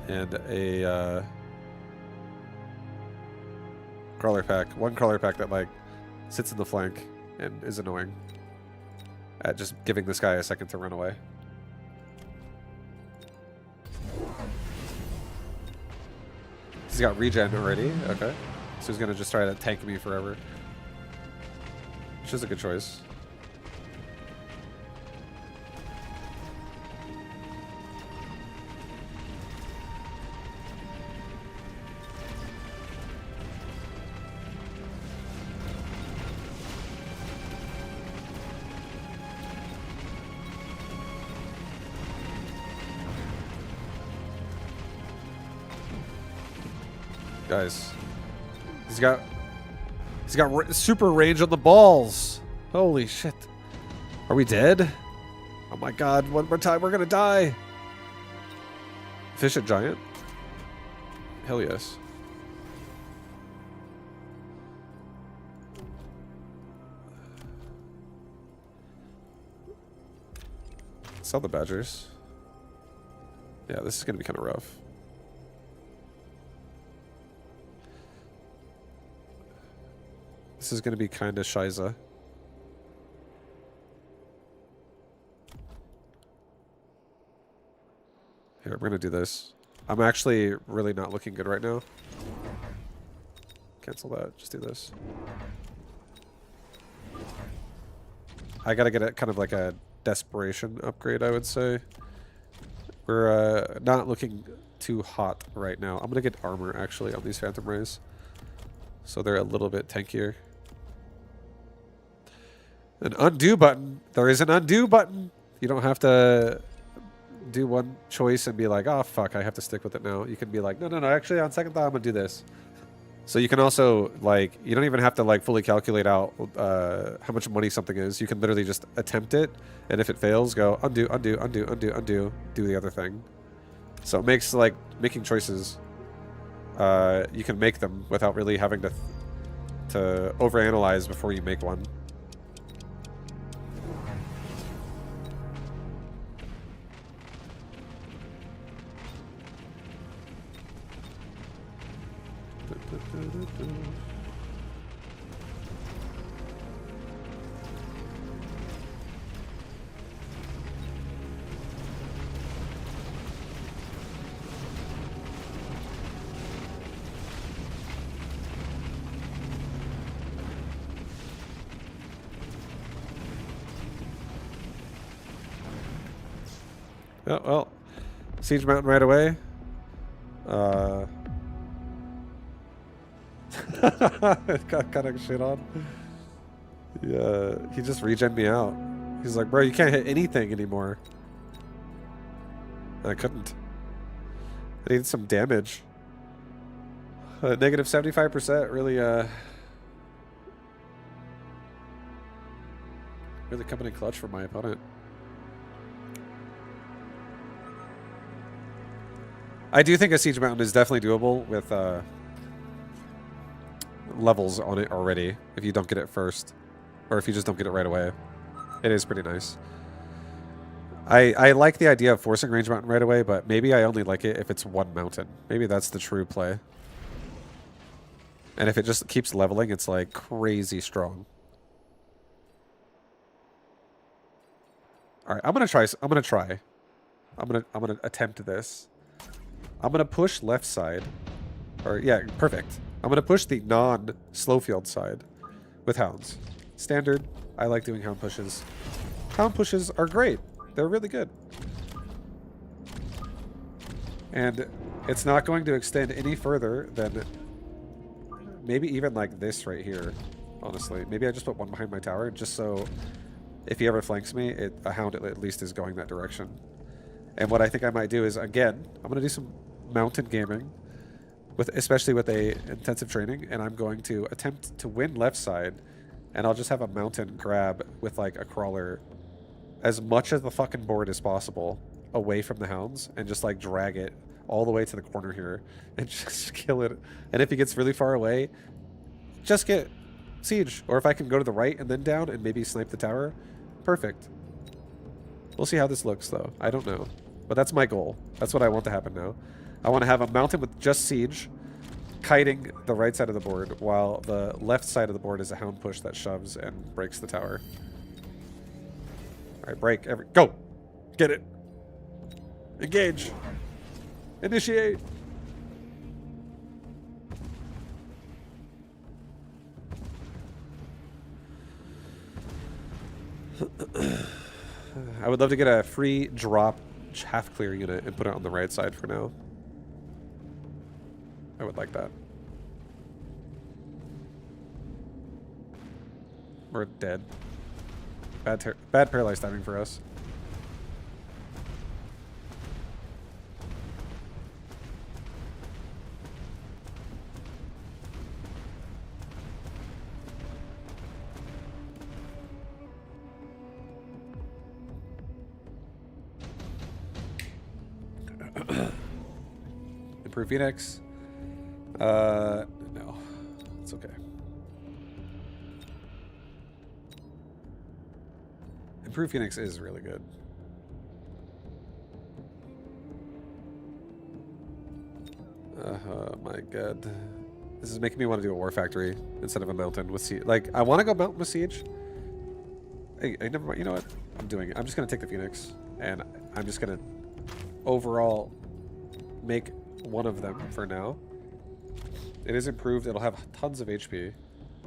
And a crawler pack. One crawler pack that like sits in the flank and is annoying at just giving this guy a second to run away. He's got regen already. Okay. So he's going to just try to tank me forever. Which is a good choice. Guys, he's got super range on the balls. Holy shit. Are we dead? Oh my god, one more time, we're gonna die. Efficient giant? Hell yes. Sell the badgers. Yeah, this is gonna be kind of rough. This is going to be kind of shiza. Here, I'm going to do this. I'm actually really not looking good right now. Cancel that. Just do this. I got to get it kind of like a desperation upgrade, I would say. We're not looking too hot right now. I'm going to get armor, actually, on these Phantom Rays. So they're a little bit tankier. An undo button. There is an undo button. You don't have to do one choice and be like, oh, fuck, I have to stick with it now. You can be like, no, actually, on second thought, I'm going to do this. So you can also, like, you don't even have to, like, fully calculate out how much money something is. You can literally just attempt it, and if it fails, go undo, undo, undo, undo, undo, do the other thing. So it makes, like, making choices, you can make them without really having to overanalyze before you make one. Oh, well, Siege Mountain right away. Got kind of shit on. Yeah, he just regen me out. He's like, bro, you can't hit anything anymore. I couldn't. I needed some damage. Negative 75%, really, really coming in clutch for my opponent. I do think a Siege Mountain is definitely doable with levels on it already, if you don't get it first. Or if you just don't get it right away. It is pretty nice. I like the idea of forcing Range Mountain right away, but maybe I only like it if it's one mountain. Maybe that's the true play. And if it just keeps leveling, it's like crazy strong. Alright, I'm gonna try. I'm gonna attempt this. I'm gonna push left side. Or yeah, perfect. I'm gonna push the non-slow field side with hounds. Standard. I like doing hound pushes. Hound pushes are great. They're really good. And it's not going to extend any further than maybe even like this right here, honestly. Maybe I just put one behind my tower just so if he ever flanks me, a hound at least is going that direction. And what I think I might do is, again, I'm going to do some mountain gaming, especially with a intensive training, and I'm going to attempt to win left side, and I'll just have a mountain grab with like a crawler as much of the fucking board as possible away from the hounds and just like drag it all the way to the corner here and just kill it. And if he gets really far away, just get siege. Or if I can go to the right and then down and maybe snipe the tower, perfect. We'll see how this looks though. I don't know. But that's my goal. That's what I want to happen now. I want to have a mountain with just siege kiting the right side of the board while the left side of the board is a hound push that shoves and breaks the tower. Alright, break. Go! Get it! Engage! Initiate! I would love to get a free drop half clear unit and put it on the right side for now. I would like that. We're dead. Bad paralyzed timing for us. Improve Phoenix. No. It's okay. Improve Phoenix is really good. Oh my god. This is making me want to do a War Factory instead of a mountain with siege. Like, I want to go mountain with siege. Hey, never mind. You know what? I'm doing it. I'm just going to take the Phoenix. And I'm just going to overall make one of them for now. It is improved. It'll have tons of HP.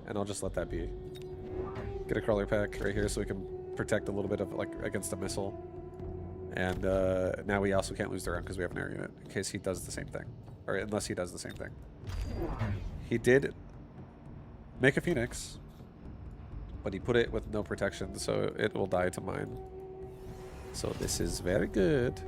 And I'll just let that be. Get a crawler pack right here so we can protect a little bit of, like, against a missile. And now we also can't lose the round because we have an air unit in case he does the same thing. Or unless he does the same thing. He did make a Phoenix, but he put it with no protection, so it will die to mine. So this is very good.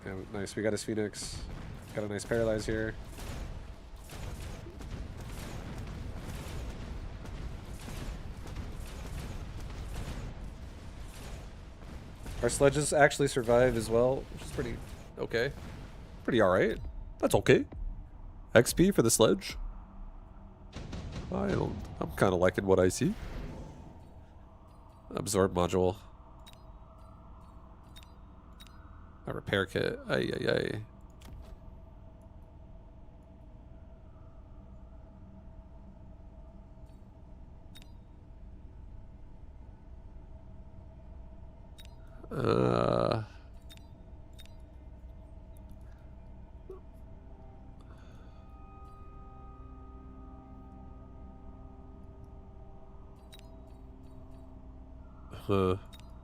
Yeah, nice. We got his Phoenix. Got a nice paralyze here. Our sledges actually survive as well, which is pretty okay. Pretty alright. That's okay. XP for the sledge. I'm kind of liking what I see. Absorb module. A repair kit. Ay, ay, ay.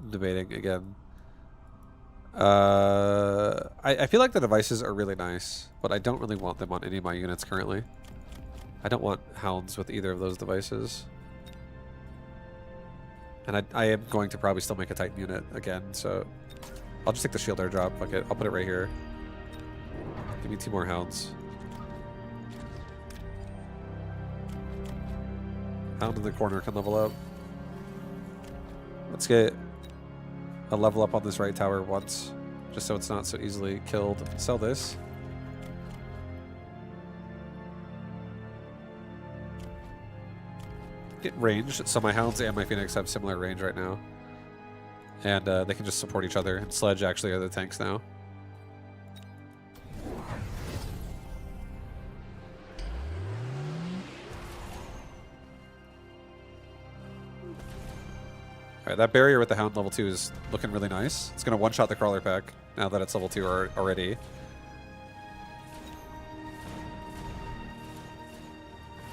Debating again. I feel like the devices are really nice, but I don't really want them on any of my units currently. I don't want hounds with either of those devices. And I am going to probably still make a Titan unit again, so I'll just take the shield airdrop. Fuck it. I'll put it right here. Give me 2 more hounds. Hound in the corner can level up. Let's get a level up on this right tower once, just so it's not so easily killed. Sell this. get range, so my Hounds and my Phoenix have similar range right now. And they can just support each other. And Sledge actually are the tanks now. Alright, that barrier with the Hound level 2 is looking really nice. It's going to one-shot the Crawler pack now that it's level 2 already.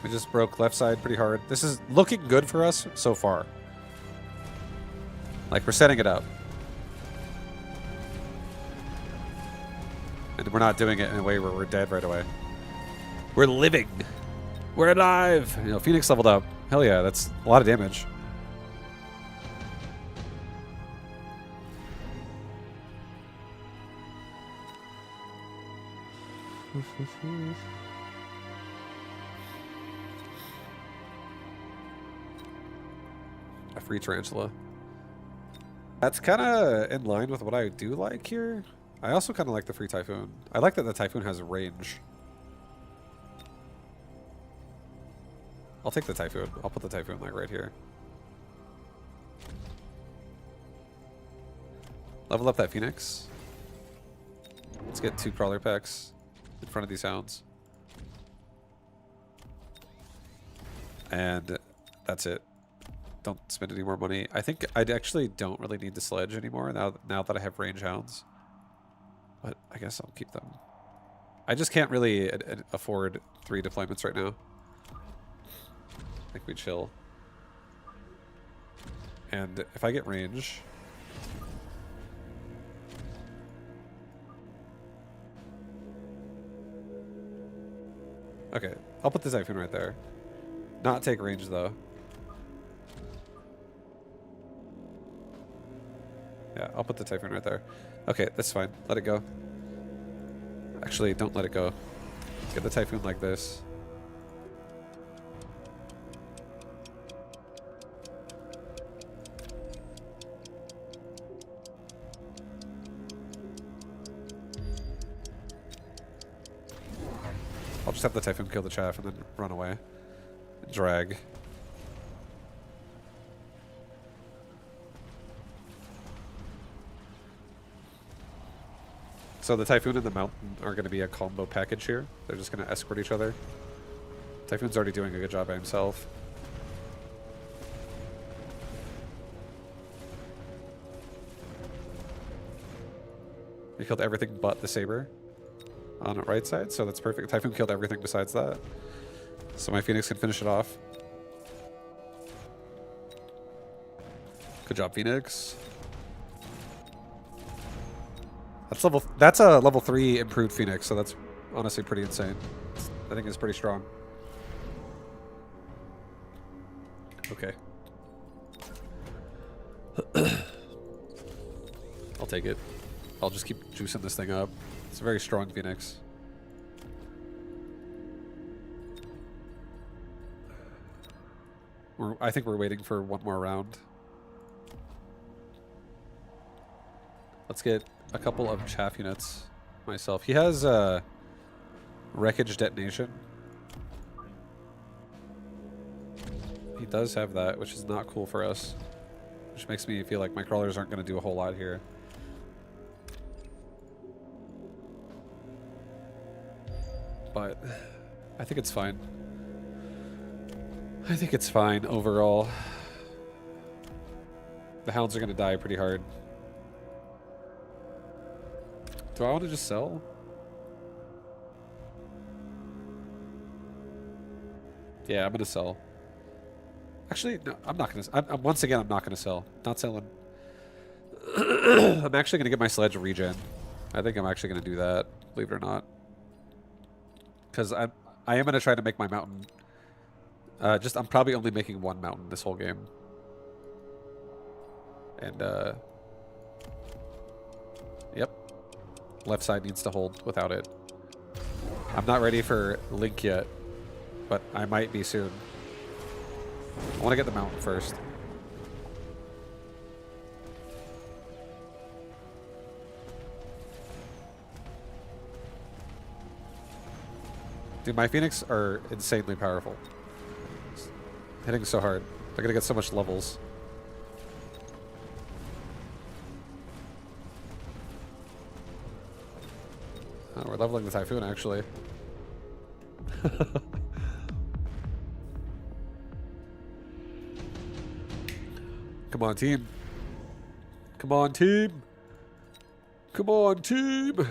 We just broke left side pretty hard. This is looking good for us so far. Like, we're setting it up. And we're not doing it in a way where we're dead right away. We're living. We're alive. You know, Phoenix leveled up. Hell yeah, that's a lot of damage. A free tarantula. That's kind of in line with what I do like here. I also kind of like the free typhoon. I like that the typhoon has range. I'll take the typhoon. I'll put the typhoon like right here. Level up that Phoenix. Let's get 2 Crawler packs in front of these Hounds. And that's it. Don't spend any more money. I think I actually don't really need the Sledge anymore now that I have range Hounds. But I guess I'll keep them. I just can't really afford 3 deployments right now. I think we chill. And if I get range... Okay, I'll put the Typhoon right there. Not take range, though. Yeah, I'll put the Typhoon right there. Okay, that's fine. Let it go. Actually, don't let it go. Get the Typhoon like this. I'll just have the Typhoon kill the chaff and then run away. Drag. So the Typhoon and the Mountain are going to be a combo package here. They're just going to escort each other. Typhoon's already doing a good job by himself. He killed everything but the Saber on the right side, so that's perfect. Typhoon killed everything besides that. So my Phoenix can finish it off. Good job, Phoenix. That's a level 3 improved Phoenix, so that's honestly pretty insane. I think it's pretty strong. Okay. I'll take it. I'll just keep juicing this thing up. It's a very strong Phoenix. I think we're waiting for one more round. Let's get a couple of chaff units myself. He has wreckage detonation. He does have that, which is not cool for us. Which makes me feel like my crawlers aren't going to do a whole lot here. But I think it's fine. I think it's fine overall. The Hounds are going to die pretty hard. Do I want to just sell? Yeah, I'm going to sell. Actually, no, I'm not going to. Once again, I'm not going to sell. Not selling. I'm actually going to get my Sledge a regen. I think I'm actually going to do that, believe it or not. Because I am going to try to make my Mountain. I'm probably only making one Mountain this whole game. And, yep. Left side needs to hold without it. I'm not ready for Link yet, but I might be soon. I want to get the Mountain first. Dude, my Phoenix are insanely powerful. hitting so hard. They're gonna get so much levels. Oh, we're leveling the Typhoon, actually. Come on, team. Come on, team. Come on, team.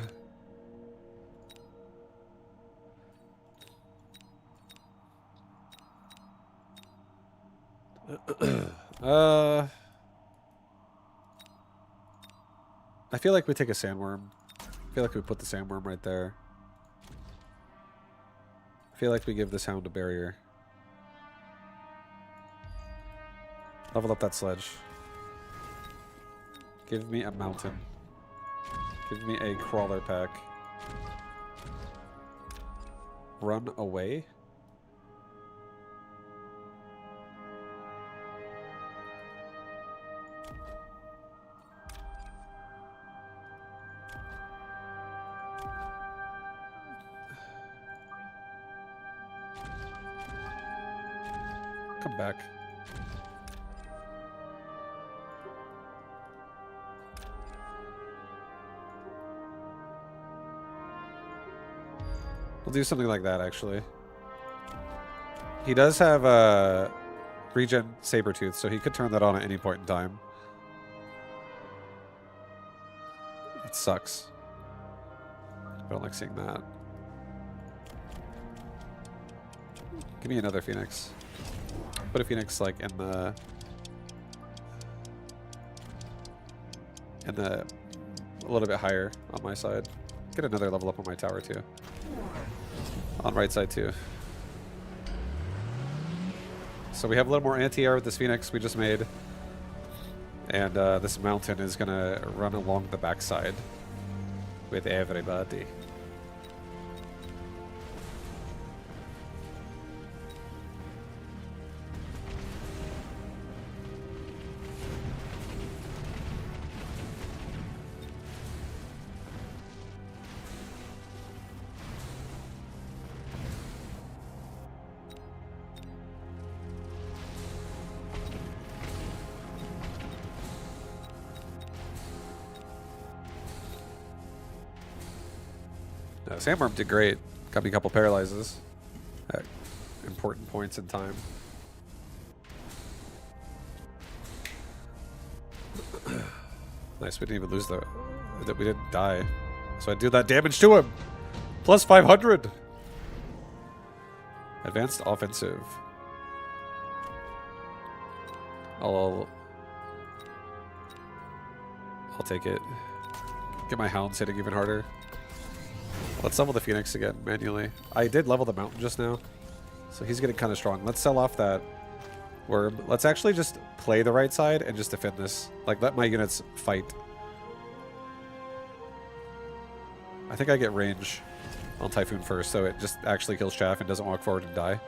I feel like we take a sandworm. I feel like we put the sandworm right there. I feel like we give this hound a barrier. Level up that sledge. Give me a mountain. Give me a crawler pack. Run away? Come back. We'll do something like that, actually. He does have regen Sabertooth, so he could turn that on at any point in time. It sucks. I don't like seeing that. Give me another Phoenix. Put a Phoenix like in the a little bit higher on my side. Get another level up on my tower too. On right side too. So we have a little more anti-air with this Phoenix we just made. And this mountain is gonna run along the backside with everybody. Sandworm did great. Got me a couple paralyzes at important points in time. Nice, we didn't even lose that we didn't die. So I do that damage to him. Plus 500. Advanced offensive. I'll take it. Get my hounds hitting even harder. Let's level the Phoenix again, manually. I did level the mountain just now, so he's getting kind of strong. Let's sell off that worm. Let's actually just play the right side and just defend this. Like, let my units fight. I think I get range on Typhoon first, so it just actually kills Chaff and doesn't walk forward and die.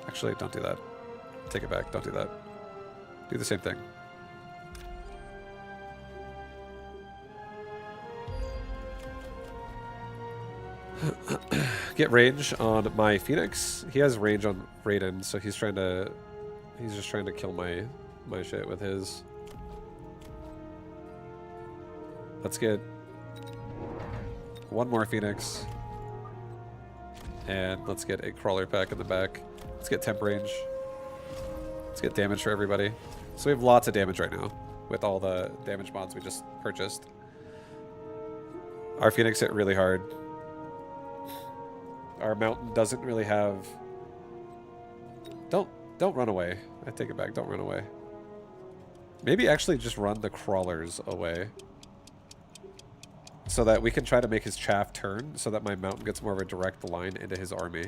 Actually, don't do that. Take it back. Don't do that. Do the same thing. Get range on my Phoenix. He has range on Raiden, so he's just trying to kill my shit with his. Let's get one more Phoenix. And let's get a crawler pack in the back. Let's get temp range. Let's get damage for everybody. So we have lots of damage right now with all the damage mods we just purchased. Our Phoenix hit really hard. Our mountain doesn't really have... Don't run away. I take it back. Don't run away. Maybe actually just run the crawlers away. So that we can try to make his chaff turn so that my mountain gets more of a direct line into his army.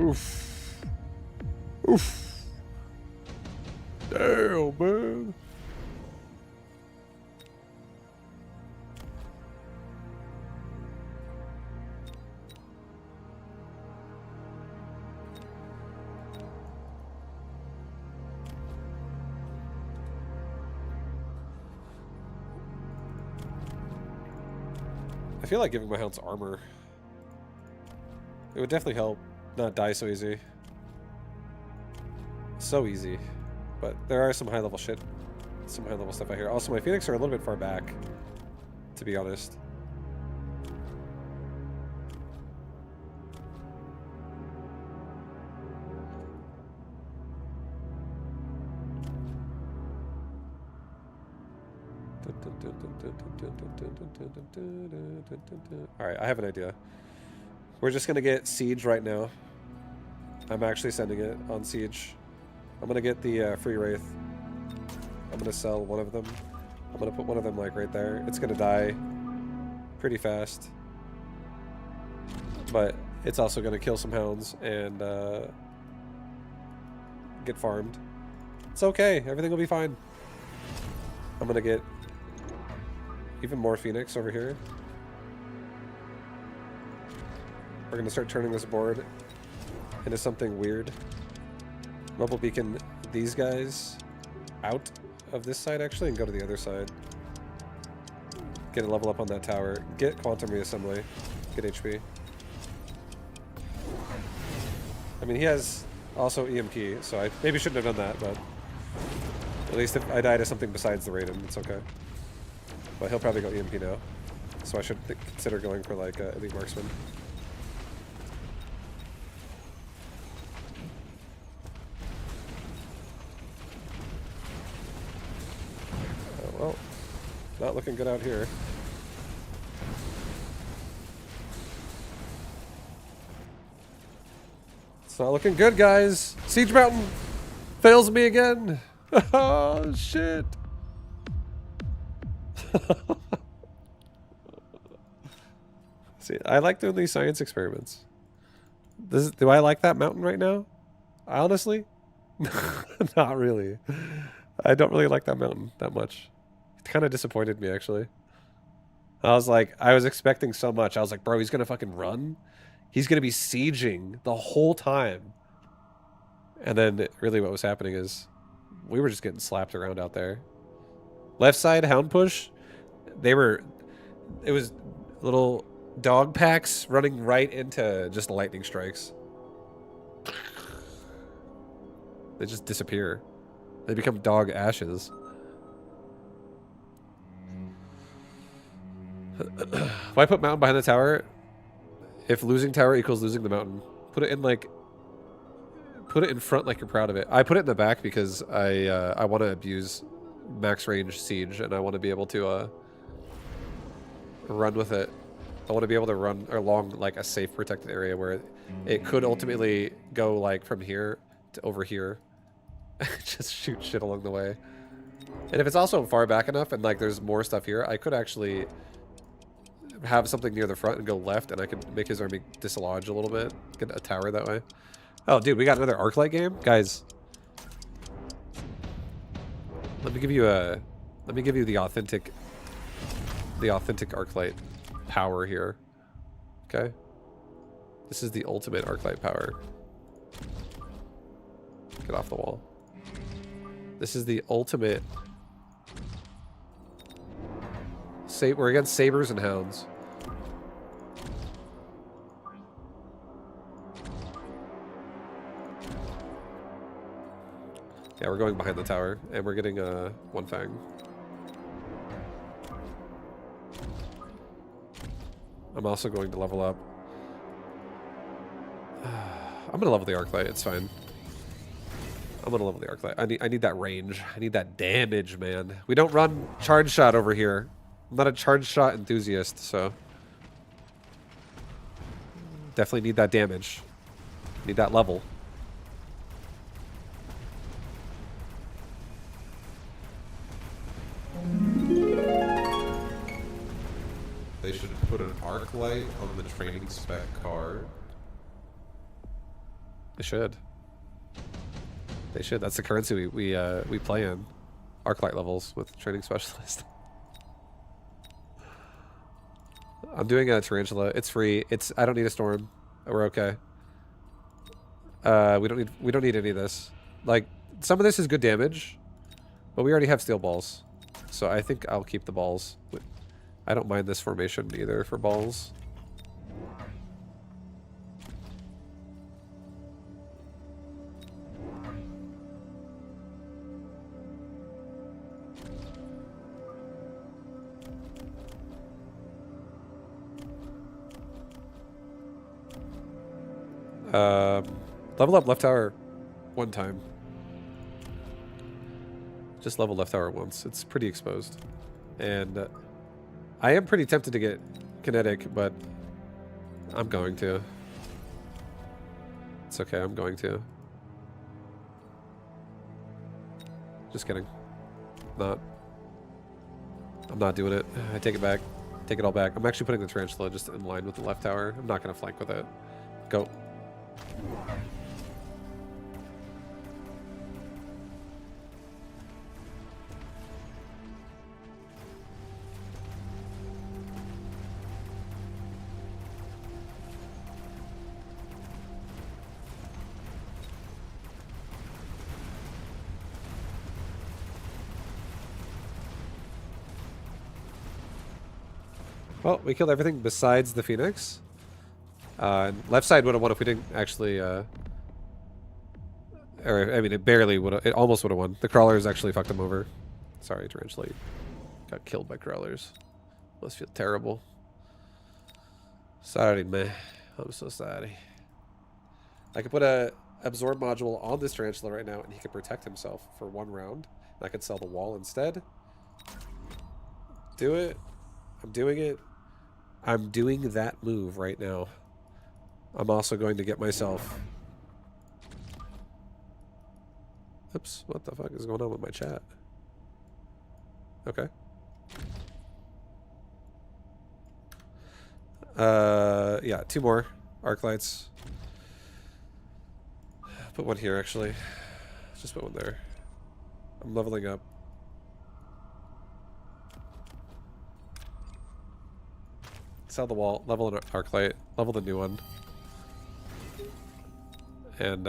Oof. Oof. Damn, man. I feel like giving my hounds armor. It would definitely help not die so easy. So easy. But there are some high level shit. Some high level stuff out here. Also, my Phoenix are a little bit far back, to be honest. Alright, I have an idea. We're just gonna get Siege right now. I'm actually sending it on Siege. I'm gonna get the Free Wraith. I'm gonna sell one of them. I'm gonna put one of them like right there. It's gonna die pretty fast. But it's also gonna kill some hounds and get farmed. It's okay, everything will be fine. I'm gonna get even more Phoenix over here. We're gonna start turning this board into something weird. Mobile beacon these guys out of this side actually and go to the other side. Get a level up on that tower. Get quantum reassembly. Get HP. I mean, he has also EMP, so I maybe shouldn't have done that, but at least if I die to something besides the Raiden, it's okay. But he'll probably go EMP now, so I should consider going for like Elite Marksman. Oh, well, not looking good out here. It's not looking good, guys. Siege Mountain fails me again. Oh, shit. See, I like doing these science experiments. Do I like that mountain right now? Honestly? Not really. I don't really like that mountain that much. It kind of disappointed me, actually. I was expecting so much. I was like, bro, he's gonna fucking run? He's gonna be sieging the whole time. And then really what was happening is we were just getting slapped around out there. Left side, hound push. It was little dog packs running right into just lightning strikes. They just disappear. They become dog ashes. Why put mountain behind the tower? If losing tower equals losing the mountain, put it in front like you're proud of it. I put it in the back because I want to abuse max range siege and I want to be able to run with it. I want to be able to run along like a safe protected area where it could ultimately go like from here to over here. Just shoot shit along the way. And if it's also far back enough and like there's more stuff here, I could actually have something near the front and go left and I could make his army dislodge a little bit. Get a tower that way. Oh dude, we got another Arclight game? Guys. Let me give you the authentic Arclight power here. Okay? This is the ultimate Arclight power. Get off the wall. This is the ultimate. We're against sabers and hounds. Yeah, we're going behind the tower, and we're getting one fang. I'm also going to level up. I'm gonna level the Arclight. It's fine. I'm gonna level the Arclight. I need that range. I need that damage, man. We don't run charge shot over here. I'm not a charge shot enthusiast, so definitely need that damage. Need that level. They should put an arc light on the training spec card. They should. They should. That's the currency we play in. Arclight levels with training specialist. I'm doing a tarantula. It's free. I don't need a storm. We're okay. We don't need any of this. Like, some of this is good damage, but we already have steel balls. So I think I'll keep the balls. I don't mind this formation either for balls. Level up left tower one time. Just level left tower once. It's pretty exposed. And I am pretty tempted to get kinetic, but I'm going to. It's okay, I'm going to. Just kidding. I'm not doing it. I take it back. Take it all back. I'm actually putting the tarantula just in line with the left tower. I'm not going to flank with it. Go. Well, we killed everything besides the Phoenix. Left side would have won if we didn't actually, or, I mean, it barely would have, it almost would have won. The crawlers actually fucked him over. Sorry, Tarantula. Got killed by crawlers. Must feel terrible. Sorry, man. I'm so sorry. I could put a absorb module on this Tarantula right now, and he could protect himself for 1 round. And I could sell the wall instead. Do it. I'm doing it. I'm doing that move right now. I'm also going to get myself... Oops, what the fuck is going on with my chat? Okay. Yeah, 2 more arc lights. Put 1 here, actually. Just put 1 there. I'm leveling up. Sell the wall, level an arc light, level the new one. And,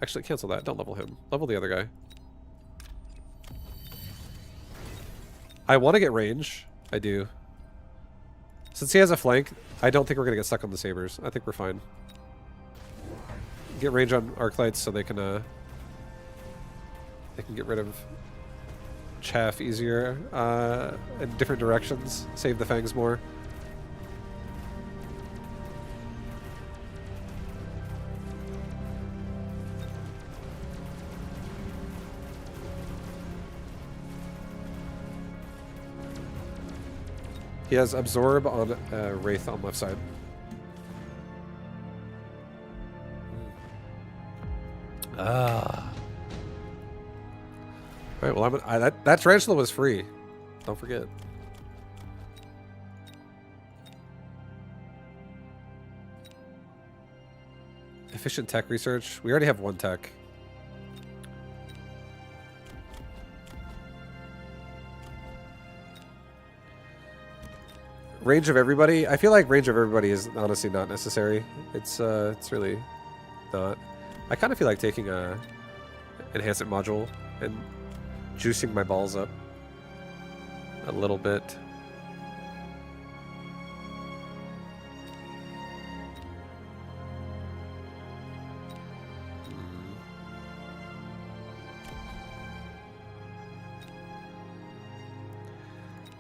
actually cancel that, don't level him. Level the other guy. I want to get range. I do. Since he has a flank, I don't think we're going to get stuck on the sabers. I think we're fine. Get range on arc lights so they can get rid of chaff easier in different directions. Save the fangs more. He has absorb on Wraith on left side. Ah. All right. Well, that tarantula was free. Don't forget. Efficient tech research. We already have 1 tech. Range of everybody. I feel like range of everybody is honestly not necessary. It's really not. I kind of feel like taking a enhancement module and juicing my balls up a little bit.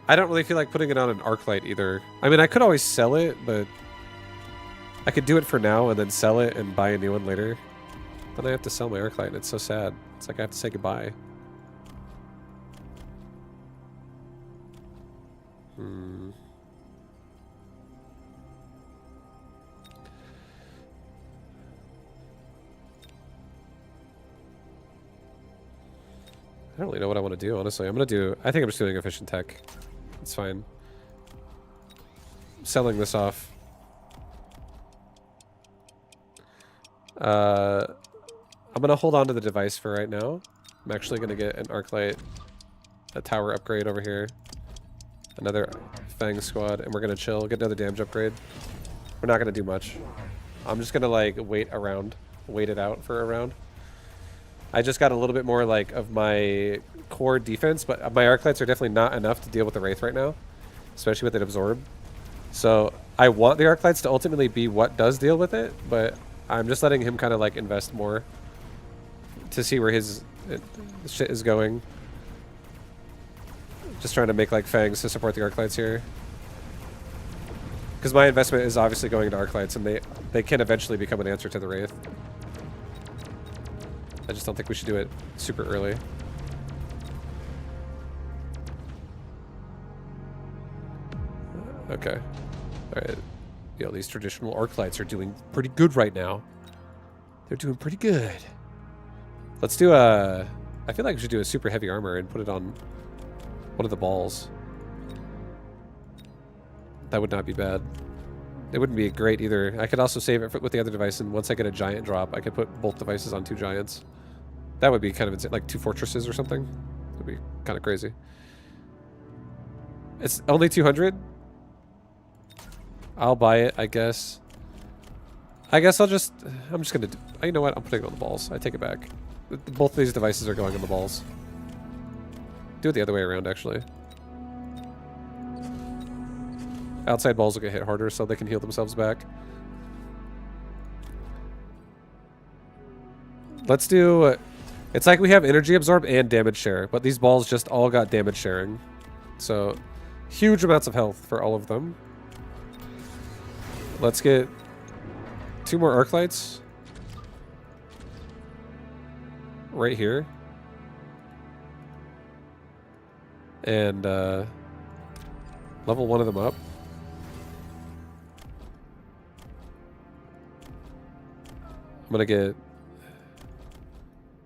I don't really feel like putting it on an arc light either. I mean, I could always sell it, but I could do it for now and then sell it and buy a new one later. Then I have to sell my arc light, and it's so sad. It's like I have to say goodbye. I don't really know what I want to do, honestly. I think I'm just doing efficient tech. It's fine. Selling this off. I'm gonna hold on to the device for right now. I'm actually gonna get an arc light, a tower upgrade over here, another Fang squad, and we're gonna chill. Get another damage upgrade. We're not gonna do much. I'm just gonna like wait it out for a round. I just got a little bit more like of my core defense, but my arc lights are definitely not enough to deal with the Wraith right now, especially with it absorb. So I want the arc lights to ultimately be what does deal with it, but I'm just letting him kind of like invest more to see where his shit is going. Just trying to make like fangs to support the arc lights here. Because my investment is obviously going into arc lights, and they can eventually become an answer to the Wraith. I just don't think we should do it super early. Okay. Alright. Yo, these traditional arc lights are doing pretty good right now. They're doing pretty good. Let's do a... I feel like we should do a super heavy armor and put it on one of the balls. That would not be bad. It wouldn't be great either. I could also save it with the other device, and once I get a giant drop, I could put both devices on 2 giants. That would be kind of insane. Like 2 fortresses or something. That'd be kind of crazy. It's only 200? I'll buy it, I guess. I'm just gonna do... You know what? I'm putting it on the balls. I take it back. Both of these devices are going on the balls. Do it the other way around, actually. Outside balls will get hit harder, so they can heal themselves back. Let's do... It's like we have energy absorb and damage share, but these balls just all got damage sharing. So, huge amounts of health for all of them. Let's get 2 more arc lights. Right here. And, level 1 of them up. I'm gonna get...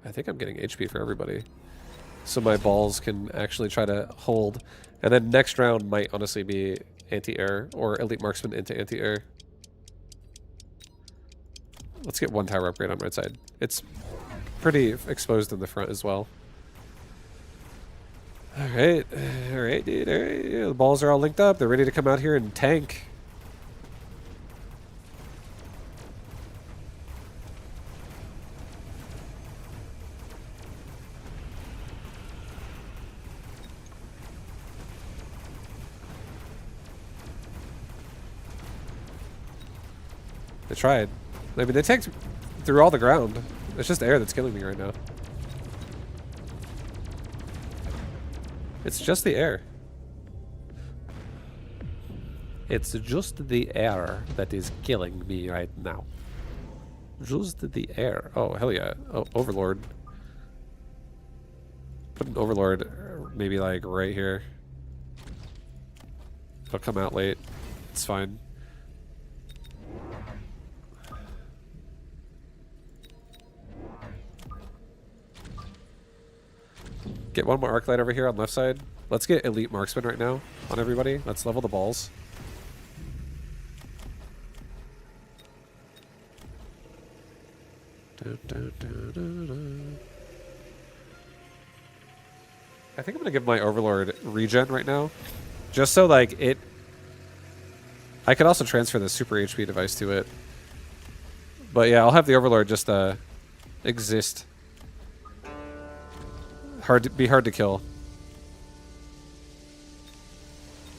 I think I'm getting HP for everybody. So my balls can actually try to hold. And then next round might honestly be anti-air or elite marksman into anti-air. Let's get 1 tower upgrade on right side. It's pretty exposed in the front as well. Alright, dude, alright. Yeah, the balls are all linked up. They're ready to come out here and tank. They tried. I mean, they tanked through all the ground. It's just air that's killing me right now. It's just the air. It's just the air that is killing me right now. Just the air. Oh, hell yeah. Oh, Overlord. Put an Overlord maybe like right here. It'll come out late. It's fine. Get 1 more arc light over here on left side. Let's get elite marksman right now on everybody. Let's level the balls. I think I'm gonna give my Overlord regen right now, just so like it. I could also transfer the super HP device to it, but yeah, I'll have the Overlord just exist. Be hard to kill.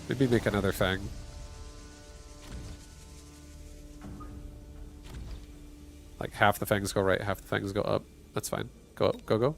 Maybe make another Fang. Like half the Fangs go right, half the Fangs go up. That's fine. Go up, go.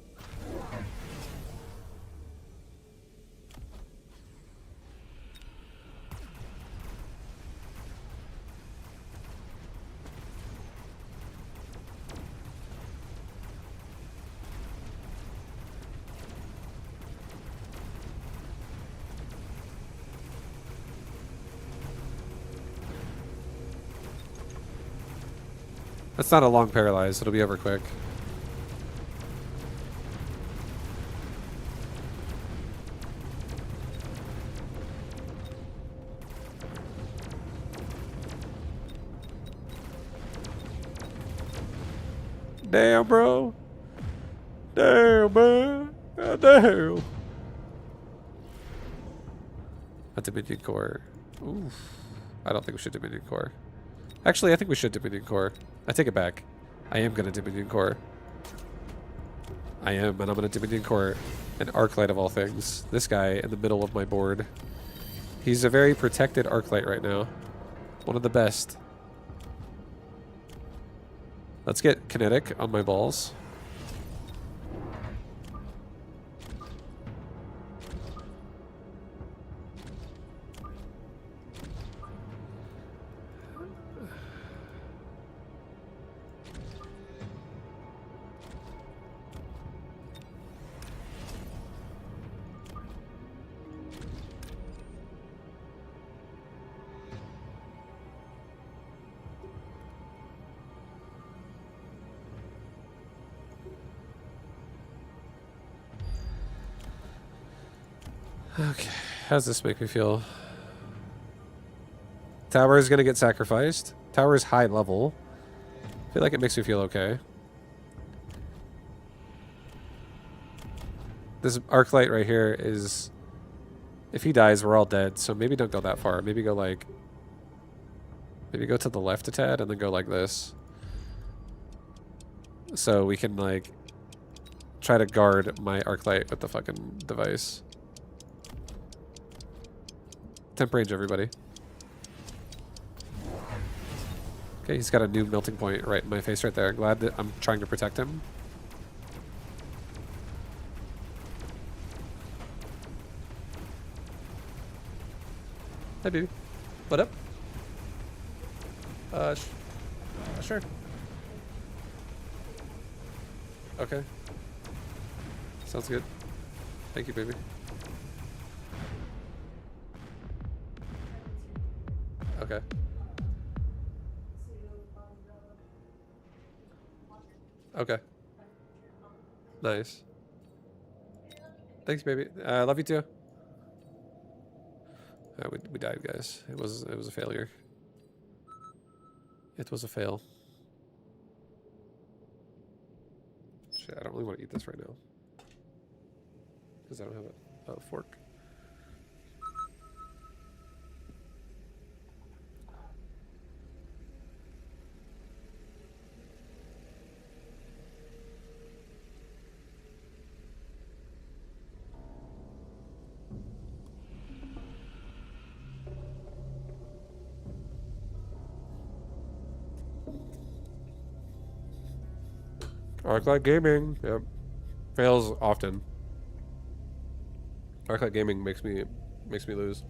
That's not a long paralyze. It'll be over quick. Damn, bro. Damn, man. God damn. A Dominion core. Oof. I don't think we should Dominion core. Actually, I think we should Dominion core. I take it back. I am going to Dominion core. I am, and I'm going to Dominion core an Arclight of all things. This guy in the middle of my board. He's a very protected Arclight right now. One of the best. Let's get kinetic on my balls. Okay, how does this make me feel? Tower is gonna get sacrificed. Tower is high level. I feel like it makes me feel okay. This Arclight right here is... If he dies, we're all dead, so maybe don't go that far. Maybe go like... Maybe go to the left a tad and then go like this. So we can like... Try to guard my Arclight with the fucking device. Temp range, everybody. Okay, he's got a new melting point right in my face right there. Glad that I'm trying to protect him. Hi, baby. What up? Sure. Okay. Sounds good. Thank you, baby. Okay. Okay. Nice. Thanks, baby. I love you too. We died, guys. It was a failure. It was a fail. Shit, I don't really want to eat this right now because I don't have a fork. Arclight Gaming, yep. Fails often. Arclight Gaming makes me lose.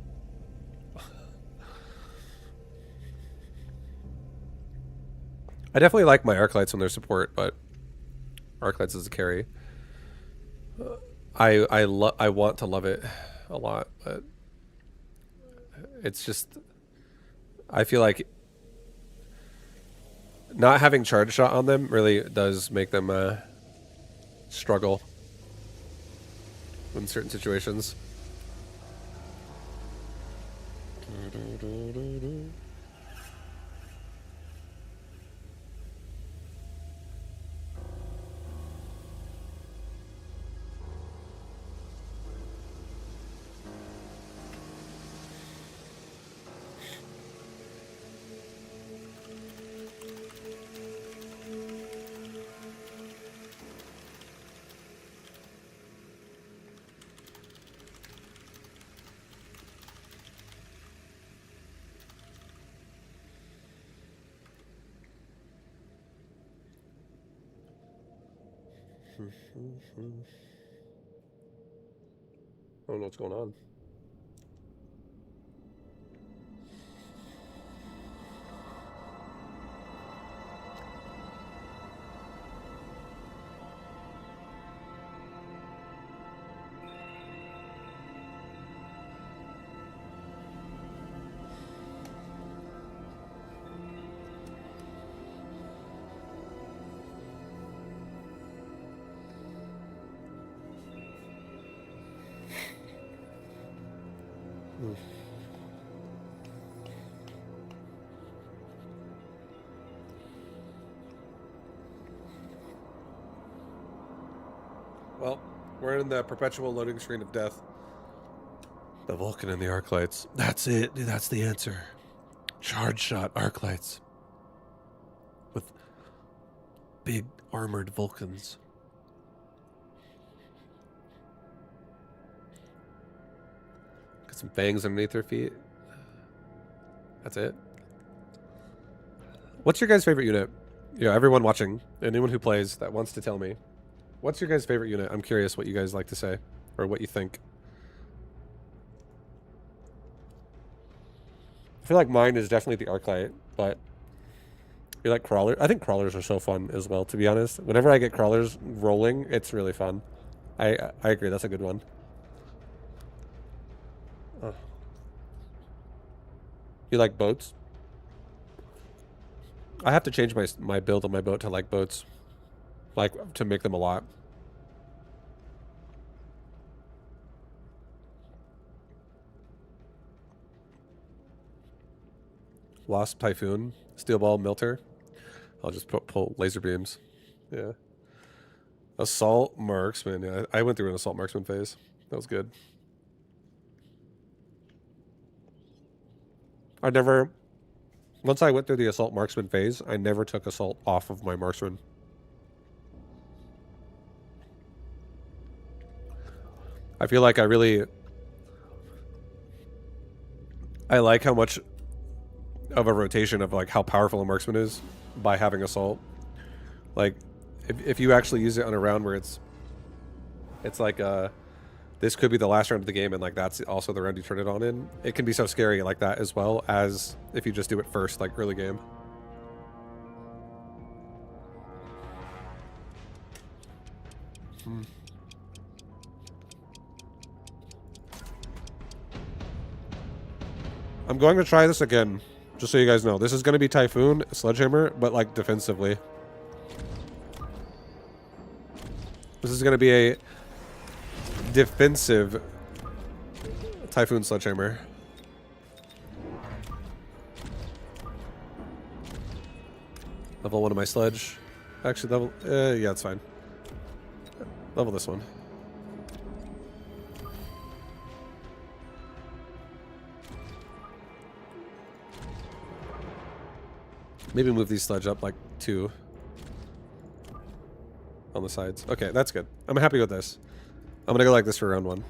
I definitely like my Arclights when they're support, but Arclights is a carry. I want to love it a lot, but it's just I feel like not having charge shot on them really does make them struggle in certain situations. I don't know what's going on. We're in the perpetual loading screen of death. The Vulcan and the arc lights. That's it. That's the answer. Charge shot arc lights. With big armored Vulcans. Got some fangs underneath their feet. That's it. What's your guys' favorite unit? Yeah, everyone watching, anyone who plays that wants to tell me. What's your guys' favorite unit? I'm curious what you guys like to say. Or what you think. I feel like mine is definitely the Arclight, but you like crawlers? I think crawlers are so fun as well, to be honest. Whenever I get crawlers rolling, it's really fun. I agree, that's a good one. Oh. You like boats? I have to change my build on my boat to like boats. Like, to make them a lot. Wasp, Typhoon, Steel Ball, Milter. I'll just pull laser beams. Yeah. Assault Marksman. Yeah, I went through an Assault Marksman phase. That was good. Once I went through the Assault Marksman phase, I never took Assault off of my Marksman. I feel like I like how much of a rotation of like how powerful a marksman is by having assault. Like if you actually use it on a round where it's like this could be the last round of the game and like that's also the round you turn it on in, it can be so scary like that as well as if you just do it first, like early game. I'm going to try this again, just so you guys know. This is going to be Typhoon, Sledgehammer, but like defensively. This is going to be a defensive Typhoon Sledgehammer. Level 1 of my sledge. Actually, level... yeah, it's fine. Level this one. Maybe move these sledge up like 2 on the sides. Okay, that's good. I'm happy with this. I'm gonna go like this for round 1.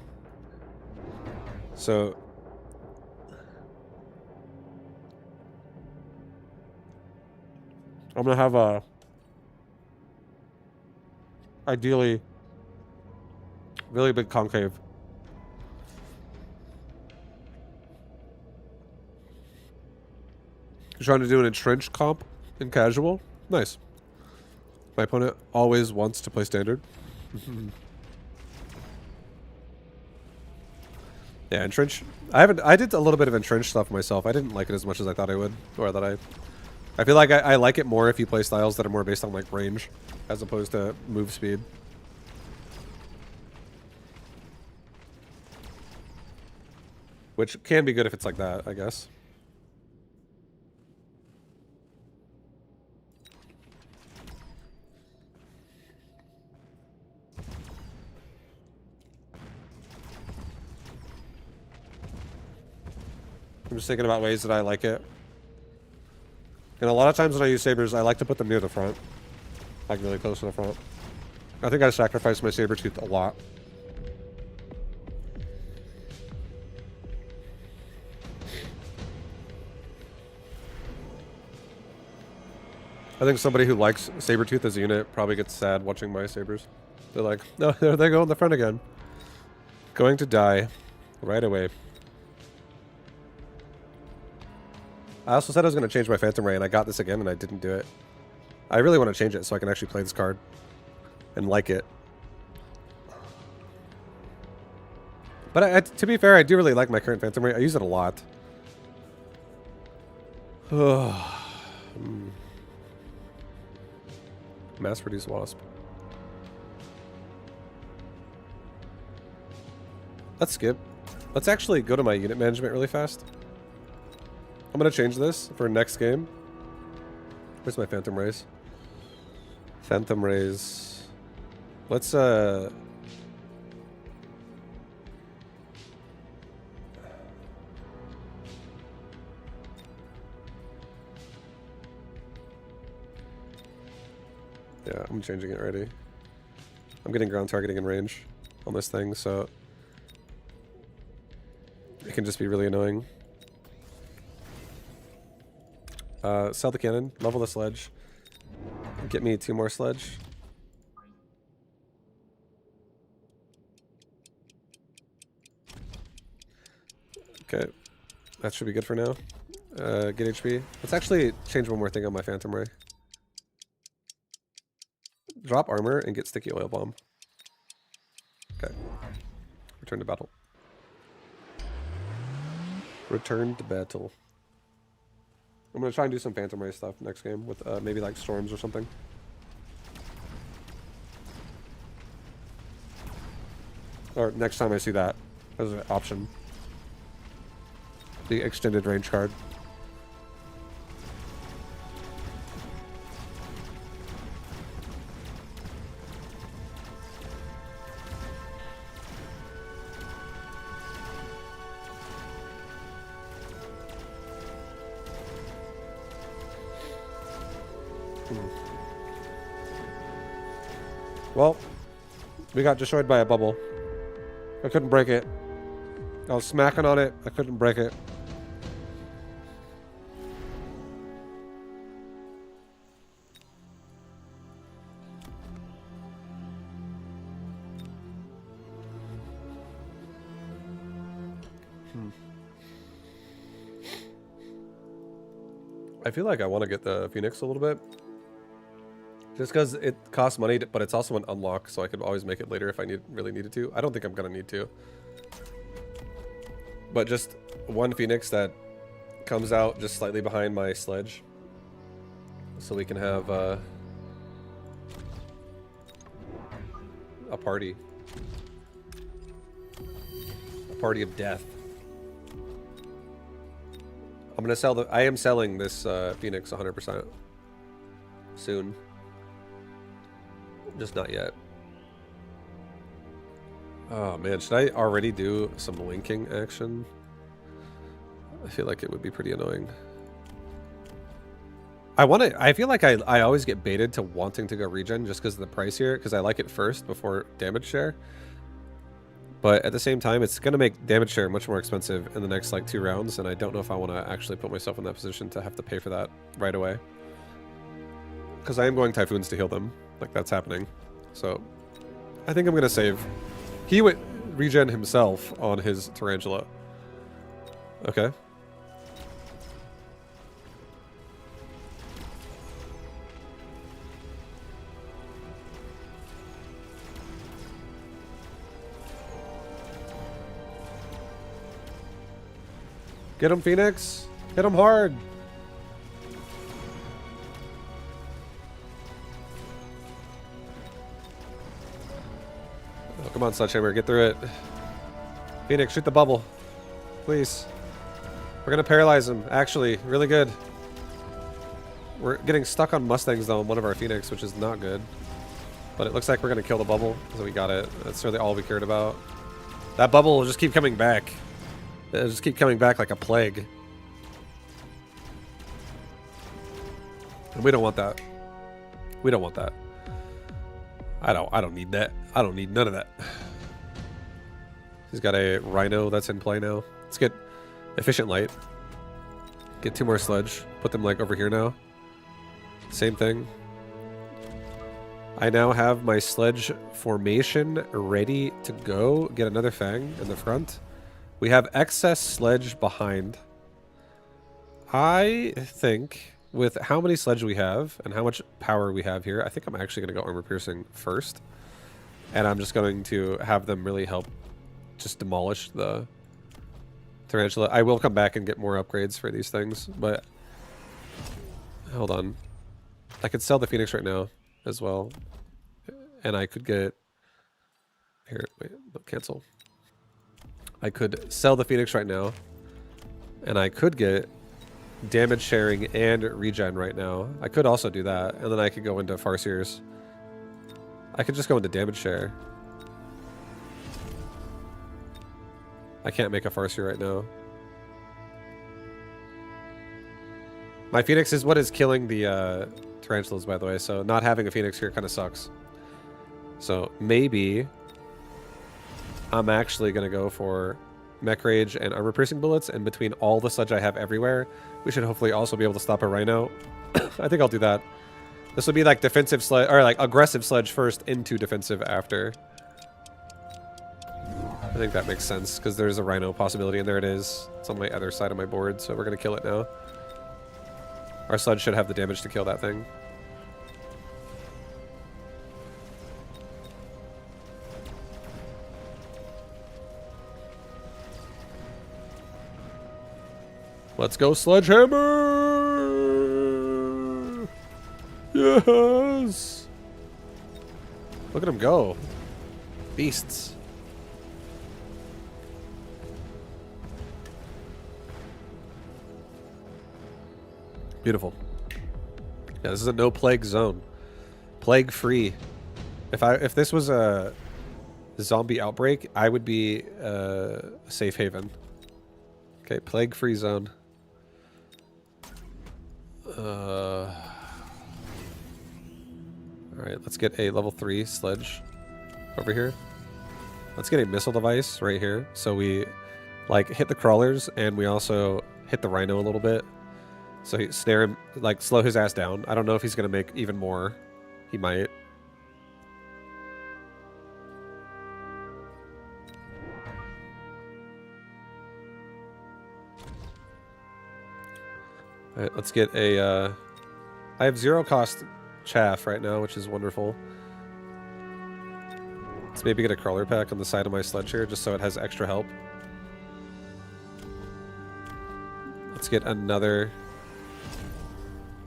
So I'm gonna have a ideally really big concave. You're trying to do an entrenched comp in casual? Nice. My opponent always wants to play standard. Yeah, entrenched. I did a little bit of entrenched stuff myself. I didn't like it as much as I thought I would. Or that I feel like I like it more if you play styles that are more based on like range as opposed to move speed. Which can be good if it's like that, I guess. I'm just thinking about ways that I like it. And a lot of times when I use sabers, I like to put them near the front. Like really close to the front. I think I sacrifice my saber tooth a lot. I think somebody who likes Sabertooth as a unit probably gets sad watching my sabers. They're like, no, there they go in the front again. Going to die right away. I also said I was going to change my Phantom Ray, and I got this again, and I didn't do it. I really want to change it so I can actually play this card and like it. But to be fair, I do really like my current Phantom Ray. I use it a lot. Mass-produced Wasp. Let's skip. Let's actually go to my unit management really fast. I'm gonna change this for next game. Where's my Phantom Rays? Phantom Rays. Let's Yeah, I'm changing it already. I'm getting ground targeting in range on this thing, so it can just be really annoying. Sell the cannon, level the sledge, get me 2 more sledge. Okay, that should be good for now. Get HP. Let's actually change one more thing on my Phantom Ray. Drop armor and get sticky oil bomb. Okay. Return to battle. Return to battle. I'm gonna try and do some Phantom Ray stuff next game with maybe like storms or something. Or next time I see that as an option. The extended range card. Well, we got destroyed by a bubble. I couldn't break it. I was smacking on it. I couldn't break it. I feel like I want to get the Phoenix a little bit. Just because it costs money, but it's also an unlock, so I could always make it later if I really needed to. I don't think I'm going to need to. But just one Phoenix that comes out just slightly behind my sledge. So we can have a party. A party of death. I'm going to sell I am selling this Phoenix 100% soon. Just not yet. Oh man, should I already do some linking action? I feel like it would be pretty annoying. I feel like I always get baited to wanting to go regen just because of the price here, because I like it first before damage share. But at the same time, it's going to make damage share much more expensive in the next like 2 rounds, and I don't know if I want to actually put myself in that position to have to pay for that right away. Because I am going Typhoons to heal them. Like, that's happening. So, I think I'm going to save. He would regen himself on his Tarantula. Okay. Get him, Phoenix. Hit him hard. Oh, come on, Sledgehammer. Get through it. Phoenix, shoot the bubble. Please. We're going to paralyze him. Actually, really good. We're getting stuck on Mustangs, though, on one of our Phoenix, which is not good. But it looks like we're going to kill the bubble, so we got it. That's really all we cared about. That bubble will just keep coming back. It'll just keep coming back like a plague. And we don't want that. We don't want that. I don't need that. I don't need none of that. He's got a Rhino that's in play now. Let's get Efficient Light. Get 2 more Sledge. Put them like over here now. Same thing. I now have my Sledge formation ready to go. Get another Fang in the front. We have excess Sledge behind. I think with how many Sledge we have and how much power we have here, I think I'm actually going to go Armor Piercing first. And I'm just going to have them really help just demolish the Tarantula. I will come back and get more upgrades for these things, but hold on. I could sell the Phoenix right now as well. And I could get... Here, wait, no, cancel. I could sell the Phoenix right now, and I could get damage sharing and regen right now. I could also do that, and then I could go into Farseers. I could just go into damage share. I can't make a Farseer right now. My Phoenix is what is killing the tarantulas, by the way, so not having a phoenix here kind of sucks. So maybe I'm actually going to go for mech rage and armor piercing bullets, and between all the sludge I have everywhere, we should hopefully also be able to stop a rhino. I think I'll do that. This will be like defensive sludge, or like aggressive sludge first into defensive after. I think that makes sense, because there's a rhino possibility, and there it is. It's on my other side of my board, so we're going to kill it now. Our sludge should have the damage to kill that thing. Let's go, Sledgehammer! Yes! Look at him go. Beasts. Beautiful. Yeah, this is a no plague zone. Plague free. If this was a zombie outbreak, I would be a safe haven. Okay, plague free zone. Alright, let's get a level 3 sledge over here. Let's get a missile device right here. So we like hit the crawlers and we also hit the rhino a little bit. So he snare him, like slow his ass down. I don't know if he's gonna make even more. He might. Alright, let's get a I have 0 cost chaff right now, which is wonderful. Let's maybe get a crawler pack on the side of my sledge here, just so it has extra help. Let's get another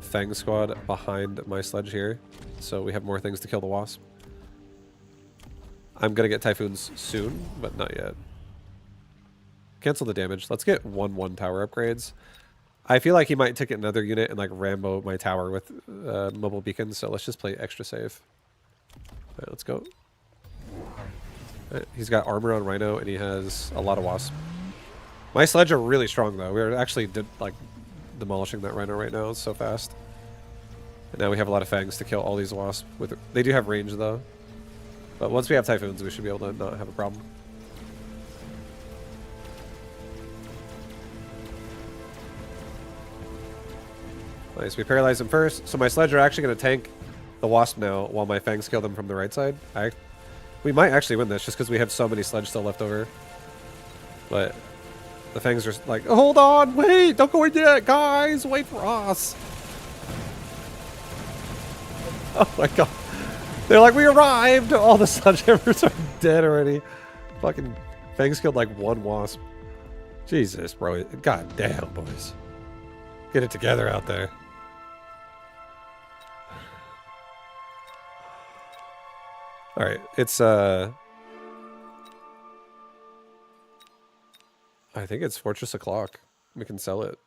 Fang squad behind my sledge here, so we have more things to kill the wasp. I'm gonna get typhoons soon, but not yet. Cancel the damage. Let's get 1/1 tower upgrades. I feel like he might take another unit and like Rambo my tower with mobile beacons, so let's just play extra safe. Alright, let's go. Alright, he's got armor on Rhino and he has a lot of wasps. My sledge are really strong though. We're actually like demolishing that Rhino right now. It's so fast. And now we have a lot of fangs to kill all these wasps. They do have range though. But once we have typhoons, we should be able to not have a problem. Nice, we paralyze them first. So my sledge are actually going to tank the wasp now while my fangs kill them from the right side. We might actually win this just because we have so many sledge still left over. But the fangs are like, hold on, wait, don't go in yet, guys, wait for us. Oh my god. They're like, we arrived! All the sledgehammers are dead already. Fucking fangs killed like 1 wasp. Jesus, bro. God damn, boys. Get it together out there. Alright, it's I think it's Fortress O'Clock. We can sell it.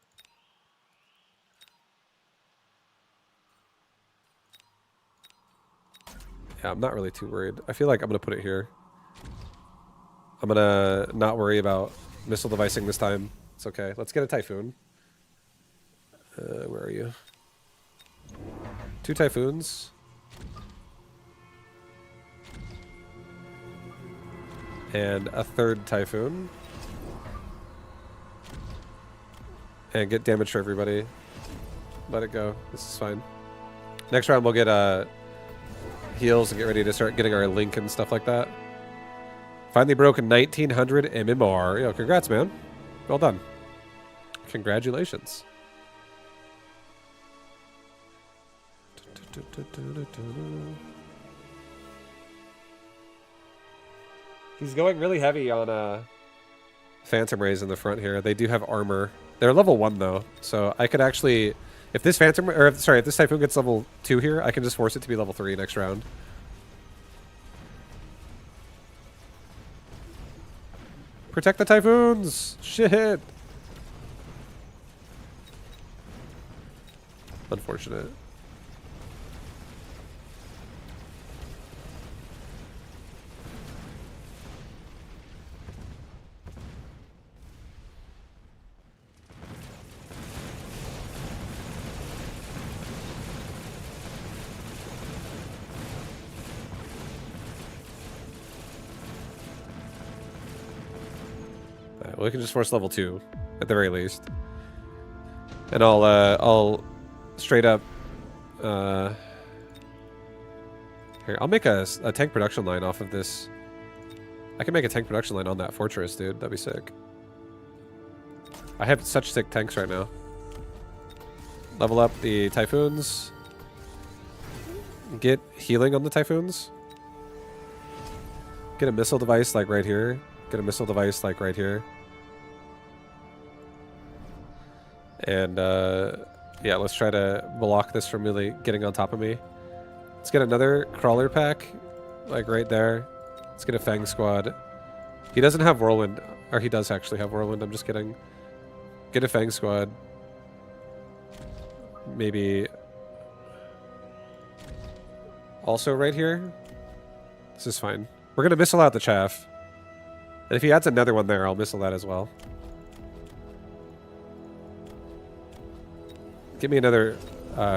Yeah, I'm not really too worried. I feel like I'm going to put it here. I'm going to not worry about missile devicing this time. It's okay. Let's get a Typhoon. Where are you? 2 Typhoons. And a 3rd Typhoon. And get damage for everybody. Let it go. This is fine. Next round we'll get heals and get ready to start getting our link and stuff like that. Finally broken 1900 MMR. Yo, congrats, man. Well done. Congratulations. He's going really heavy on Phantom Rays in the front here. They do have armor. They're level 1 though, so I could actually, if this Phantom, or if this Typhoon gets level 2 here, I can just force it to be level 3 next round. Protect the Typhoons! Shit! Unfortunate. Well, we can just force level 2 at the very least. And I'll straight up here, I'll make a tank production line off of this. I can make a tank production line on that fortress, dude. That'd be sick. I have such sick tanks right now. Level up the Typhoons. Get healing on the Typhoons. Get a missile device like right here. Get a missile device like right here. And yeah, let's try to block this from really getting on top of me. Let's get another crawler pack like right there. Let's get a Fang squad. He doesn't have Whirlwind, or he does actually have Whirlwind, I'm just kidding. Get a Fang squad. Maybe also right here. This is fine. We're gonna missile out the chaff. And if he adds another one there, I'll missile that as well. Give me another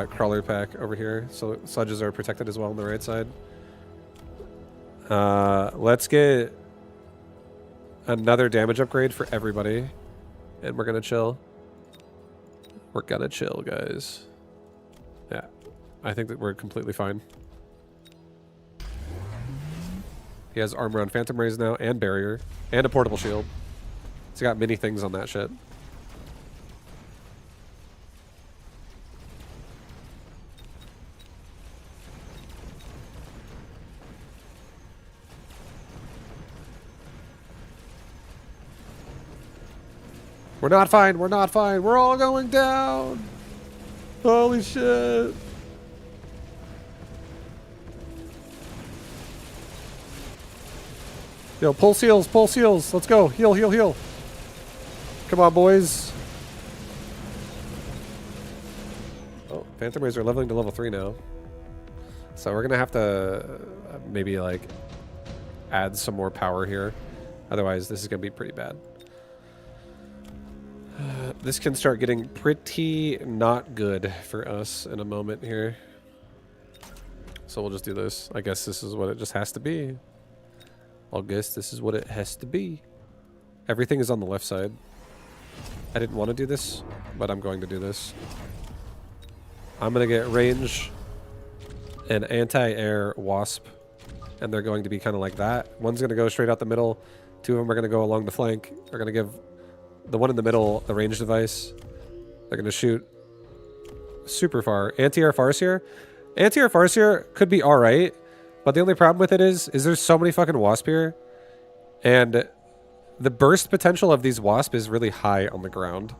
crawler pack over here, so sludges are protected as well on the right side. Let's get another damage upgrade for everybody, and we're gonna chill. We're gonna chill, guys. Yeah, I think that we're completely fine. He has armor on Phantom Rays now, and barrier, and a portable shield. He's got many things on that shit. We're not fine. We're not fine. We're all going down. Holy shit. Yo, pull seals. Pull seals. Let's go. Heal, heal, heal. Come on, boys. Oh, Phantom Rays are leveling to level 3 now. So we're going to have to maybe, like, add some more power here. Otherwise, this is going to be pretty bad. This can start getting pretty not good for us in a moment here. So we'll just do this. I guess this is what it just has to be. I guess this is what it has to be. Everything is on the left side. I didn't want to do this, but I'm going to do this. I'm going to get range and anti-air wasp. And they're going to be kind of like that. One's going to go straight out the middle. Two of them are going to go along the flank. They're going to give the one in the middle the range device. They're going to shoot super far. Anti-air Farseer. Anti-air Farseer could be alright, but the only problem with it is there's so many fucking wasp here. And the burst potential of these wasp is really high on the ground.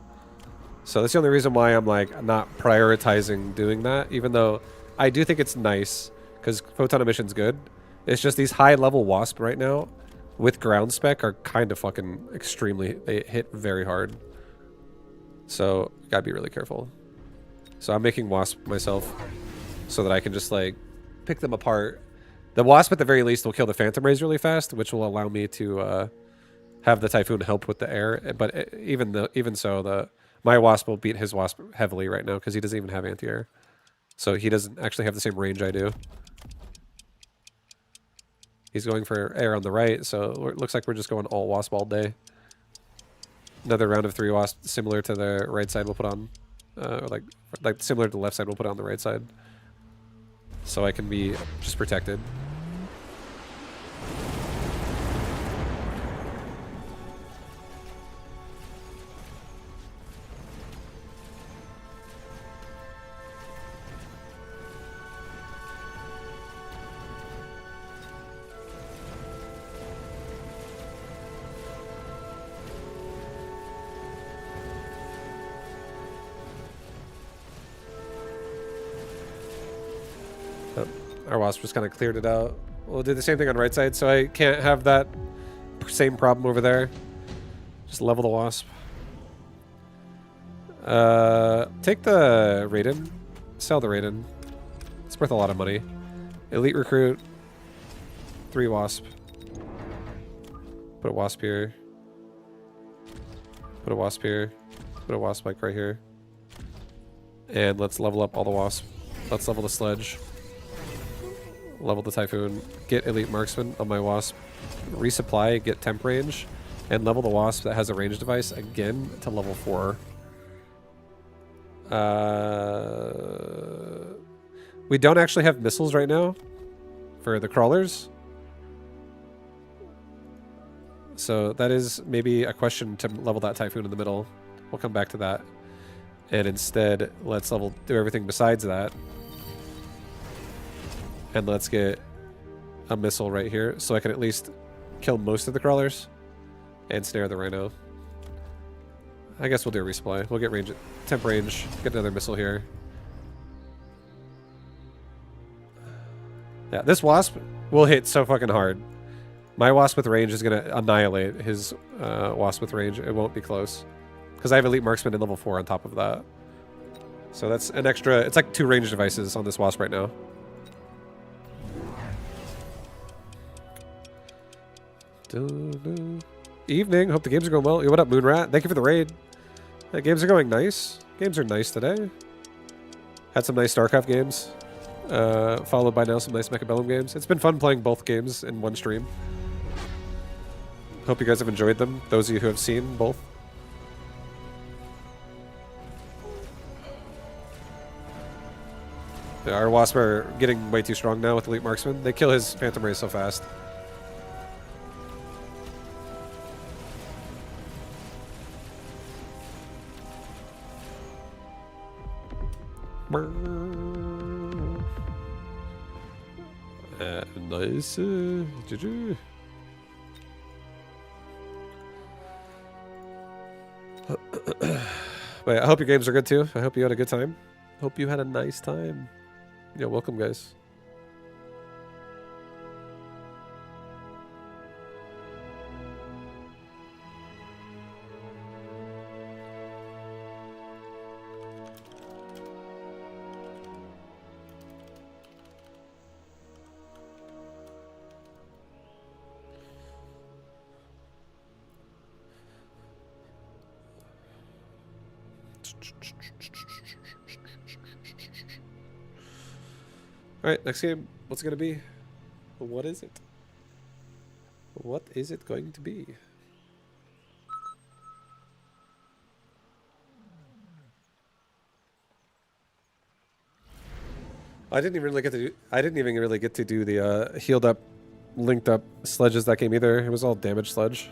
So that's the only reason why I'm like not prioritizing doing that, even though I do think it's nice because photon emission's good. It's just these high level wasp right now with ground spec are kind of fucking extremely, they hit very hard. So gotta be really careful. So I'm making wasp myself so that I can just like pick them apart. The wasp at the very least will kill the Phantom Rays really fast, which will allow me to have the Typhoon help with the air. But even so, my wasp will beat his wasp heavily right now because he doesn't even have anti-air. So he doesn't actually have the same range I do. He's going for air on the right, so it looks like we're just going all wasp all day. Another round of 3 wasp, similar to the right side we'll put on. Like similar to the left side we'll put on the right side. So I can be just protected. Our wasp just kind of cleared it out. We'll do the same thing on right side, so I can't have that same problem over there. Just level the wasp. Take the Raiden. Sell the Raiden. It's worth a lot of money. Elite recruit. 3 wasp. Put a wasp here. Put a wasp here. Put a wasp like right here. And let's level up all the wasp. Let's level the sledge. Level the Typhoon, get Elite Marksman on my Wasp, resupply, get temp range, And level the wasp that has a range device again to level 4. We don't actually have missiles right now for the crawlers. So that is maybe a question to level that Typhoon in the middle. We'll come back to that. And instead, let's do everything besides that. And let's get a missile right here so I can at least kill most of the crawlers and snare the rhino. I guess we'll do a resupply. We'll get range, temp range, get another missile here. Yeah, this wasp will hit so fucking hard. My wasp with range is going to annihilate his wasp with range. It won't be close. Because I have elite marksman in level 4 on top of that. So that's an extra... It's like 2 range devices on this wasp right now. Evening. Hope the games are going well. Yo, what up, Moonrat? Thank you for the raid. The games are going nice. Games are nice today. Had some nice StarCraft games. Followed by now some nice Mechabellum games. It's been fun playing both games in one stream. Hope you guys have enjoyed them. Those of you who have seen both. Yeah, our wasp are getting way too strong now with elite marksman. They kill his phantom ray so fast. Nice. GG. Wait, I hope your games are good too. I hope you had a good time. Hope you had a nice time. Yeah, welcome guys. Alright, next game. What's it going to be? What is it? What is it going to be? I didn't even really get to do the healed up, linked up sledges that game either. It was all damage sledge.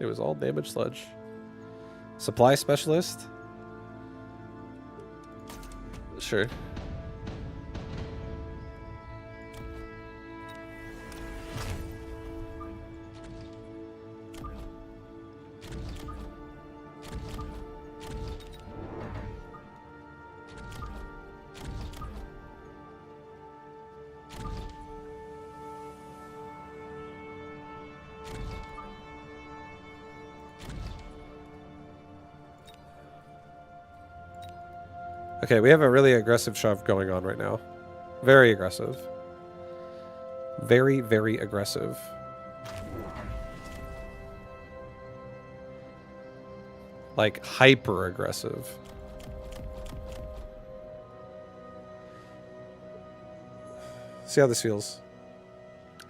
It was all damage sledge. Supply specialist? Sure. Okay, we have a really aggressive shove going on right now. Very aggressive. Very, very aggressive. Like, hyper aggressive. See how this feels.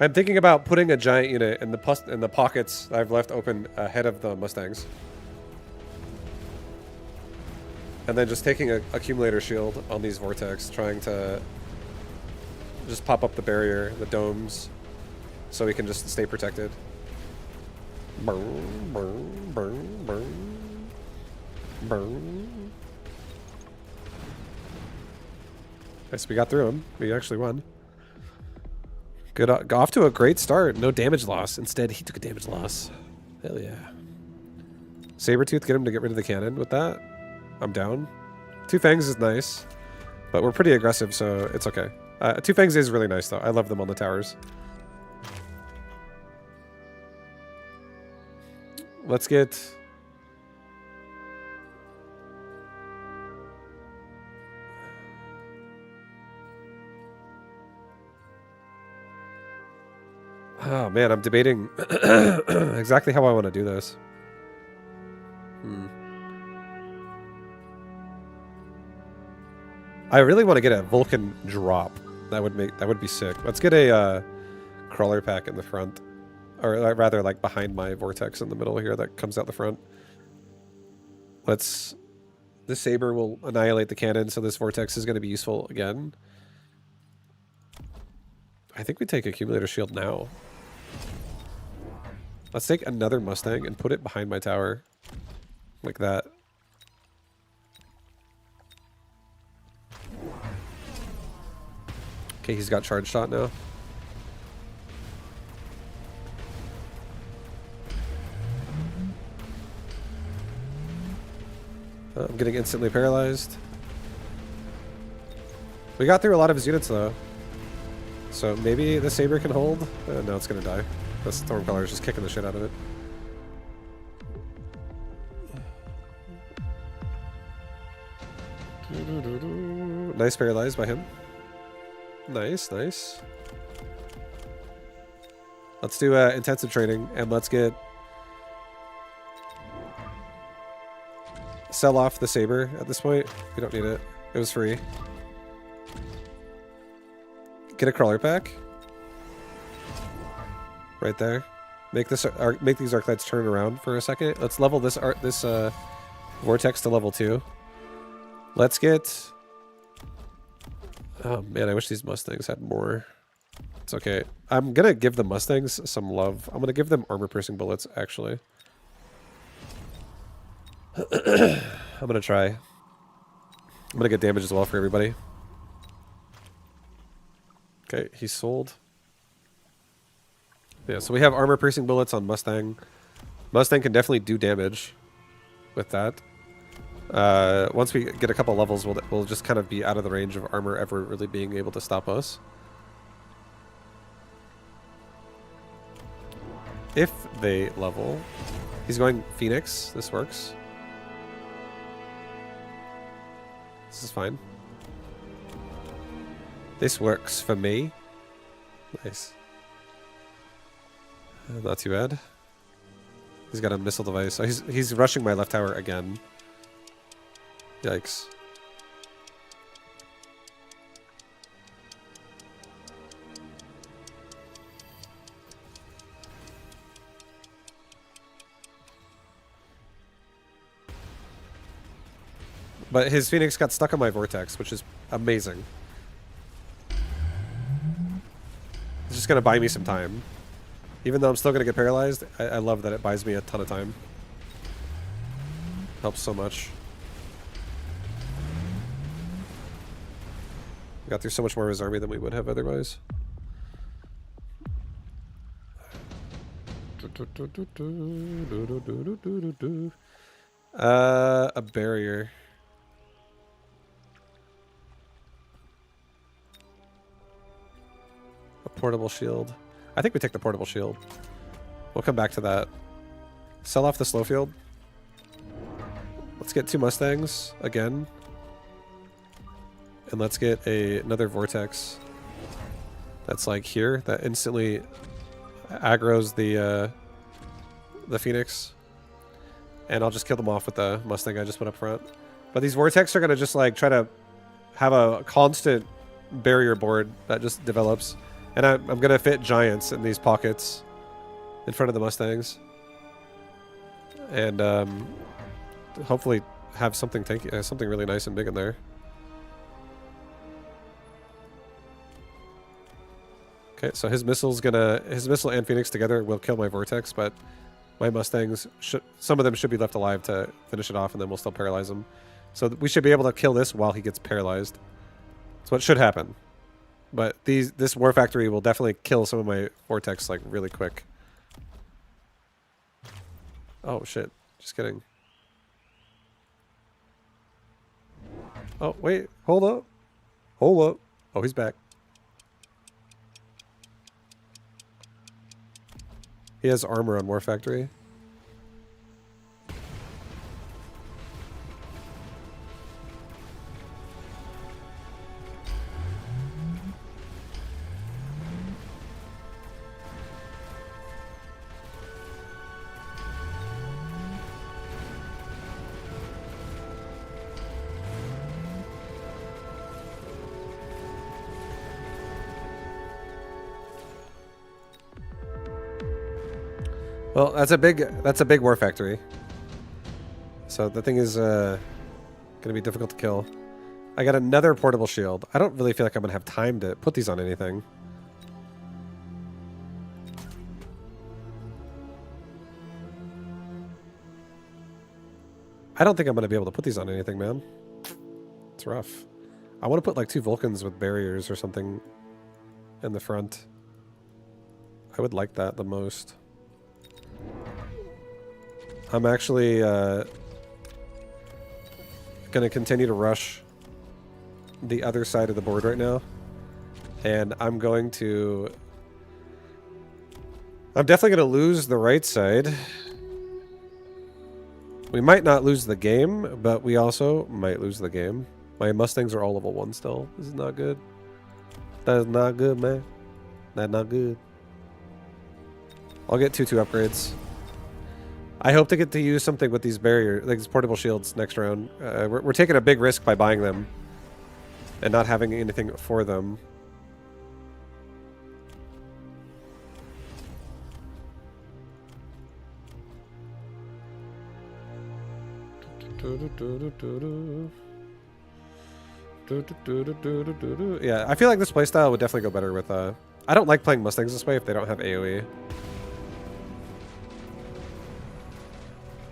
I'm thinking about putting a giant unit in the pockets I've left open ahead of the Mustangs. And then just taking a accumulator shield on these vortex, trying to just pop up the barrier, the domes, so we can just stay protected. Burn, burn, burn, burn, burn. Nice, we got through him. We actually won. Good, off to a great start. No damage loss. Instead, he took a damage loss. Hell yeah. Sabretooth, get him to get rid of the cannon with that. I'm down. Two Fangs is nice, but we're pretty aggressive, so it's okay. Two Fangs is really nice, though. I love them on the towers. Let's get... Oh, man, I'm debating exactly how I want to do this. I really want to get a Vulcan drop. That would be sick. Let's get a crawler pack in the front. Or rather, like, behind my vortex in the middle here that comes out the front. Let's... The saber will annihilate the cannon, so this vortex is going to be useful again. I think we take accumulator shield now. Let's take another Mustang and put it behind my tower. Like that. Okay, he's got charge shot now. I'm getting instantly paralyzed. We got through a lot of his units though. So maybe the saber can hold? No, it's gonna die. The Stormcaller is just kicking the shit out of it. Nice paralyzed by him. Nice, nice. Let's do intensive training and let's get... Sell off the saber at this point. We don't need it. It was free. Get a crawler pack. Right there. Make this make these arc lights turn around for a second. Let's level this vortex to level 2. Let's get... Oh man, I wish these Mustangs had more. It's okay. I'm gonna give the Mustangs some love. I'm gonna give them armor piercing bullets, actually. I'm gonna try. I'm gonna get damage as well for everybody. Okay, he's sold. Yeah, so we have armor piercing bullets on Mustang. Mustang can definitely do damage with that. Once we get a couple levels, we'll just kind of be out of the range of armor ever really being able to stop us. If they level. He's going Phoenix. This works. This is fine. This works for me. Nice. Not too bad. He's got a missile device. Oh, he's rushing my left tower again. Yikes. But his Phoenix got stuck on my vortex, which is amazing. It's just going to buy me some time. Even though I'm still going to get paralyzed, I love that it buys me a ton of time. Helps so much. We got through so much more of his army than we would have otherwise. A barrier. A portable shield. I think we take the portable shield. We'll come back to that. Sell off the slow field. Let's get 2 Mustangs again. And let's get another vortex that's like here that instantly aggroes the Phoenix. And I'll just kill them off with the Mustang I just put up front. But these vortex are gonna just like try to have a constant barrier board that just develops. And I'm gonna fit giants in these pockets in front of the Mustangs. And hopefully have something tanky, something really nice and big in there. Okay, so his missile and Phoenix together will kill my vortex, but my Mustangs some of them should be left alive to finish it off, and then we'll still paralyze him. So we should be able to kill this while he gets paralyzed. That's what should happen. But this War Factory will definitely kill some of my vortex like really quick. Oh shit! Just kidding. Oh wait, hold up, hold up. Oh, he's back. He has armor on War Factory. Well, that's a big war factory. So the thing is gonna be difficult to kill. I got another portable shield. I don't really feel like I'm gonna have time to put these on anything. I don't think I'm gonna be able to put these on anything, man. It's rough. I want to put like 2 Vulcans with barriers or something in the front. I would like that the most. I'm actually gonna continue to rush the other side of the board right now, and I'm definitely gonna lose the right side. We might not lose the game, but we also might lose the game. My Mustangs are all level 1 still. This is not good. That is not good, man. That's not good. I'll get 2 upgrades. I hope to get to use something with these these portable shields next round. We're taking a big risk by buying them and not having anything for them. Yeah, I feel like this playstyle would definitely go better with I don't like playing Mustangs this way if they don't have AoE.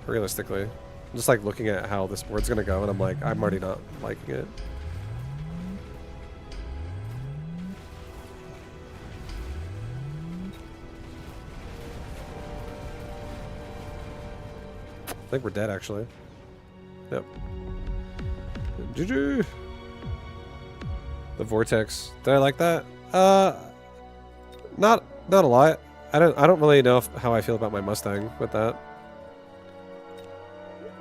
Realistically. I'm just like looking at how this board's gonna go and I'm like, I'm already not liking it. I think we're dead actually. Yep. GG! The Vortex. Did I like that? Not a lot. I don't really know how I feel about my Mustang with that.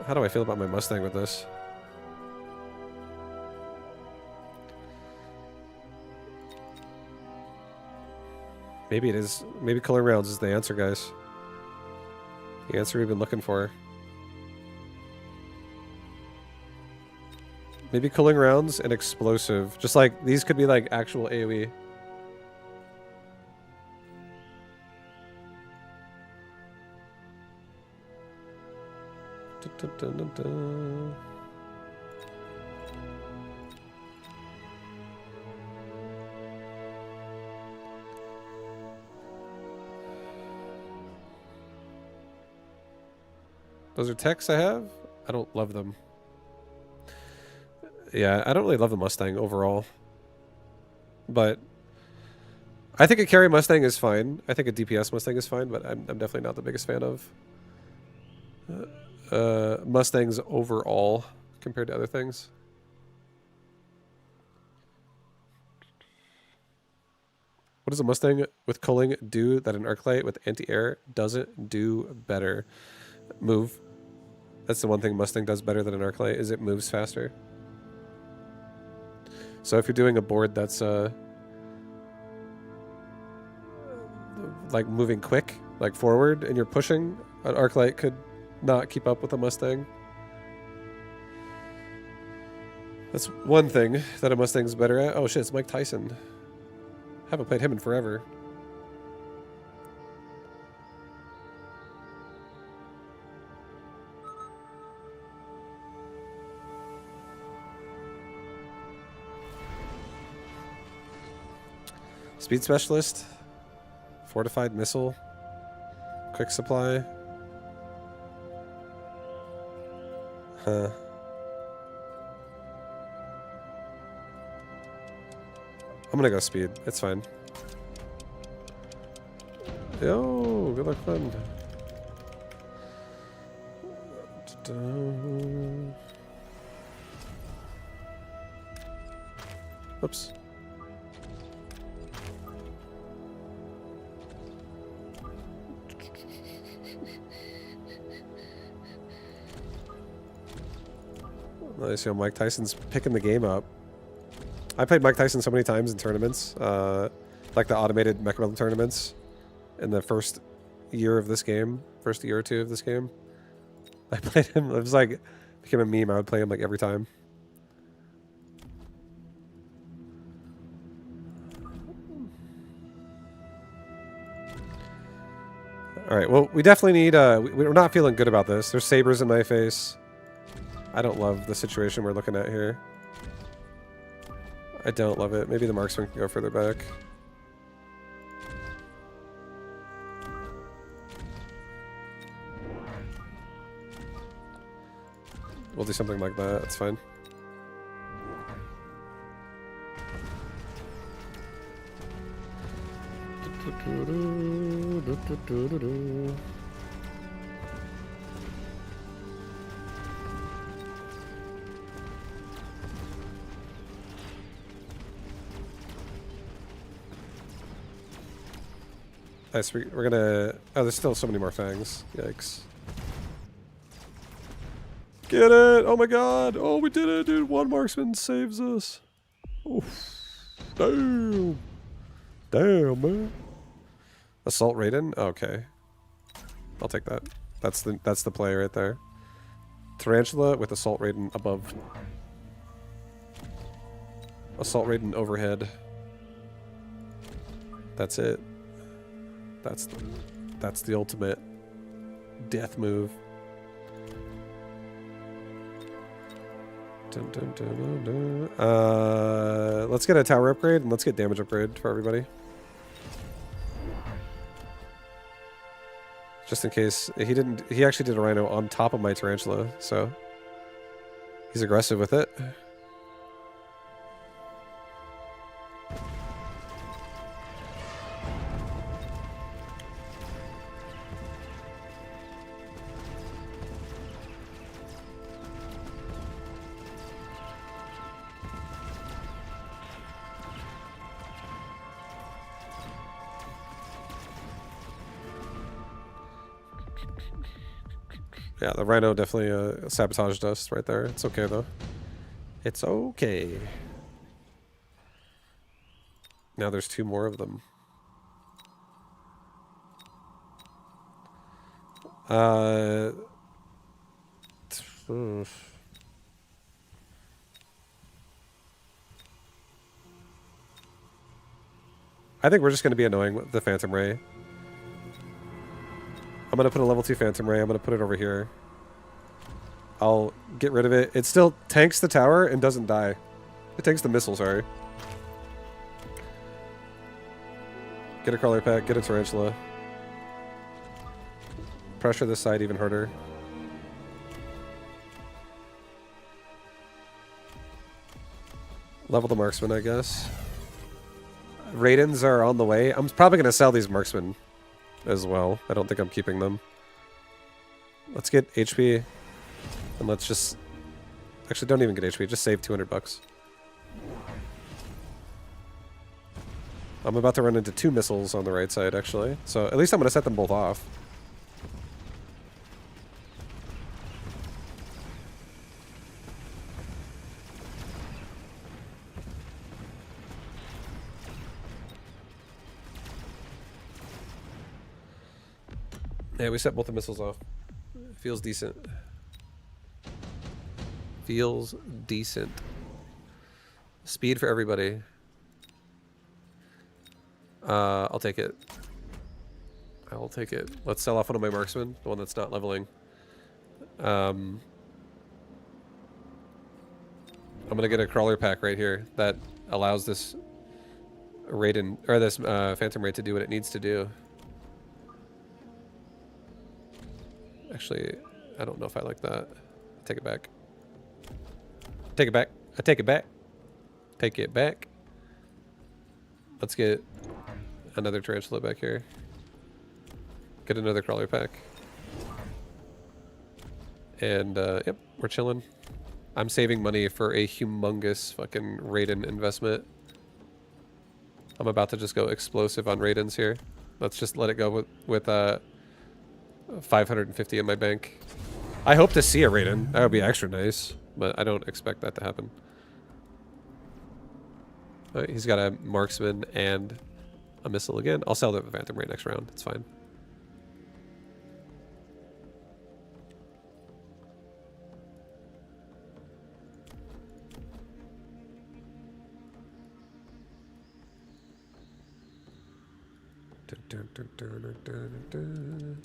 How do I feel about my Mustang with this? Maybe it is. Maybe cooling rounds is the answer, guys. The answer we've been looking for. Maybe cooling rounds and explosive. Just like, these could be like actual AoE. Those are techs I have? I don't love them. Yeah, I don't really love the Mustang overall. But I think a carry Mustang is fine. I think a DPS Mustang is fine, but I'm definitely not the biggest fan of Mustangs overall compared to other things. What does a Mustang with culling do that an Arclight with anti-air doesn't do better? Move. That's the one thing Mustang does better than an Arclight, is it moves faster. So if you're doing a board that's like moving quick, like forward, and you're pushing, an Arclight could not keep up with a Mustang. That's one thing that a Mustang's better at. Oh shit, it's Mike Tyson. Haven't played him in forever. Speed specialist, fortified missile, quick supply. Huh. I'm gonna go speed. It's fine. Yo, good luck, fun. Whoops. Nice, yo, Mike Tyson's picking the game up. I played Mike Tyson so many times in tournaments, like the automated Mechabellum tournaments in the first year of this game, first year or two of this game. I played him, it was like, became a meme, I would play him like every time. Alright, well, we definitely need, we're not feeling good about this. There's sabers in my face. I don't love the situation we're looking at here. I don't love it. Maybe the marksman can go further back. We'll do something like that. That's fine. Nice, we're gonna... Oh, there's still so many more fangs. Yikes. Get it! Oh my god! Oh, we did it, dude! One marksman saves us. Oof. Damn! Damn, man. Assault Raiden? Okay. I'll take that. That's the play right there. Tarantula with Assault Raiden above. Assault Raiden overhead. That's it. That's the ultimate death move. Dun, dun, dun, dun, dun. Let's get a tower upgrade and let's get damage upgrade for everybody. Just in case he actually did a rhino on top of my tarantula, so he's aggressive with it. Yeah, the rhino definitely sabotaged us right there. It's okay, though. It's okay. Now there's 2 more of them. I think we're just going to be annoying with the Phantom Ray. I'm going to put a level 2 Phantom Ray. I'm going to put it over here. I'll get rid of it. It still tanks the tower and doesn't die. It tanks the missile, sorry. Get a crawler pack. Get a tarantula. Pressure this side even harder. Level the marksman, I guess. Raidens are on the way. I'm probably going to sell these marksmen as well. I don't think I'm keeping them. Let's get HP. And let's just... Actually, don't even get HP. Just save 200 bucks. I'm about to run into 2 missiles on the right side, actually. So at least I'm going to set them both off. Yeah, we set both the missiles off. Feels decent. Feels decent. Speed for everybody. I'll take it. I will take it. Let's sell off one of my marksmen, the one that's not leveling. I'm gonna get a crawler pack right here that allows this Raiden or this Phantom Raid to do what it needs to do. Actually, I don't know if I like that. Take it back. Take it back. I take it back. Take it back. Let's get another tarantula back here. Get another crawler pack. And, yep, we're chilling. I'm saving money for a humongous fucking Raiden investment. I'm about to just go explosive on Raidens here. Let's just let it go with 550 in my bank. I hope to see a Raiden. That would be extra nice, but I don't expect that to happen. Alright, he's got a marksman and a missile again. I'll sell the Phantom Ray next round. It's fine. Dun, dun, dun, dun, dun, dun.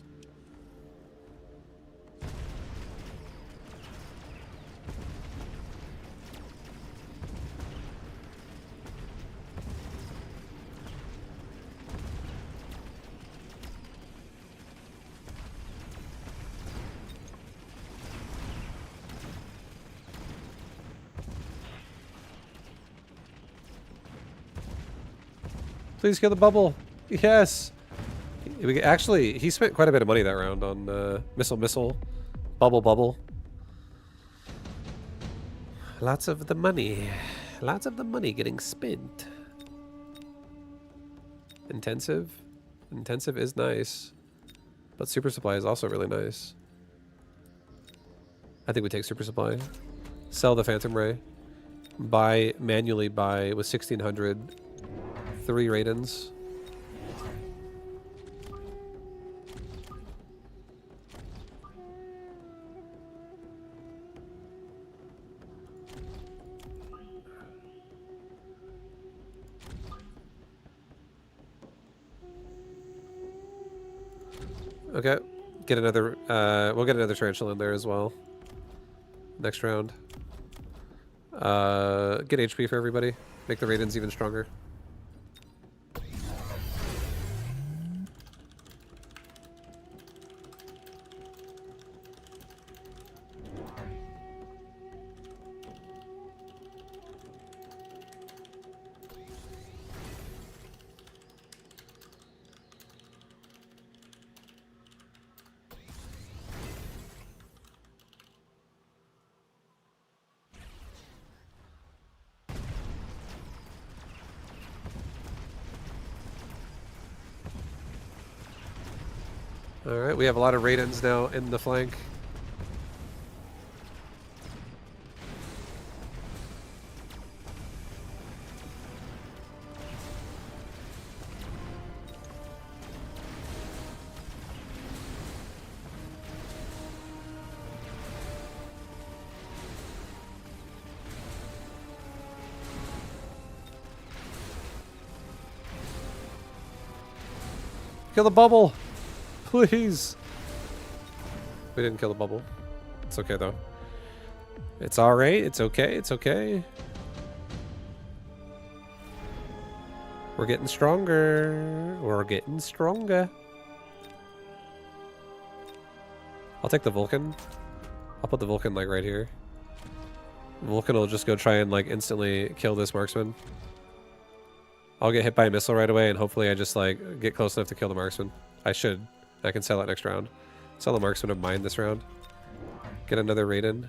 Please kill the bubble. Yes. Actually, he spent quite a bit of money that round on missile, bubble. Lots of the money getting spent. Intensive is nice, but super supply is also really nice. I think we take super supply, sell the phantom ray, manually buy with 1600, 3 Raidens. Okay, get another. We'll get another tarantula in there as well. Next round. Get HP for everybody. Make the Raidens even stronger. Alright, we have a lot of Raidens now in the flank. Kill the bubble! Please! We didn't kill the bubble. It's okay though. It's alright, it's okay, it's okay. We're getting stronger. We're getting stronger. I'll take the Vulcan. I'll put the Vulcan like right here. Vulcan will just go try and like instantly kill this marksman. I'll get hit by a missile right away and hopefully I just like get close enough to kill the marksman. I should. I can sell it next round. Sell the marksman of mine this round. Get another Raiden.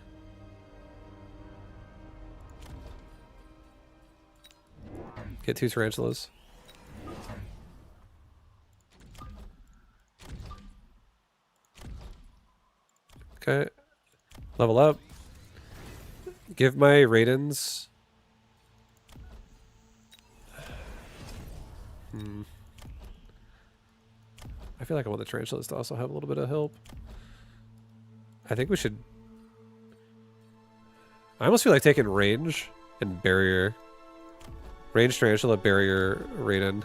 Get 2 tarantulas. Okay. Level up. Give my Raidens. I feel like I want the tarantulas to also have a little bit of help. I think we should... I almost feel like taking range and barrier. Range tarantula, barrier, Raiden.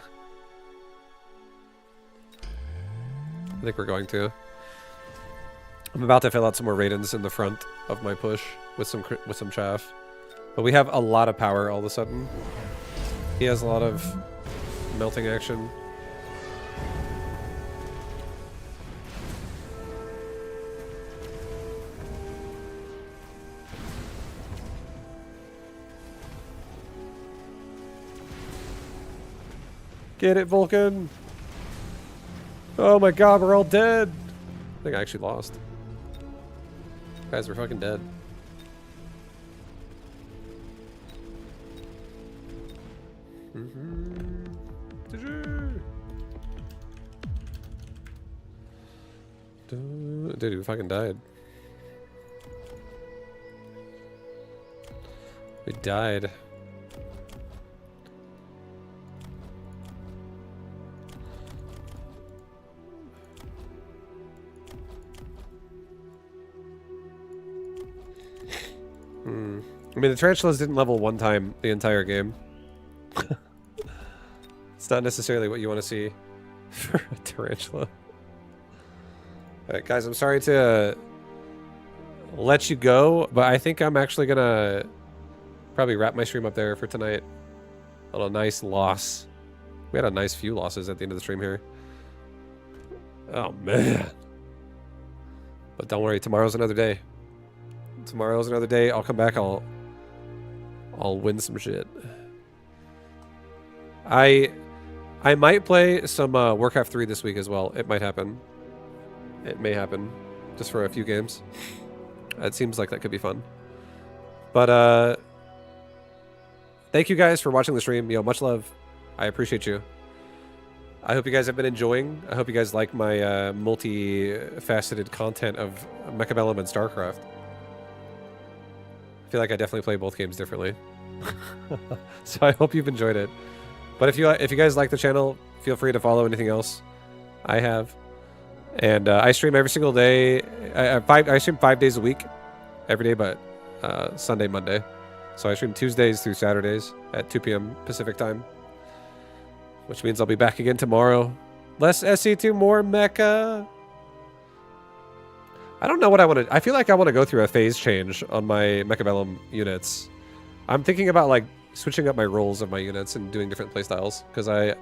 I think we're going to. I'm about to fill out some more Raidens in the front of my push with some chaff. But we have a lot of power all of a sudden. He has a lot of melting action. Get it, Vulcan! Oh my god, we're all dead! I think I actually lost. Guys, we're fucking dead. Dude, we fucking died. We died. I mean, the tarantulas didn't level 1 time the entire game. It's not necessarily what you want to see. For a tarantula. Alright, guys, I'm sorry to let you go, but I think I'm actually gonna probably wrap my stream up there for tonight. A little nice loss. We had a nice few losses at the end of the stream here. Oh, man. But don't worry, tomorrow's another day. Tomorrow's another day. I'll come back. I'll win some shit. I might play some Warcraft 3 this week as well. It might happen. It may happen. Just for a few games. It seems like that could be fun. But thank you guys for watching the stream. Yo, much love. I appreciate you. I hope you guys have been enjoying. I hope you guys like my multi-faceted content of Mechabellum and StarCraft. I feel like I definitely play both games differently. So I hope you've enjoyed it. But if you guys like the channel, feel free to follow anything else I have. And I stream every single day. I stream 5 days a week, every day but Sunday, Monday. So I stream Tuesdays through Saturdays at 2 p.m. Pacific time. Which means I'll be back again tomorrow. Less SC2, more Mecha. I don't know what I want to... I feel like I want to go through a phase change on my Mechabellum units. I'm thinking about like switching up my roles of my units and doing different playstyles. Because I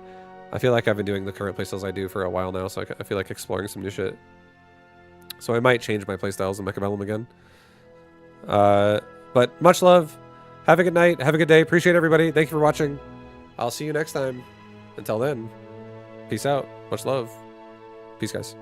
feel like I've been doing the current playstyles I do for a while now. So I feel like exploring some new shit. So I might change my playstyles in Mechabellum again. But much love. Have a good night. Have a good day. Appreciate everybody. Thank you for watching. I'll see you next time. Until then, peace out. Much love. Peace, guys.